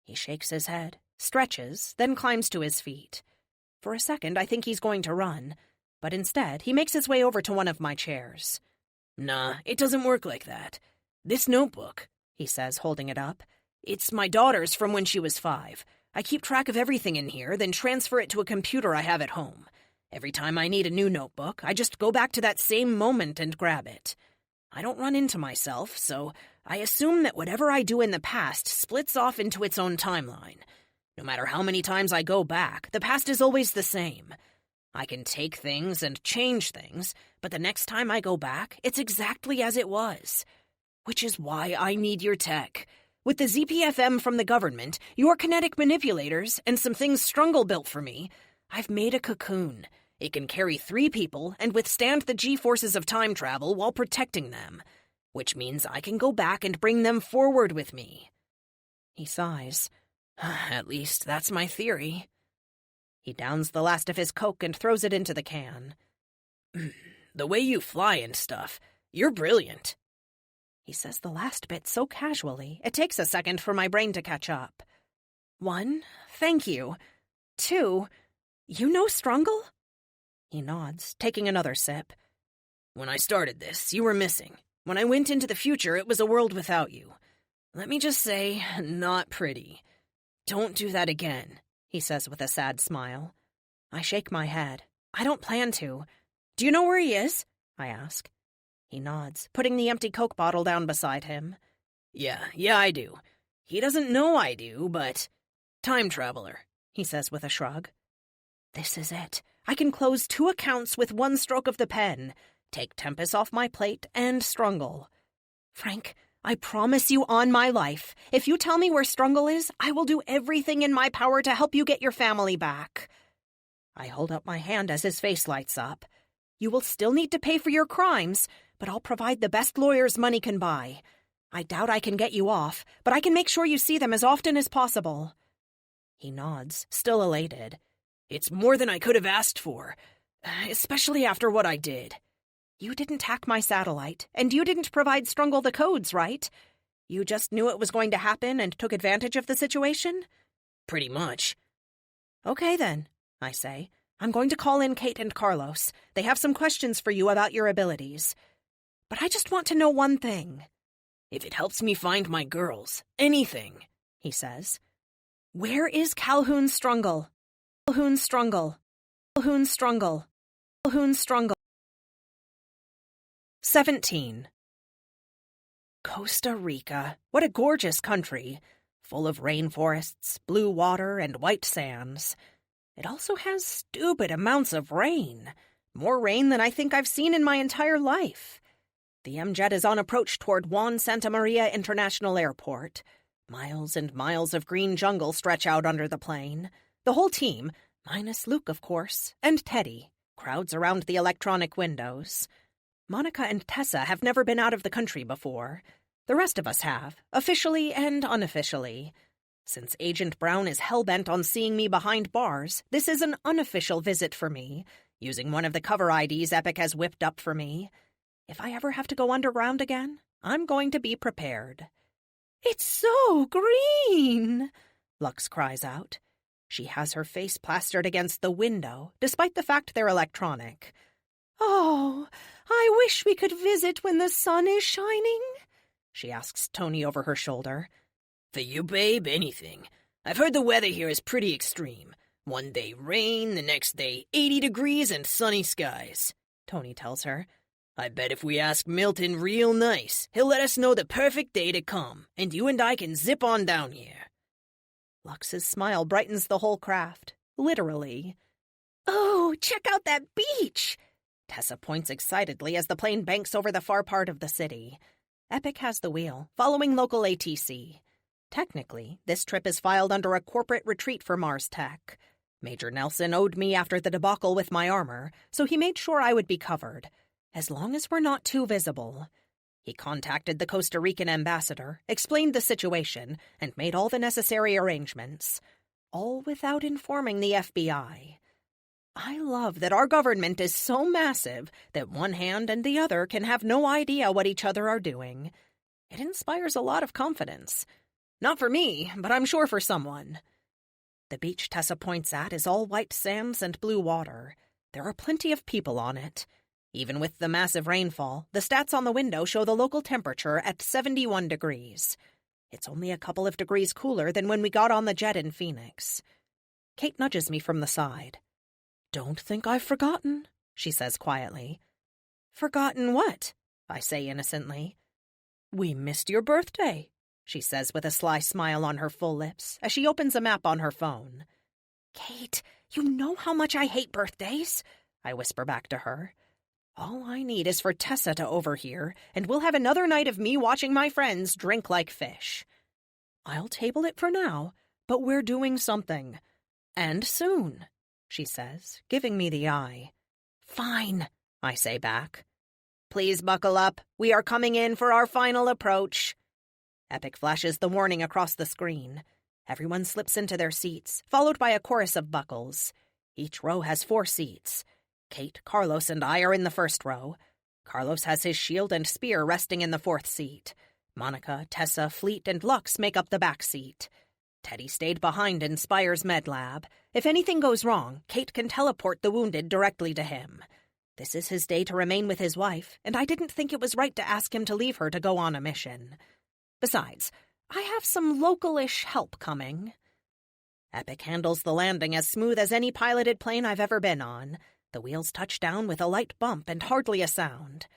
He shakes his head, stretches, then climbs to his feet. For a second, I think he's going to run, but instead, he makes his way over to one of my chairs. Nah, it doesn't work like that. This notebook, he says, holding it up, it's my daughter's from when she was 5. I keep track of everything in here, then transfer it to a computer I have at home. Every time I need a new notebook, I just go back to that same moment and grab it. I don't run into myself, so I assume that whatever I do in the past splits off into its own timeline. No matter how many times I go back, the past is always the same. I can take things and change things, but the next time I go back, it's exactly as it was. Which is why I need your tech. With the ZPFM from the government, your kinetic manipulators, and some things Strungle built for me, I've made a cocoon. It can carry 3 people and withstand the G-forces of time travel while protecting them, which means I can go back and bring them forward with me. He sighs. At least that's my theory. He downs the last of his Coke and throws it into the can. The way you fly and stuff, you're brilliant. He says the last bit so casually, it takes a second for my brain to catch up. 1, thank you. 2, you know Strungle? He nods, taking another sip. When I started this, you were missing. When I went into the future, it was a world without you. Let me just say, not pretty. Don't do that again, he says with a sad smile. I shake my head. I don't plan to. Do you know where he is? I ask. He nods, putting the empty Coke bottle down beside him. Yeah, I do. He doesn't know I do, but... Time traveler, he says with a shrug. This is it. I can close 2 accounts with 1 stroke of the pen, take Tempest off my plate, and Strungle. Frank, I promise you on my life, if you tell me where Strungle is, I will do everything in my power to help you get your family back. I hold up my hand as his face lights up. You will still need to pay for your crimes, but I'll provide the best lawyers money can buy. I doubt I can get you off, but I can make sure you see them as often as possible. He nods, still elated. It's more than I could have asked for, especially after what I did. You didn't hack my satellite, and you didn't provide Strungle the codes, right? You just knew it was going to happen and took advantage of the situation? Pretty much. Okay, then, I say. I'm going to call in Kate and Carlos. They have some questions for you about your abilities. But I just want to know one thing. If it helps me find my girls, anything, he says. Where is Calhoun Strungle? Calhoun Strungle. Calhoun Strungle. Calhoun Strungle. 17. Costa Rica. What a gorgeous country. Full of rainforests, blue water, and white sands. It also has stupid amounts of rain. More rain than I think I've seen in my entire life. The M-Jet is on approach toward Juan Santa Maria International Airport. Miles and miles of green jungle stretch out under the plane. The whole team, minus Luke, of course, and Teddy, crowds around the electronic windows. Monica and Tessa have never been out of the country before. The rest of us have, officially and unofficially. Since Agent Brown is hell-bent on seeing me behind bars, this is an unofficial visit for me, using one of the cover IDs Epic has whipped up for me. If I ever have to go underground again, I'm going to be prepared. It's so green, Lux cries out. She has her face plastered against the window, despite the fact they're electronic. Oh, I wish we could visit when the sun is shining, she asks Tony over her shoulder. For you, babe, anything. I've heard the weather here is pretty extreme. One day rain, the next day 80 degrees and sunny skies, Tony tells her. I bet if we ask Milton real nice, he'll let us know the perfect day to come, and you and I can zip on down here. Lux's smile brightens the whole craft, literally. Oh, check out that beach! Tessa points excitedly as the plane banks over the far part of the city. Epic has the wheel, following local ATC. Technically, this trip is filed under a corporate retreat for Mars Tech. Major Nelson owed me after the debacle with my armor, so he made sure I would be covered, as long as we're not too visible. He contacted the Costa Rican ambassador, explained the situation, and made all the necessary arrangements. All without informing the FBI. I love that our government is so massive that one hand and the other can have no idea what each other are doing. It inspires a lot of confidence. Not for me, but I'm sure for someone. The beach Tessa points at is all white sands and blue water. There are plenty of people on it. Even with the massive rainfall, the stats on the window show the local temperature at 71 degrees. It's only a couple of degrees cooler than when we got on the jet in Phoenix. Kate nudges me from the side. "Don't think I've forgotten," she says quietly. "Forgotten what?" I say innocently. "We missed your birthday," she says with a sly smile on her full lips as she opens a map on her phone. "Kate, you know how much I hate birthdays," I whisper back to her. "All I need is for Tessa to overhear, and we'll have another night of me watching my friends drink like fish. I'll table it for now, but we're doing something. And soon," she says, giving me the eye. "Fine," I say back. "Please buckle up. We are coming in for our final approach." Epic flashes the warning across the screen. Everyone slips into their seats, followed by a chorus of buckles. Each row has 4 seats. Kate, Carlos, and I are in the first row. Carlos has his shield and spear resting in the 4th seat. Monica, Tessa, Fleet, and Lux make up the back seat. Teddy stayed behind in Spire's med lab. If anything goes wrong, Kate can teleport the wounded directly to him. This is his day to remain with his wife, and I didn't think it was right to ask him to leave her to go on a mission. Besides, I have some local-ish help coming. Epic handles the landing as smooth as any piloted plane I've ever been on. The wheels touch down with a light bump and hardly a sound.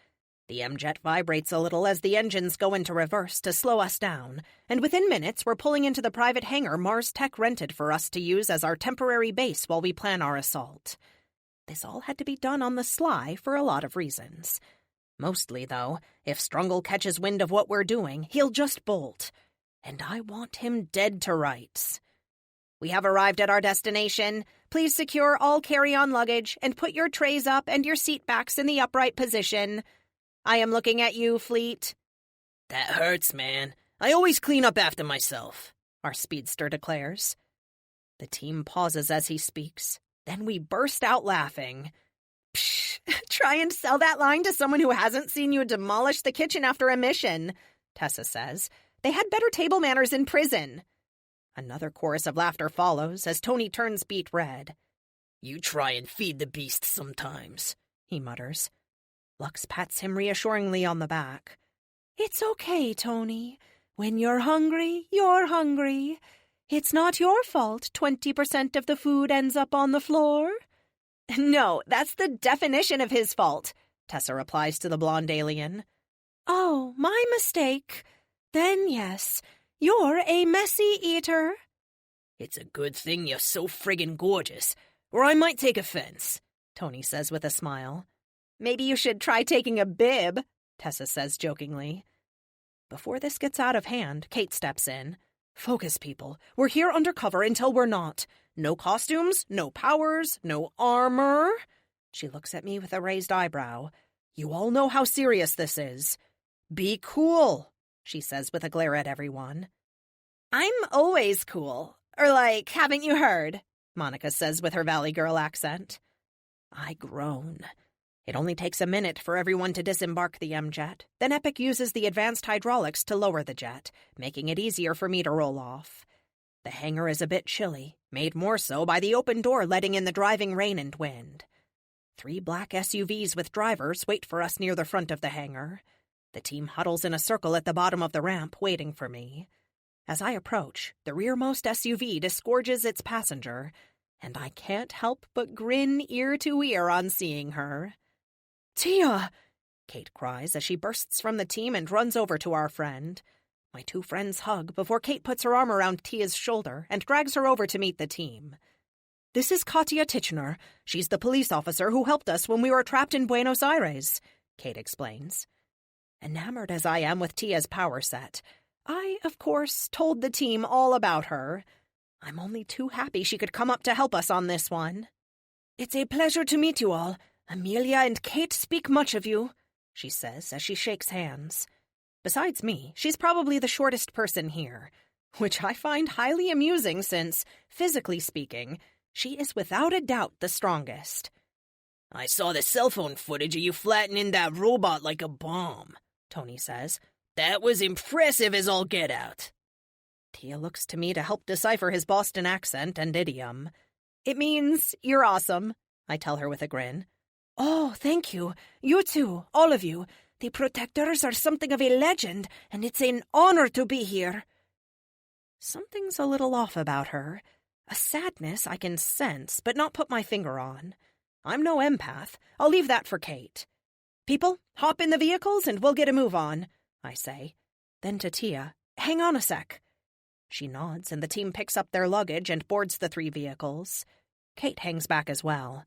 The M-jet vibrates a little as the engines go into reverse to slow us down, and within minutes we're pulling into the private hangar Mars Tech rented for us to use as our temporary base while we plan our assault. This all had to be done on the sly for a lot of reasons. Mostly, though, if Strungle catches wind of what we're doing, he'll just bolt. And I want him dead to rights. "We have arrived at our destination. Please secure all carry-on luggage and put your trays up and your seat backs in the upright position. I am looking at you, Fleet." "That hurts, man. I always clean up after myself," our speedster declares. The team pauses as he speaks. Then we burst out laughing. "Psh, try and sell that line to someone who hasn't seen you demolish the kitchen after a mission," Tessa says. "They had better table manners in prison." Another chorus of laughter follows as Tony turns beet red. "You try and feed the beast sometimes," he mutters. Lux pats him reassuringly on the back. "It's okay, Tony. When you're hungry, you're hungry. It's not your fault 20% of the food ends up on the floor." "No, that's the definition of his fault," Tessa replies to the blonde alien. "Oh, my mistake. Then yes, you're a messy eater." "It's a good thing you're so friggin' gorgeous, or I might take offense," Tony says with a smile. "Maybe you should try taking a bib," Tessa says jokingly. Before this gets out of hand, Kate steps in. "Focus, people. We're here undercover until we're not. No costumes, no powers, no armor." She looks at me with a raised eyebrow. "You all know how serious this is. Be cool," she says with a glare at everyone. "I'm always cool. Or like, haven't you heard?" Monica says with her Valley Girl accent. I groan. It only takes a minute for everyone to disembark the M-jet. Then Epic uses the advanced hydraulics to lower the jet, making it easier for me to roll off. The hangar is a bit chilly, made more so by the open door letting in the driving rain and wind. 3 black SUVs with drivers wait for us near the front of the hangar. The team huddles in a circle at the bottom of the ramp, waiting for me. As I approach, the rearmost SUV disgorges its passenger, and I can't help but grin ear to ear on seeing her. "Tia!" Kate cries as she bursts from the team and runs over to our friend. My 2 friends hug before Kate puts her arm around Tia's shoulder and drags her over to meet the team. "This is Katya Titchener. She's the police officer who helped us when we were trapped in Buenos Aires," Kate explains. Enamored as I am with Tia's power set, I, of course, told the team all about her. I'm only too happy she could come up to help us on this one. "It's a pleasure to meet you all. Amelia and Kate speak much of you," she says as she shakes hands. Besides me, she's probably the shortest person here, which I find highly amusing since, physically speaking, she is without a doubt the strongest. "I saw the cell phone footage of you flattening that robot like a bomb," Tony says. That was impressive as all get out. Tia looks to me to help decipher his Boston accent and idiom. It means, you're awesome, I tell her with a grin. Oh, thank you. You too, all of you. The protectors are something of a legend, and it's an honor to be here. Something's a little off about her. A sadness I can sense, but not put my finger on. I'm no empath. I'll leave that for Kate. People, hop in the vehicles and we'll get a move on, I say. Then to Tia, hang on a sec. She nods and the team picks up their luggage and boards the 3 vehicles. Kate hangs back as well.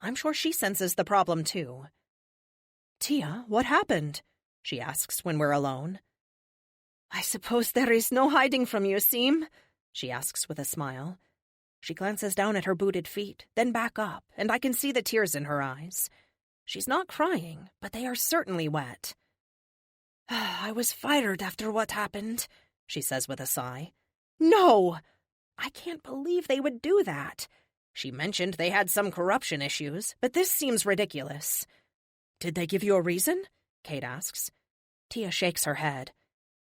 I'm sure she senses the problem too. Tia, what happened? She asks when we're alone. I suppose there is no hiding from you, Seam? She asks with a smile. She glances down at her booted feet, then back up, and I can see the tears in her eyes. She's not crying, but they are certainly wet. I was fired after what happened, she says with a sigh. No! I can't believe they would do that. She mentioned they had some corruption issues, but this seems ridiculous. Did they give you a reason? Kate asks. Tia shakes her head.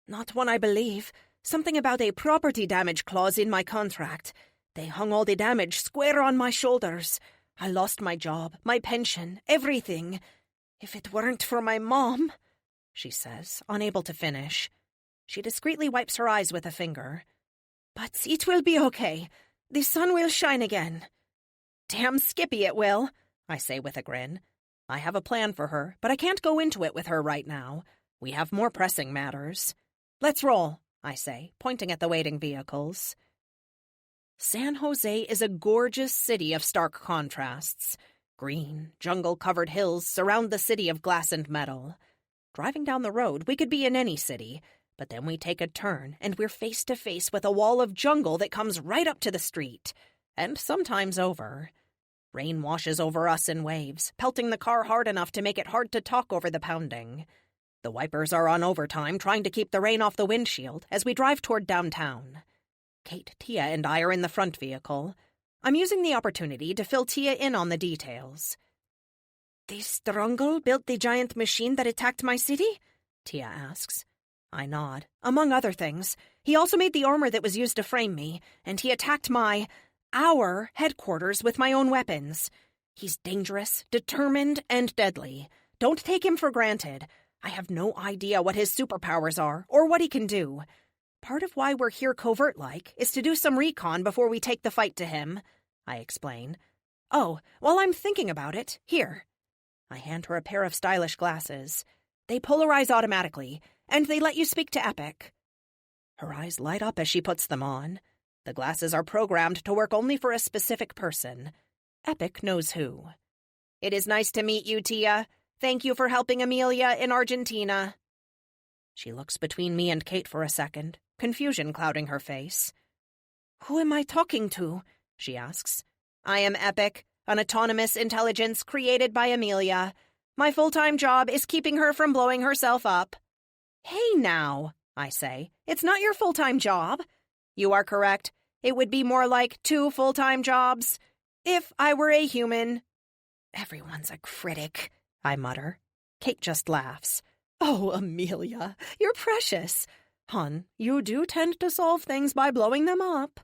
Not one I believe. Something about a property damage clause in my contract. They hung all the damage square on my shoulders. I lost my job, my pension, everything. If it weren't for my mom, she says, unable to finish. She discreetly wipes her eyes with a finger. But it will be okay. The sun will shine again. Damn Skippy it will, I say with a grin. I have a plan for her, but I can't go into it with her right now. We have more pressing matters. Let's roll, I say, pointing at the waiting vehicles. San Jose is a gorgeous city of stark contrasts. Green, jungle-covered hills surround the city of glass and metal. Driving down the road, we could be in any city, but then we take a turn and we're face to face with a wall of jungle that comes right up to the street, and sometimes over. Rain washes over us in waves, pelting the car hard enough to make it hard to talk over the pounding. The wipers are on overtime, trying to keep the rain off the windshield as we drive toward downtown. Kate, Tia, and I are in the front vehicle. I'm using the opportunity to fill Tia in on the details. The Strungle built the giant machine that attacked my city? Tia asks. I nod. Among other things. He also made the armor that was used to frame me, and he attacked our headquarters with my own weapons. He's dangerous, determined, and deadly. Don't take him for granted. I have no idea what his superpowers are, or what he can do. Part of why we're here covert-like is to do some recon before we take the fight to him, I explain. Oh, while I'm thinking about it, here. I hand her a pair of stylish glasses. They polarize automatically, and they let you speak to Epic. Her eyes light up as she puts them on. The glasses are programmed to work only for a specific person. Epic knows who. It is nice to meet you, Tia. Thank you for helping Amelia in Argentina. She looks between me and Kate for a second, confusion clouding her face. Who am I talking to? She asks. I am Epic, an autonomous intelligence created by Amelia. My full-time job is keeping her from blowing herself up. Hey now, I say. It's not your full-time job. You are correct. It would be more like 2 full-time jobs. If I were a human. Everyone's a critic, I mutter. Kate just laughs. Oh, Amelia, you're precious. Hun, you do tend to solve things by blowing them up.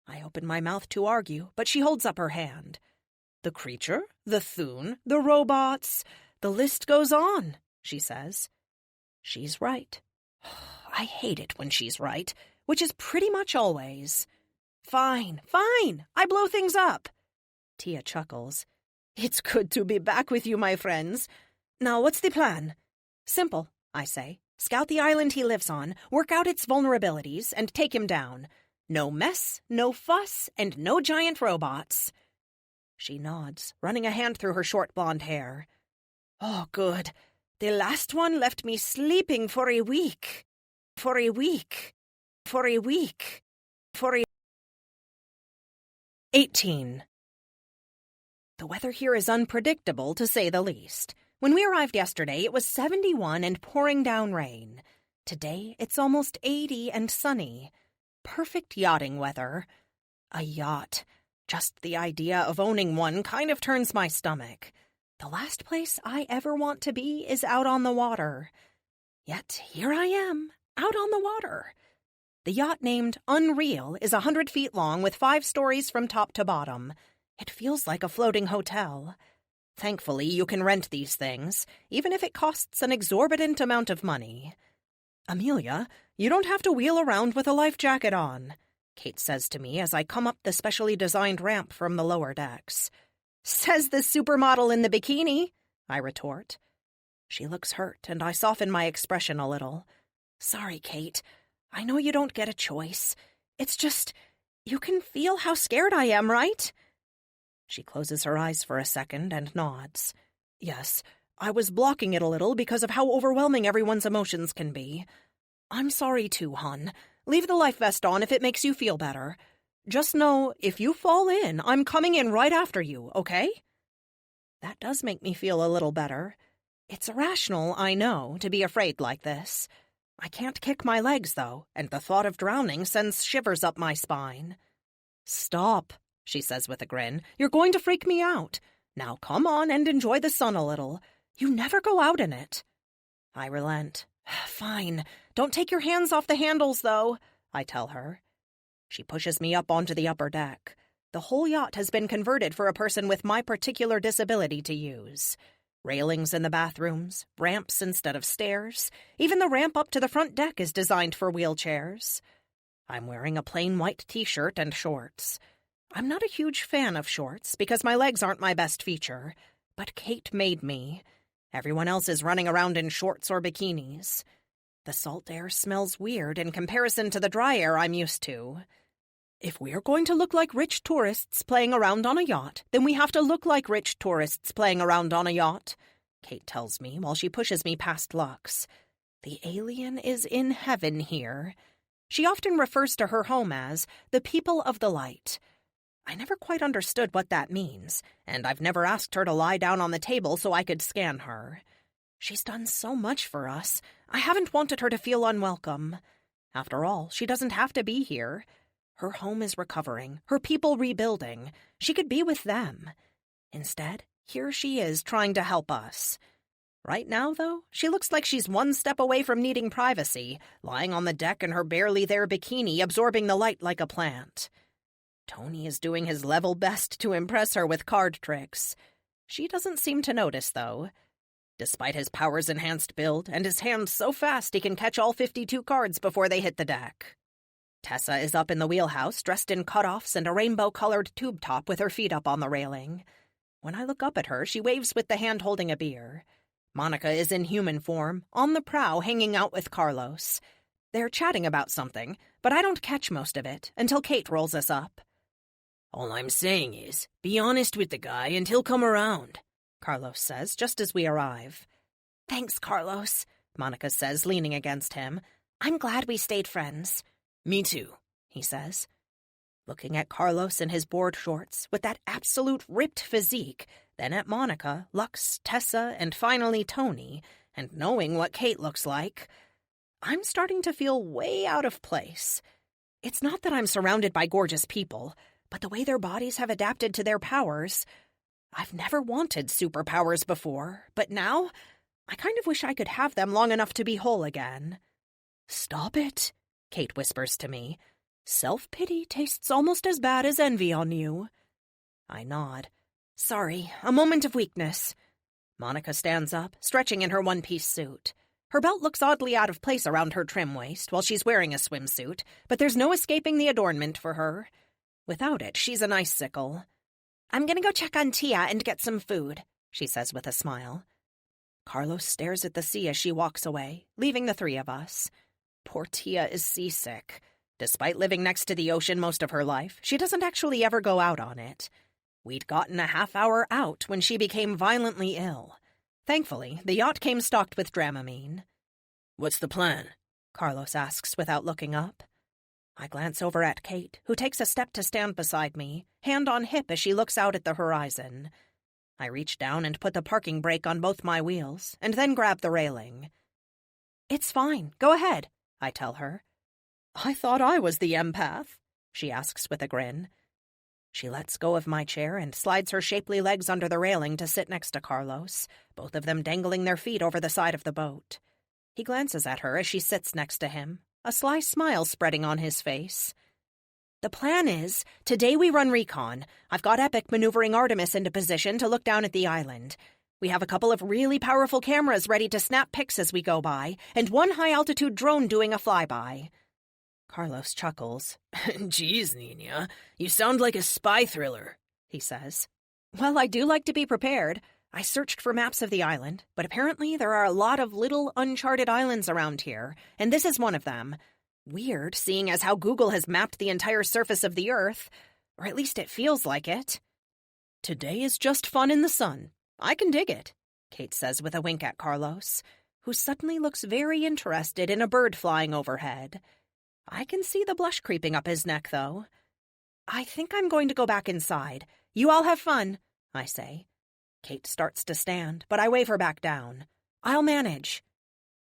I open my mouth to argue, but she holds up her hand. The creature, the Thune, the robots, the list goes on, she says. She's right. I hate it when she's right, which is pretty much always. Fine, I blow things up. Tia chuckles. It's good to be back with you, my friends. Now, what's the plan? Simple, I say. Scout the island he lives on, work out its vulnerabilities, and take him down. No mess, no fuss, and no giant robots. She nods, running a hand through her short blonde hair. Oh, good. The last one left me sleeping for a week. 18. The weather here is unpredictable, to say the least. When we arrived yesterday, it was 71 and pouring down rain. Today, it's almost 80 and sunny. Perfect yachting weather. A yacht. Just the idea of owning one kind of turns my stomach. The last place I ever want to be is out on the water. Yet here I am, out on the water. The yacht named Unreal is 100 feet long with 5 stories from top to bottom. It feels like a floating hotel. Thankfully, you can rent these things, even if it costs an exorbitant amount of money. Amelia, you don't have to wheel around with a life jacket on, Kate says to me as I come up the specially designed ramp from the lower decks. Says the supermodel in the bikini, I retort. She looks hurt, and I soften my expression a little. Sorry, Kate. I know you don't get a choice. It's just, you can feel how scared I am, right? She closes her eyes for a second and nods. Yes, I was blocking it a little because of how overwhelming everyone's emotions can be. I'm sorry too, hon. Leave the life vest on if it makes you feel better. Just know, if you fall in, I'm coming in right after you, okay? That does make me feel a little better. It's irrational, I know, to be afraid like this. I can't kick my legs, though, and the thought of drowning sends shivers up my spine. Stop, she says with a grin. You're going to freak me out. Now come on and enjoy the sun a little. You never go out in it. I relent. Fine. Don't take your hands off the handles, though, I tell her. She pushes me up onto the upper deck. The whole yacht has been converted for a person with my particular disability to use. Railings in the bathrooms, ramps instead of stairs. Even the ramp up to the front deck is designed for wheelchairs. I'm wearing a plain white t-shirt and shorts. I'm not a huge fan of shorts because my legs aren't my best feature, but Kate made me. Everyone else is running around in shorts or bikinis. The salt air smells weird in comparison to the dry air I'm used to. If we're going to look like rich tourists playing around on a yacht, then we have to look like rich tourists playing around on a yacht, Kate tells me while she pushes me past Lux. The alien is in heaven here. She often refers to her home as the people of the light. I never quite understood what that means, and I've never asked her to lie down on the table so I could scan her. She's done so much for us. I haven't wanted her to feel unwelcome. After all, she doesn't have to be here. Her home is recovering, her people rebuilding. She could be with them. Instead, here she is trying to help us. Right now, though, she looks like she's one step away from needing privacy, lying on the deck in her barely there bikini, absorbing the light like a plant. Tony is doing his level best to impress her with card tricks. She doesn't seem to notice, though. Despite his powers-enhanced build and his hands so fast he can catch all 52 cards before they hit the deck. Tessa is up in the wheelhouse, dressed in cutoffs and a rainbow-colored tube top with her feet up on the railing. When I look up at her, she waves with the hand holding a beer. Monica is in human form, on the prow, hanging out with Carlos. They're chatting about something, but I don't catch most of it until Kate rolls us up. All I'm saying is, be honest with the guy and he'll come around, Carlos says just as we arrive. Thanks, Carlos, Monica says, leaning against him. I'm glad we stayed friends. Me too, he says. Looking at Carlos in his board shorts, with that absolute ripped physique, then at Monica, Lux, Tessa, and finally Tony, and knowing what Kate looks like, I'm starting to feel way out of place. It's not that I'm surrounded by gorgeous people, but the way their bodies have adapted to their powers. I've never wanted superpowers before, but now I kind of wish I could have them long enough to be whole again. Stop it, Kate whispers to me. Self-pity tastes almost as bad as envy on you. I nod. Sorry, a moment of weakness. Monica stands up, stretching in her one-piece suit. Her belt looks oddly out of place around her trim waist while she's wearing a swimsuit, but there's no escaping the adornment for her. Without it, she's an icicle. I'm gonna go check on Tia and get some food, she says with a smile. Carlos stares at the sea as she walks away, leaving the 3 of us. Poor Tia is seasick. Despite living next to the ocean most of her life, she doesn't actually ever go out on it. We'd gotten a half-hour out when she became violently ill. Thankfully, the yacht came stocked with Dramamine. What's the plan? Carlos asks without looking up. I glance over at Kate, who takes a step to stand beside me, hand on hip as she looks out at the horizon. I reach down and put the parking brake on both my wheels, and then grab the railing. It's fine. Go ahead, I tell her. I thought I was the empath, she asks with a grin. She lets go of my chair and slides her shapely legs under the railing to sit next to Carlos, both of them dangling their feet over the side of the boat. He glances at her as she sits next to him, a sly smile spreading on his face. The plan is, today we run recon. I've got Epic maneuvering Artemis into position to look down at the island. We have a couple of really powerful cameras ready to snap pics as we go by, and one high-altitude drone doing a flyby. Carlos chuckles. Geez, Nina, you sound like a spy thriller, he says. Well, I do like to be prepared. I searched for maps of the island, but apparently there are a lot of little uncharted islands around here, and this is one of them. Weird, seeing as how Google has mapped the entire surface of the Earth, or at least it feels like it. Today is just fun in the sun. I can dig it, Kate says with a wink at Carlos, who suddenly looks very interested in a bird flying overhead. I can see the blush creeping up his neck, though. I think I'm going to go back inside. You all have fun, I say. Kate starts to stand, but I wave her back down. I'll manage.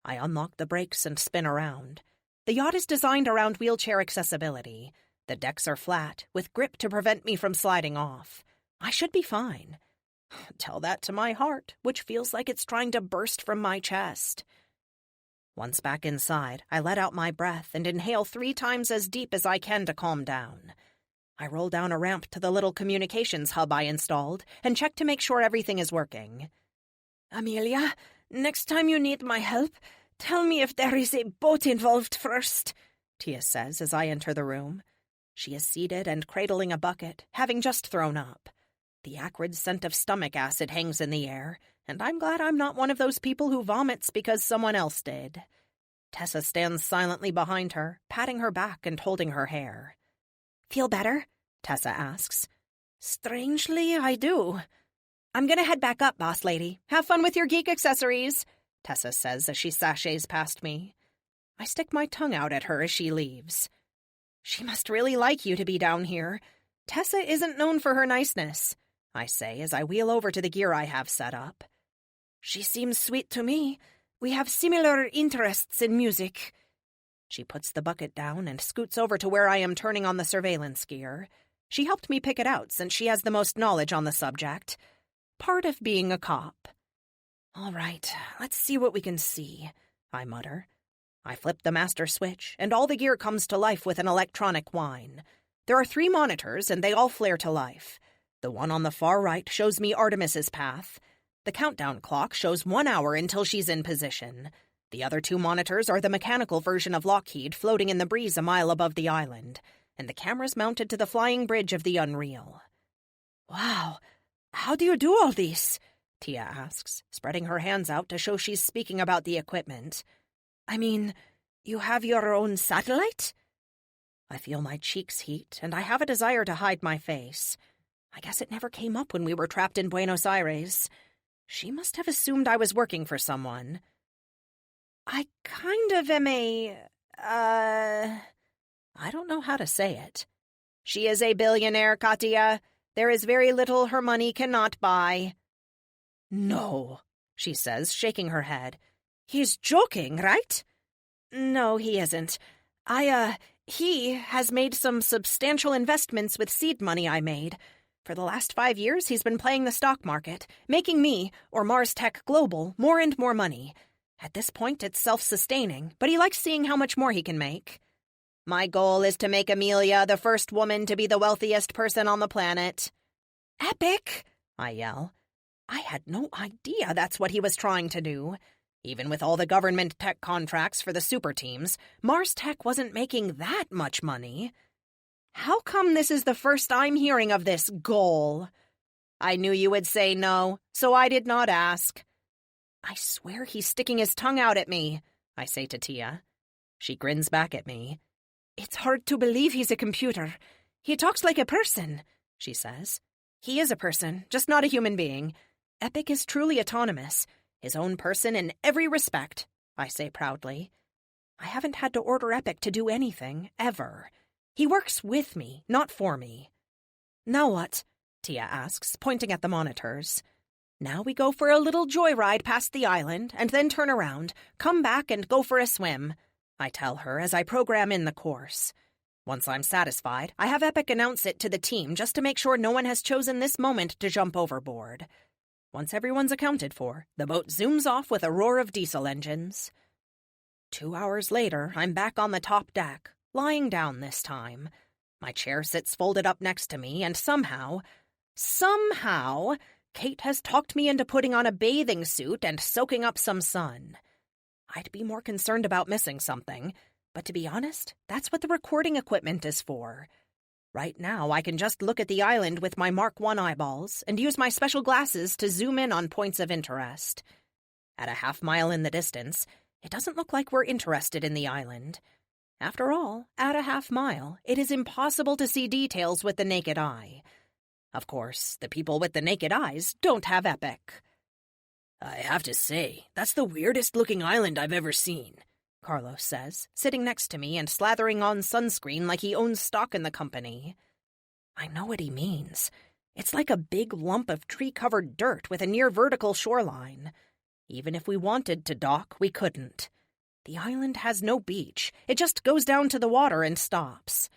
I unlock the brakes and spin around. The yacht is designed around wheelchair accessibility. The decks are flat, with grip to prevent me from sliding off. I should be fine. Tell that to my heart, which feels like it's trying to burst from my chest. Once back inside, I let out my breath and inhale 3 times as deep as I can to calm down. I roll down a ramp to the little communications hub I installed and check to make sure everything is working. Amelia, next time you need my help, tell me if there is a boat involved first, Tia says as I enter the room. She is seated and cradling a bucket, having just thrown up. The acrid scent of stomach acid hangs in the air, and I'm glad I'm not one of those people who vomits because someone else did. Tessa stands silently behind her, patting her back and holding her hair. Feel better? Tessa asks. Strangely, I do. I'm gonna head back up, boss lady. Have fun with your geek accessories, Tessa says as she sashays past me. I stick my tongue out at her as she leaves. She must really like you to be down here. Tessa isn't known for her niceness, I say as I wheel over to the gear I have set up. She seems sweet to me. We have similar interests in music. She puts the bucket down and scoots over to where I am turning on the surveillance gear. She helped me pick it out since she has the most knowledge on the subject. Part of being a cop. All right, let's see what we can see, I mutter. I flip the master switch, and all the gear comes to life with an electronic whine. There are 3 monitors, and they all flare to life. The one on the far right shows me Artemis's path. The countdown clock shows 1 hour until she's in position. The other 2 monitors are the mechanical version of Lockheed floating in the breeze a mile above the island, and the cameras mounted to the flying bridge of the Unreal. Wow, how do you do all this? Tia asks, spreading her hands out to show she's speaking about the equipment. I mean, you have your own satellite? I feel my cheeks heat, and I have a desire to hide my face. I guess it never came up when we were trapped in Buenos Aires. She must have assumed I was working for someone. I kind of am I don't know how to say it. She is a billionaire, Katia. There is very little her money cannot buy. No, she says, shaking her head. He's joking, right? No, he isn't. He has made some substantial investments with seed money I made. For the last 5 years, he's been playing the stock market, making me, or Mars Tech Global, more and more money. At this point, it's self-sustaining, but he likes seeing how much more he can make. My goal is to make Amelia the first woman to be the wealthiest person on the planet. Epic! I yell. I had no idea that's what he was trying to do. Even with all the government tech contracts for the super teams, Mars Tech wasn't making that much money. How come this is the first I'm hearing of this goal? I knew you would say no, so I did not ask. I swear he's sticking his tongue out at me, I say to Tia. She grins back at me. It's hard to believe he's a computer. He talks like a person, she says. He is a person, just not a human being. Epic is truly autonomous, his own person in every respect, I say proudly. I haven't had to order Epic to do anything, ever. He works with me, not for me. Now what? Tia asks, pointing at the monitors. Now we go for a little joyride past the island, and then turn around, come back and go for a swim, I tell her as I program in the course. Once I'm satisfied, I have Epic announce it to the team just to make sure no one has chosen this moment to jump overboard. Once everyone's accounted for, the boat zooms off with a roar of diesel engines. 2 hours later, I'm back on the top deck, lying down this time. My chair sits folded up next to me, and somehow, Kate has talked me into putting on a bathing suit and soaking up some sun. I'd be more concerned about missing something, but to be honest, that's what the recording equipment is for. Right now, I can just look at the island with my Mark I eyeballs and use my special glasses to zoom in on points of interest. At a half-mile in the distance, it doesn't look like we're interested in the island. After all, at a half-mile, it is impossible to see details with the naked eye. Of course, the people with the naked eyes don't have Epic. I have to say, that's the weirdest-looking island I've ever seen, Carlos says, sitting next to me and slathering on sunscreen like he owns stock in the company. I know what he means. It's like a big lump of tree-covered dirt with a near-vertical shoreline. Even if we wanted to dock, we couldn't. The island has no beach. It just goes down to the water and stops.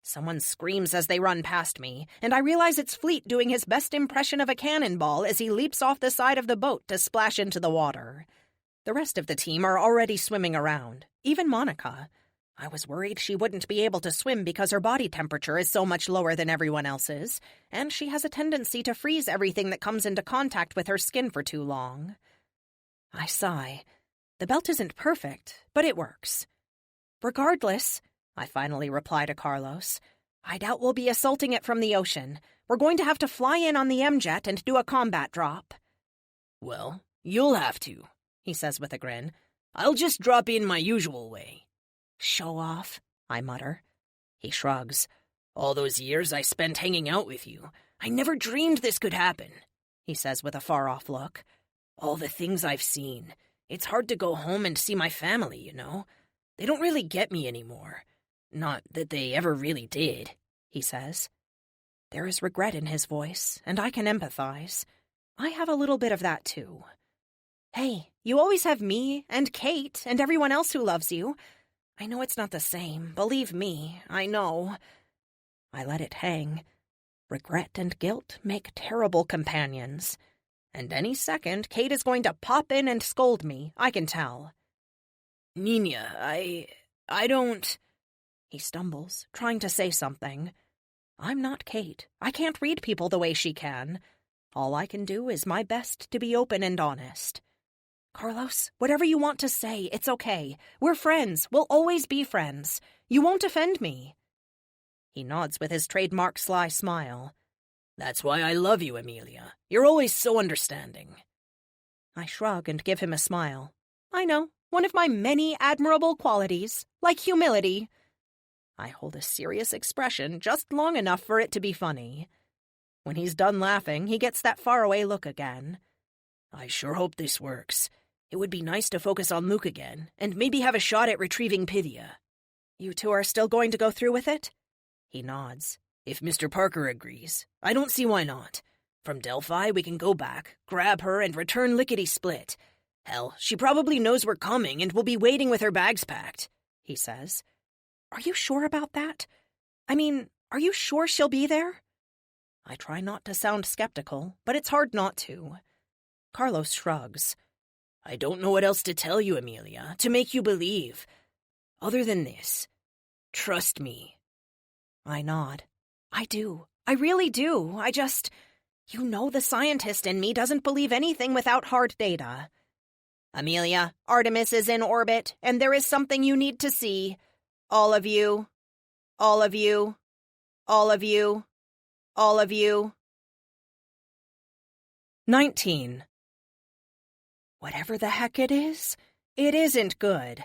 Someone screams as they run past me, and I realize it's Fleet doing his best impression of a cannonball as he leaps off the side of the boat to splash into the water. The rest of the team are already swimming around, even Monica. I was worried she wouldn't be able to swim because her body temperature is so much lower than everyone else's, and she has a tendency to freeze everything that comes into contact with her skin for too long. I sigh. The belt isn't perfect, but it works. Regardless, I finally reply to Carlos, I doubt we'll be assaulting it from the ocean. We're going to have to fly in on the M-Jet and do a combat drop. Well, you'll have to, he says with a grin. I'll just drop in my usual way. Show off, I mutter. He shrugs. All those years I spent hanging out with you, I never dreamed this could happen, he says with a far-off look. All the things I've seen. It's hard to go home and see my family, you know. They don't really get me anymore. Not that they ever really did, he says. There is regret in his voice, and I can empathize. I have a little bit of that, too. Hey, you always have me, and Kate, and everyone else who loves you. I know it's not the same, believe me, I know. I let it hang. Regret and guilt make terrible companions. And any second, Kate is going to pop in and scold me, I can tell. Nina, I don't... He stumbles, trying to say something. I'm not Kate. I can't read people the way she can. All I can do is my best to be open and honest. Carlos, whatever you want to say, it's okay. We're friends. We'll always be friends. You won't offend me. He nods with his trademark sly smile. That's why I love you, Amelia. You're always so understanding. I shrug and give him a smile. I know, one of my many admirable qualities, like humility. I hold a serious expression just long enough for it to be funny. When he's done laughing, he gets that faraway look again. I sure hope this works. It would be nice to focus on Luke again, and maybe have a shot at retrieving Pythia. You two are still going to go through with it? He nods. If Mr. Parker agrees, I don't see why not. From Delphi, we can go back, grab her, and return lickety-split. Hell, she probably knows we're coming and will be waiting with her bags packed, he says. Are you sure about that? I mean, are you sure she'll be there? I try not to sound skeptical, but it's hard not to. Carlos shrugs. I don't know what else to tell you, Amelia, to make you believe. Other than this, trust me. I nod. I do. I really do. You know the scientist in me doesn't believe anything without hard data. Amelia, Artemis is in orbit, and there is something you need to see. All of you. All of you. All of you. All of you. 19. Whatever the heck it isn't good.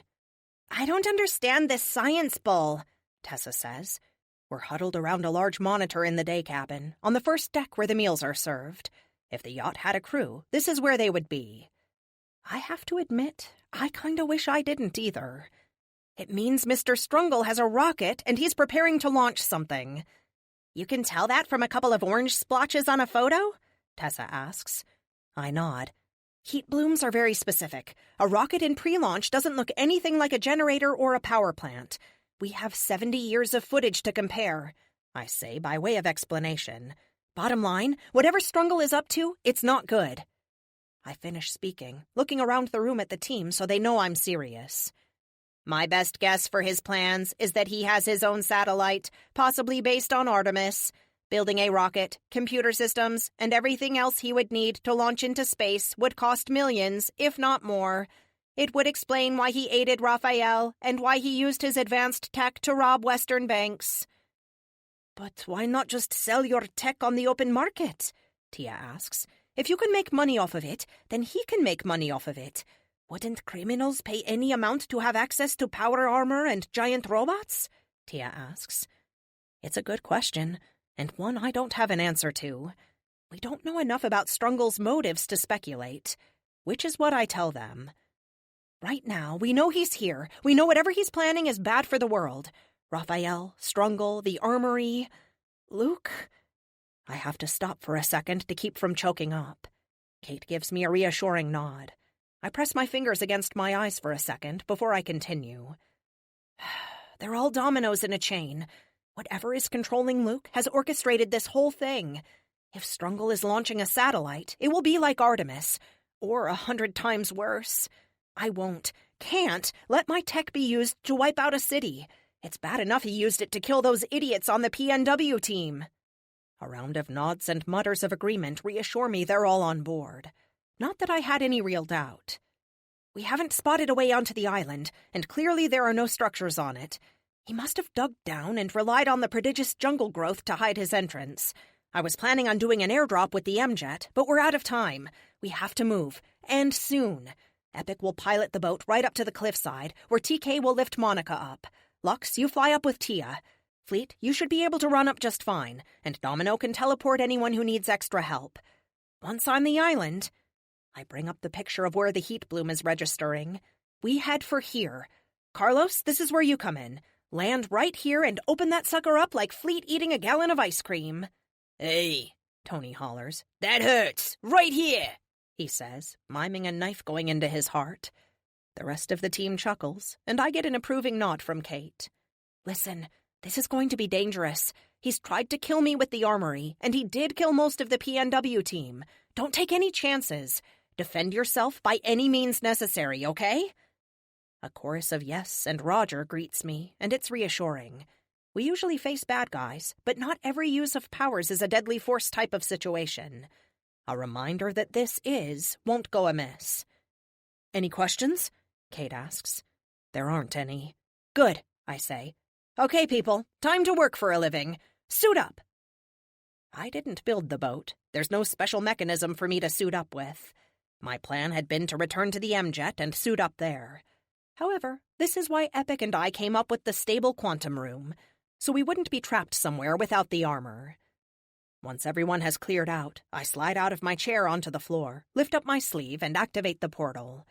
I don't understand this science bull, Tessa says. We're huddled around a large monitor in the day cabin, on the first deck where the meals are served. If the yacht had a crew, this is where they would be. I have to admit, I kinda wish I didn't either. It means Mr. Strungle has a rocket and he's preparing to launch something. You can tell that from a couple of orange splotches on a photo? Tessa asks. I nod. Heat blooms are very specific. A rocket in pre-launch doesn't look anything like a generator or a power plant. We have 70 years of footage to compare, I say by way of explanation. Bottom line, whatever Strungle is up to, it's not good. I finish speaking, looking around the room at the team so they know I'm serious. My best guess for his plans is that he has his own satellite, possibly based on Artemis, building a rocket, computer systems, and everything else he would need to launch into space would cost millions, if not more. It would explain why he aided Raphael and why he used his advanced tech to rob Western banks. But why not just sell your tech on the open market? Tia asks. If you can make money off of it, then he can make money off of it. Wouldn't criminals pay any amount to have access to power armor and giant robots? Tia asks. It's a good question, and one I don't have an answer to. We don't know enough about Strungle's motives to speculate, which is what I tell them. Right now, we know he's here. We know whatever he's planning is bad for the world. Raphael, Strungle, the armory, Luke. I have to stop for a second to keep from choking up. Kate gives me a reassuring nod. I press my fingers against my eyes for a second before I continue. They're all dominoes in a chain. Whatever is controlling Luke has orchestrated this whole thing. If Strungle is launching a satellite, it will be like Artemis, or 100 times worse. I can't let my tech be used to wipe out a city. It's bad enough he used it to kill those idiots on the PNW team. A round of nods and mutters of agreement reassure me they're all on board. Not that I had any real doubt. We haven't spotted a way onto the island, and clearly there are no structures on it. He must have dug down and relied on the prodigious jungle growth to hide his entrance. I was planning on doing an airdrop with the M-Jet, but we're out of time. We have to move, and soon. Epic will pilot the boat right up to the cliffside, where TK will lift Monica up. Lux, you fly up with Tia. Fleet, you should be able to run up just fine, and Domino can teleport anyone who needs extra help. Once on the island, I bring up the picture of where the heat bloom is registering. We head for here. Carlos, this is where you come in. Land right here and open that sucker up like Fleet eating a gallon of ice cream. Hey, Tony hollers. That hurts. Right here, he says, miming a knife going into his heart. The rest of the team chuckles, and I get an approving nod from Kate. Listen, this is going to be dangerous. He's tried to kill me with the armory, and he did kill most of the PNW team. Don't take any chances. Defend yourself by any means necessary, okay? A chorus of yes and Roger greets me, and it's reassuring. We usually face bad guys, but not every use of powers is a deadly force type of situation. A reminder that this won't go amiss. Any questions? Kate asks. There aren't any. Good, I say. Okay, people, time to work for a living. Suit up. I didn't build the boat. There's no special mechanism for me to suit up with. My plan had been to return to the M-Jet and suit up there. However, this is why Epic and I came up with the stable quantum room, so we wouldn't be trapped somewhere without the armor. Once everyone has cleared out, I slide out of my chair onto the floor, lift up my sleeve, and activate the portal.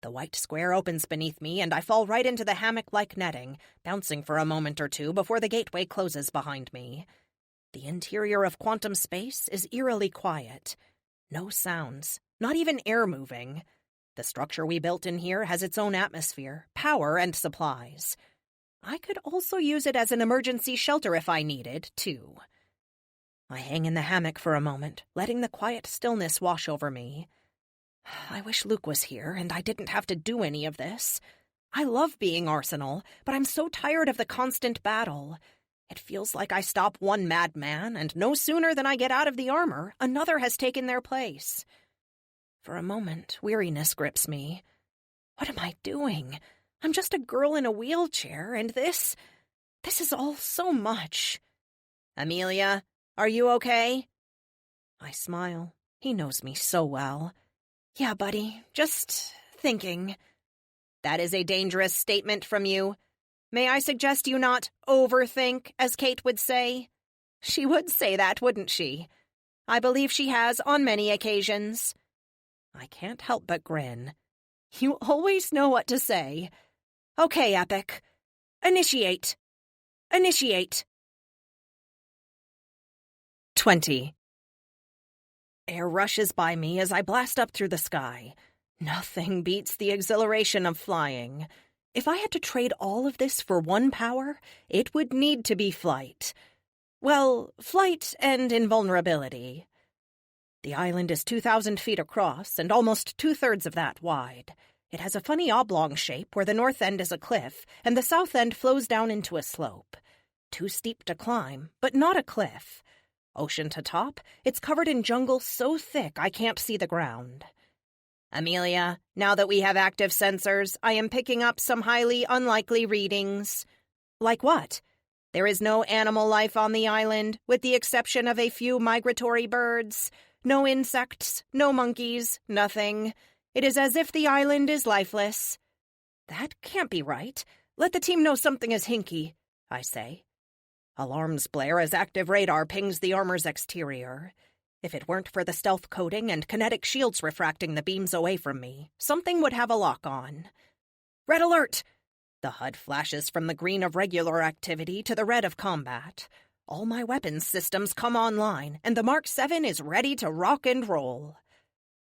The white square opens beneath me, and I fall right into the hammock-like netting, bouncing for a moment or two before the gateway closes behind me. The interior of quantum space is eerily quiet. No sounds, not even air moving. The structure we built in here has its own atmosphere, power, and supplies. I could also use it as an emergency shelter if I needed, too. I hang in the hammock for a moment, letting the quiet stillness wash over me. I wish Luke was here and I didn't have to do any of this. I love being Arsenal, but I'm so tired of the constant battle. It feels like I stop one madman, and no sooner than I get out of the armor, another has taken their place. For a moment, weariness grips me. What am I doing? I'm just a girl in a wheelchair, and this is all so much. Amelia, are you okay? I smile. He knows me so well. Yeah, buddy, just thinking. That is a dangerous statement from you. May I suggest you not overthink, as Kate would say? She would say that, wouldn't she? I believe she has on many occasions. I can't help but grin. You always know what to say. Okay, Epic. Initiate. Initiate. 20. Air rushes by me as I blast up through the sky. Nothing beats the exhilaration of flying. If I had to trade all of this for one power, it would need to be flight. Well, flight and invulnerability. The island is 2,000 feet across and almost 2/3 of that wide. It has a funny oblong shape where the north end is a cliff and the south end flows down into a slope. Too steep to climb, but not a cliff. Ocean to top, it's covered in jungle so thick I can't see the ground. Amelia, now that we have active sensors, I am picking up some highly unlikely readings. Like what? There is no animal life on the island, with the exception of a few migratory birds. No insects, no monkeys, nothing. It is as if the island is lifeless. That can't be right. Let the team know something is hinky, I say. Alarms blare as active radar pings the armor's exterior. If it weren't for the stealth coating and kinetic shields refracting the beams away from me, something would have a lock on. Red alert! The HUD flashes from the green of regular activity to the red of combat. All my weapons systems come online, and the Mark 7 is ready to rock and roll.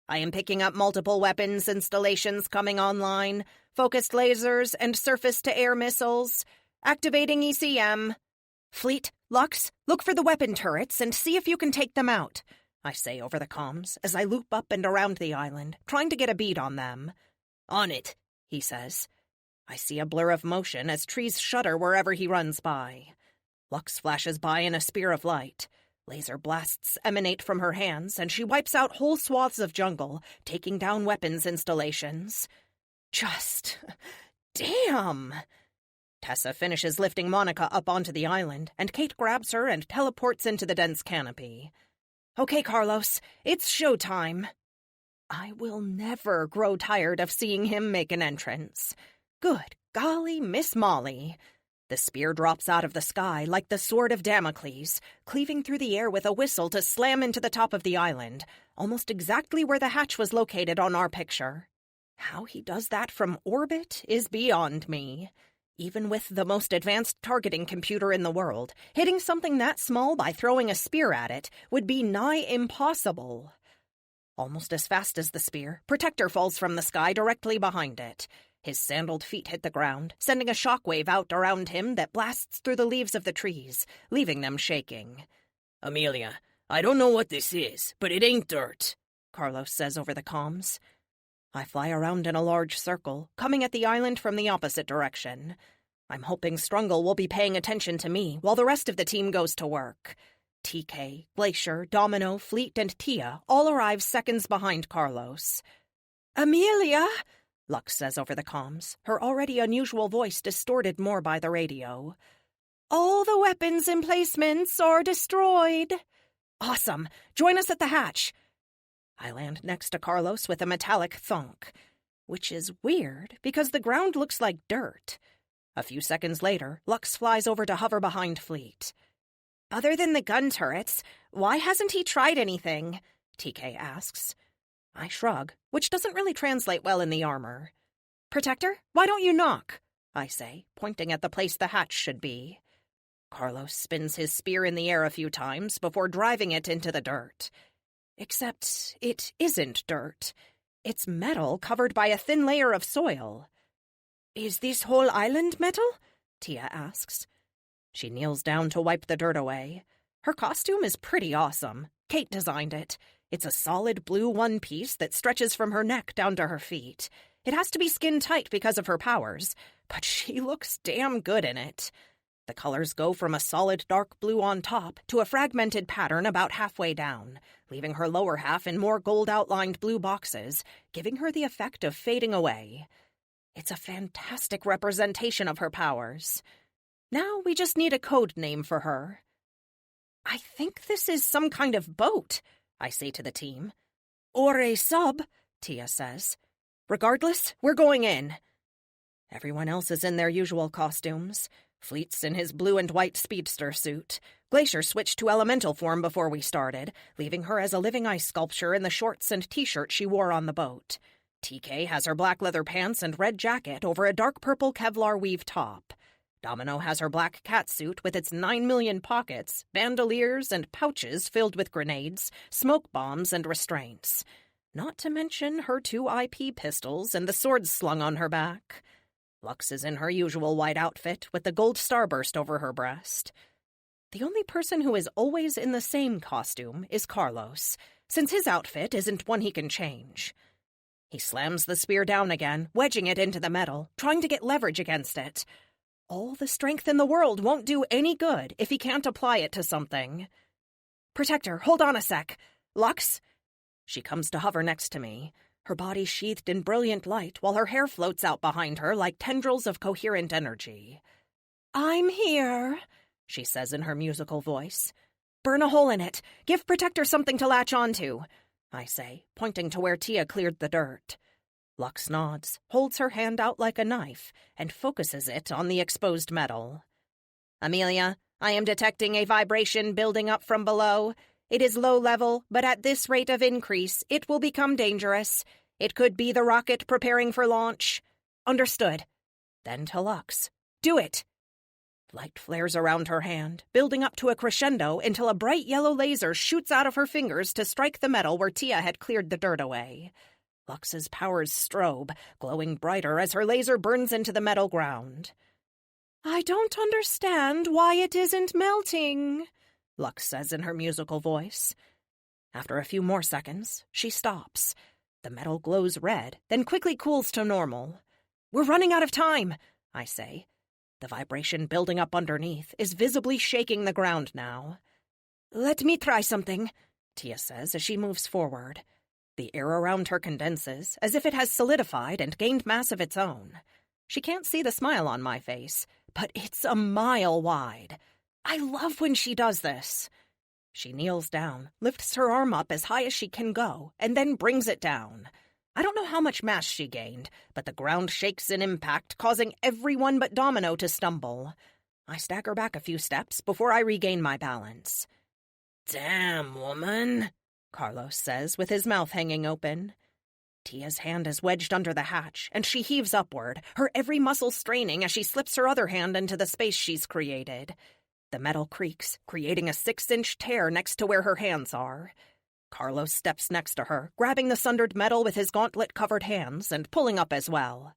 I am picking up multiple weapons installations coming online, focused lasers and surface-to-air missiles, activating ECM. Fleet, Lux, look for the weapon turrets and see if you can take them out, I say over the comms as I loop up and around the island, trying to get a bead on them. On it, he says. I see a blur of motion as trees shudder wherever he runs by. Lux flashes by in a spear of light. Laser blasts emanate from her hands, and she wipes out whole swaths of jungle, taking down weapons installations. Just... damn! Tessa finishes lifting Monica up onto the island, and Kate grabs her and teleports into the dense canopy. Okay, Carlos, it's showtime. I will never grow tired of seeing him make an entrance. Good golly, Miss Molly. The spear drops out of the sky like the sword of Damocles, cleaving through the air with a whistle to slam into the top of the island, almost exactly where the hatch was located on our picture. How he does that from orbit is beyond me. Even with the most advanced targeting computer in the world, hitting something that small by throwing a spear at it would be nigh impossible. Almost as fast as the spear, Protector falls from the sky directly behind it. His sandaled feet hit the ground, sending a shockwave out around him that blasts through the leaves of the trees, leaving them shaking. Amelia, I don't know what this is, but it ain't dirt, Carlos says over the comms. I fly around in a large circle, coming at the island from the opposite direction. I'm hoping Strungle will be paying attention to me while the rest of the team goes to work. TK, Glacier, Domino, Fleet, and Tia all arrive seconds behind Carlos. Amelia, Lux says over the comms, her already unusual voice distorted more by the radio. All the weapons emplacements are destroyed. Awesome. Join us at the hatch. I land next to Carlos with a metallic thunk, which is weird because the ground looks like dirt. A few seconds later, Lux flies over to hover behind Fleet. Other than the gun turrets, why hasn't he tried anything? TK asks. I shrug, which doesn't really translate well in the armor. Protector, why don't you knock? I say, pointing at the place the hatch should be. Carlos spins his spear in the air a few times before driving it into the dirt. Except it isn't dirt. It's metal covered by a thin layer of soil. Is this whole island metal? Tia asks. She kneels down to wipe the dirt away. Her costume is pretty awesome. Kate designed it. It's a solid blue one-piece that stretches from her neck down to her feet. It has to be skin-tight because of her powers, but she looks damn good in it. The colors go from a solid dark blue on top to a fragmented pattern about halfway down, leaving her lower half in more gold-outlined blue boxes, giving her the effect of fading away. It's a fantastic representation of her powers. Now we just need a code name for her. I think this is some kind of boat, I say to the team. Or a sub, Tia says. Regardless, we're going in. Everyone else is in their usual costumes. Fleet's in his blue and white speedster suit. Glacier switched to elemental form before we started, leaving her as a living ice sculpture in the shorts and t-shirt she wore on the boat. TK has her black leather pants and red jacket over a dark purple Kevlar weave top. Domino has her black catsuit with its 9 million pockets, bandoliers, and pouches filled with grenades, smoke bombs, and restraints. Not to mention her 2 IP pistols and the swords slung on her back. Lux is in her usual white outfit with the gold starburst over her breast. The only person who is always in the same costume is Carlos, since his outfit isn't one he can change. He slams the spear down again, wedging it into the metal, trying to get leverage against it. All the strength in the world won't do any good if he can't apply it to something. Protector, hold on a sec. Lux? She comes to hover next to me, her body sheathed in brilliant light while her hair floats out behind her like tendrils of coherent energy. I'm here, she says in her musical voice. Burn a hole in it. Give Protector something to latch onto, I say, pointing to where Tia cleared the dirt. Lux nods, holds her hand out like a knife, and focuses it on the exposed metal. Amelia, I am detecting a vibration building up from below. It is low level, but at this rate of increase, it will become dangerous. It could be the rocket preparing for launch. Understood. Then to Lux. Do it. Light flares around her hand, building up to a crescendo until a bright yellow laser shoots out of her fingers to strike the metal where Tia had cleared the dirt away. Lux's powers strobe, glowing brighter as her laser burns into the metal ground. I don't understand why it isn't melting, Lux says in her musical voice. After a few more seconds, she stops. The metal glows red, then quickly cools to normal. We're running out of time, I say. The vibration building up underneath is visibly shaking the ground now. Let me try something, Tia says as she moves forward. The air around her condenses, as if it has solidified and gained mass of its own. She can't see the smile on my face, but it's a mile wide. I love when she does this. She kneels down, lifts her arm up as high as she can go, and then brings it down. I don't know how much mass she gained, but the ground shakes in impact, causing everyone but Domino to stumble. I stagger back a few steps before I regain my balance. Damn, woman, Carlos says with his mouth hanging open. Tia's hand is wedged under the hatch, and she heaves upward, her every muscle straining as she slips her other hand into the space she's created. The metal creaks, creating a 6-inch tear next to where her hands are. Carlos steps next to her, grabbing the sundered metal with his gauntlet-covered hands and pulling up as well.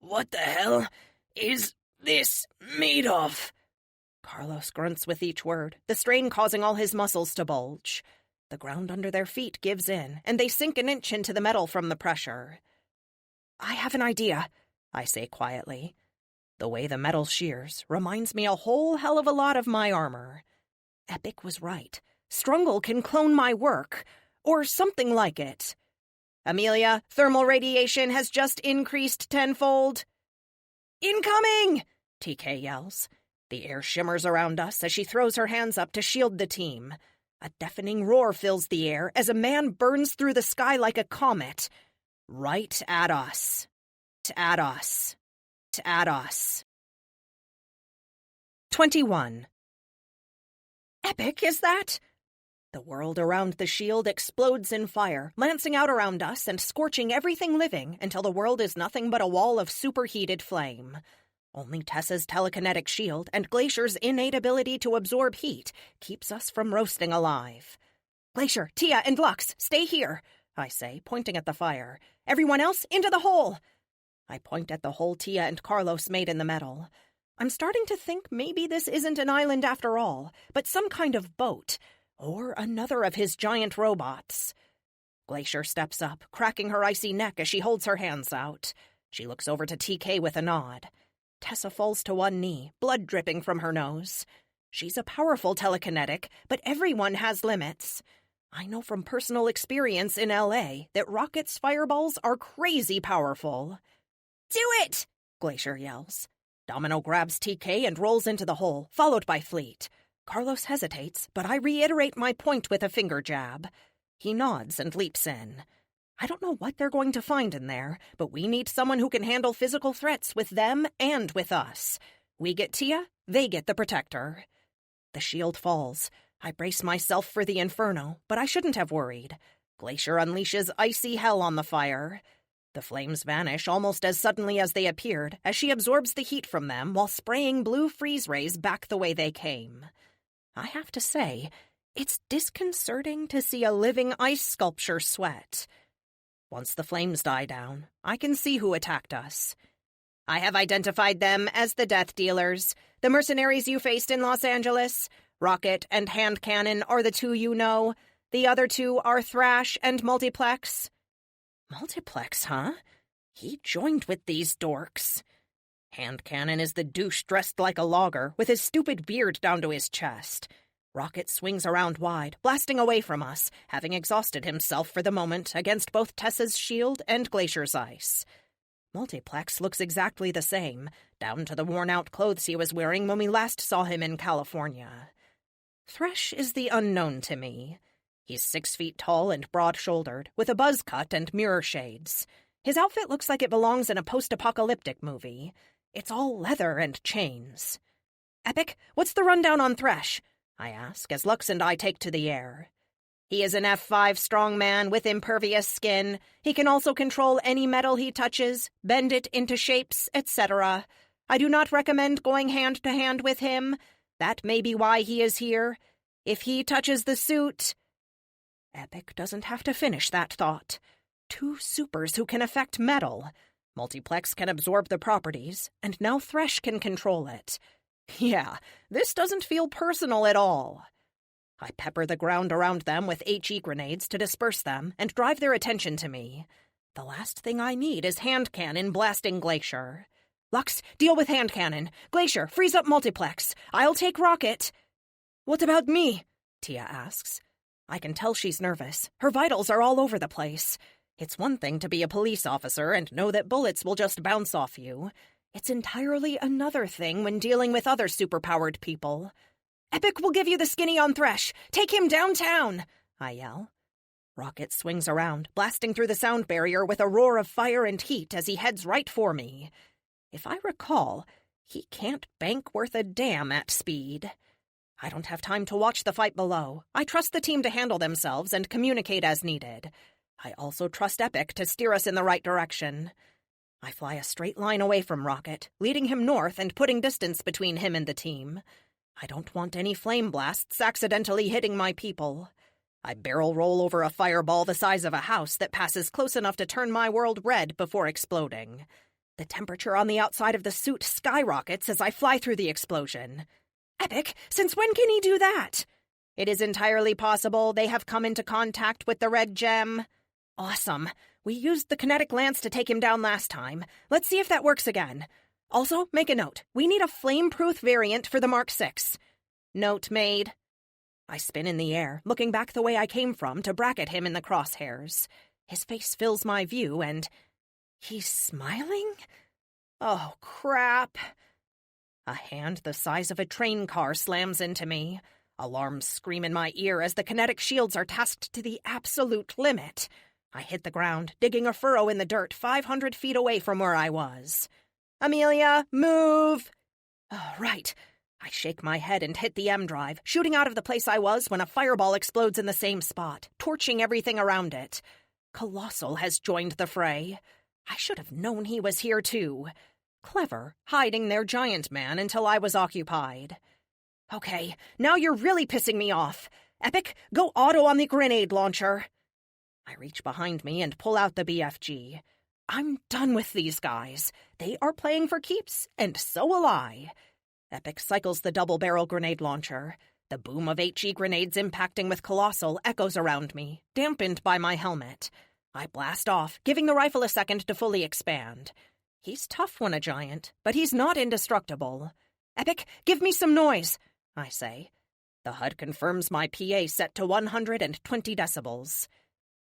What the hell is this made of? Carlos grunts with each word, the strain causing all his muscles to bulge. The ground under their feet gives in, and they sink an inch into the metal from the pressure. I have an idea, I say quietly. The way the metal shears reminds me a whole hell of a lot of my armor. Epic was right. Strungle can clone my work, or something like it. Amelia, thermal radiation has just increased tenfold. Incoming! TK yells. The air shimmers around us as she throws her hands up to shield the team. A deafening roar fills the air as a man burns through the sky like a comet. Right at us. At us. At us. 21. Epic, is that? The world around the shield explodes in fire, lancing out around us and scorching everything living until the world is nothing but a wall of superheated flame. Only Tessa's telekinetic shield and Glacier's innate ability to absorb heat keeps us from roasting alive. Glacier, Tia, and Lux, stay here, I say, pointing at the fire. Everyone else, into the hole! I point at the hole Tia and Carlos made in the metal. I'm starting to think maybe this isn't an island after all, but some kind of boat. Or another of his giant robots. Glacier steps up, cracking her icy neck as she holds her hands out. She looks over to TK with a nod. Tessa falls to one knee, blood dripping from her nose. She's a powerful telekinetic, but everyone has limits. I know from personal experience in LA that Rocket's fireballs are crazy powerful. Do it! Glacier yells. Domino grabs TK and rolls into the hole, followed by Fleet. Carlos hesitates, but I reiterate my point with a finger jab. He nods and leaps in. I don't know what they're going to find in there, but we need someone who can handle physical threats with them and with us. We get Tia, they get the Protector. The shield falls. I brace myself for the inferno, but I shouldn't have worried. Glacier unleashes icy hell on the fire. The flames vanish almost as suddenly as they appeared, as she absorbs the heat from them while spraying blue freeze rays back the way they came. I have to say, it's disconcerting to see a living ice sculpture sweat. Once the flames die down, I can see who attacked us. I have identified them as the Death Dealers, the mercenaries you faced in Los Angeles. Rocket and Hand Cannon are the two you know. The other two are Thrash and Multiplex." "Multiplex, huh? He joined with these dorks." "Hand Cannon is the douche dressed like a logger, with his stupid beard down to his chest. Rocket swings around wide, blasting away from us, having exhausted himself for the moment against both Tessa's shield and Glacier's ice. Multiplex looks exactly the same, down to the worn-out clothes he was wearing when we last saw him in California. Thresh is the unknown to me. He's 6 feet tall and broad-shouldered, with a buzz cut and mirror shades. His outfit looks like it belongs in a post-apocalyptic movie. It's all leather and chains. "Epic, what's the rundown on Thresh?" I ask as Lux and I take to the air. "He is an F5 strongman with impervious skin. He can also control any metal he touches, bend it into shapes, etc. I do not recommend going hand-to-hand with him. That may be why he is here. If he touches the suit..." Epic doesn't have to finish that thought. 2 supers who can affect metal. Multiplex can absorb the properties, and now Thresh can control it. Yeah, this doesn't feel personal at all. I pepper the ground around them with HE grenades to disperse them and drive their attention to me. The last thing I need is Hand Cannon blasting Glacier. "Lux, deal with Hand Cannon. Glacier, freeze up Multiplex. I'll take Rocket." "What about me?" Tia asks. I can tell she's nervous. Her vitals are all over the place. It's one thing to be a police officer and know that bullets will just bounce off you. It's entirely another thing when dealing with other superpowered people. "Epic will give you the skinny on Thresh. Take him downtown," I yell. Rocket swings around, blasting through the sound barrier with a roar of fire and heat as he heads right for me. If I recall, he can't bank worth a damn at speed. I don't have time to watch the fight below. I trust the team to handle themselves and communicate as needed. I also trust Epic to steer us in the right direction. I fly a straight line away from Rocket, leading him north and putting distance between him and the team. I don't want any flame blasts accidentally hitting my people. I barrel roll over a fireball the size of a house that passes close enough to turn my world red before exploding. The temperature on the outside of the suit skyrockets as I fly through the explosion. "Epic, since when can he do that?" "It is entirely possible they have come into contact with the red gem." "Awesome. We used the kinetic lance to take him down last time. Let's see if that works again. Also, make a note. We need a flame-proof variant for the Mark 6. "Note made." I spin in the air, looking back the way I came from to bracket him in the crosshairs. His face fills my view, and... he's smiling? Oh, crap. A hand the size of a train car slams into me. Alarms scream in my ear as the kinetic shields are tasked to the absolute limit. I hit the ground, digging a furrow in the dirt 500 feet away from where I was. "Amelia, move!" Oh, right. I shake my head and hit the M drive, shooting out of the place I was when a fireball explodes in the same spot, torching everything around it. Colossal has joined the fray. I should have known he was here, too. Clever, hiding their giant man until I was occupied. Okay, now you're really pissing me off. Epic, go auto on the grenade launcher. I reach behind me and pull out the BFG. I'm done with these guys. They are playing for keeps, and so will I. Epic cycles the double-barrel grenade launcher. The boom of HE grenades impacting with Colossal echoes around me, dampened by my helmet. I blast off, giving the rifle a second to fully expand. He's tough when a giant, but he's not indestructible. Epic, give me some noise, I say. The HUD confirms my PA set to 120 decibels.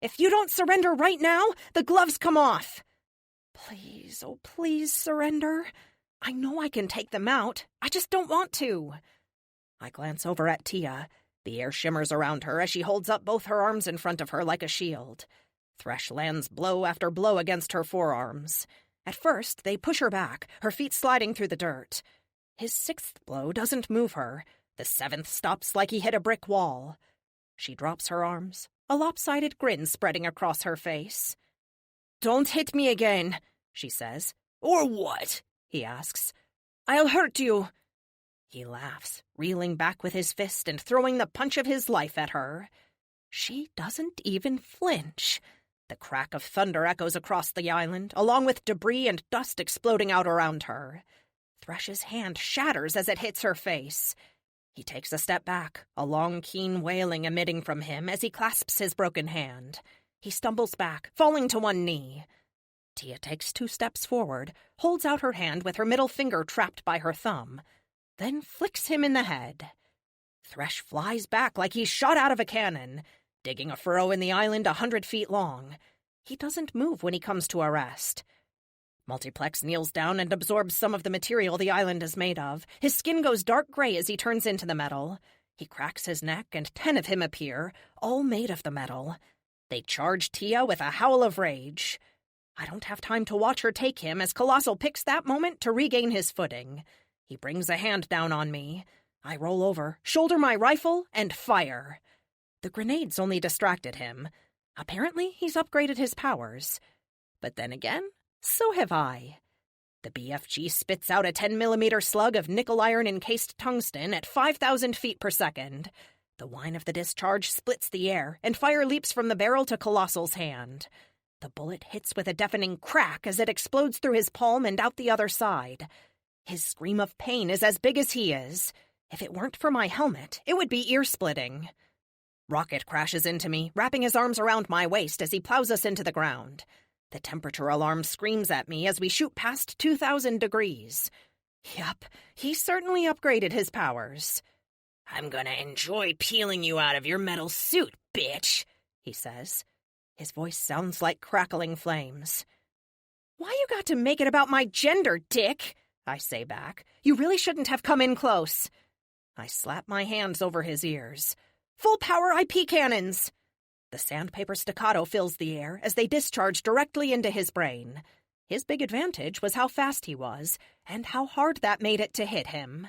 If you don't surrender right now, the gloves come off. Please, oh please surrender. I know I can take them out. I just don't want to. I glance over at Tia. The air shimmers around her as she holds up both her arms in front of her like a shield. Thresh lands blow after blow against her forearms. At first, they push her back, her feet sliding through the dirt. His 6th blow doesn't move her. The 7th stops like he hit a brick wall. She drops her arms, a lopsided grin spreading across her face. Don't hit me again, she says. Or what? He asks. I'll hurt you. He laughs, reeling back with his fist and throwing the punch of his life at her. She doesn't even flinch. The crack of thunder echoes across the island, along with debris and dust exploding out around her. Thresh's hand shatters as it hits her face. He takes a step back, a long, keen wailing emitting from him as he clasps his broken hand. He stumbles back, falling to one knee. Tia takes 2 steps forward, holds out her hand with her middle finger trapped by her thumb, then flicks him in the head. Thresh flies back like he's shot out of a cannon, digging a furrow in the island 100 feet long. He doesn't move when he comes to a rest. Multiplex kneels down and absorbs some of the material the island is made of. His skin goes dark gray as he turns into the metal. He cracks his neck and 10 of him appear, all made of the metal. They charge Tia with a howl of rage. I don't have time to watch her take him as Colossal picks that moment to regain his footing. He brings a hand down on me. I roll over, shoulder my rifle, and fire. The grenades only distracted him. Apparently, he's upgraded his powers. But then again, so have I. The BFG spits out a 10mm slug of nickel-iron encased tungsten at 5,000 feet per second. The whine of the discharge splits the air, and fire leaps from the barrel to Colossal's hand. The bullet hits with a deafening crack as it explodes through his palm and out the other side. His scream of pain is as big as he is. If it weren't for my helmet, it would be ear-splitting. Rocket crashes into me, wrapping his arms around my waist as he plows us into the ground. The temperature alarm screams at me as we shoot past 2,000 degrees. Yup, he certainly upgraded his powers. I'm gonna enjoy peeling you out of your metal suit, bitch, he says. His voice sounds like crackling flames. Why you got to make it about my gender, dick? I say back. You really shouldn't have come in close. I slap my hands over his ears. Full power IP cannons! The sandpaper staccato fills the air as they discharge directly into his brain. His big advantage was how fast he was, and how hard that made it to hit him.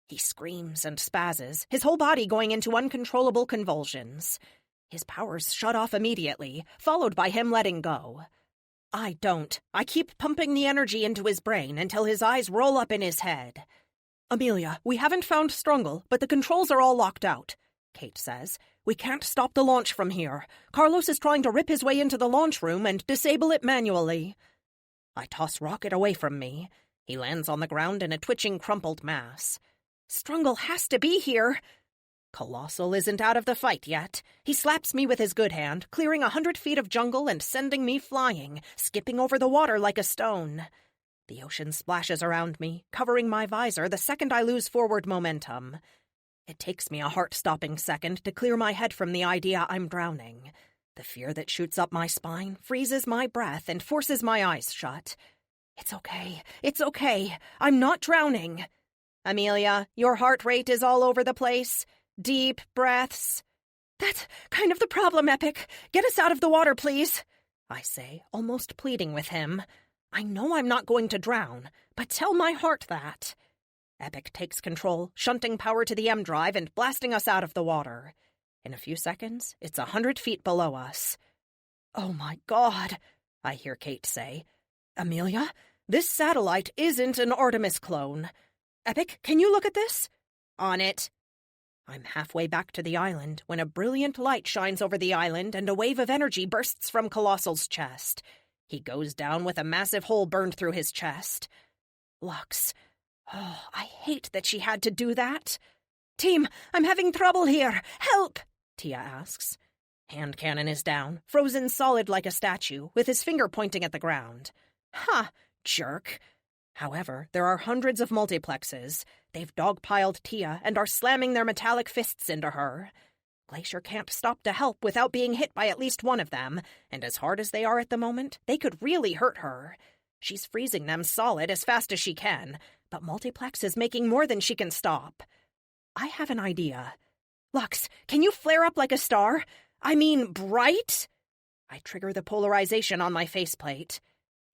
He screams and spazzes, his whole body going into uncontrollable convulsions. His powers shut off immediately, followed by him letting go. I don't. I keep pumping the energy into his brain until his eyes roll up in his head. Amelia, we haven't found Strungle, but the controls are all locked out, Kate says. We can't stop the launch from here. Carlos is trying to rip his way into the launch room and disable it manually. I toss Rocket away from me. He lands on the ground in a twitching, crumpled mass. Strungle has to be here. Colossal isn't out of the fight yet. He slaps me with his good hand, clearing 100 feet of jungle and sending me flying, skipping over the water like a stone. The ocean splashes around me, covering my visor the second I lose forward momentum. It takes me a heart-stopping second to clear my head from the idea I'm drowning. The fear that shoots up my spine freezes my breath and forces my eyes shut. It's okay. I'm not drowning. Amelia, your heart rate is all over the place. Deep breaths. That's kind of the problem, Epic. Get us out of the water, please, I say, almost pleading with him. I know I'm not going to drown, but tell my heart that. Epic takes control, shunting power to the M drive and blasting us out of the water. In a few seconds, it's 100 feet below us. Oh my God, I hear Kate say. Amelia, this satellite isn't an Artemis clone. Epic, can you look at this? On it. I'm halfway back to the island when a brilliant light shines over the island and a wave of energy bursts from Colossal's chest. He goes down with a massive hole burned through his chest. Lux. Oh, I hate that she had to do that. Team, I'm having trouble here. Help! Tia asks. Hand cannon is down, frozen solid like a statue, with his finger pointing at the ground. Ha! Jerk. However, there are hundreds of multiplexes. They've dogpiled Tia and are slamming their metallic fists into her. Glacier can't stop to help without being hit by at least one of them, and as hard as they are at the moment, they could really hurt her. She's freezing them solid as fast as she can, but Multiplex is making more than she can stop. I have an idea. Lux, can you flare up like a star? I mean, bright? I trigger the polarization on my faceplate.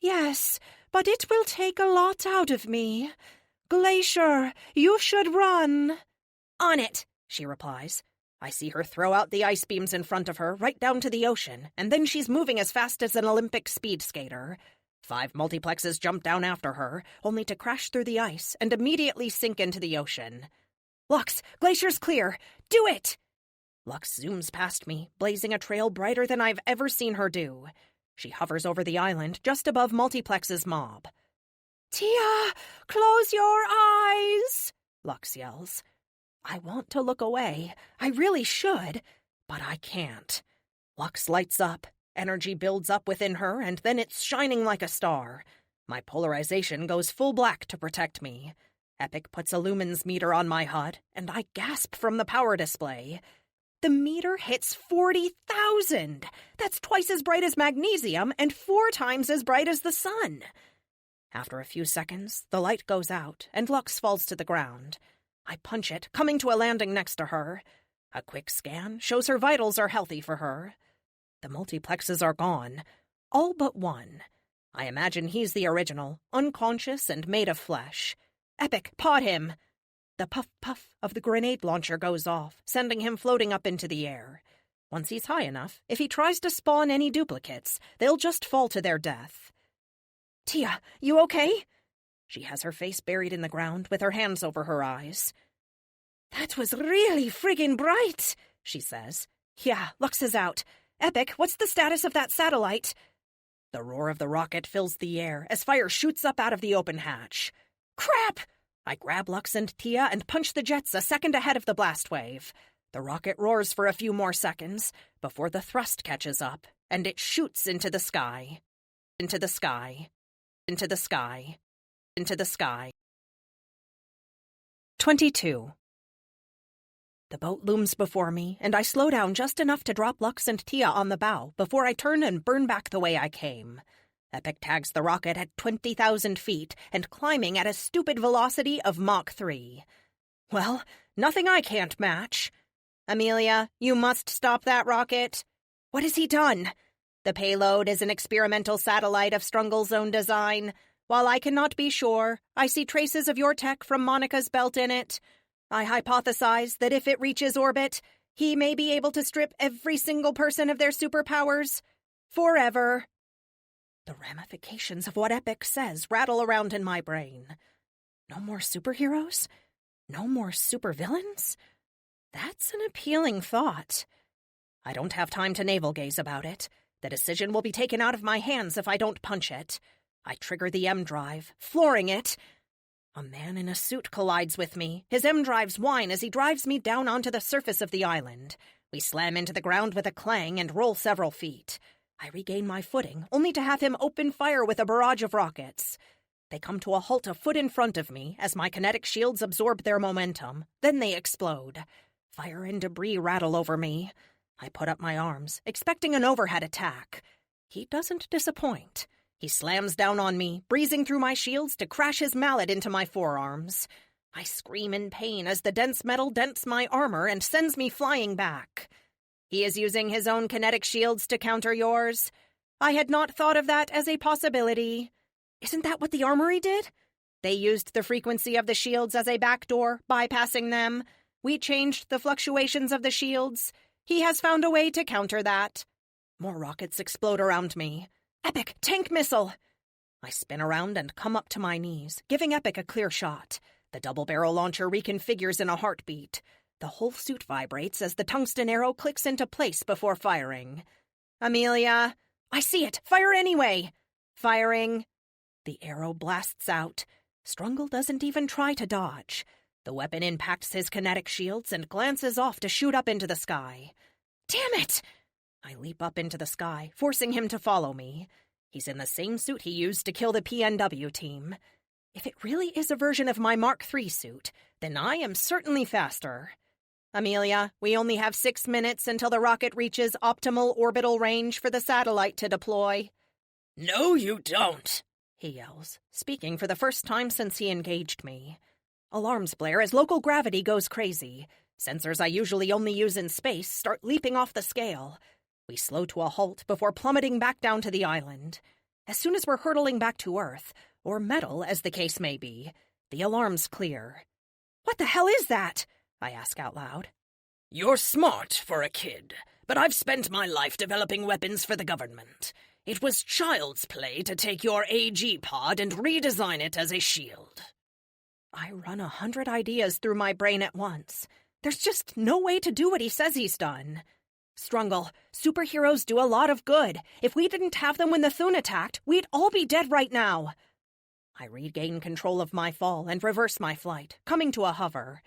Yes, but it will take a lot out of me. Glacier, you should run. On it, she replies. I see her throw out the ice beams in front of her, right down to the ocean, and then she's moving as fast as an Olympic speed skater. 5 multiplexes jump down after her, only to crash through the ice and immediately sink into the ocean. Lux, Glacier's clear. Do it! Lux zooms past me, blazing a trail brighter than I've ever seen her do. She hovers over the island just above Multiplex's mob. Tia, close your eyes, Lux yells. I want to look away. I really should, but I can't. Lux lights up. Energy builds up within her, and then it's shining like a star. My polarization goes full black to protect me. Epic puts a lumens meter on my HUD, and I gasp from the power display. The meter hits 40,000! That's twice as bright as magnesium and 4 times as bright as the sun. After a few seconds, the light goes out, and Lux falls to the ground. I punch it, coming to a landing next to her. A quick scan shows her vitals are healthy for her. The multiplexes are gone, all but one. I imagine he's the original, unconscious and made of flesh. Epic, pod him! The puff-puff of the grenade launcher goes off, sending him floating up into the air. Once he's high enough, if he tries to spawn any duplicates, they'll just fall to their death. Tia, you okay? She has her face buried in the ground with her hands over her eyes. That was really friggin' bright, she says. Yeah, Lux is out. Epic, what's the status of that satellite? The roar of the rocket fills the air as fire shoots up out of the open hatch. Crap! I grab Lux and Tia and punch the jets a second ahead of the blast wave. The rocket roars for a few more seconds before the thrust catches up, and it shoots into the sky. Into the sky. Into the sky. Into the sky. 22. The boat looms before me, and I slow down just enough to drop Lux and Tia on the bow before I turn and burn back the way I came. Epic tags the rocket at 20,000 feet and climbing at a stupid velocity of Mach 3. Well, nothing I can't match. Amelia, you must stop that rocket. What has he done? The payload is an experimental satellite of Strungle's own design. While I cannot be sure, I see traces of your tech from Monica's belt in it. I hypothesize that if it reaches orbit, he may be able to strip every single person of their superpowers. Forever. The ramifications of what Epic says rattle around in my brain. No more superheroes? No more supervillains? That's an appealing thought. I don't have time to navel-gaze about it. The decision will be taken out of my hands if I don't punch it. I trigger the M-drive, flooring it. A man in a suit collides with me. His M-drives whine as he drives me down onto the surface of the island. We slam into the ground with a clang and roll several feet. I regain my footing, only to have him open fire with a barrage of rockets. They come to a halt a foot in front of me as my kinetic shields absorb their momentum. Then they explode. Fire and debris rattle over me. I put up my arms, expecting an overhead attack. He doesn't disappoint. He slams down on me, breezing through my shields to crash his mallet into my forearms. I scream in pain as the dense metal dents my armor and sends me flying back. He is using his own kinetic shields to counter yours. I had not thought of that as a possibility. Isn't that what the armory did? They used the frequency of the shields as a backdoor, bypassing them. We changed the fluctuations of the shields. He has found a way to counter that. More rockets explode around me. Epic, tank missile! I spin around and come up to my knees, giving Epic a clear shot. The double-barrel launcher reconfigures in a heartbeat. The whole suit vibrates as the tungsten arrow clicks into place before firing. Amelia, I see it! Fire anyway! Firing. The arrow blasts out. Strungle doesn't even try to dodge. The weapon impacts his kinetic shields and glances off to shoot up into the sky. Damn it! I leap up into the sky, forcing him to follow me. He's in the same suit he used to kill the PNW team. If it really is a version of my Mark III suit, then I am certainly faster. Amelia, we only have 6 minutes until the rocket reaches optimal orbital range for the satellite to deploy. No, you don't, he yells, speaking for the first time since he engaged me. Alarms blare as local gravity goes crazy. Sensors I usually only use in space start leaping off the scale. We slow to a halt before plummeting back down to the island. As soon as we're hurtling back to Earth, or metal as the case may be, the alarms clear. What the hell is that? I ask out loud. You're smart for a kid, but I've spent my life developing weapons for the government. It was child's play to take your AG pod and redesign it as a shield. I run 100 ideas through my brain at once. There's just no way to do what he says he's done. Strungle, superheroes do a lot of good. If we didn't have them when the Thune attacked, we'd all be dead right now. I regain control of my fall and reverse my flight, coming to a hover.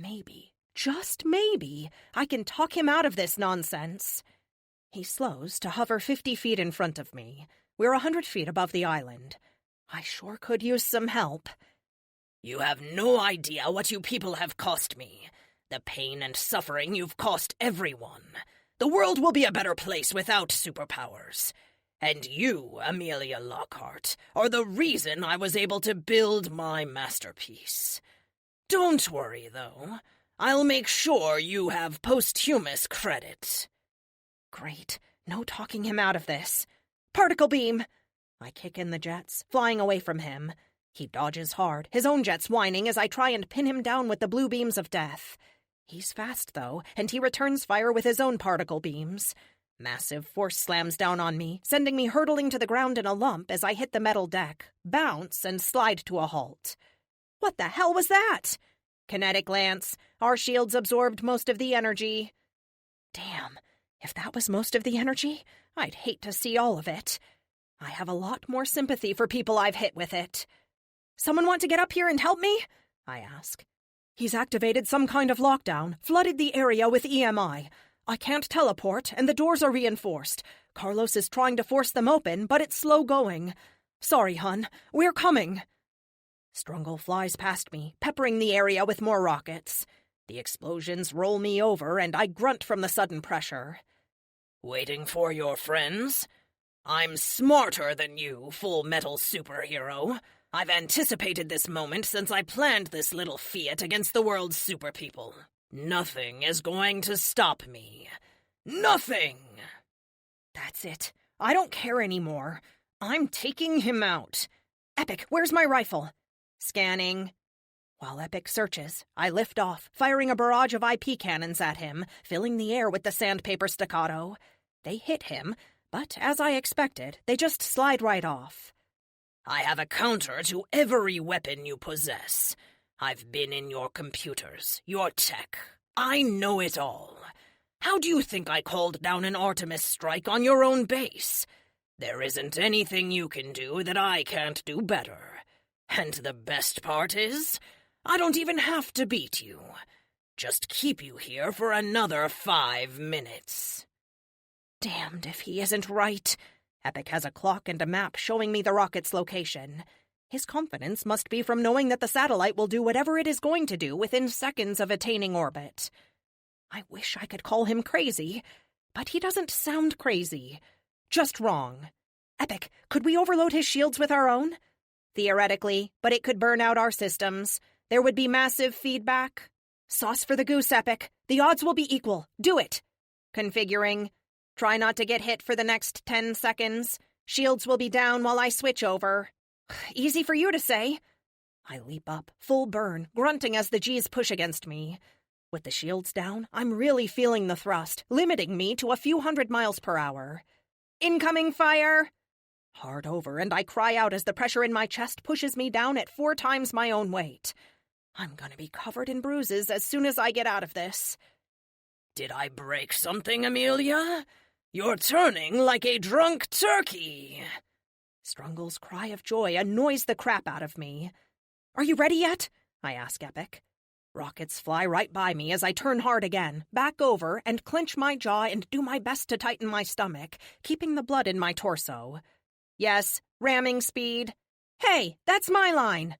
Maybe, just maybe, I can talk him out of this nonsense. He slows to hover 50 feet in front of me. We're 100 feet above the island. I sure could use some help. You have no idea what you people have cost me. The pain and suffering you've cost everyone. The world will be a better place without superpowers. And you, Amelia Lockhart, are the reason I was able to build my masterpiece. Don't worry, though. I'll make sure you have posthumous credit. Great. No talking him out of this. Particle beam! I kick in the jets, flying away from him. He dodges hard, his own jets whining as I try and pin him down with the blue beams of death. He's fast, though, and he returns fire with his own particle beams. Massive force slams down on me, sending me hurtling to the ground in a lump as I hit the metal deck, bounce, and slide to a halt. What the hell was that? Kinetic lance. Our shields absorbed most of the energy. Damn, if that was most of the energy, I'd hate to see all of it. I have a lot more sympathy for people I've hit with it. Someone want to get up here and help me? I ask. He's activated some kind of lockdown, flooded the area with EMI. I can't teleport, and the doors are reinforced. Carlos is trying to force them open, but it's slow going. Sorry, hun. We're coming. Strungle flies past me, peppering the area with more rockets. The explosions roll me over, and I grunt from the sudden pressure. Waiting for your friends? I'm smarter than you, Full Metal superhero. I've anticipated this moment since I planned this little fiat against the world's super people. Nothing is going to stop me. Nothing! That's it. I don't care anymore. I'm taking him out. Epic, where's my rifle? Scanning. While Epic searches, I lift off, firing a barrage of IP cannons at him, filling the air with the sandpaper staccato. They hit him, but as I expected, they just slide right off. I have a counter to every weapon you possess. I've been in your computers, your tech. I know it all. How do you think I called down an Artemis strike on your own base? There isn't anything you can do that I can't do better. And the best part is, I don't even have to beat you. Just keep you here for another 5 minutes. Damned if he isn't right. Epic has a clock and a map showing me the rocket's location. His confidence must be from knowing that the satellite will do whatever it is going to do within seconds of attaining orbit. I wish I could call him crazy, but he doesn't sound crazy. Just wrong. Epic, could we overload his shields with our own? Theoretically, but it could burn out our systems. There would be massive feedback. Sauce for the goose, Epic. The odds will be equal. Do it. Configuring. Try not to get hit for the next 10 seconds. Shields will be down while I switch over. Easy for you to say. I leap up, full burn, grunting as the G's push against me. With the shields down, I'm really feeling the thrust, limiting me to a few 100 miles per hour. Incoming fire! Hard over, and I cry out as the pressure in my chest pushes me down at 4 times my own weight. I'm gonna be covered in bruises as soon as I get out of this. Did I break something, Amelia? You're turning like a drunk turkey. Strungle's cry of joy annoys the crap out of me. Are you ready yet? I ask Epic. Rockets fly right by me as I turn hard again, back over, and clench my jaw and do my best to tighten my stomach, keeping the blood in my torso. Yes, ramming speed. Hey, that's my line!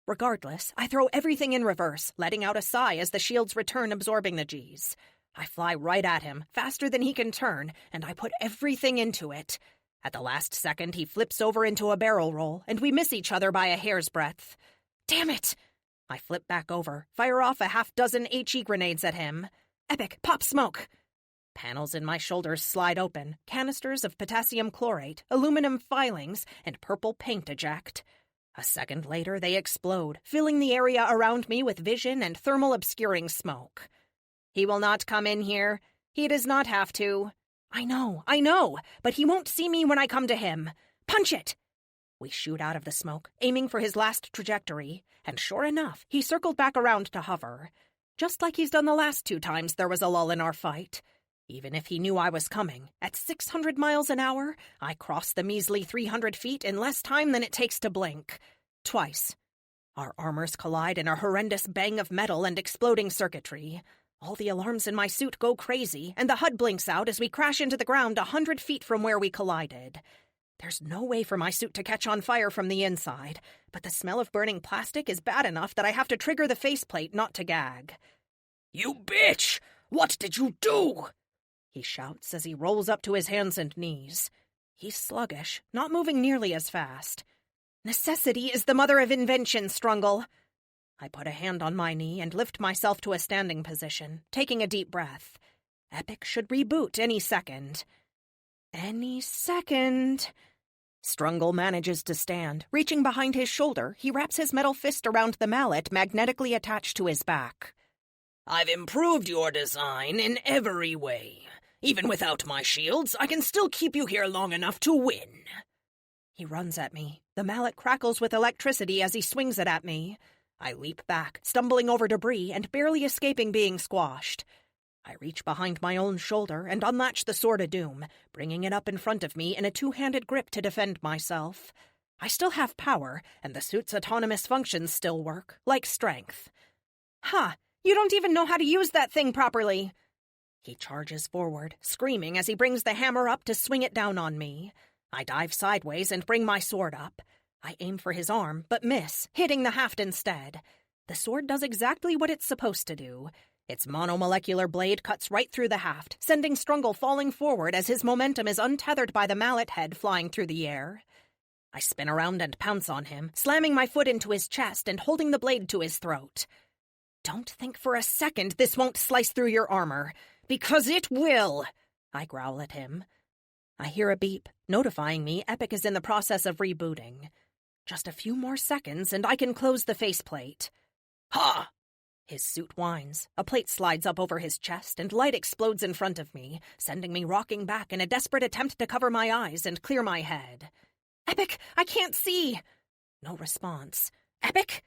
Regardless, I throw everything in reverse, letting out a sigh as the shields return absorbing the Gs. I fly right at him, faster than he can turn, and I put everything into it. At the last second, he flips over into a barrel roll, and we miss each other by a hair's breadth. Damn it! I flip back over, fire off a 6 HE grenades at him. Epic, pop smoke! Panels in my shoulders slide open, canisters of potassium chlorate, aluminum filings, and purple paint eject. A second later, they explode, filling the area around me with vision and thermal obscuring smoke. He will not come in here. He does not have to. I know, but he won't see me when I come to him. Punch it! We shoot out of the smoke, aiming for his last trajectory, and sure enough, he circled back around to hover. Just like he's done the last 2 times there was a lull in our fight. Even if he knew I was coming, at 600 miles an hour, I crossed the measly 300 feet in less time than it takes to blink. Twice. Our armors collide in a horrendous bang of metal and exploding circuitry. All the alarms in my suit go crazy, and the HUD blinks out as we crash into the ground 100 feet from where we collided. There's no way for my suit to catch on fire from the inside, but the smell of burning plastic is bad enough that I have to trigger the faceplate not to gag. "You bitch! What did you do?" he shouts as he rolls up to his hands and knees. He's sluggish, not moving nearly as fast. Necessity is the mother of invention, Strungle. I put a hand on my knee and lift myself to a standing position, taking a deep breath. Epic should reboot any second. Any second. Strungle manages to stand. Reaching behind his shoulder, he wraps his metal fist around the mallet magnetically attached to his back. "I've improved your design in every way. Even without my shields, I can still keep you here long enough to win." He runs at me. The mallet crackles with electricity as he swings it at me. I leap back, stumbling over debris and barely escaping being squashed. I reach behind my own shoulder and unlatch the Sword of Doom, bringing it up in front of me in a two-handed grip to defend myself. I still have power, and the suit's autonomous functions still work, like strength. "Ha! You don't even know how to use that thing properly!" He charges forward, screaming as he brings the hammer up to swing it down on me. I dive sideways and bring my sword up. I aim for his arm, but miss, hitting the haft instead. The sword does exactly what it's supposed to do. Its monomolecular blade cuts right through the haft, sending Strungle falling forward as his momentum is untethered by the mallet head flying through the air. I spin around and pounce on him, slamming my foot into his chest and holding the blade to his throat. "Don't think for a second this won't slice through your armor, because it will," I growl at him. I hear a beep, notifying me Epic is in the process of rebooting. Just a few more seconds and I can close the faceplate. "Ha!" His suit whines. A plate slides up over his chest and light explodes in front of me, sending me rocking back in a desperate attempt to cover my eyes and clear my head. "Epic, I can't see!" No response. "Epic?"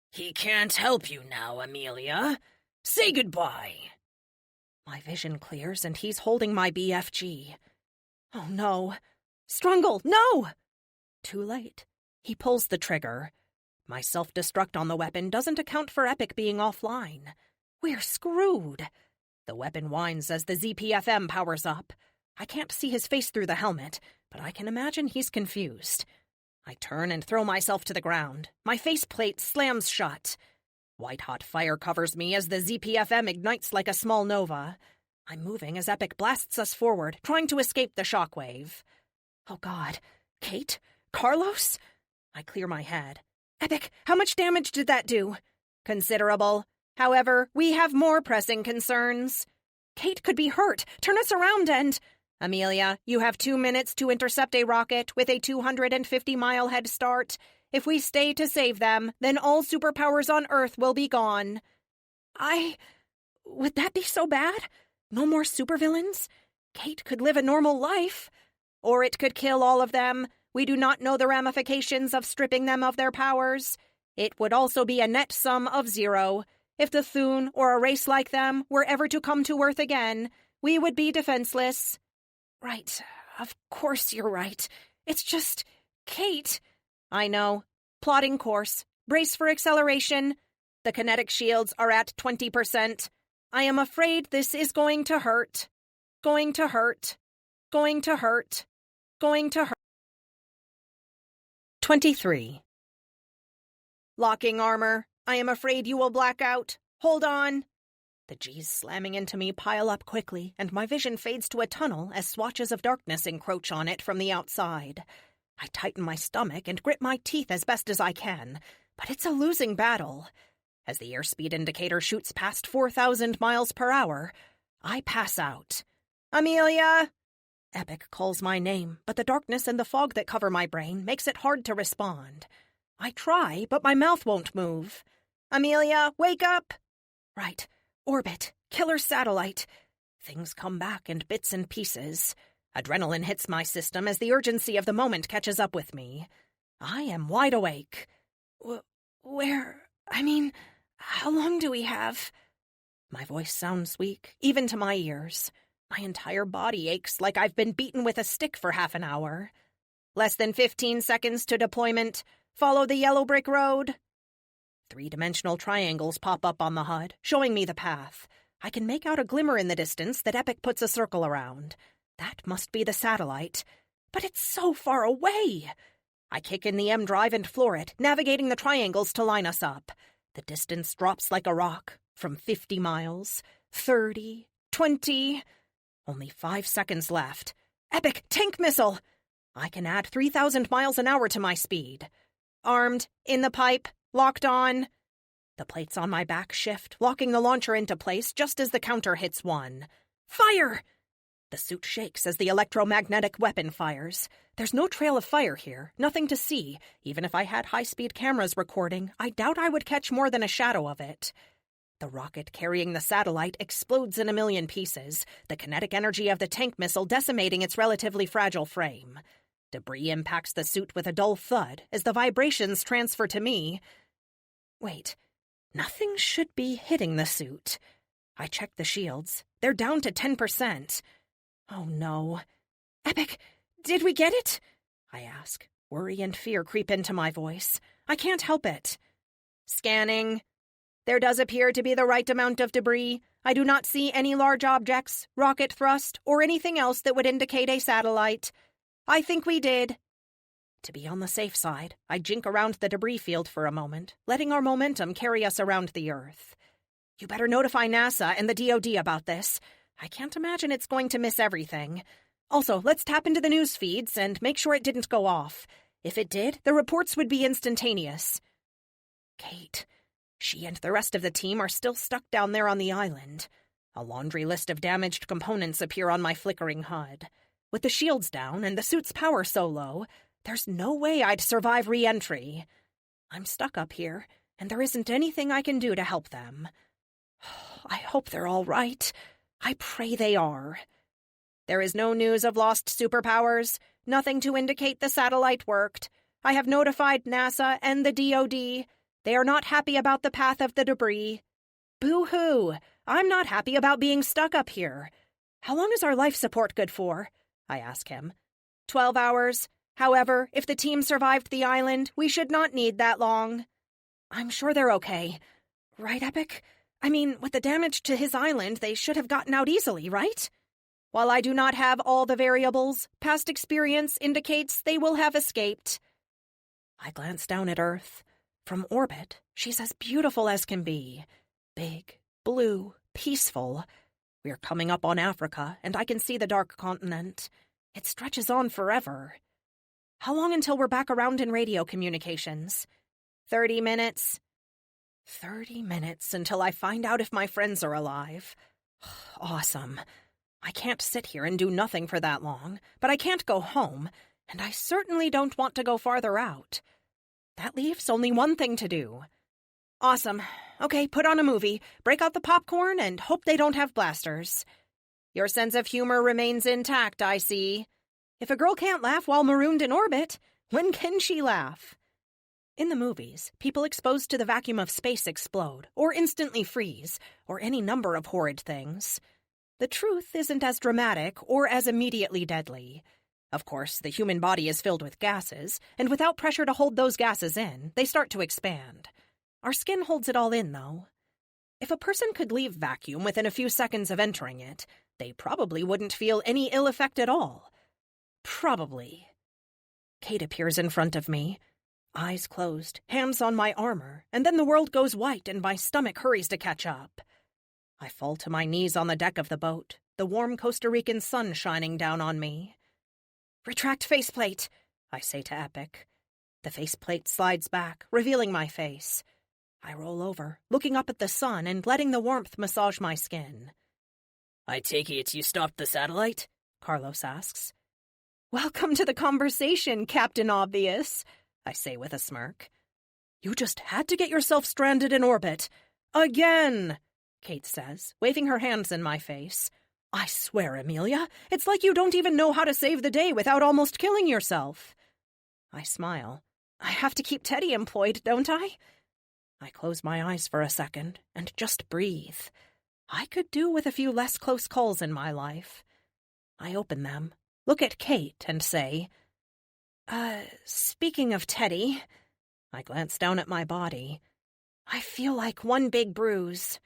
"He can't help you now, Amelia. Say goodbye." My vision clears and he's holding my BFG. Oh no. Strungle, no! Too late. He pulls the trigger. My self-destruct on the weapon doesn't account for Epic being offline. We're screwed. The weapon whines as the ZPFM powers up. I can't see his face through the helmet, but I can imagine he's confused. I turn and throw myself to the ground. My faceplate slams shut. White-hot fire covers me as the ZPFM ignites like a small nova. I'm moving as Epic blasts us forward, trying to escape the shockwave. Oh God. Kate? Carlos? I clear my head. Epic, how much damage did that do? Considerable. However, we have more pressing concerns. Kate could be hurt. Turn us around and... Amelia, you have 2 minutes to intercept a rocket with a 250-mile head start. If we stay to save them, then all superpowers on Earth will be gone. Would that be so bad? No more supervillains? Kate could live a normal life. Or it could kill all of them. We do not know the ramifications of stripping them of their powers. It would also be a net sum of 0. If the Thune or a race like them were ever to come to Earth again, we would be defenseless. Right. Of course you're right. It's just... Kate. I know. Plotting course. Brace for acceleration. The kinetic shields are at 20%. I am afraid this is going to hurt. Going to hurt. Going to hurt. Going to hurt. 23. Locking armor. I am afraid you will black out. Hold on. The G's slamming into me pile up quickly, and my vision fades to a tunnel as swatches of darkness encroach on it from the outside. I tighten my stomach and grit my teeth as best as I can, but it's a losing battle. As the airspeed indicator shoots past 4,000 miles per hour, I pass out. Amelia! Epic calls my name, but the darkness and the fog that cover my brain makes it hard to respond. I try, but my mouth won't move. Amelia, wake up! Right. Orbit. Killer satellite. Things come back in bits and pieces. Adrenaline hits my system as the urgency of the moment catches up with me. I am wide awake. How long do we have? My voice sounds weak, even to my ears. My entire body aches like I've been beaten with a stick for half an hour. Less than 15 seconds to deployment. Follow the yellow brick road. Three-dimensional triangles pop up on the HUD, showing me the path. I can make out a glimmer in the distance that Epic puts a circle around. That must be the satellite. But it's so far away! I kick in the M drive and floor it, navigating the triangles to line us up. The distance drops like a rock, from 50 miles, 30, 20... Only 5 seconds left. Epic, tank missile! I can add 3,000 miles an hour to my speed. Armed, in the pipe, locked on. The plates on my back shift, locking the launcher into place just as the counter hits 1. Fire! The suit shakes as the electromagnetic weapon fires. There's no trail of fire here, nothing to see. Even if I had high-speed cameras recording, I doubt I would catch more than a shadow of it. The rocket carrying the satellite explodes in a million pieces, the kinetic energy of the tank missile decimating its relatively fragile frame. Debris impacts the suit with a dull thud as the vibrations transfer to me. Wait, nothing should be hitting the suit. I check the shields. They're down to 10%. Oh no. Epic, did we get it? I ask. Worry and fear creep into my voice. I can't help it. Scanning. There does appear to be the right amount of debris. I do not see any large objects, rocket thrust, or anything else that would indicate a satellite. I think we did. To be on the safe side, I jink around the debris field for a moment, letting our momentum carry us around the Earth. You better notify NASA and the DoD about this. I can't imagine it's going to miss everything. Also, let's tap into the news feeds and make sure it didn't go off. If it did, the reports would be instantaneous. Kate. She and the rest of the team are still stuck down there on the island. A laundry list of damaged components appear on my flickering HUD. With the shields down and the suit's power so low, there's no way I'd survive re-entry. I'm stuck up here, and there isn't anything I can do to help them. I hope they're all right. I pray they are. There is no news of lost superpowers, nothing to indicate the satellite worked. I have notified NASA and the DoD. They are not happy about the path of the debris. Boo-hoo! I'm not happy about being stuck up here. How long is our life support good for? I ask him. 12 hours. However, if the team survived the island, we should not need that long. I'm sure they're okay. Right, Epic? I mean, with the damage to his island, they should have gotten out easily, right? While I do not have all the variables, past experience indicates they will have escaped. I glance down at Earth. From orbit, she's as beautiful as can be. Big, blue, peaceful. We're coming up on Africa, and I can see the dark continent. It stretches on forever. How long until we're back around in radio communications? 30 minutes. 30 minutes until I find out if my friends are alive. Awesome. I can't sit here and do nothing for that long, but I can't go home, and I certainly don't want to go farther out. That leaves only one thing to do. Awesome. Okay, put on a movie, break out the popcorn, and hope they don't have blasters. Your sense of humor remains intact, I see. If a girl can't laugh while marooned in orbit, when can she laugh? In the movies, people exposed to the vacuum of space explode, or instantly freeze, or any number of horrid things. The truth isn't as dramatic or as immediately deadly. Of course, the human body is filled with gases, and without pressure to hold those gases in, they start to expand. Our skin holds it all in, though. If a person could leave vacuum within a few seconds of entering it, they probably wouldn't feel any ill effect at all. Probably. Kate appears in front of me. Eyes closed, hands on my armor, and then the world goes white and my stomach hurries to catch up. I fall to my knees on the deck of the boat, the warm Costa Rican sun shining down on me. Retract faceplate, I say to Epic. The faceplate slides back, revealing my face. I roll over, looking up at the sun and letting the warmth massage my skin. I take it you stopped the satellite? Carlos asks. Welcome to the conversation, Captain Obvious, I say with a smirk. You just had to get yourself stranded in orbit. Again, Kate says, waving her hands in my face. I swear, Amelia, it's like you don't even know how to save the day without almost killing yourself. I smile. I have to keep Teddy employed, don't I? I close my eyes for a second and just breathe. I could do with a few less close calls in my life. I open them, look at Kate, and say, speaking of Teddy, I glance down at my body. I feel like one big bruise.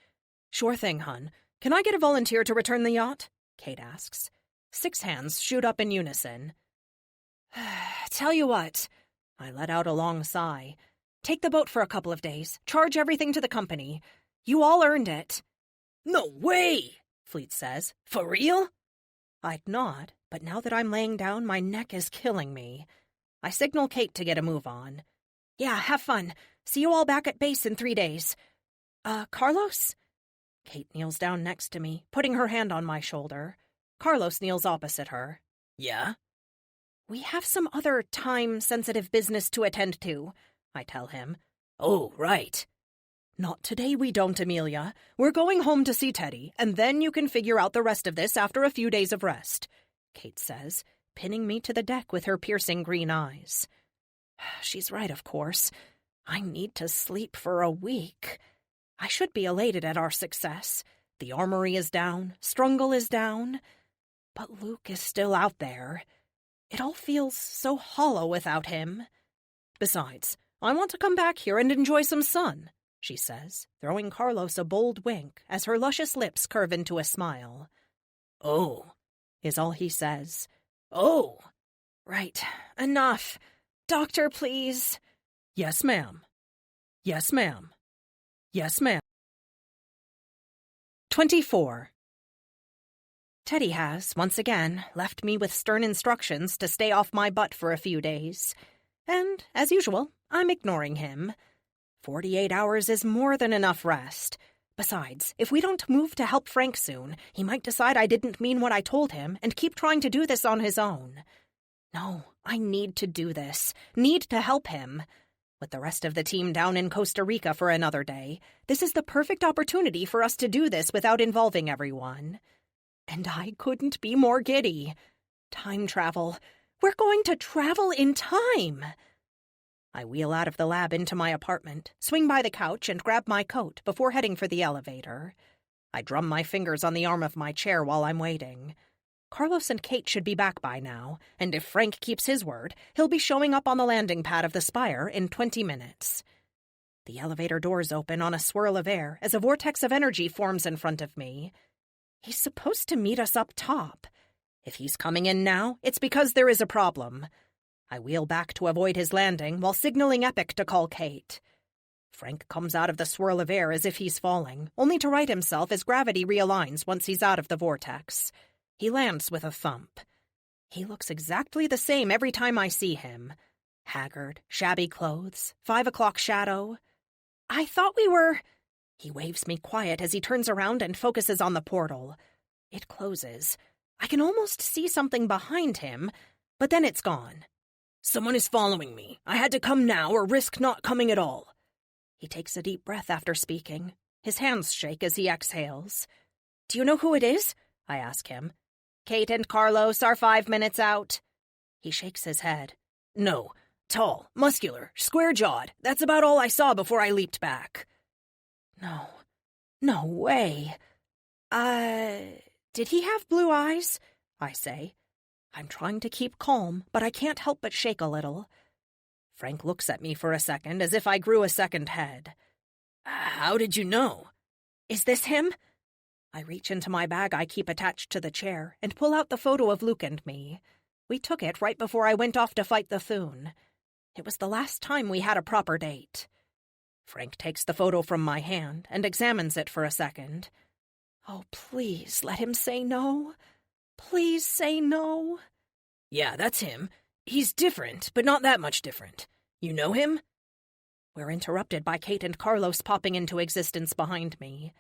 Sure thing, hun. Can I get a volunteer to return the yacht? Kate asks. 6 hands shoot up in unison. Tell you what. I let out a long sigh. Take the boat for a couple of days. Charge everything to the company. You all earned it. No way, Fleet says. For real? I'd nod, but now that I'm laying down, my neck is killing me. I signal Kate to get a move on. Yeah, have fun. See you all back at base in 3 days. Carlos? Kate kneels down next to me, putting her hand on my shoulder. Carlos kneels opposite her. Yeah? We have some other time-sensitive business to attend to, I tell him. Oh, right. Not today we don't, Amelia. We're going home to see Teddy, and then you can figure out the rest of this after a few days of rest, Kate says, pinning me to the deck with her piercing green eyes. She's right, of course. I need to sleep for a week. I should be elated at our success. The armory is down, Strungle is down. But Luke is still out there. It all feels so hollow without him. Besides, I want to come back here and enjoy some sun, she says, throwing Carlos a bold wink as her luscious lips curve into a smile. Oh, is all he says. Oh. Right, enough. Doctor, please. Yes, ma'am. Yes, ma'am. Yes, ma'am. 24. Teddy has, once again, left me with stern instructions to stay off my butt for a few days. And, as usual, I'm ignoring him. 48 hours is more than enough rest. Besides, if we don't move to help Frank soon, he might decide I didn't mean what I told him and keep trying to do this on his own. No, I need to do this. Need to help him. With the rest of the team down in Costa Rica for another day, this is the perfect opportunity for us to do this without involving everyone. And I couldn't be more giddy. Time travel. We're going to travel in time. I wheel out of the lab into my apartment, swing by the couch, and grab my coat before heading for the elevator. I drum my fingers on the arm of my chair while I'm waiting. Carlos and Kate should be back by now, and if Frank keeps his word, he'll be showing up on the landing pad of the Spire in 20 minutes. The elevator doors open on a swirl of air as a vortex of energy forms in front of me. He's supposed to meet us up top. If he's coming in now, it's because there is a problem. I wheel back to avoid his landing while signaling Epic to call Kate. Frank comes out of the swirl of air as if he's falling, only to right himself as gravity realigns once he's out of the vortex. He lands with a thump. He looks exactly the same every time I see him. Haggard, shabby clothes, 5 o'clock shadow. I thought we were... He waves me quiet as he turns around and focuses on the portal. It closes. I can almost see something behind him, but then it's gone. Someone is following me. I had to come now or risk not coming at all. He takes a deep breath after speaking. His hands shake as he exhales. Do you know who it is? I ask him. Kate and Carlos are 5 minutes out. He shakes his head. No. Tall, muscular, square-jawed. That's about all I saw before I leaped back. No way. Did he have blue eyes? I say. I'm trying to keep calm, but I can't help but shake a little. Frank looks at me for a second as if I grew a second head. How did you know? Is this him? I reach into my bag I keep attached to the chair and pull out the photo of Luke and me. We took it right before I went off to fight the Thune. It was the last time we had a proper date. Frank takes the photo from my hand and examines it for a second. Oh, please let him say no. Please say no. Yeah, that's him. He's different, but not that much different. You know him? We're interrupted by Kate and Carlos popping into existence behind me.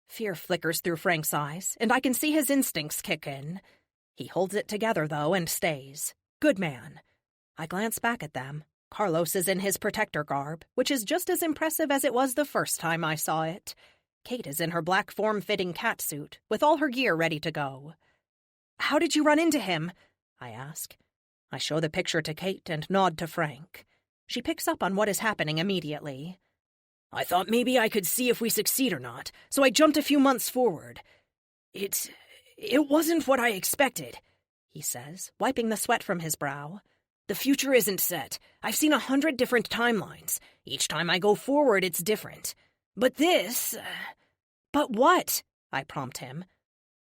Fear flickers through Frank's eyes, and I can see his instincts kick in. He holds it together, though, and stays. Good man. I glance back at them. Carlos is in his protector garb, which is just as impressive as it was the first time I saw it. Kate is in her black form-fitting catsuit, with all her gear ready to go. How did you run into him? I ask. I show the picture to Kate and nod to Frank. She picks up on what is happening immediately. I thought maybe I could see if we succeed or not, so I jumped a few months forward. It wasn't what I expected, he says, wiping the sweat from his brow. The future isn't set. I've seen 100 different timelines. Each time I go forward, it's different. But this... But what? I prompt him.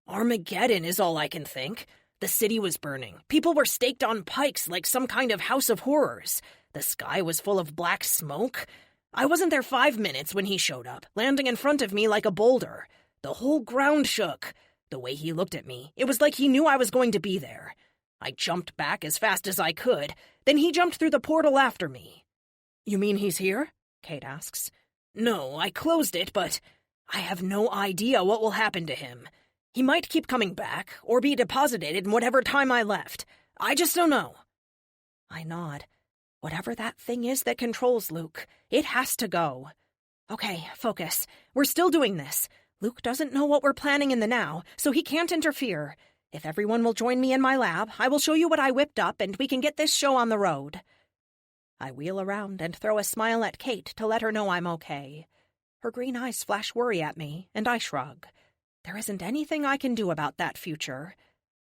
Armageddon is all I can think. The city was burning. People were staked on pikes like some kind of house of horrors. The sky was full of black smoke. I wasn't there 5 minutes when he showed up, landing in front of me like a boulder. The whole ground shook. The way he looked at me, it was like he knew I was going to be there. I jumped back as fast as I could. Then he jumped through the portal after me. You mean he's here? Kate asks. No, I closed it, but I have no idea what will happen to him. He might keep coming back, or be deposited in whatever time I left. I just don't know. I nod. Whatever that thing is that controls Luke, it has to go. Okay, focus. We're still doing this. Luke doesn't know what we're planning in the now, so he can't interfere. If everyone will join me in my lab, I will show you what I whipped up and we can get this show on the road. I wheel around and throw a smile at Kate to let her know I'm okay. Her green eyes flash worry at me, and I shrug. There isn't anything I can do about that future.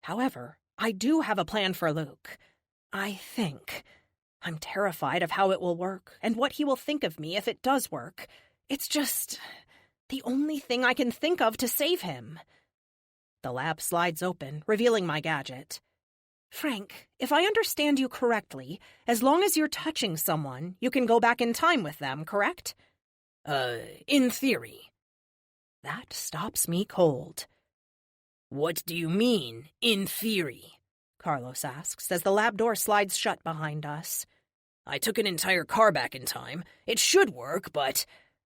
However, I do have a plan for Luke. I think. I'm terrified of how it will work, and what he will think of me if it does work. It's just the only thing I can think of to save him. The lab slides open, revealing my gadget. Frank, if I understand you correctly, as long as you're touching someone, you can go back in time with them, correct? In theory. That stops me cold. What do you mean, in theory? Carlos asks as the lab door slides shut behind us. I took an entire car back in time. It should work, but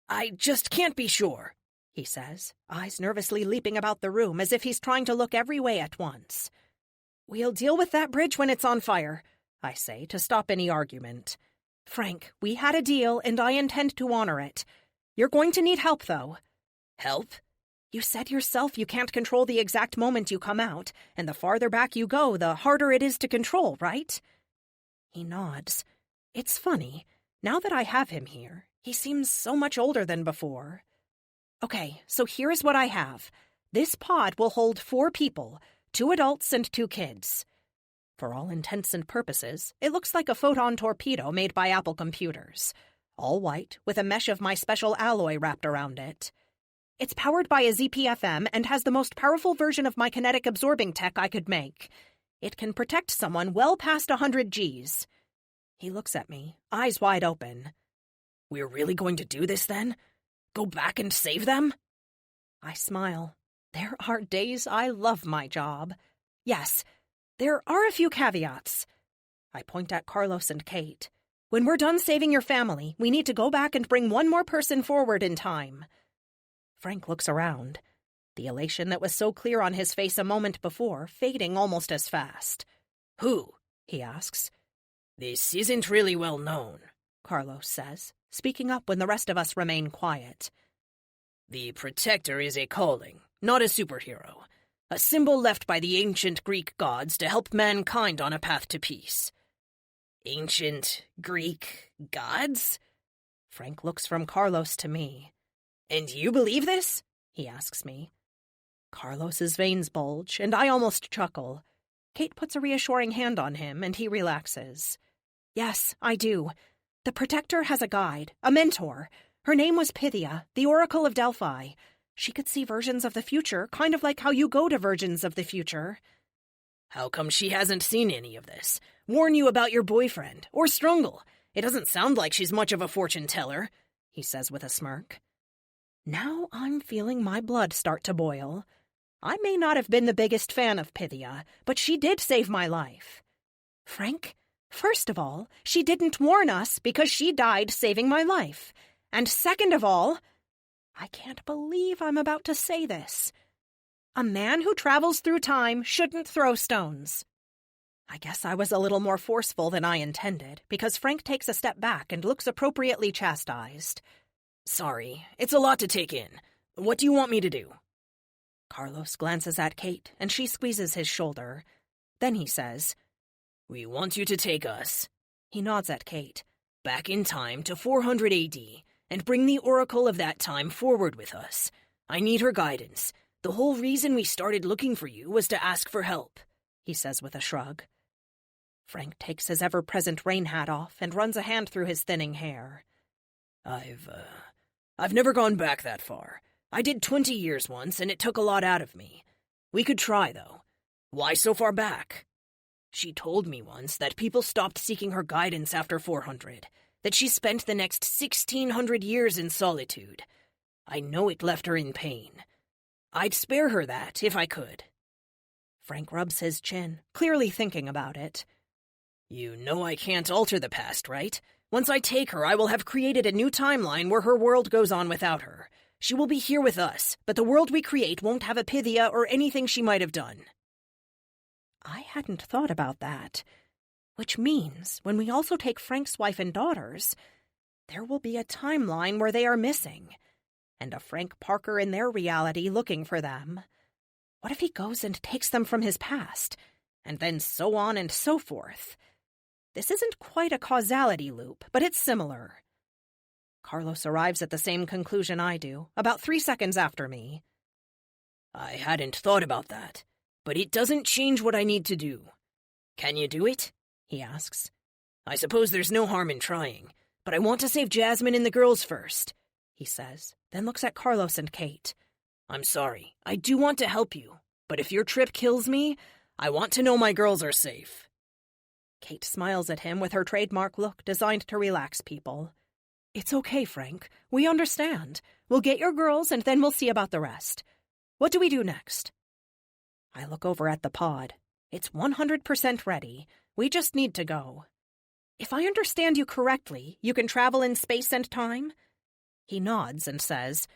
I just can't be sure, he says, eyes nervously leaping about the room as if he's trying to look every way at once. We'll deal with that bridge when it's on fire, I say, to stop any argument. Frank, we had a deal, and I intend to honor it. You're going to need help, though. Help? You said yourself you can't control the exact moment you come out, and the farther back you go, the harder it is to control, right? He nods. It's funny. Now that I have him here, he seems so much older than before. Okay, so here's what I have. This pod will hold 4 people, 2 adults and 2 kids. For all intents and purposes, it looks like a photon torpedo made by Apple computers. All white, with a mesh of my special alloy wrapped around it. It's powered by a ZPFM and has the most powerful version of my kinetic absorbing tech I could make. It can protect someone well past 100 Gs. He looks at me, eyes wide open. We're really going to do this then? Go back and save them? I smile. There are days I love my job. Yes, there are a few caveats. I point at Carlos and Kate. When we're done saving your family, we need to go back and bring one more person forward in time. Frank looks around, the elation that was so clear on his face a moment before fading almost as fast. Who? He asks. This isn't really well known, Carlos says, speaking up when the rest of us remain quiet. The Protector is a calling, not a superhero. A symbol left by the ancient Greek gods to help mankind on a path to peace. Ancient Greek gods? Frank looks from Carlos to me. And you believe this? He asks me. Carlos's veins bulge, and I almost chuckle. Kate puts a reassuring hand on him, and he relaxes. Yes, I do. The Protector has a guide, a mentor. Her name was Pythia, the Oracle of Delphi. She could see versions of the future, kind of like how you go to versions of the future. How come she hasn't seen any of this? Warn you about your boyfriend, or Strungle. It doesn't sound like she's much of a fortune teller, he says with a smirk. Now I'm feeling my blood start to boil. I may not have been the biggest fan of Pythia, but she did save my life. Frank, first of all, she didn't warn us because she died saving my life. And second of all, I can't believe I'm about to say this. A man who travels through time shouldn't throw stones. I guess I was a little more forceful than I intended, because Frank takes a step back and looks appropriately chastised. Sorry, it's a lot to take in. What do you want me to do? Carlos glances at Kate, and she squeezes his shoulder. Then he says, We want you to take us. He nods at Kate. Back in time to 400 AD, and bring the Oracle of that time forward with us. I need her guidance. The whole reason we started looking for you was to ask for help, he says with a shrug. Frank takes his ever-present rain hat off and runs a hand through his thinning hair. I've never gone back that far. I did 20 years once, and it took a lot out of me. We could try, though. Why so far back? She told me once that people stopped seeking her guidance after 400, that she spent the next 1,600 years in solitude. I know it left her in pain. I'd spare her that, if I could. Frank rubs his chin, clearly thinking about it. You know I can't alter the past, right? Once I take her, I will have created a new timeline where her world goes on without her. She will be here with us, but the world we create won't have a Pythia or anything she might have done. I hadn't thought about that. Which means, when we also take Frank's wife and daughters, there will be a timeline where they are missing, and a Frank Parker in their reality looking for them. What if he goes and takes them from his past, and then so on and so forth? This isn't quite a causality loop, but it's similar. Carlos arrives at the same conclusion I do, about 3 seconds after me. I hadn't thought about that, but it doesn't change what I need to do. Can you do it? He asks. I suppose there's no harm in trying, but I want to save Jasmine and the girls first, he says, then looks at Carlos and Kate. I'm sorry, I do want to help you, but if your trip kills me, I want to know my girls are safe. Kate smiles at him with her trademark look designed to relax people. It's okay, Frank. We understand. We'll get your girls and then we'll see about the rest. What do we do next? I look over at the pod. It's 100% ready. We just need to go. If I understand you correctly, you can travel in space and time? He nods and says,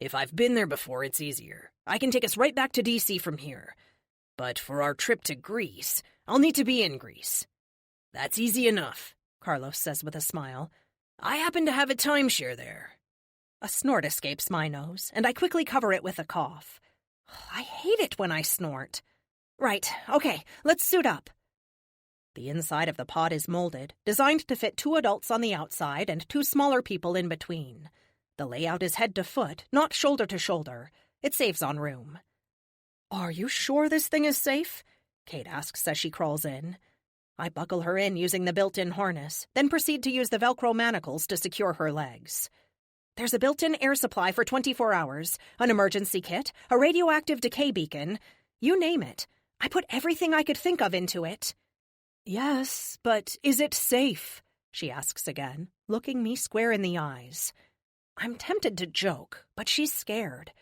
If I've been there before, it's easier. I can take us right back to DC from here. But for our trip to Greece, I'll need to be in Greece. That's easy enough, Carlos says with a smile. I happen to have a timeshare there. A snort escapes my nose, and I quickly cover it with a cough. I hate it when I snort. Right, okay, let's suit up. The inside of the pod is molded, designed to fit 2 adults on the outside and 2 smaller people in between. The layout is head to foot, not shoulder to shoulder. It saves on room. Are you sure this thing is safe? Kate asks as she crawls in. I buckle her in using the built-in harness, then proceed to use the Velcro manacles to secure her legs. There's a built-in air supply for 24 hours, an emergency kit, a radioactive decay beacon. You name it. I put everything I could think of into it. Yes, but is it safe? She asks again, looking me square in the eyes. I'm tempted to joke, but she's scared,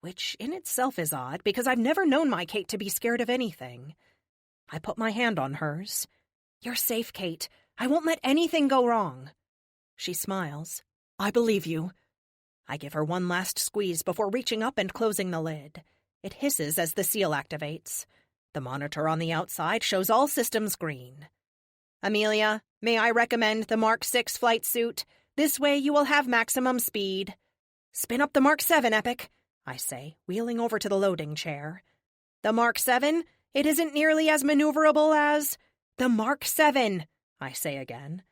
which in itself is odd because I've never known my Kate to be scared of anything. I put my hand on hers. You're safe, Kate. I won't let anything go wrong. She smiles. I believe you. I give her one last squeeze before reaching up and closing the lid. It hisses as the seal activates. The monitor on the outside shows all systems green. Amelia, may I recommend the Mark 6 flight suit? This way you will have maximum speed. Spin up the Mark 7, Epic, I say, wheeling over to the loading chair. The Mark 7? It isn't nearly as maneuverable as... The Mark 7, I say again.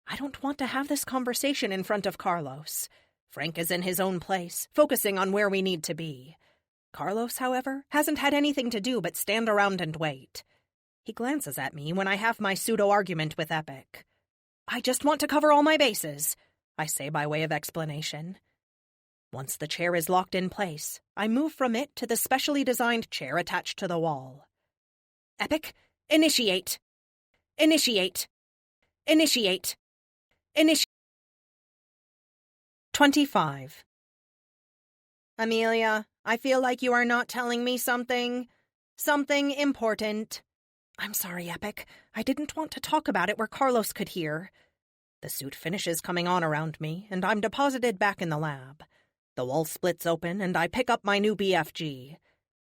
I don't want to have this conversation in front of Carlos. Frank is in his own place, focusing on where we need to be. Carlos, however, hasn't had anything to do but stand around and wait. He glances at me when I have my pseudo-argument with Epic. I just want to cover all my bases, I say by way of explanation. Once the chair is locked in place, I move from it to the specially designed chair attached to the wall. Epic, initiate. Initiate. Initiate. 25. Amelia, I feel like you are not telling me something important. I'm sorry, Epic. I didn't want to talk about it where Carlos could hear. The suit finishes coming on around me, and I'm deposited back in the lab. The wall splits open, and I pick up my new BFG.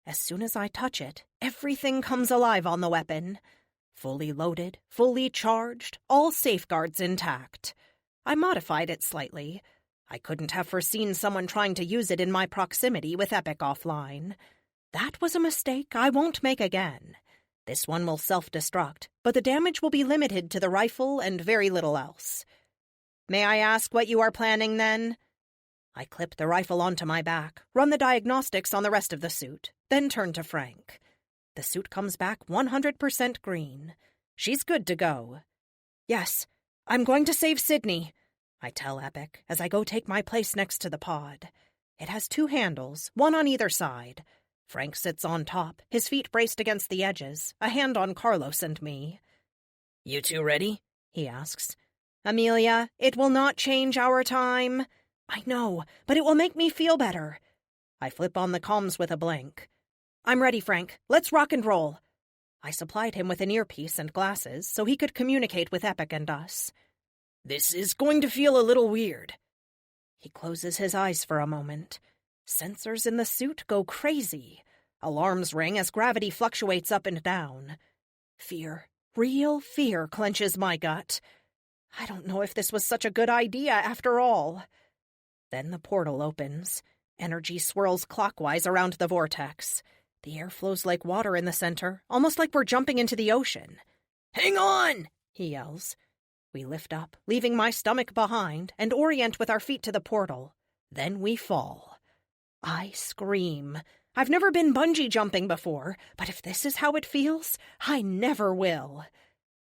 As soon as I touch it, everything comes alive on the weapon. Fully loaded, fully charged, all safeguards intact. I modified it slightly. I couldn't have foreseen someone trying to use it in my proximity with Epic offline. That was a mistake I won't make again. This one will self-destruct, but the damage will be limited to the rifle and very little else. May I ask what you are planning, then? I clip the rifle onto my back, run the diagnostics on the rest of the suit, then turn to Frank. The suit comes back 100% green. She's good to go. Yes, I'm going to save Sydney, I tell Epic as I go take my place next to the pod. It has 2 handles, one on either side. Frank sits on top, his feet braced against the edges, a hand on Carlos and me. You two ready? He asks. Amelia, it will not change our time. I know, but it will make me feel better. I flip on the comms with a blink. I'm ready, Frank. Let's rock and roll. I supplied him with an earpiece and glasses so he could communicate with Epic and us. This is going to feel a little weird. He closes his eyes for a moment. Sensors in the suit go crazy. Alarms ring as gravity fluctuates up and down. Fear, real fear, clenches my gut. I don't know if this was such a good idea after all. Then the portal opens. Energy swirls clockwise around the vortex. The air flows like water in the center, almost like we're jumping into the ocean. Hang on! He yells. We lift up, leaving my stomach behind, and orient with our feet to the portal. Then we fall. I scream. I've never been bungee jumping before, but if this is how it feels, I never will.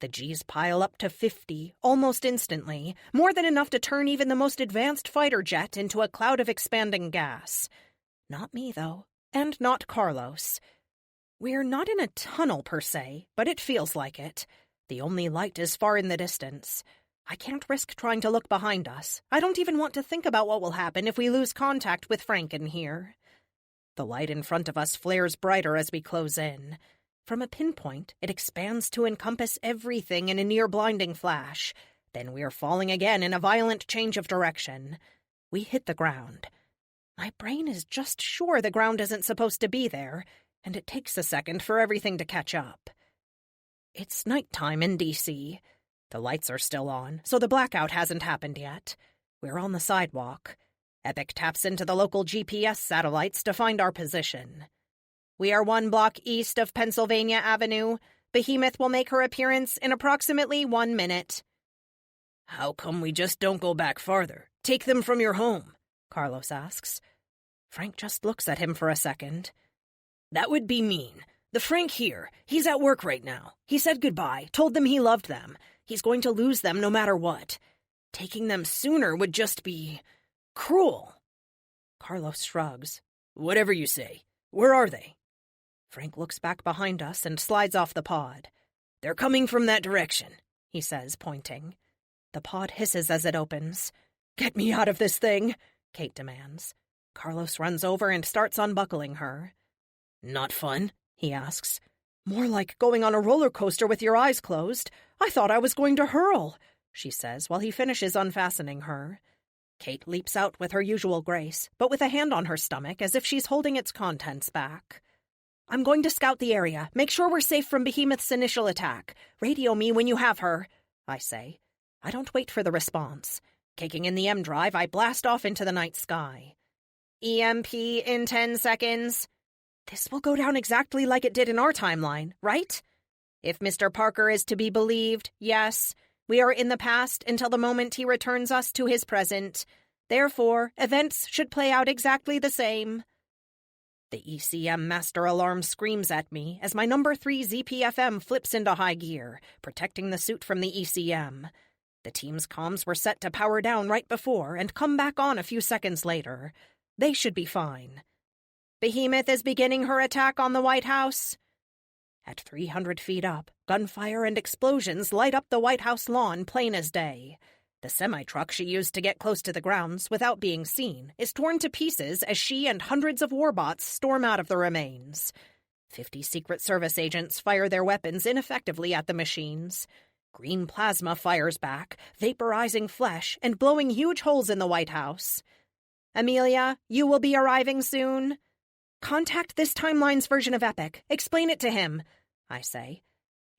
The G's pile up to 50, almost instantly, more than enough to turn even the most advanced fighter jet into a cloud of expanding gas. Not me, though, and not Carlos. We're not in a tunnel, per se, but it feels like it. The only light is far in the distance. I can't risk trying to look behind us. I don't even want to think about what will happen if we lose contact with Frank in here. The light in front of us flares brighter as we close in. From a pinpoint, it expands to encompass everything in a near-blinding flash. Then we are falling again in a violent change of direction. We hit the ground. My brain is just sure the ground isn't supposed to be there, and it takes a second for everything to catch up. It's nighttime in D.C. The lights are still on, so the blackout hasn't happened yet. We're on the sidewalk. Epic taps into the local GPS satellites to find our position. We are 1 block east of Pennsylvania Avenue. Behemoth will make her appearance in approximately 1 minute. How come we just don't go back farther? Take them from your home, Carlos asks. Frank just looks at him for a second. That would be mean. The Frank here, he's at work right now. He said goodbye, told them he loved them. He's going to lose them no matter what. Taking them sooner would just be cruel. Carlos shrugs. Whatever you say. Where are they? Frank looks back behind us and slides off the pod. They're coming from that direction, he says, pointing. The pod hisses as it opens. Get me out of this thing, Kate demands. Carlos runs over and starts unbuckling her. Not fun? He asks. More like going on a roller coaster with your eyes closed. I thought I was going to hurl, she says while he finishes unfastening her. Kate leaps out with her usual grace, but with a hand on her stomach as if she's holding its contents back. I'm going to scout the area, make sure we're safe from Behemoth's initial attack. Radio me when you have her, I say. I don't wait for the response. Kicking in the M drive, I blast off into the night sky. EMP in 10 seconds. This will go down exactly like it did in our timeline, right? If Mr. Parker is to be believed, yes. We are in the past until the moment he returns us to his present. Therefore, events should play out exactly the same. The ECM master alarm screams at me as my number 3 ZPFM flips into high gear, protecting the suit from the ECM. The team's comms were set to power down right before and come back on a few seconds later. They should be fine. Behemoth is beginning her attack on the White House. At 300 feet up, gunfire and explosions light up the White House lawn plain as day. The semi-truck she used to get close to the grounds without being seen is torn to pieces as she and hundreds of warbots storm out of the remains. 50 Secret Service agents fire their weapons ineffectively at the machines. Green plasma fires back, vaporizing flesh and blowing huge holes in the White House. Amelia, you will be arriving soon. Contact this timeline's version of Epic. Explain it to him, I say.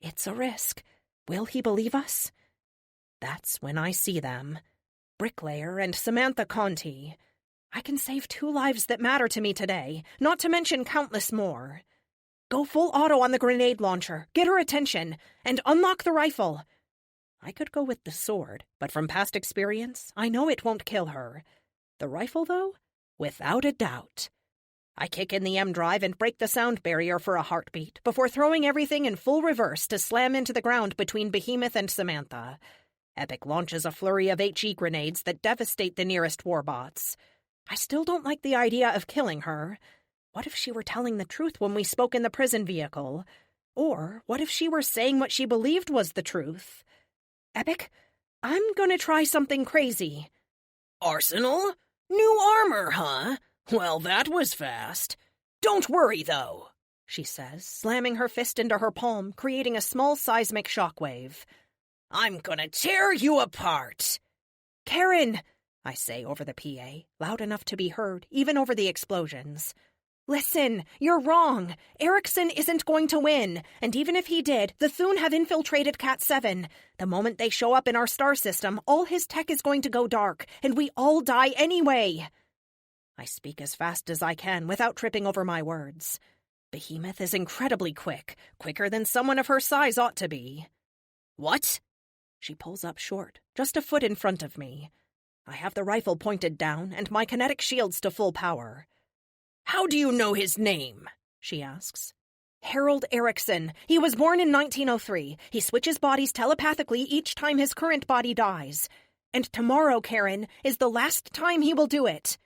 It's a risk. Will he believe us? That's when I see them. Bricklayer and Samantha Conti. I can save 2 lives that matter to me today, not to mention countless more. Go full auto on the grenade launcher, get her attention, and unlock the rifle. I could go with the sword, but from past experience, I know it won't kill her. The rifle, though? Without a doubt. I kick in the M drive and break the sound barrier for a heartbeat before throwing everything in full reverse to slam into the ground between Behemoth and Samantha. Epic launches a flurry of HE grenades that devastate the nearest warbots. I still don't like the idea of killing her. What if she were telling the truth when we spoke in the prison vehicle? Or what if she were saying what she believed was the truth? Epic, I'm gonna try something crazy. Arsenal? New armor, huh? Well, that was fast. Don't worry, though, she says, slamming her fist into her palm, creating a small seismic shockwave. I'm gonna tear you apart. Karen, I say over the PA, loud enough to be heard, even over the explosions. Listen, you're wrong. Erickson isn't going to win, and even if he did, the Thune have infiltrated Cat-7. The moment they show up in our star system, all his tech is going to go dark, and we all die anyway. I speak as fast as I can without tripping over my words. Behemoth is incredibly quick, quicker than someone of her size ought to be. What? She pulls up short, just a foot in front of me. I have the rifle pointed down and my kinetic shields to full power. How do you know his name? She asks. Harold Erickson. He was born in 1903. He switches bodies telepathically each time his current body dies. And tomorrow, Karen, is the last time he will do it.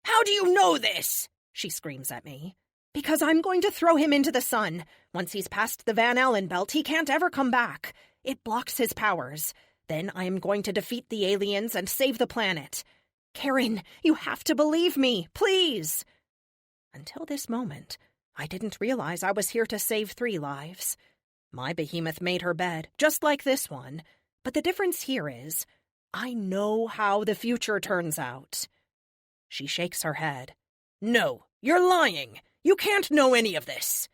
How do you know this? She screams at me. Because I'm going to throw him into the sun. Once he's past the Van Allen belt, he can't ever come back. It blocks his powers. Then I am going to defeat the aliens and save the planet. Karen, you have to believe me, please. Until this moment, I didn't realize I was here to save 3 lives. My behemoth made her bed, just like this one. But the difference here is, I know how the future turns out. She shakes her head. No, you're lying. You can't know any of this.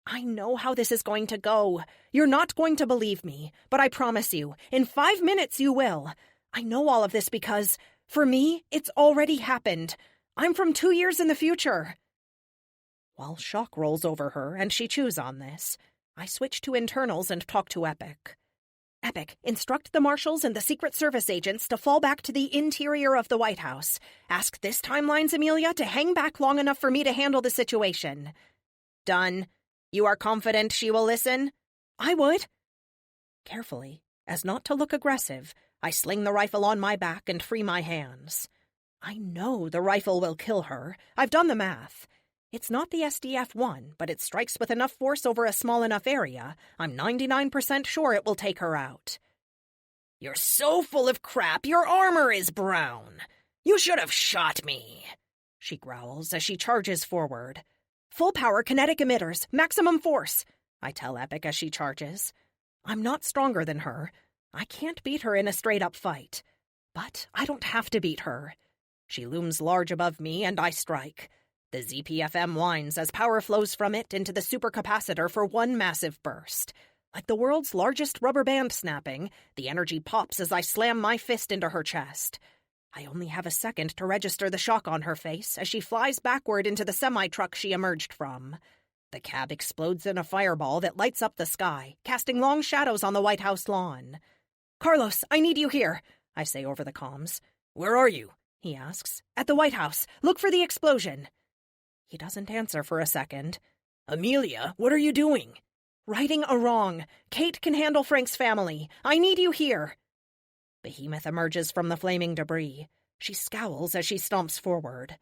I know how this is going to go. You're not going to believe me, but I promise you, in 5 minutes you will. I know all of this because, for me, it's already happened. I'm from 2 years in the future. While shock rolls over her and she chews on this, I switch to internals and talk to Epic. Epic, instruct the marshals and the Secret Service agents to fall back to the interior of the White House. Ask this timeline's Amelia to hang back long enough for me to handle the situation. Done. You are confident she will listen? I would. Carefully, as not to look aggressive, I sling the rifle on my back and free my hands. I know the rifle will kill her. I've done the math. It's not the SDF-1, but it strikes with enough force over a small enough area. I'm 99% sure it will take her out. You're so full of crap, your armor is brown. You should have shot me, she growls as she charges forward. Full power kinetic emitters, maximum force, I tell Epic as she charges. I'm not stronger than her. I can't beat her in a straight-up fight. But I don't have to beat her. She looms large above me and I strike. The ZPFM whines as power flows from it into the supercapacitor for one massive burst. Like the world's largest rubber band snapping, the energy pops as I slam my fist into her chest. I only have a second to register the shock on her face as she flies backward into the semi-truck she emerged from. The cab explodes in a fireball that lights up the sky, casting long shadows on the White House lawn. Carlos, I need you here, I say over the comms. Where are you? He asks. At the White House. Look for the explosion. He doesn't answer for a second. Amelia, what are you doing? Righting a wrong. Kate can handle Frank's family. I need you here. Behemoth emerges from the flaming debris. She scowls as she stomps forward.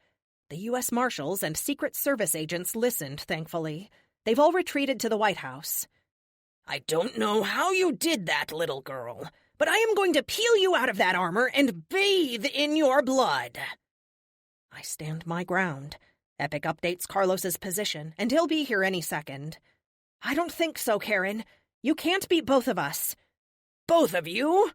The U.S. Marshals and Secret Service agents listened, thankfully. They've all retreated to the White House. I don't know how you did that, little girl, but I am going to peel you out of that armor and bathe in your blood. I stand my ground. Epic updates Carlos's position, and he'll be here any second. I don't think so, Karen. You can't beat both of us. Both of you?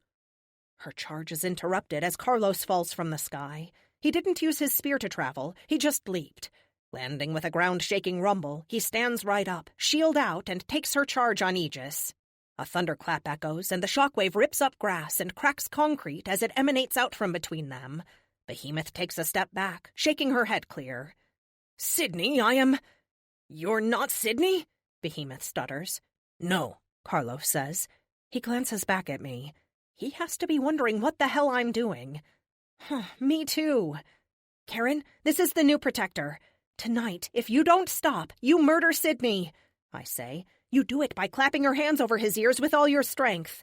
Her charge is interrupted as Carlos falls from the sky. He didn't use his spear to travel, he just leaped. Landing with a ground-shaking rumble, he stands right up, shield out, and takes her charge on Aegis. A thunderclap echoes, and the shockwave rips up grass and cracks concrete as it emanates out from between them. Behemoth takes a step back, shaking her head clear. Sydney, You're not Sydney? Behemoth stutters. No, Carlos says. He glances back at me. He has to be wondering what the hell I'm doing. Me too. Karen, this is the new protector. Tonight, if you don't stop, you murder Sydney, I say. You do it by clapping your hands over his ears with all your strength.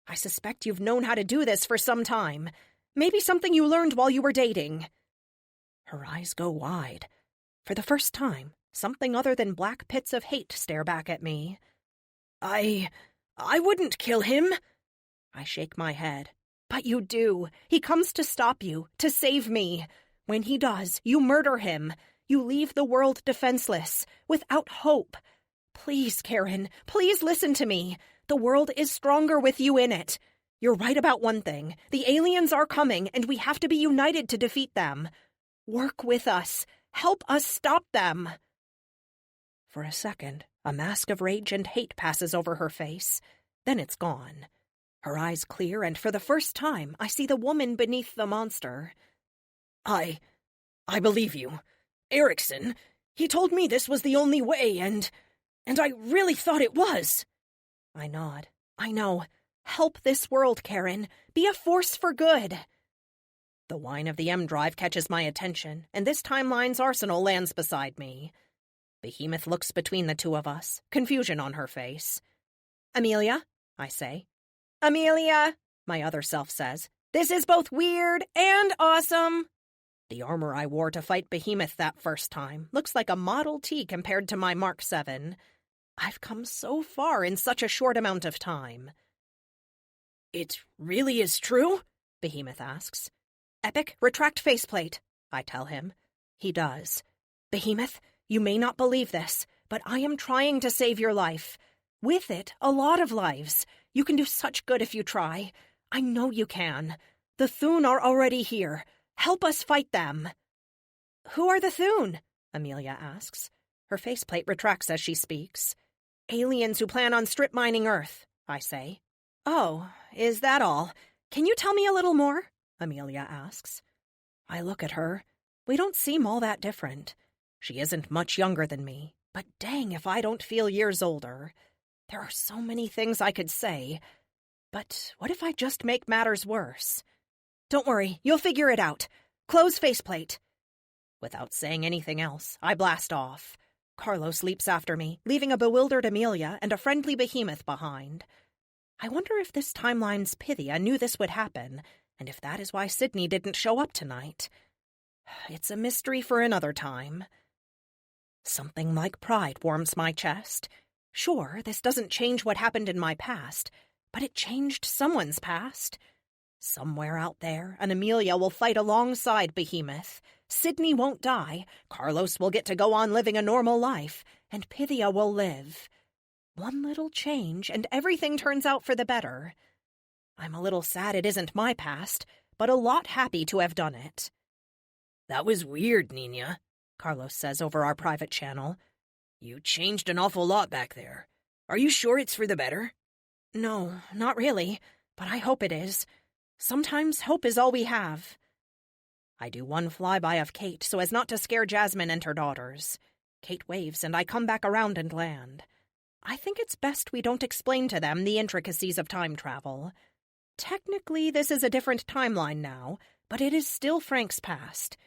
I suspect you've known how to do this for some time. Maybe something you learned while you were dating. Her eyes go wide. For the first time, something other than black pits of hate stare back at me. I wouldn't kill him. I shake my head. But you do. He comes to stop you, to save me. When he does, you murder him. You leave the world defenseless, without hope. Please, Karen, please listen to me. The world is stronger with you in it. You're right about one thing. The aliens are coming, and we have to be united to defeat them. Work with us. Help us stop them. For a second, a mask of rage and hate passes over her face. Then it's gone. Her eyes clear, and for the first time, I see the woman beneath the monster. I believe you. Erickson, he told me this was the only way, and I really thought it was. I nod. I know. Help this world, Karen. Be a force for good. The whine of the M drive catches my attention, and this timeline's arsenal lands beside me. Behemoth looks between the two of us, confusion on her face. Amelia, I say. Amelia, my other self says. This is both weird and awesome. The armor I wore to fight Behemoth that first time looks like a Model T compared to my Mark 7. I've come so far in such a short amount of time. It really is true? Behemoth asks. Epic, retract faceplate, I tell him. He does. Behemoth, you may not believe this, but I am trying to save your life. With it, a lot of lives. You can do such good if you try. I know you can. The Thune are already here. Help us fight them. Who are the Thune? Amelia asks. Her faceplate retracts as she speaks. Aliens who plan on strip mining Earth, I say. Oh, is that all? Can you tell me a little more? Amelia asks. I look at her. We don't seem all that different. She isn't much younger than me, but dang if I don't feel years older. There are so many things I could say. But what if I just make matters worse? Don't worry, you'll figure it out. Close faceplate. Without saying anything else, I blast off. Carlos leaps after me, leaving a bewildered Amelia and a friendly Behemoth behind. I wonder if this timeline's Pythia knew this would happen, and if that is why Sydney didn't show up tonight. It's a mystery for another time. Something like pride warms my chest. Sure, this doesn't change what happened in my past, but it changed someone's past. Somewhere out there, an Amelia will fight alongside Behemoth. Sydney won't die, Carlos will get to go on living a normal life, and Pythia will live. One little change, and everything turns out for the better. I'm a little sad it isn't my past, but a lot happy to have done it. That was weird, Nina, Carlos says over our private channel. You changed an awful lot back there. Are you sure it's for the better? No, not really, but I hope it is. Sometimes hope is all we have. I do one flyby of Kate so as not to scare Jasmine and her daughters. Kate waves and I come back around and land. I think it's best we don't explain to them the intricacies of time travel. Technically, this is a different timeline now, but it is still Frank's past.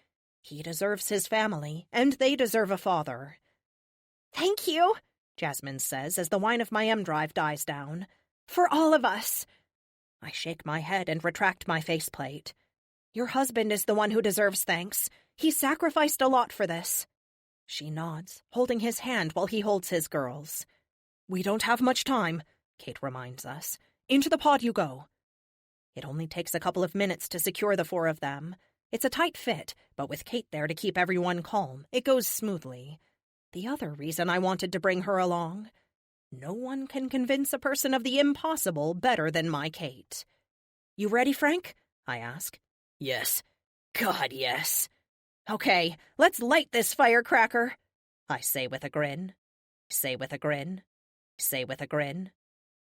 He deserves his family, and they deserve a father. Thank you, Jasmine says as the whine of my M drive dies down. For all of us. I shake my head and retract my faceplate. Your husband is the one who deserves thanks. He sacrificed a lot for this. She nods, holding his hand while he holds his girls. We don't have much time, Kate reminds us. Into the pod you go. It only takes a couple of minutes to secure the four of them. It's a tight fit, but with Kate there to keep everyone calm, it goes smoothly. The other reason I wanted to bring her along. No one can convince a person of the impossible better than my Kate. You ready, Frank? I ask. Yes. God, yes. Okay, let's light this firecracker. I say with a grin. Say with a grin. Say with a grin.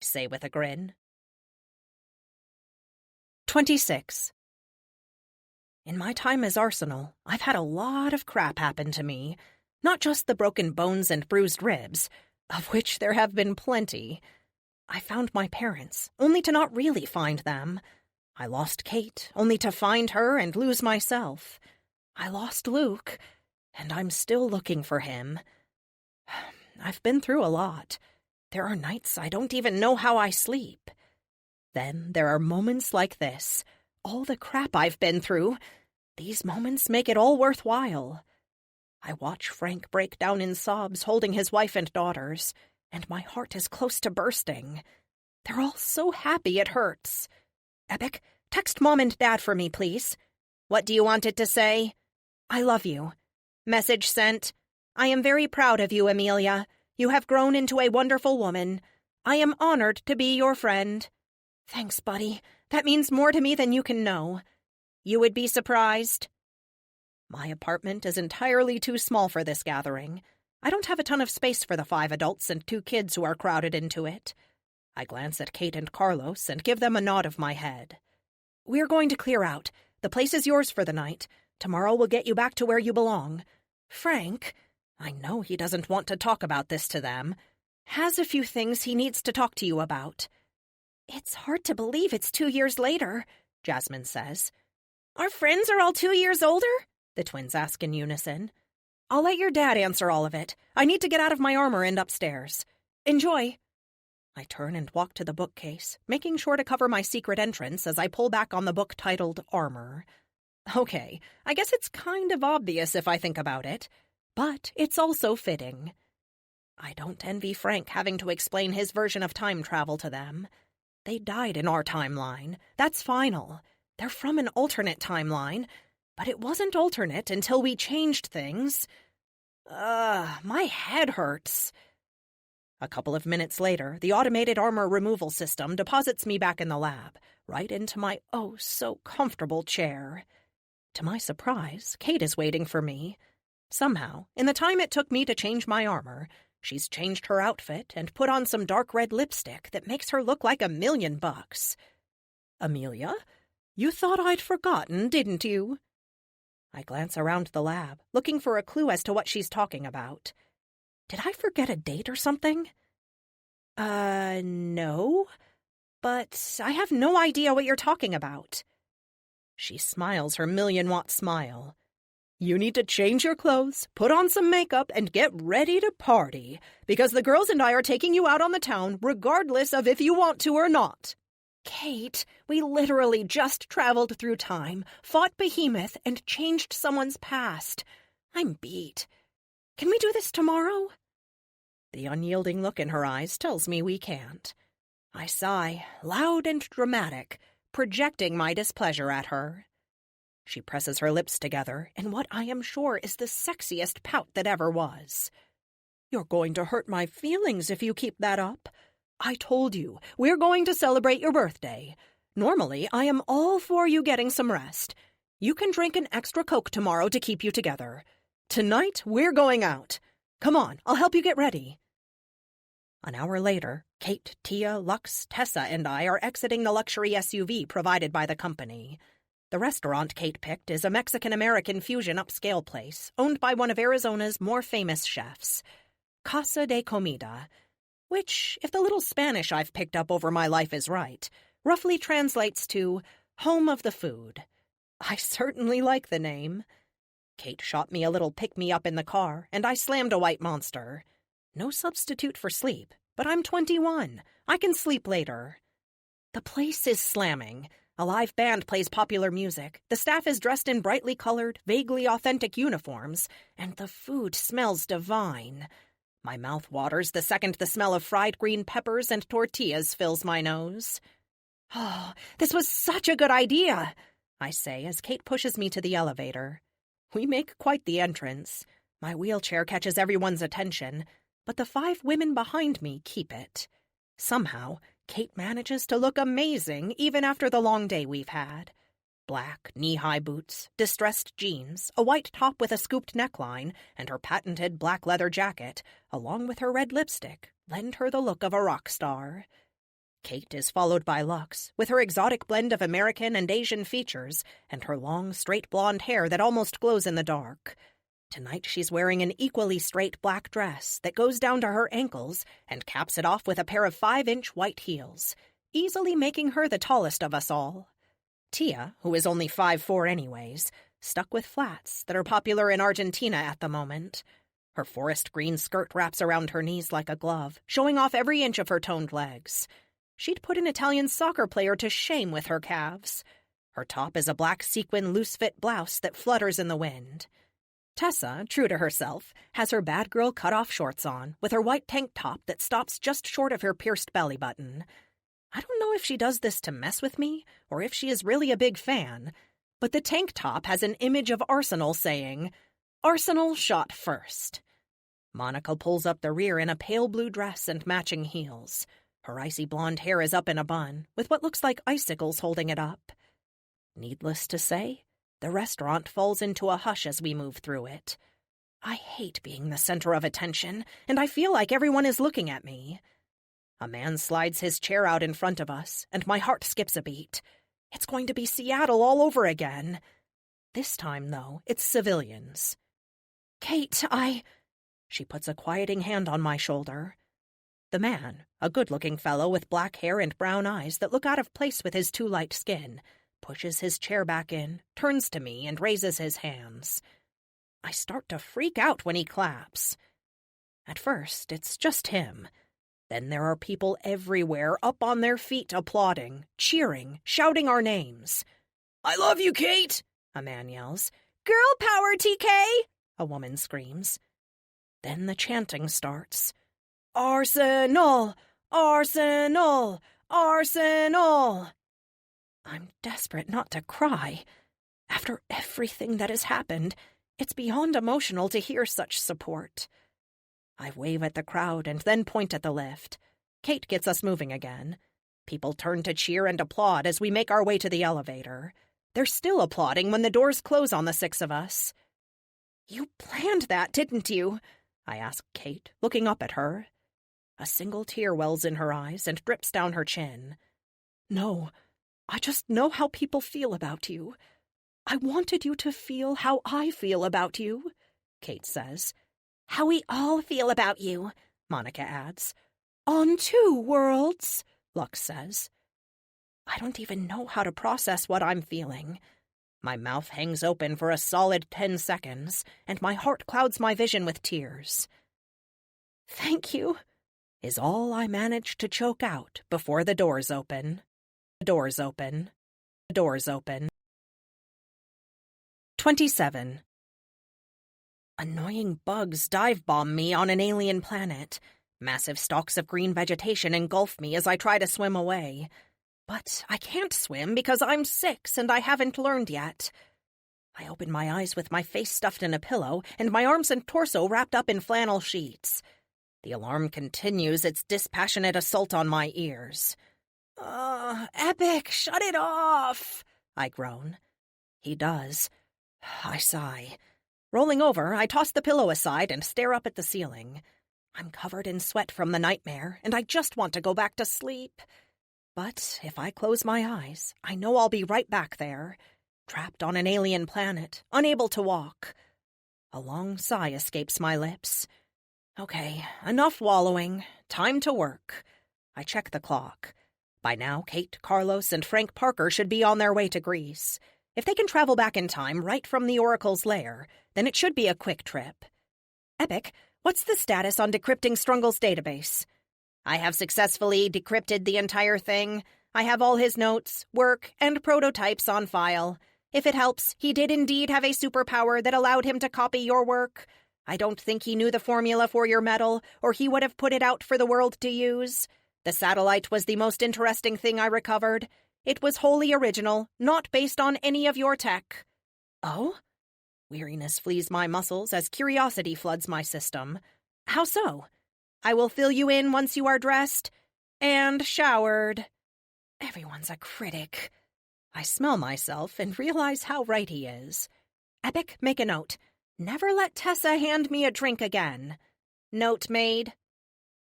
Say with a grin. 26. In my time as Arsenal, I've had a lot of crap happen to me. Not just the broken bones and bruised ribs, of which there have been plenty. I found my parents, only to not really find them. I lost Kate, only to find her and lose myself. I lost Luke, and I'm still looking for him. I've been through a lot. There are nights I don't even know how I sleep. Then there are moments like this. All the crap I've been through. These moments make it all worthwhile. I watch Frank break down in sobs holding his wife and daughters, and my heart is close to bursting. They're all so happy it hurts. Epic, text Mom and Dad for me, please. What do you want it to say? I love you. Message sent. I am very proud of you, Amelia. You have grown into a wonderful woman. I am honored to be your friend. Thanks, buddy. That means more to me than you can know. You would be surprised. My apartment is entirely too small for this gathering. I don't have a ton of space for the 5 adults and 2 kids who are crowded into it. I glance at Kate and Carlos and give them a nod of my head. We're going to clear out. The place is yours for the night. Tomorrow we'll get you back to where you belong. Frank, I know he doesn't want to talk about this to them, has a few things he needs to talk to you about. It's hard to believe it's 2 years later, Jasmine says. Our friends are all 2 years older? The twins ask in unison. I'll let your dad answer all of it. I need to get out of my armor and upstairs. Enjoy. I turn and walk to the bookcase, making sure to cover my secret entrance as I pull back on the book titled Armor. Okay, I guess it's kind of obvious if I think about it, but it's also fitting. I don't envy Frank having to explain his version of time travel to them. They died in our timeline. That's final. They're from an alternate timeline, but it wasn't alternate until we changed things. My head hurts. A couple of minutes later, the automated armor removal system deposits me back in the lab, right into my oh-so-comfortable chair. To my surprise, Kate is waiting for me. Somehow, in the time it took me to change my armor, she's changed her outfit and put on some dark red lipstick that makes her look like $1,000,000. Amelia, you thought I'd forgotten, didn't you? I glance around the lab, looking for a clue as to what she's talking about. Did I forget a date or something? No. But I have no idea what you're talking about. She smiles her 1,000,000-watt smile. You need to change your clothes, put on some makeup, and get ready to party, because the girls and I are taking you out on the town regardless of if you want to or not. Kate, we literally just traveled through time, fought Behemoth, and changed someone's past. I'm beat. Can we do this tomorrow? The unyielding look in her eyes tells me we can't. I sigh, loud and dramatic, projecting my displeasure at her. She presses her lips together in what I am sure is the sexiest pout that ever was. You're going to hurt my feelings if you keep that up. I told you, we're going to celebrate your birthday. Normally, I am all for you getting some rest. You can drink an extra Coke tomorrow to keep you together. Tonight, we're going out. Come on, I'll help you get ready. An hour later, Kate, Tia, Lux, Tessa, and I are exiting the luxury SUV provided by the company. The restaurant Kate picked is a Mexican-American fusion upscale place owned by one of Arizona's more famous chefs, Casa de Comida, which, if the little Spanish I've picked up over my life is right, roughly translates to home of the food. I certainly like the name. Kate shot me a little pick-me-up in the car, and I slammed a white monster. No substitute for sleep, but I'm 21. I can sleep later. The place is slamming. A live band plays popular music. The staff is dressed in brightly colored, vaguely authentic uniforms, and the food smells divine. My mouth waters the second the smell of fried green peppers and tortillas fills my nose. Oh, this was such a good idea, I say as Kate pushes me to the elevator. We make quite the entrance. My wheelchair catches everyone's attention, but the 5 women behind me keep it. Somehow, Kate manages to look amazing even after the long day we've had. Black, knee-high boots, distressed jeans, a white top with a scooped neckline, and her patented black leather jacket, along with her red lipstick, lend her the look of a rock star. Kate is followed by Lux, with her exotic blend of American and Asian features, and her long, straight blonde hair that almost glows in the dark. Tonight she's wearing an equally straight black dress that goes down to her ankles and caps it off with a pair of 5-inch white heels, easily making her the tallest of us all. Tia, who is only 5'4" anyways, stuck with flats that are popular in Argentina at the moment. Her forest green skirt wraps around her knees like a glove, showing off every inch of her toned legs. She'd put an Italian soccer player to shame with her calves. Her top is a black sequin loose-fit blouse that flutters in the wind. Tessa, true to herself, has her bad girl cut-off shorts on, with her white tank top that stops just short of her pierced belly button. I don't know if she does this to mess with me, or if she is really a big fan, but the tank top has an image of Arsenal saying, "Arsenal shot first." Monica pulls up the rear in a pale blue dress and matching heels. Her icy blonde hair is up in a bun, with what looks like icicles holding it up. Needless to say, the restaurant falls into a hush as we move through it. I hate being the center of attention, and I feel like everyone is looking at me. A man slides his chair out in front of us, and my heart skips a beat. It's going to be Seattle all over again. This time, though, it's civilians. "Kate, She puts a quieting hand on my shoulder. The man, a good-looking fellow with black hair and brown eyes that look out of place with his too light skin, pushes his chair back in, turns to me, and raises his hands. I start to freak out when he claps. At first, it's just him. Then there are people everywhere up on their feet applauding, cheering, shouting our names. "I love you, Kate!" a man yells. "Girl power, TK!" a woman screams. Then the chanting starts. "Arsenal! Arsenal! Arsenal!" I'm desperate not to cry. After everything that has happened, it's beyond emotional to hear such support. I wave at the crowd and then point at the lift. Kate gets us moving again. People turn to cheer and applaud as we make our way to the elevator. They're still applauding when the doors close on the six of us. "You planned that, didn't you?" I ask Kate, looking up at her. A single tear wells in her eyes and drips down her chin. "No, I just know how people feel about you. I wanted you to feel how I feel about you," Kate says. "How we all feel about you," Monica adds. "On two worlds," Lux says. I don't even know how to process what I'm feeling. My mouth hangs open for a solid 10 seconds, and my heart clouds my vision with tears. "Thank you," is all I manage to choke out before the doors open. The doors open. The doors open. 27. Annoying bugs dive-bomb me on an alien planet. Massive stalks of green vegetation engulf me as I try to swim away. But I can't swim because I'm 6 and I haven't learned yet. I open my eyes with my face stuffed in a pillow and my arms and torso wrapped up in flannel sheets. The alarm continues its dispassionate assault on my ears. Epic, shut it off!" I groan. He does. I sigh. Rolling over, I toss the pillow aside and stare up at the ceiling. I'm covered in sweat from the nightmare, and I just want to go back to sleep. But if I close my eyes, I know I'll be right back there, trapped on an alien planet, unable to walk. A long sigh escapes my lips. Okay, enough wallowing. Time to work. I check the clock. By now, Kate, Carlos, and Frank Parker should be on their way to Greece. If they can travel back in time right from the Oracle's lair, then it should be a quick trip. Epic, what's the status on decrypting Strungle's database? I have successfully decrypted the entire thing. I have all his notes, work, and prototypes on file. If it helps, he did indeed have a superpower that allowed him to copy your work. I don't think he knew the formula for your metal, or he would have put it out for the world to use. The satellite was the most interesting thing I recovered. It was wholly original, not based on any of your tech. Oh? Weariness flees my muscles as curiosity floods my system. How so? I will fill you in once you are dressed and showered. Everyone's a critic. I smell myself and realize how right he is. Epic, make a note. Never let Tessa hand me a drink again. Note made.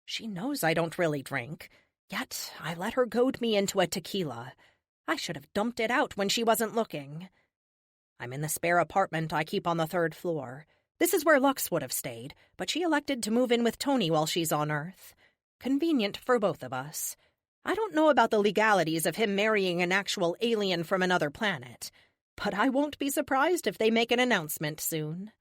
She knows I don't really drink, yet I let her goad me into a tequila. I should have dumped it out when she wasn't looking. I'm in the spare apartment I keep on the 3rd floor. This is where Lux would have stayed, but she elected to move in with Tony while she's on Earth. Convenient for both of us. I don't know about the legalities of him marrying an actual alien from another planet, but I won't be surprised if they make an announcement soon.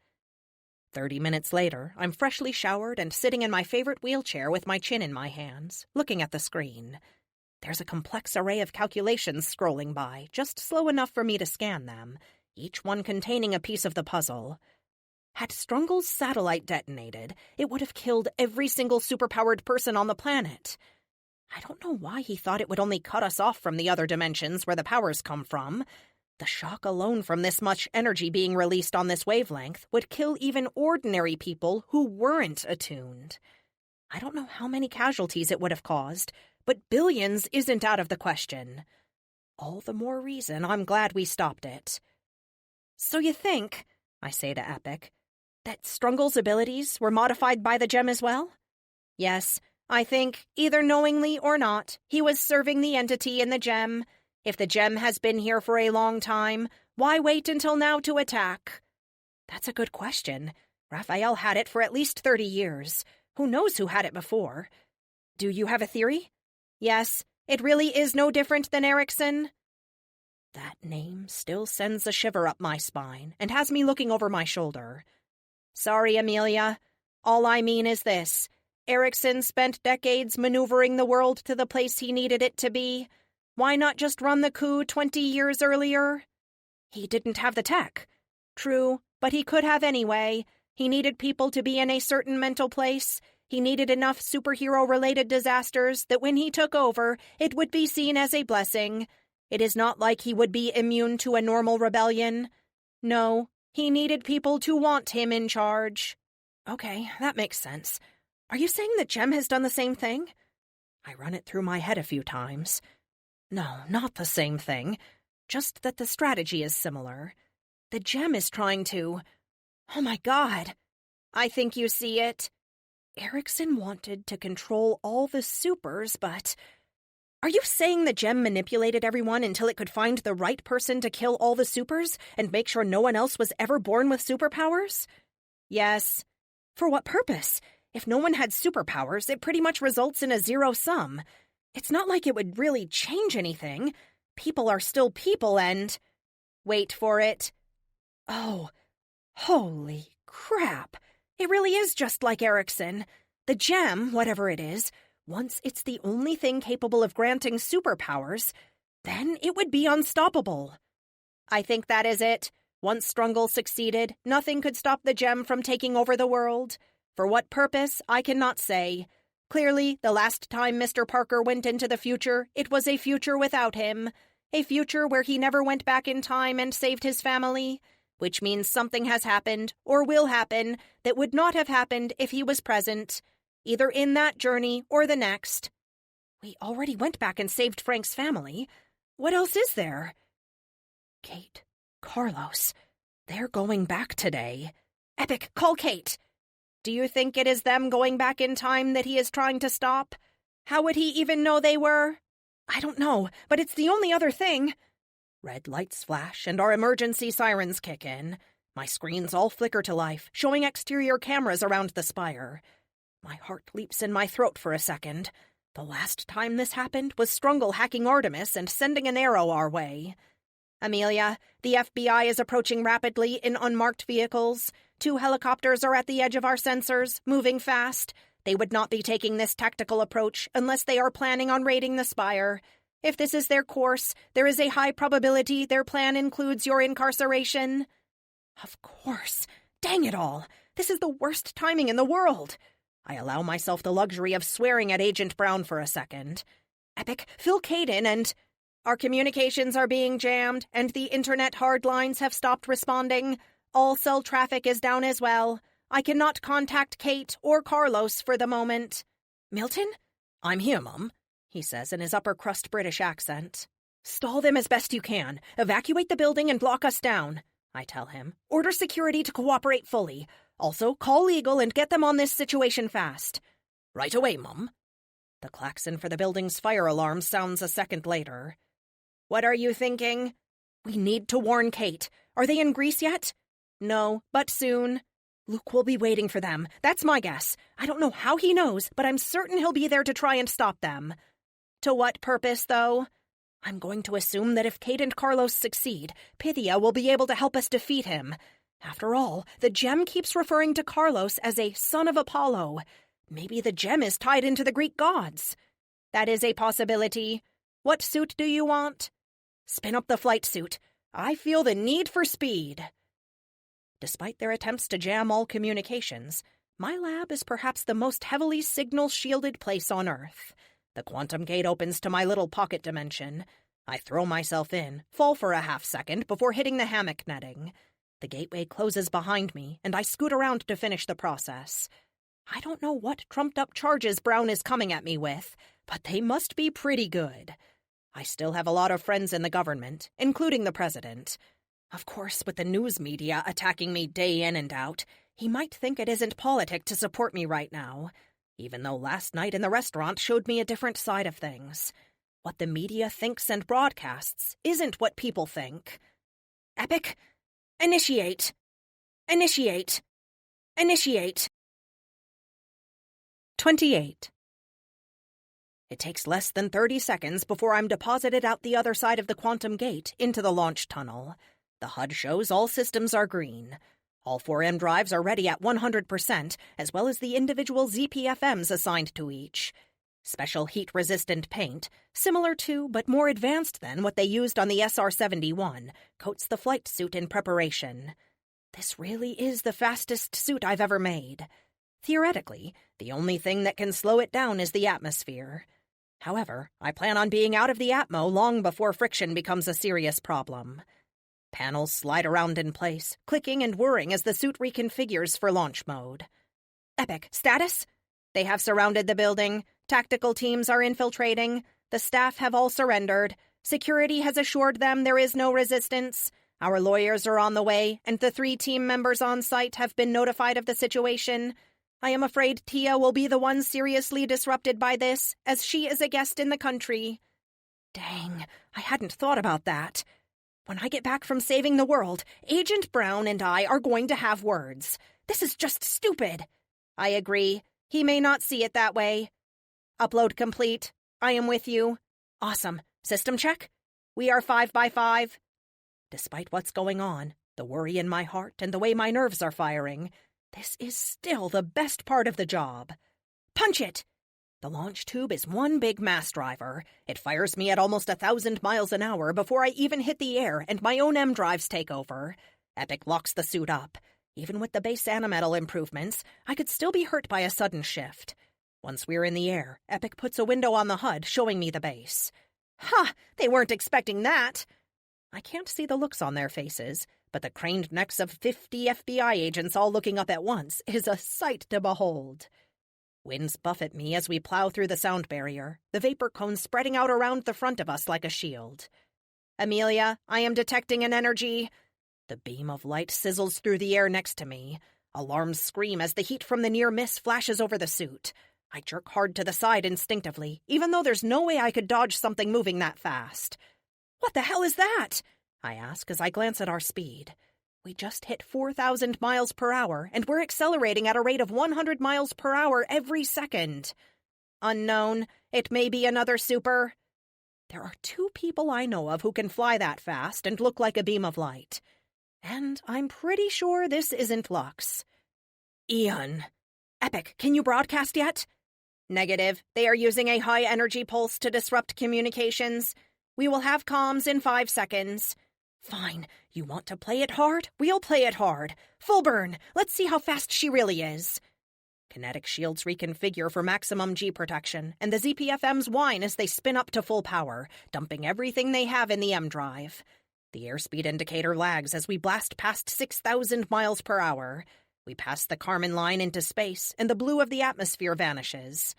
30 minutes later, I'm freshly showered and sitting in my favorite wheelchair with my chin in my hands, looking at the screen. There's a complex array of calculations scrolling by, just slow enough for me to scan them, each one containing a piece of the puzzle. Had Strungle's satellite detonated, it would have killed every single superpowered person on the planet. I don't know why he thought it would only cut us off from the other dimensions where the powers come from. The shock alone from this much energy being released on this wavelength would kill even ordinary people who weren't attuned. I don't know how many casualties it would have caused, but billions isn't out of the question. All the more reason I'm glad we stopped it. So you think, I say to Epic, that Strungle's abilities were modified by the gem as well? Yes, I think, either knowingly or not, he was serving the entity in the gem. If the gem has been here for a long time, why wait until now to attack? That's a good question. Raphael had it for at least 30 years. Who knows who had it before? Do you have a theory? Yes, it really is no different than Erickson. That name still sends a shiver up my spine and has me looking over my shoulder. Sorry, Amelia. All I mean is this. Erickson spent decades maneuvering the world to the place he needed it to be. Why not just run the coup 20 years earlier? He didn't have the tech. True, but he could have anyway. He needed people to be in a certain mental place. He needed enough superhero-related disasters that when he took over, it would be seen as a blessing. It is not like he would be immune to a normal rebellion. No, he needed people to want him in charge. Okay, that makes sense. Are you saying that Gem has done the same thing? I run it through my head a few times. No, not the same thing. Just that the strategy is similar. The Gem is trying to... Oh my God! I think you see it. Erickson wanted to control all the supers, but... Are you saying the Gem manipulated everyone until it could find the right person to kill all the supers and make sure no one else was ever born with superpowers? Yes. For what purpose? If no one had superpowers, it pretty much results in a zero-sum. It's not like it would really change anything. People are still people and... Wait for it. Oh, holy crap. It really is just like Erickson. The Gem, whatever it is, once it's the only thing capable of granting superpowers, then it would be unstoppable. I think that is it. Once Strungle succeeded, nothing could stop the Gem from taking over the world. For what purpose, I cannot say. Clearly, the last time Mr. Parker went into the future, it was a future without him. A future where he never went back in time and saved his family. Which means something has happened, or will happen, that would not have happened if he was present. Either in that journey or the next. We already went back and saved Frank's family. What else is there? Kate, Carlos, they're going back today. Epic, call Kate. Do you think it is them going back in time that he is trying to stop? How would he even know they were? I don't know, but it's the only other thing. Red lights flash and our emergency sirens kick in. My screens all flicker to life, showing exterior cameras around the spire. My heart leaps in my throat for a second. The last time this happened was Strungle hacking Artemis and sending an arrow our way. Amelia, the FBI is approaching rapidly in unmarked vehicles. 2 helicopters are at the edge of our sensors, moving fast. They would not be taking this tactical approach unless they are planning on raiding the spire. If this is their course, there is a high probability their plan includes your incarceration. Of course. Dang it all. This is the worst timing in the world. I allow myself the luxury of swearing at Agent Brown for a second. Epic, fill Kate in and... Our communications are being jammed, and the internet hard lines have stopped responding. All cell traffic is down as well. I cannot contact Kate or Carlos for the moment. Milton? I'm here, Mum, he says in his upper-crust British accent. Stall them as best you can. Evacuate the building and lock us down, I tell him. Order security to cooperate fully. Also, call legal and get them on this situation fast. Right away, Mum. The klaxon for the building's fire alarm sounds a second later. What are you thinking? We need to warn Kate. Are they in Greece yet? No, but soon. Luke will be waiting for them. That's my guess. I don't know how he knows, but I'm certain he'll be there to try and stop them. To what purpose, though? I'm going to assume that if Kate and Carlos succeed, Pythia will be able to help us defeat him. After all, the gem keeps referring to Carlos as a son of Apollo. Maybe the gem is tied into the Greek gods. That is a possibility. What suit do you want? Spin up the flight suit. I feel the need for speed. Despite their attempts to jam all communications, my lab is perhaps the most heavily signal-shielded place on Earth. The quantum gate opens to my little pocket dimension. I throw myself in, fall for a half-second before hitting the hammock netting. The gateway closes behind me, and I scoot around to finish the process. I don't know what trumped-up charges Brown is coming at me with, but they must be pretty good. I still have a lot of friends in the government, including the president. Of course, with the news media attacking me day in and out, he might think it isn't politic to support me right now, even though last night in the restaurant showed me a different side of things. What the media thinks and broadcasts isn't what people think. Epic, initiate. Initiate. Initiate. 28. It takes less than 30 seconds before I'm deposited out the other side of the quantum gate into the launch tunnel. The HUD shows all systems are green. All 4 M drives are ready at 100%, as well as the individual ZPFMs assigned to each. Special heat-resistant paint, similar to but more advanced than what they used on the SR-71, coats the flight suit in preparation. This really is the fastest suit I've ever made. Theoretically, the only thing that can slow it down is the atmosphere. However, I plan on being out of the atmo long before friction becomes a serious problem. Panels slide around in place, clicking and whirring as the suit reconfigures for launch mode. Epic, status? They have surrounded the building. Tactical teams are infiltrating. The staff have all surrendered. Security has assured them there is no resistance. Our lawyers are on the way, and the 3 team members on site have been notified of the situation. I am afraid Tia will be the one seriously disrupted by this, as she is a guest in the country. Dang, I hadn't thought about that. When I get back from saving the world, Agent Brown and I are going to have words. This is just stupid. I agree. He may not see it that way. Upload complete. I am with you. Awesome. System check? We are 5 by 5. Despite what's going on, the worry in my heart and the way my nerves are firing, this is still the best part of the job. Punch it! The launch tube is one big mass driver. It fires me at almost 1,000 miles an hour before I even hit the air and my own M drives take over. Epic locks the suit up. Even with the base animetal improvements, I could still be hurt by a sudden shift. Once we're in the air, Epic puts a window on the HUD showing me the base. Ha! They weren't expecting that! I can't see the looks on their faces, but the craned necks of 50 FBI agents all looking up at once is a sight to behold. Winds buffet me as we plow through the sound barrier, the vapor cone spreading out around the front of us like a shield. Amelia, I am detecting an energy. The beam of light sizzles through the air next to me. Alarms scream as the heat from the near miss flashes over the suit. I jerk hard to the side instinctively, even though there's no way I could dodge something moving that fast. What the hell is that? I ask as I glance at our speed. We just hit 4,000 miles per hour, and we're accelerating at a rate of 100 miles per hour every second. Unknown. It may be another super. There are 2 people I know of who can fly that fast and look like a beam of light. And I'm pretty sure this isn't Lux. Ian. Epic, can you broadcast yet? Negative. They are using a high-energy pulse to disrupt communications. We will have comms in 5 seconds. Fine. You want to play it hard? We'll play it hard. Full burn. Let's see how fast she really is. Kinetic shields reconfigure for maximum G protection, and the ZPFMs whine as they spin up to full power, dumping everything they have in the M drive. The airspeed indicator lags as we blast past 6,000 miles per hour. We pass the Kármán line into space, and the blue of the atmosphere vanishes.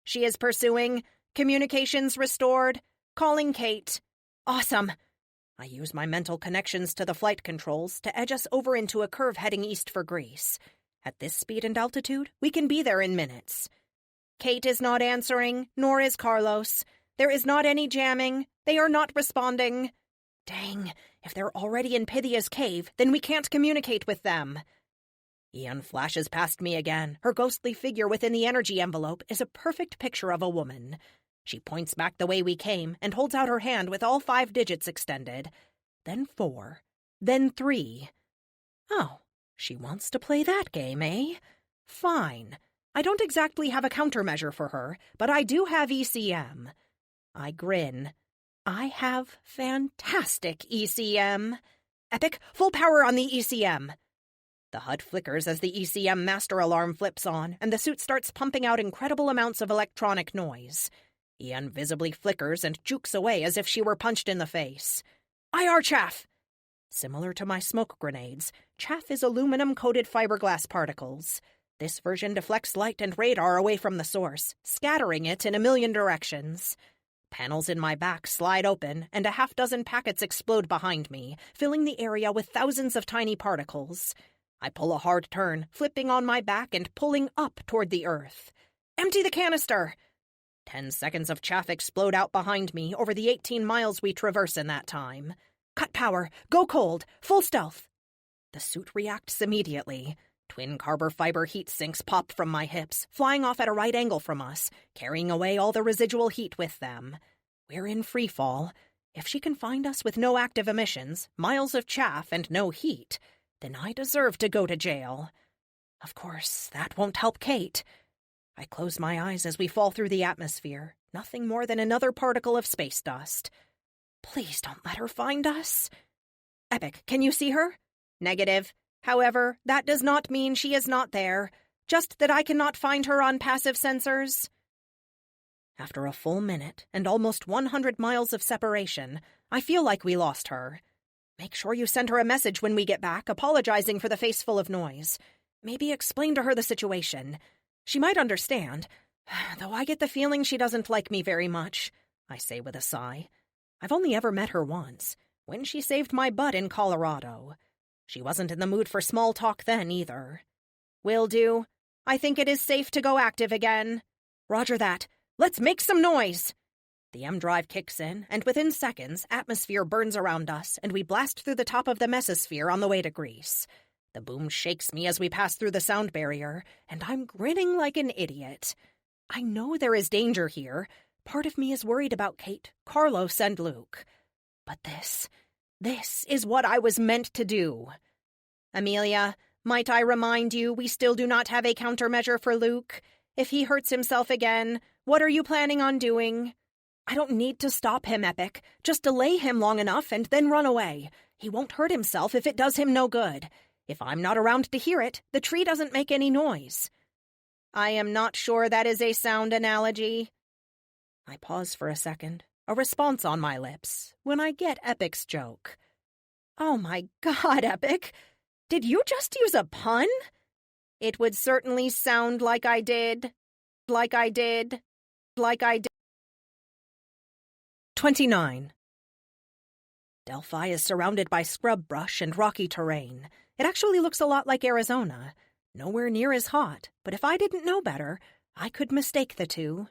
She is pursuing. Communications restored. Calling Kate. Awesome. I use my mental connections to the flight controls to edge us over into a curve heading east for Greece. At this speed and altitude, we can be there in minutes. Kate is not answering, nor is Carlos. There is not any jamming. They are not responding. Dang, if they're already in Pythia's cave, then we can't communicate with them. Ian flashes past me again. Her ghostly figure within the energy envelope is a perfect picture of a woman. She points back the way we came and holds out her hand with all 5 digits extended. Then 4. Then 3. Oh, she wants to play that game, eh? Fine. I don't exactly have a countermeasure for her, but I do have ECM. I grin. I have fantastic ECM. Epic, full power on the ECM. The HUD flickers as the ECM master alarm flips on, and the suit starts pumping out incredible amounts of electronic noise. Ian visibly flickers and jukes away as if she were punched in the face. IR chaff! Similar to my smoke grenades, chaff is aluminum-coated fiberglass particles. This version deflects light and radar away from the source, scattering it in a million directions. Panels in my back slide open, and a half-dozen packets explode behind me, filling the area with thousands of tiny particles. I pull a hard turn, flipping on my back and pulling up toward the earth. Empty the canister! 10 seconds of chaff explode out behind me over the 18 miles we traverse in that time. Cut power, go cold, full stealth. The suit reacts immediately. Twin carbon fiber heat sinks pop from my hips, flying off at a right angle from us, carrying away all the residual heat with them. We're in free fall. If she can find us with no active emissions, miles of chaff, and no heat, then I deserve to go to jail. Of course, that won't help Kate. I close my eyes as we fall through the atmosphere, nothing more than another particle of space dust. Please don't let her find us. Epic, can you see her? Negative. However, that does not mean she is not there, just that I cannot find her on passive sensors. After a full minute and almost 100 miles of separation, I feel like we lost her. Make sure you send her a message when we get back, apologizing for the face full of noise. Maybe explain to her the situation. She might understand, though I get the feeling she doesn't like me very much, I say with a sigh. I've only ever met her once, when she saved my butt in Colorado. She wasn't in the mood for small talk then, either. Will do. I think it is safe to go active again. Roger that. Let's make some noise! The M drive kicks in, and within seconds, atmosphere burns around us, and we blast through the top of the mesosphere on the way to Greece. The boom shakes me as we pass through the sound barrier, and I'm grinning like an idiot. I know there is danger here. Part of me is worried about Kate, Carlos, and Luke. But this is what I was meant to do. Amelia, might I remind you we still do not have a countermeasure for Luke? If he hurts himself again, what are you planning on doing? I don't need to stop him, Epic. Just delay him long enough and then run away. He won't hurt himself if it does him no good. If I'm not around to hear it, the tree doesn't make any noise. I am not sure that is a sound analogy. I pause for a second, a response on my lips, when I get Epic's joke. Oh my God, Epic! Did you just use a pun? It would certainly sound like I did. 29. Delphi is surrounded by scrub brush and rocky terrain. It actually looks a lot like Arizona. Nowhere near as hot, but if I didn't know better, I could mistake the two.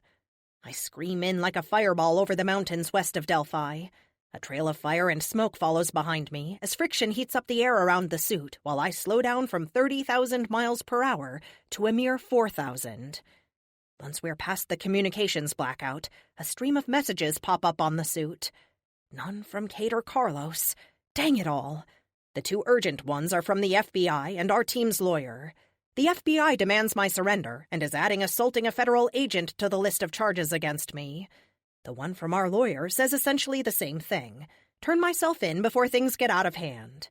I scream in like a fireball over the mountains west of Delphi. A trail of fire and smoke follows behind me as friction heats up the air around the suit while I slow down from 30,000 miles per hour to a mere 4,000. Once we're past the communications blackout, a stream of messages pop up on the suit. None from Kate or Carlos. Dang it all. The two urgent ones are from the FBI and our team's lawyer. The FBI demands my surrender and is adding assaulting a federal agent to the list of charges against me. The one from our lawyer says essentially the same thing. Turn myself in before things get out of hand.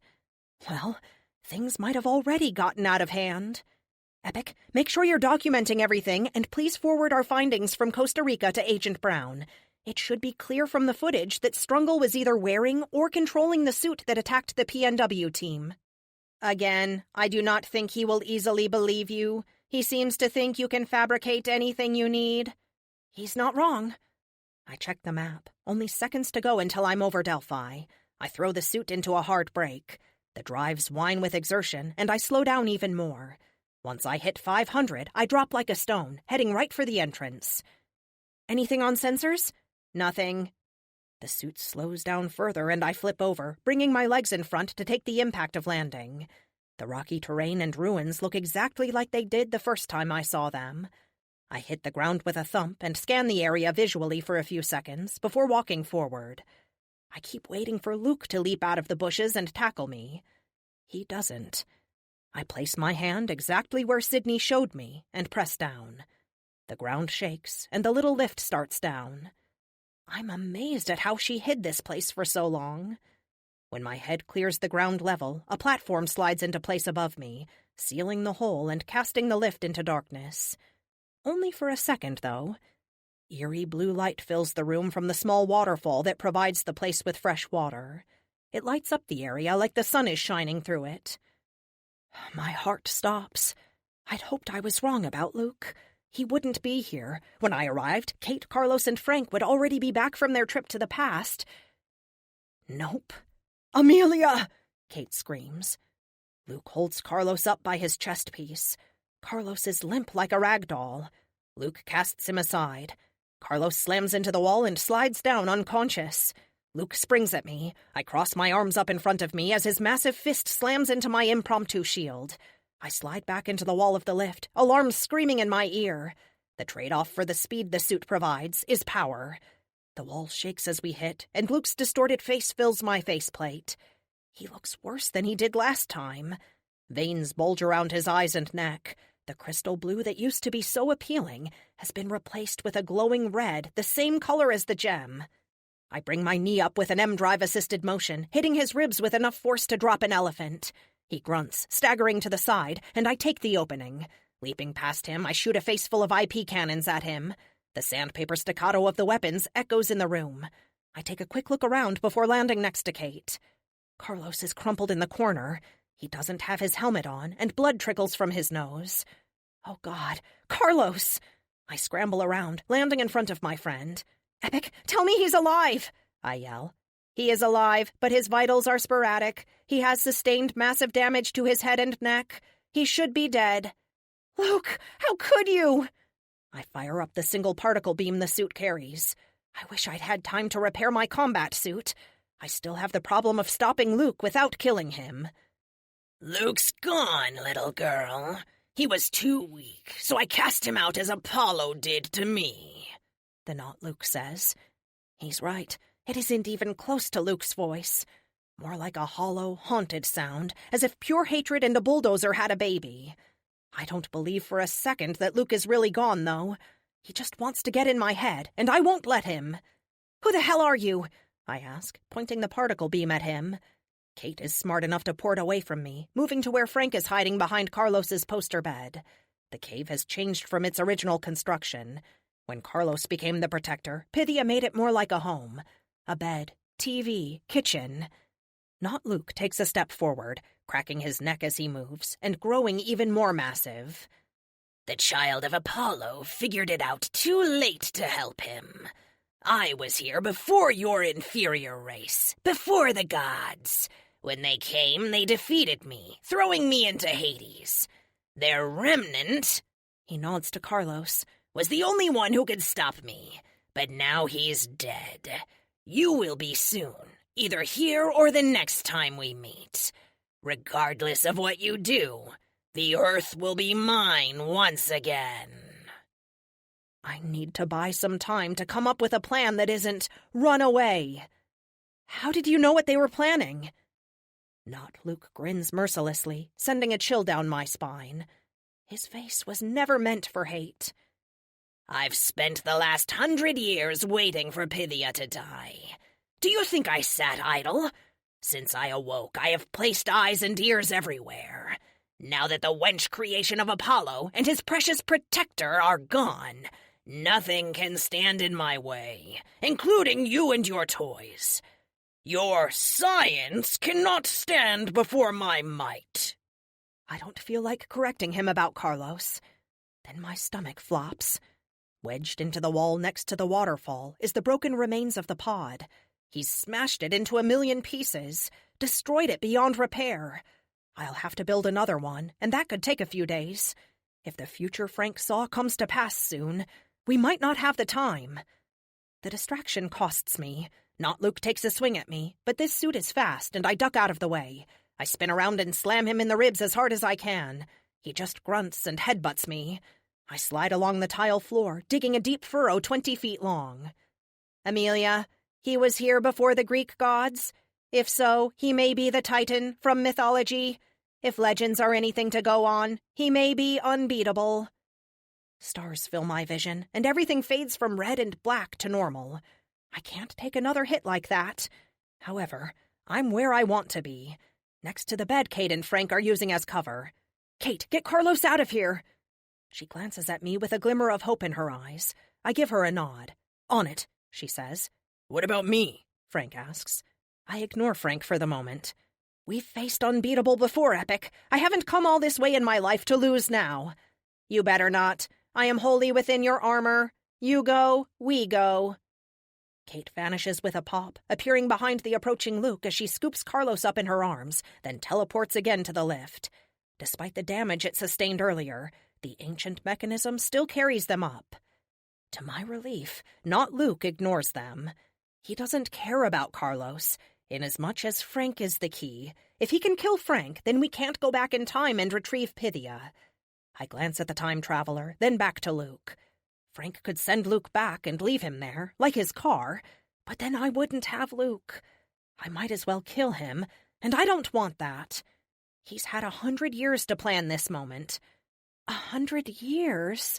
Well, things might have already gotten out of hand. Epic, make sure you're documenting everything, and please forward our findings from Costa Rica to Agent Brown. It should be clear from the footage that Strungle was either wearing or controlling the suit that attacked the PNW team. Again, I do not think he will easily believe you. He seems to think you can fabricate anything you need. He's not wrong. I check the map. Only seconds to go until I'm over Delphi. I throw the suit into a hard brake. The drives whine with exertion, and I slow down even more. Once I hit 500, I drop like a stone, heading right for the entrance. Anything on sensors? Nothing. The suit slows down further and I flip over, bringing my legs in front to take the impact of landing. The rocky terrain and ruins look exactly like they did the first time I saw them. I hit the ground with a thump and scan the area visually for a few seconds before walking forward. I keep waiting for Luke to leap out of the bushes and tackle me. He doesn't. I place my hand exactly where Sydney showed me and press down. The ground shakes and the little lift starts down. I'm amazed at how she hid this place for so long. When my head clears the ground level, a platform slides into place above me, sealing the hole and casting the lift into darkness. Only for a second, though. Eerie blue light fills the room from the small waterfall that provides the place with fresh water. It lights up the area like the sun is shining through it. My heart stops. I'd hoped I was wrong about Luke. He wouldn't be here. When I arrived, Kate, Carlos, and Frank would already be back from their trip to the past. Nope. "Amelia!" Kate screams. Luke holds Carlos up by his chest piece. Carlos is limp like a rag doll. Luke casts him aside. Carlos slams into the wall and slides down unconscious. Luke springs at me. I cross my arms up in front of me as his massive fist slams into my impromptu shield. I slide back into the wall of the lift, alarms screaming in my ear. The trade-off for the speed the suit provides is power. The wall shakes as we hit, and Luke's distorted face fills my faceplate. He looks worse than he did last time. Veins bulge around his eyes and neck. The crystal blue that used to be so appealing has been replaced with a glowing red, the same color as the gem. I bring my knee up with an M-drive-assisted motion, hitting his ribs with enough force to drop an elephant. He grunts, staggering to the side, and I take the opening. Leaping past him, I shoot a face full of IP cannons at him. The sandpaper staccato of the weapons echoes in the room. I take a quick look around before landing next to Kate. Carlos is crumpled in the corner. He doesn't have his helmet on, and blood trickles from his nose. Oh, God. Carlos! I scramble around, landing in front of my friend. "Epic, tell me he's alive!" I yell. "He is alive, but his vitals are sporadic. He has sustained massive damage to his head and neck. He should be dead." "Luke, how could you?" I fire up the single particle beam the suit carries. I wish I'd had time to repair my combat suit. I still have the problem of stopping Luke without killing him. "Luke's gone, little girl. He was too weak, so I cast him out as Apollo did to me," the not Luke says. He's right. It isn't even close to Luke's voice. More like a hollow, haunted sound, as if pure hatred and a bulldozer had a baby. I don't believe for a second that Luke is really gone, though. He just wants to get in my head, and I won't let him. "Who the hell are you?" I ask, pointing the particle beam at him. Kate is smart enough to port away from me, moving to where Frank is hiding behind Carlos's poster bed. The cave has changed from its original construction. When Carlos became the protector, Pythia made it more like a home. A bed, TV, kitchen. Not Luke takes a step forward, cracking his neck as he moves, and growing even more massive. "The child of Apollo figured it out too late to help him. I was here before your inferior race, before the gods. When they came, they defeated me, throwing me into Hades. Their remnant," he nods to Carlos, "was the only one who could stop me. But now he's dead. You will be soon, either here or the next time we meet. Regardless of what you do, the Earth will be mine once again." I need to buy some time to come up with a plan that isn't run away. How did you know what they were planning? Not Luke grins mercilessly, sending a chill down my spine. His face was never meant for hate. "I've spent the last 100 years waiting for Pythia to die. Do you think I sat idle? Since I awoke, I have placed eyes and ears everywhere. Now that the wench creation of Apollo and his precious protector are gone, nothing can stand in my way, including you and your toys. Your science cannot stand before my might." I don't feel like correcting him about Carlos. Then my stomach flops. Wedged into the wall next to the waterfall is the broken remains of the pod. He's smashed it into a million pieces, destroyed it beyond repair. I'll have to build another one, and that could take a few days. If the future Frank saw comes to pass soon, we might not have the time. The distraction costs me. Not Luke takes a swing at me, but this suit is fast, and I duck out of the way. I spin around and slam him in the ribs as hard as I can. He just grunts and headbutts me. I slide along the tile floor, digging a deep furrow 20 feet long. "Amelia, he was here before the Greek gods? If so, he may be the Titan from mythology. If legends are anything to go on, he may be unbeatable." Stars fill my vision, and everything fades from red and black to normal. I can't take another hit like that. However, I'm where I want to be, next to the bed Kate and Frank are using as cover. Kate, get Carlos out of here! She glances at me with a glimmer of hope in her eyes. I give her a nod. On it, she says. What about me? Frank asks. I ignore Frank for the moment. We've faced unbeatable before, Epic. I haven't come all this way in my life to lose now. You better not. I am wholly within your armor. You go, we go. Kate vanishes with a pop, appearing behind the approaching Luke as she scoops Carlos up in her arms, then teleports again to the lift. Despite the damage it sustained earlier, the ancient mechanism still carries them up. To my relief, not Luke ignores them. He doesn't care about Carlos, inasmuch as Frank is the key. If he can kill Frank, then we can't go back in time and retrieve Pythia. I glance at the time traveler, then back to Luke. Frank could send Luke back and leave him there, like his car, but then I wouldn't have Luke. I might as well kill him, and I don't want that. He's had 100 years to plan this moment. 100 years?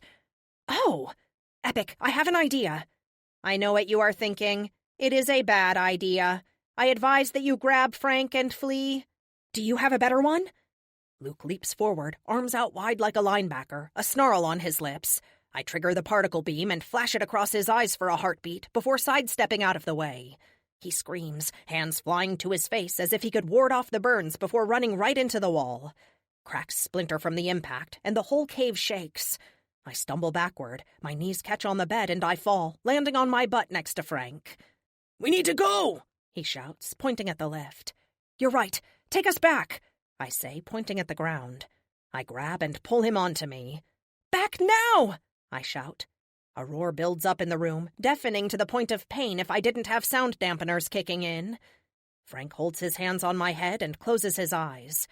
Oh! Epic, I have an idea. I know what you are thinking. It is a bad idea. I advise that you grab Frank and flee. Do you have a better one? Luke leaps forward, arms out wide like a linebacker, a snarl on his lips. I trigger the particle beam and flash it across his eyes for a heartbeat before sidestepping out of the way. He screams, hands flying to his face as if he could ward off the burns before running right into the wall. Cracks splinter from the impact, and the whole cave shakes. I stumble backward, my knees catch on the bed, and I fall, landing on my butt next to Frank. We need to go, he shouts, pointing at the lift. You're right. Take us back, I say, pointing at the ground. I grab and pull him onto me. Back now, I shout. A roar builds up in the room, deafening to the point of pain if I didn't have sound dampeners kicking in. Frank holds his hands on my head and closes his eyes.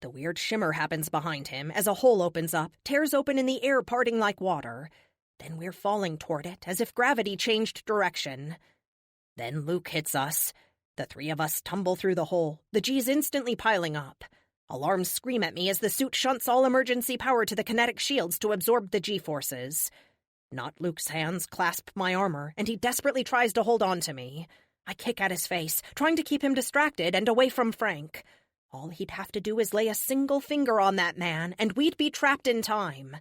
The weird shimmer happens behind him as a hole opens up, tears open in the air, parting like water. Then we're falling toward it, as if gravity changed direction. Then Luke hits us. The three of us tumble through the hole, the G's instantly piling up. Alarms scream at me as the suit shunts all emergency power to the kinetic shields to absorb the G-forces. Not Luke's hands clasp my armor, and he desperately tries to hold on to me. I kick at his face, trying to keep him distracted and away from Frank. All he'd have to do is lay a single finger on that man, and we'd be trapped in time.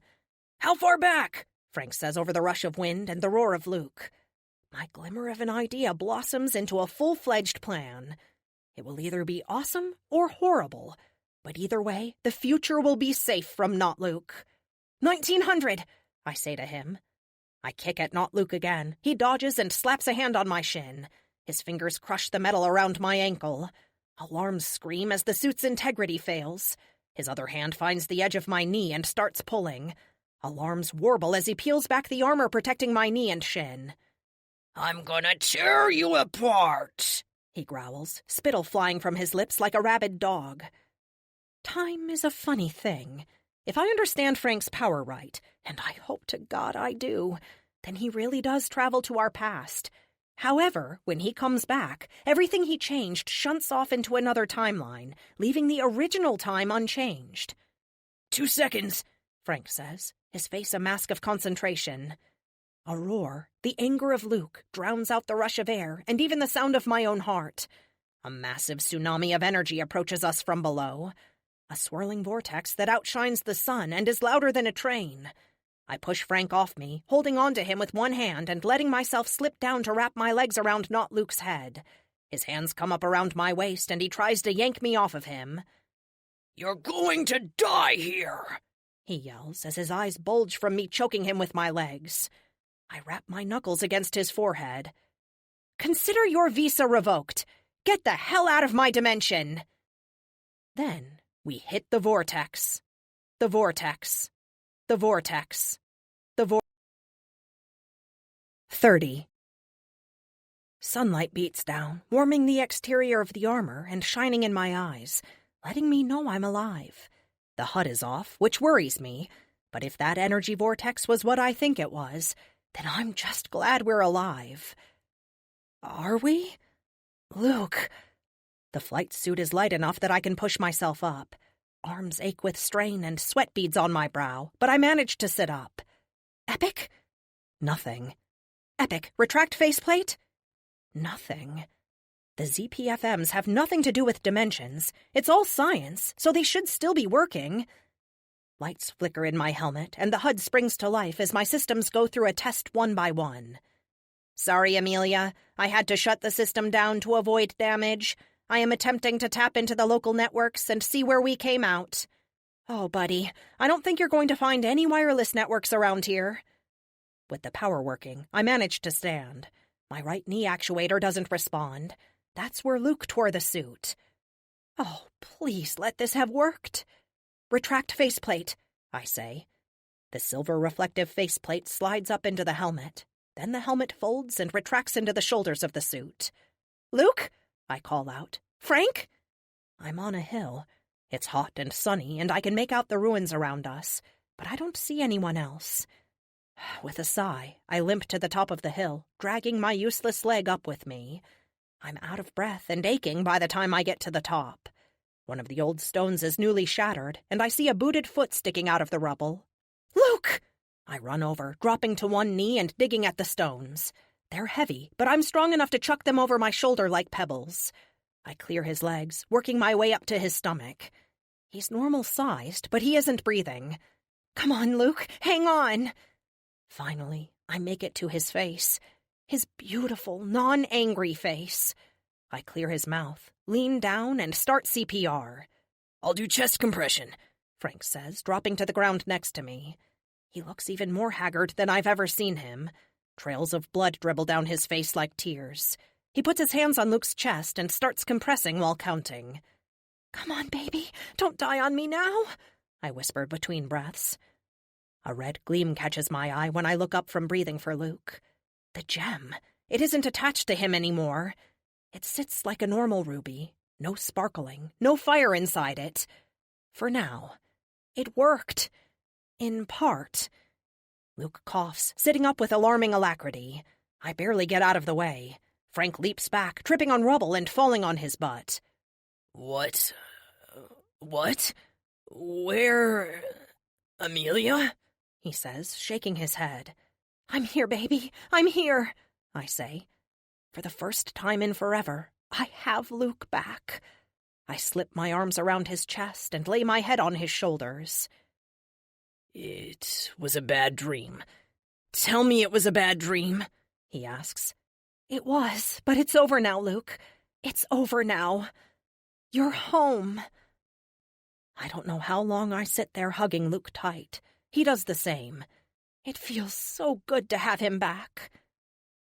How far back? Frank says over the rush of wind and the roar of Luke. My glimmer of an idea blossoms into a full-fledged plan. It will either be awesome or horrible, but either way, the future will be safe from Not Luke. 1900, I say to him. I kick at Not Luke again. He dodges and slaps a hand on my shin. His fingers crush the metal around my ankle. Alarms scream as the suit's integrity fails. His other hand finds the edge of my knee and starts pulling. Alarms warble as he peels back the armor protecting my knee and shin. I'm gonna tear you apart, he growls, spittle flying from his lips like a rabid dog. Time is a funny thing. If I understand Frank's power right, and I hope to God I do, then he really does travel to our past. However, when he comes back, everything he changed shunts off into another timeline, leaving the original time unchanged. 2 seconds, Frank says, his face a mask of concentration. A roar, the anger of Luke, drowns out the rush of air and even the sound of my own heart. A massive tsunami of energy approaches us from below. A swirling vortex that outshines the sun and is louder than a train. I push Frank off me, holding on to him with one hand and letting myself slip down to wrap my legs around Not Luke's head. His hands come up around my waist and he tries to yank me off of him. You're going to die here, he yells as his eyes bulge from me choking him with my legs. I wrap my knuckles against his forehead. Consider your visa revoked. Get the hell out of my dimension. Then we hit the vortex. The vortex. The vortex. The vortex. 30. Sunlight beats down, warming the exterior of the armor and shining in my eyes, letting me know I'm alive. The HUD is off, which worries me, but if that energy vortex was what I think it was, then I'm just glad we're alive. Are we? Luke. The flight suit is light enough that I can push myself up. Arms ache with strain and sweat beads on my brow, but I manage to sit up. Epic? Nothing. Epic, retract faceplate? Nothing. The ZPFMs have nothing to do with dimensions. It's all science, so they should still be working. Lights flicker in my helmet, and the HUD springs to life as my systems go through a test one by one. Sorry, Amelia. I had to shut the system down to avoid damage. I am attempting to tap into the local networks and see where we came out. Oh, buddy, I don't think you're going to find any wireless networks around here. With the power working, I managed to stand. My right knee actuator doesn't respond. That's where Luke tore the suit. Oh, please let this have worked. Retract faceplate, I say. The silver reflective faceplate slides up into the helmet. Then the helmet folds and retracts into the shoulders of the suit. Luke? I call out. Frank? I'm on a hill. It's hot and sunny, and I can make out the ruins around us, but I don't see anyone else. With a sigh, I limp to the top of the hill, dragging my useless leg up with me. I'm out of breath and aching by the time I get to the top. One of the old stones is newly shattered, and I see a booted foot sticking out of the rubble. Luke! I run over, dropping to one knee and digging at the stones. They're heavy, but I'm strong enough to chuck them over my shoulder like pebbles. I clear his legs, working my way up to his stomach. He's normal-sized, but he isn't breathing. Come on, Luke, hang on! Finally, I make it to his face. His beautiful, non-angry face. I clear his mouth, lean down, and start CPR. I'll do chest compression, Frank says, dropping to the ground next to me. He looks even more haggard than I've ever seen him. Trails of blood dribble down his face like tears. He puts his hands on Luke's chest and starts compressing while counting. Come on, baby, don't die on me now, I whisper between breaths. A red gleam catches my eye when I look up from breathing for Luke. The gem. It isn't attached to him anymore. It sits like a normal ruby. No sparkling, no fire inside it. For now. It worked. In part. Luke coughs, sitting up with alarming alacrity. I barely get out of the way. Frank leaps back, tripping on rubble and falling on his butt. What? Where? Amelia? He says, shaking his head. I'm here, baby. I'm here, I say. For the first time in forever, I have Luke back. I slip my arms around his chest and lay my head on his shoulders. It was a bad dream. Tell me it was a bad dream, he asks. It was, but it's over now, Luke. It's over now. You're home. I don't know how long I sit there hugging Luke tight. He does the same. It feels so good to have him back.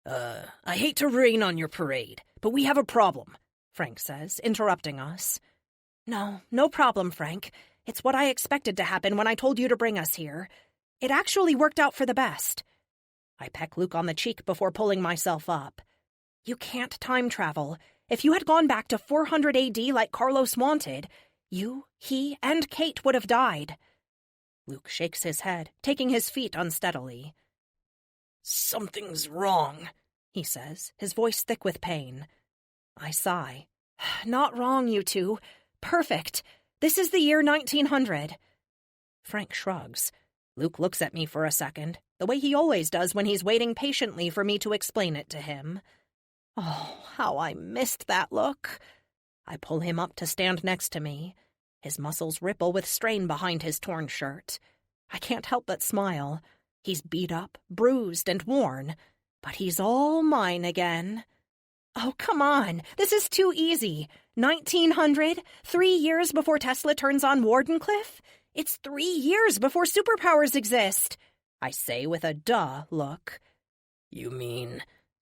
I hate to rain on your parade, but we have a problem, Frank says, interrupting us. No problem, Frank. It's what I expected to happen when I told you to bring us here. It actually worked out for the best. I peck Luke on the cheek before pulling myself up. You can't time travel. If you had gone back to 400 AD like Carlos wanted, you, he, and Kate would have died. Luke shakes his head, taking his feet unsteadily. Something's wrong, he says, his voice thick with pain. I sigh. Not wrong, you two. Perfect. This is the year 1900. Frank shrugs. Luke looks at me for a second, the way he always does when he's waiting patiently for me to explain it to him. Oh, how I missed that look. I pull him up to stand next to me. His muscles ripple with strain behind his torn shirt. I can't help but smile. He's beat up, bruised, and worn, but he's all mine again. Oh, come on. This is too easy. 1900? 3 years before Tesla turns on Wardenclyffe? It's 3 years before superpowers exist, I say with a duh look. You mean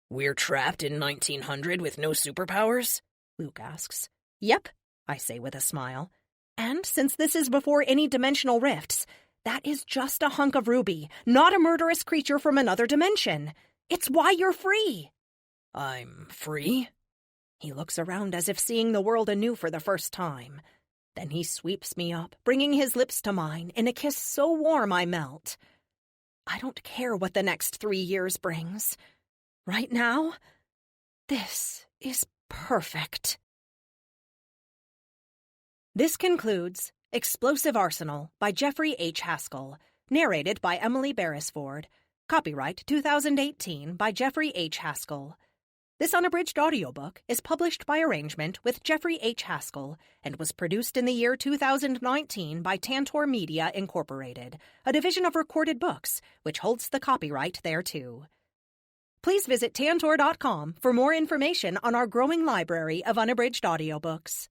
we're trapped in 1900 with no superpowers? Luke asks. Yep, I say with a smile. And since this is before any dimensional rifts, that is just a hunk of ruby, not a murderous creature from another dimension. It's why you're free. I'm free? He looks around as if seeing the world anew for the first time. Then he sweeps me up, bringing his lips to mine in a kiss so warm I melt. I don't care what the next 3 years brings. Right now, this is perfect. This concludes Explosive Arsenal by Jeffery H. Haskell, narrated by Emily Beresford. Copyright 2018 by Jeffery H. Haskell. This unabridged audiobook is published by arrangement with Jeffrey H. Haskell and was produced in the year 2019 by Tantor Media, Incorporated, a division of Recorded Books, which holds the copyright thereto. Please visit Tantor.com for more information on our growing library of unabridged audiobooks.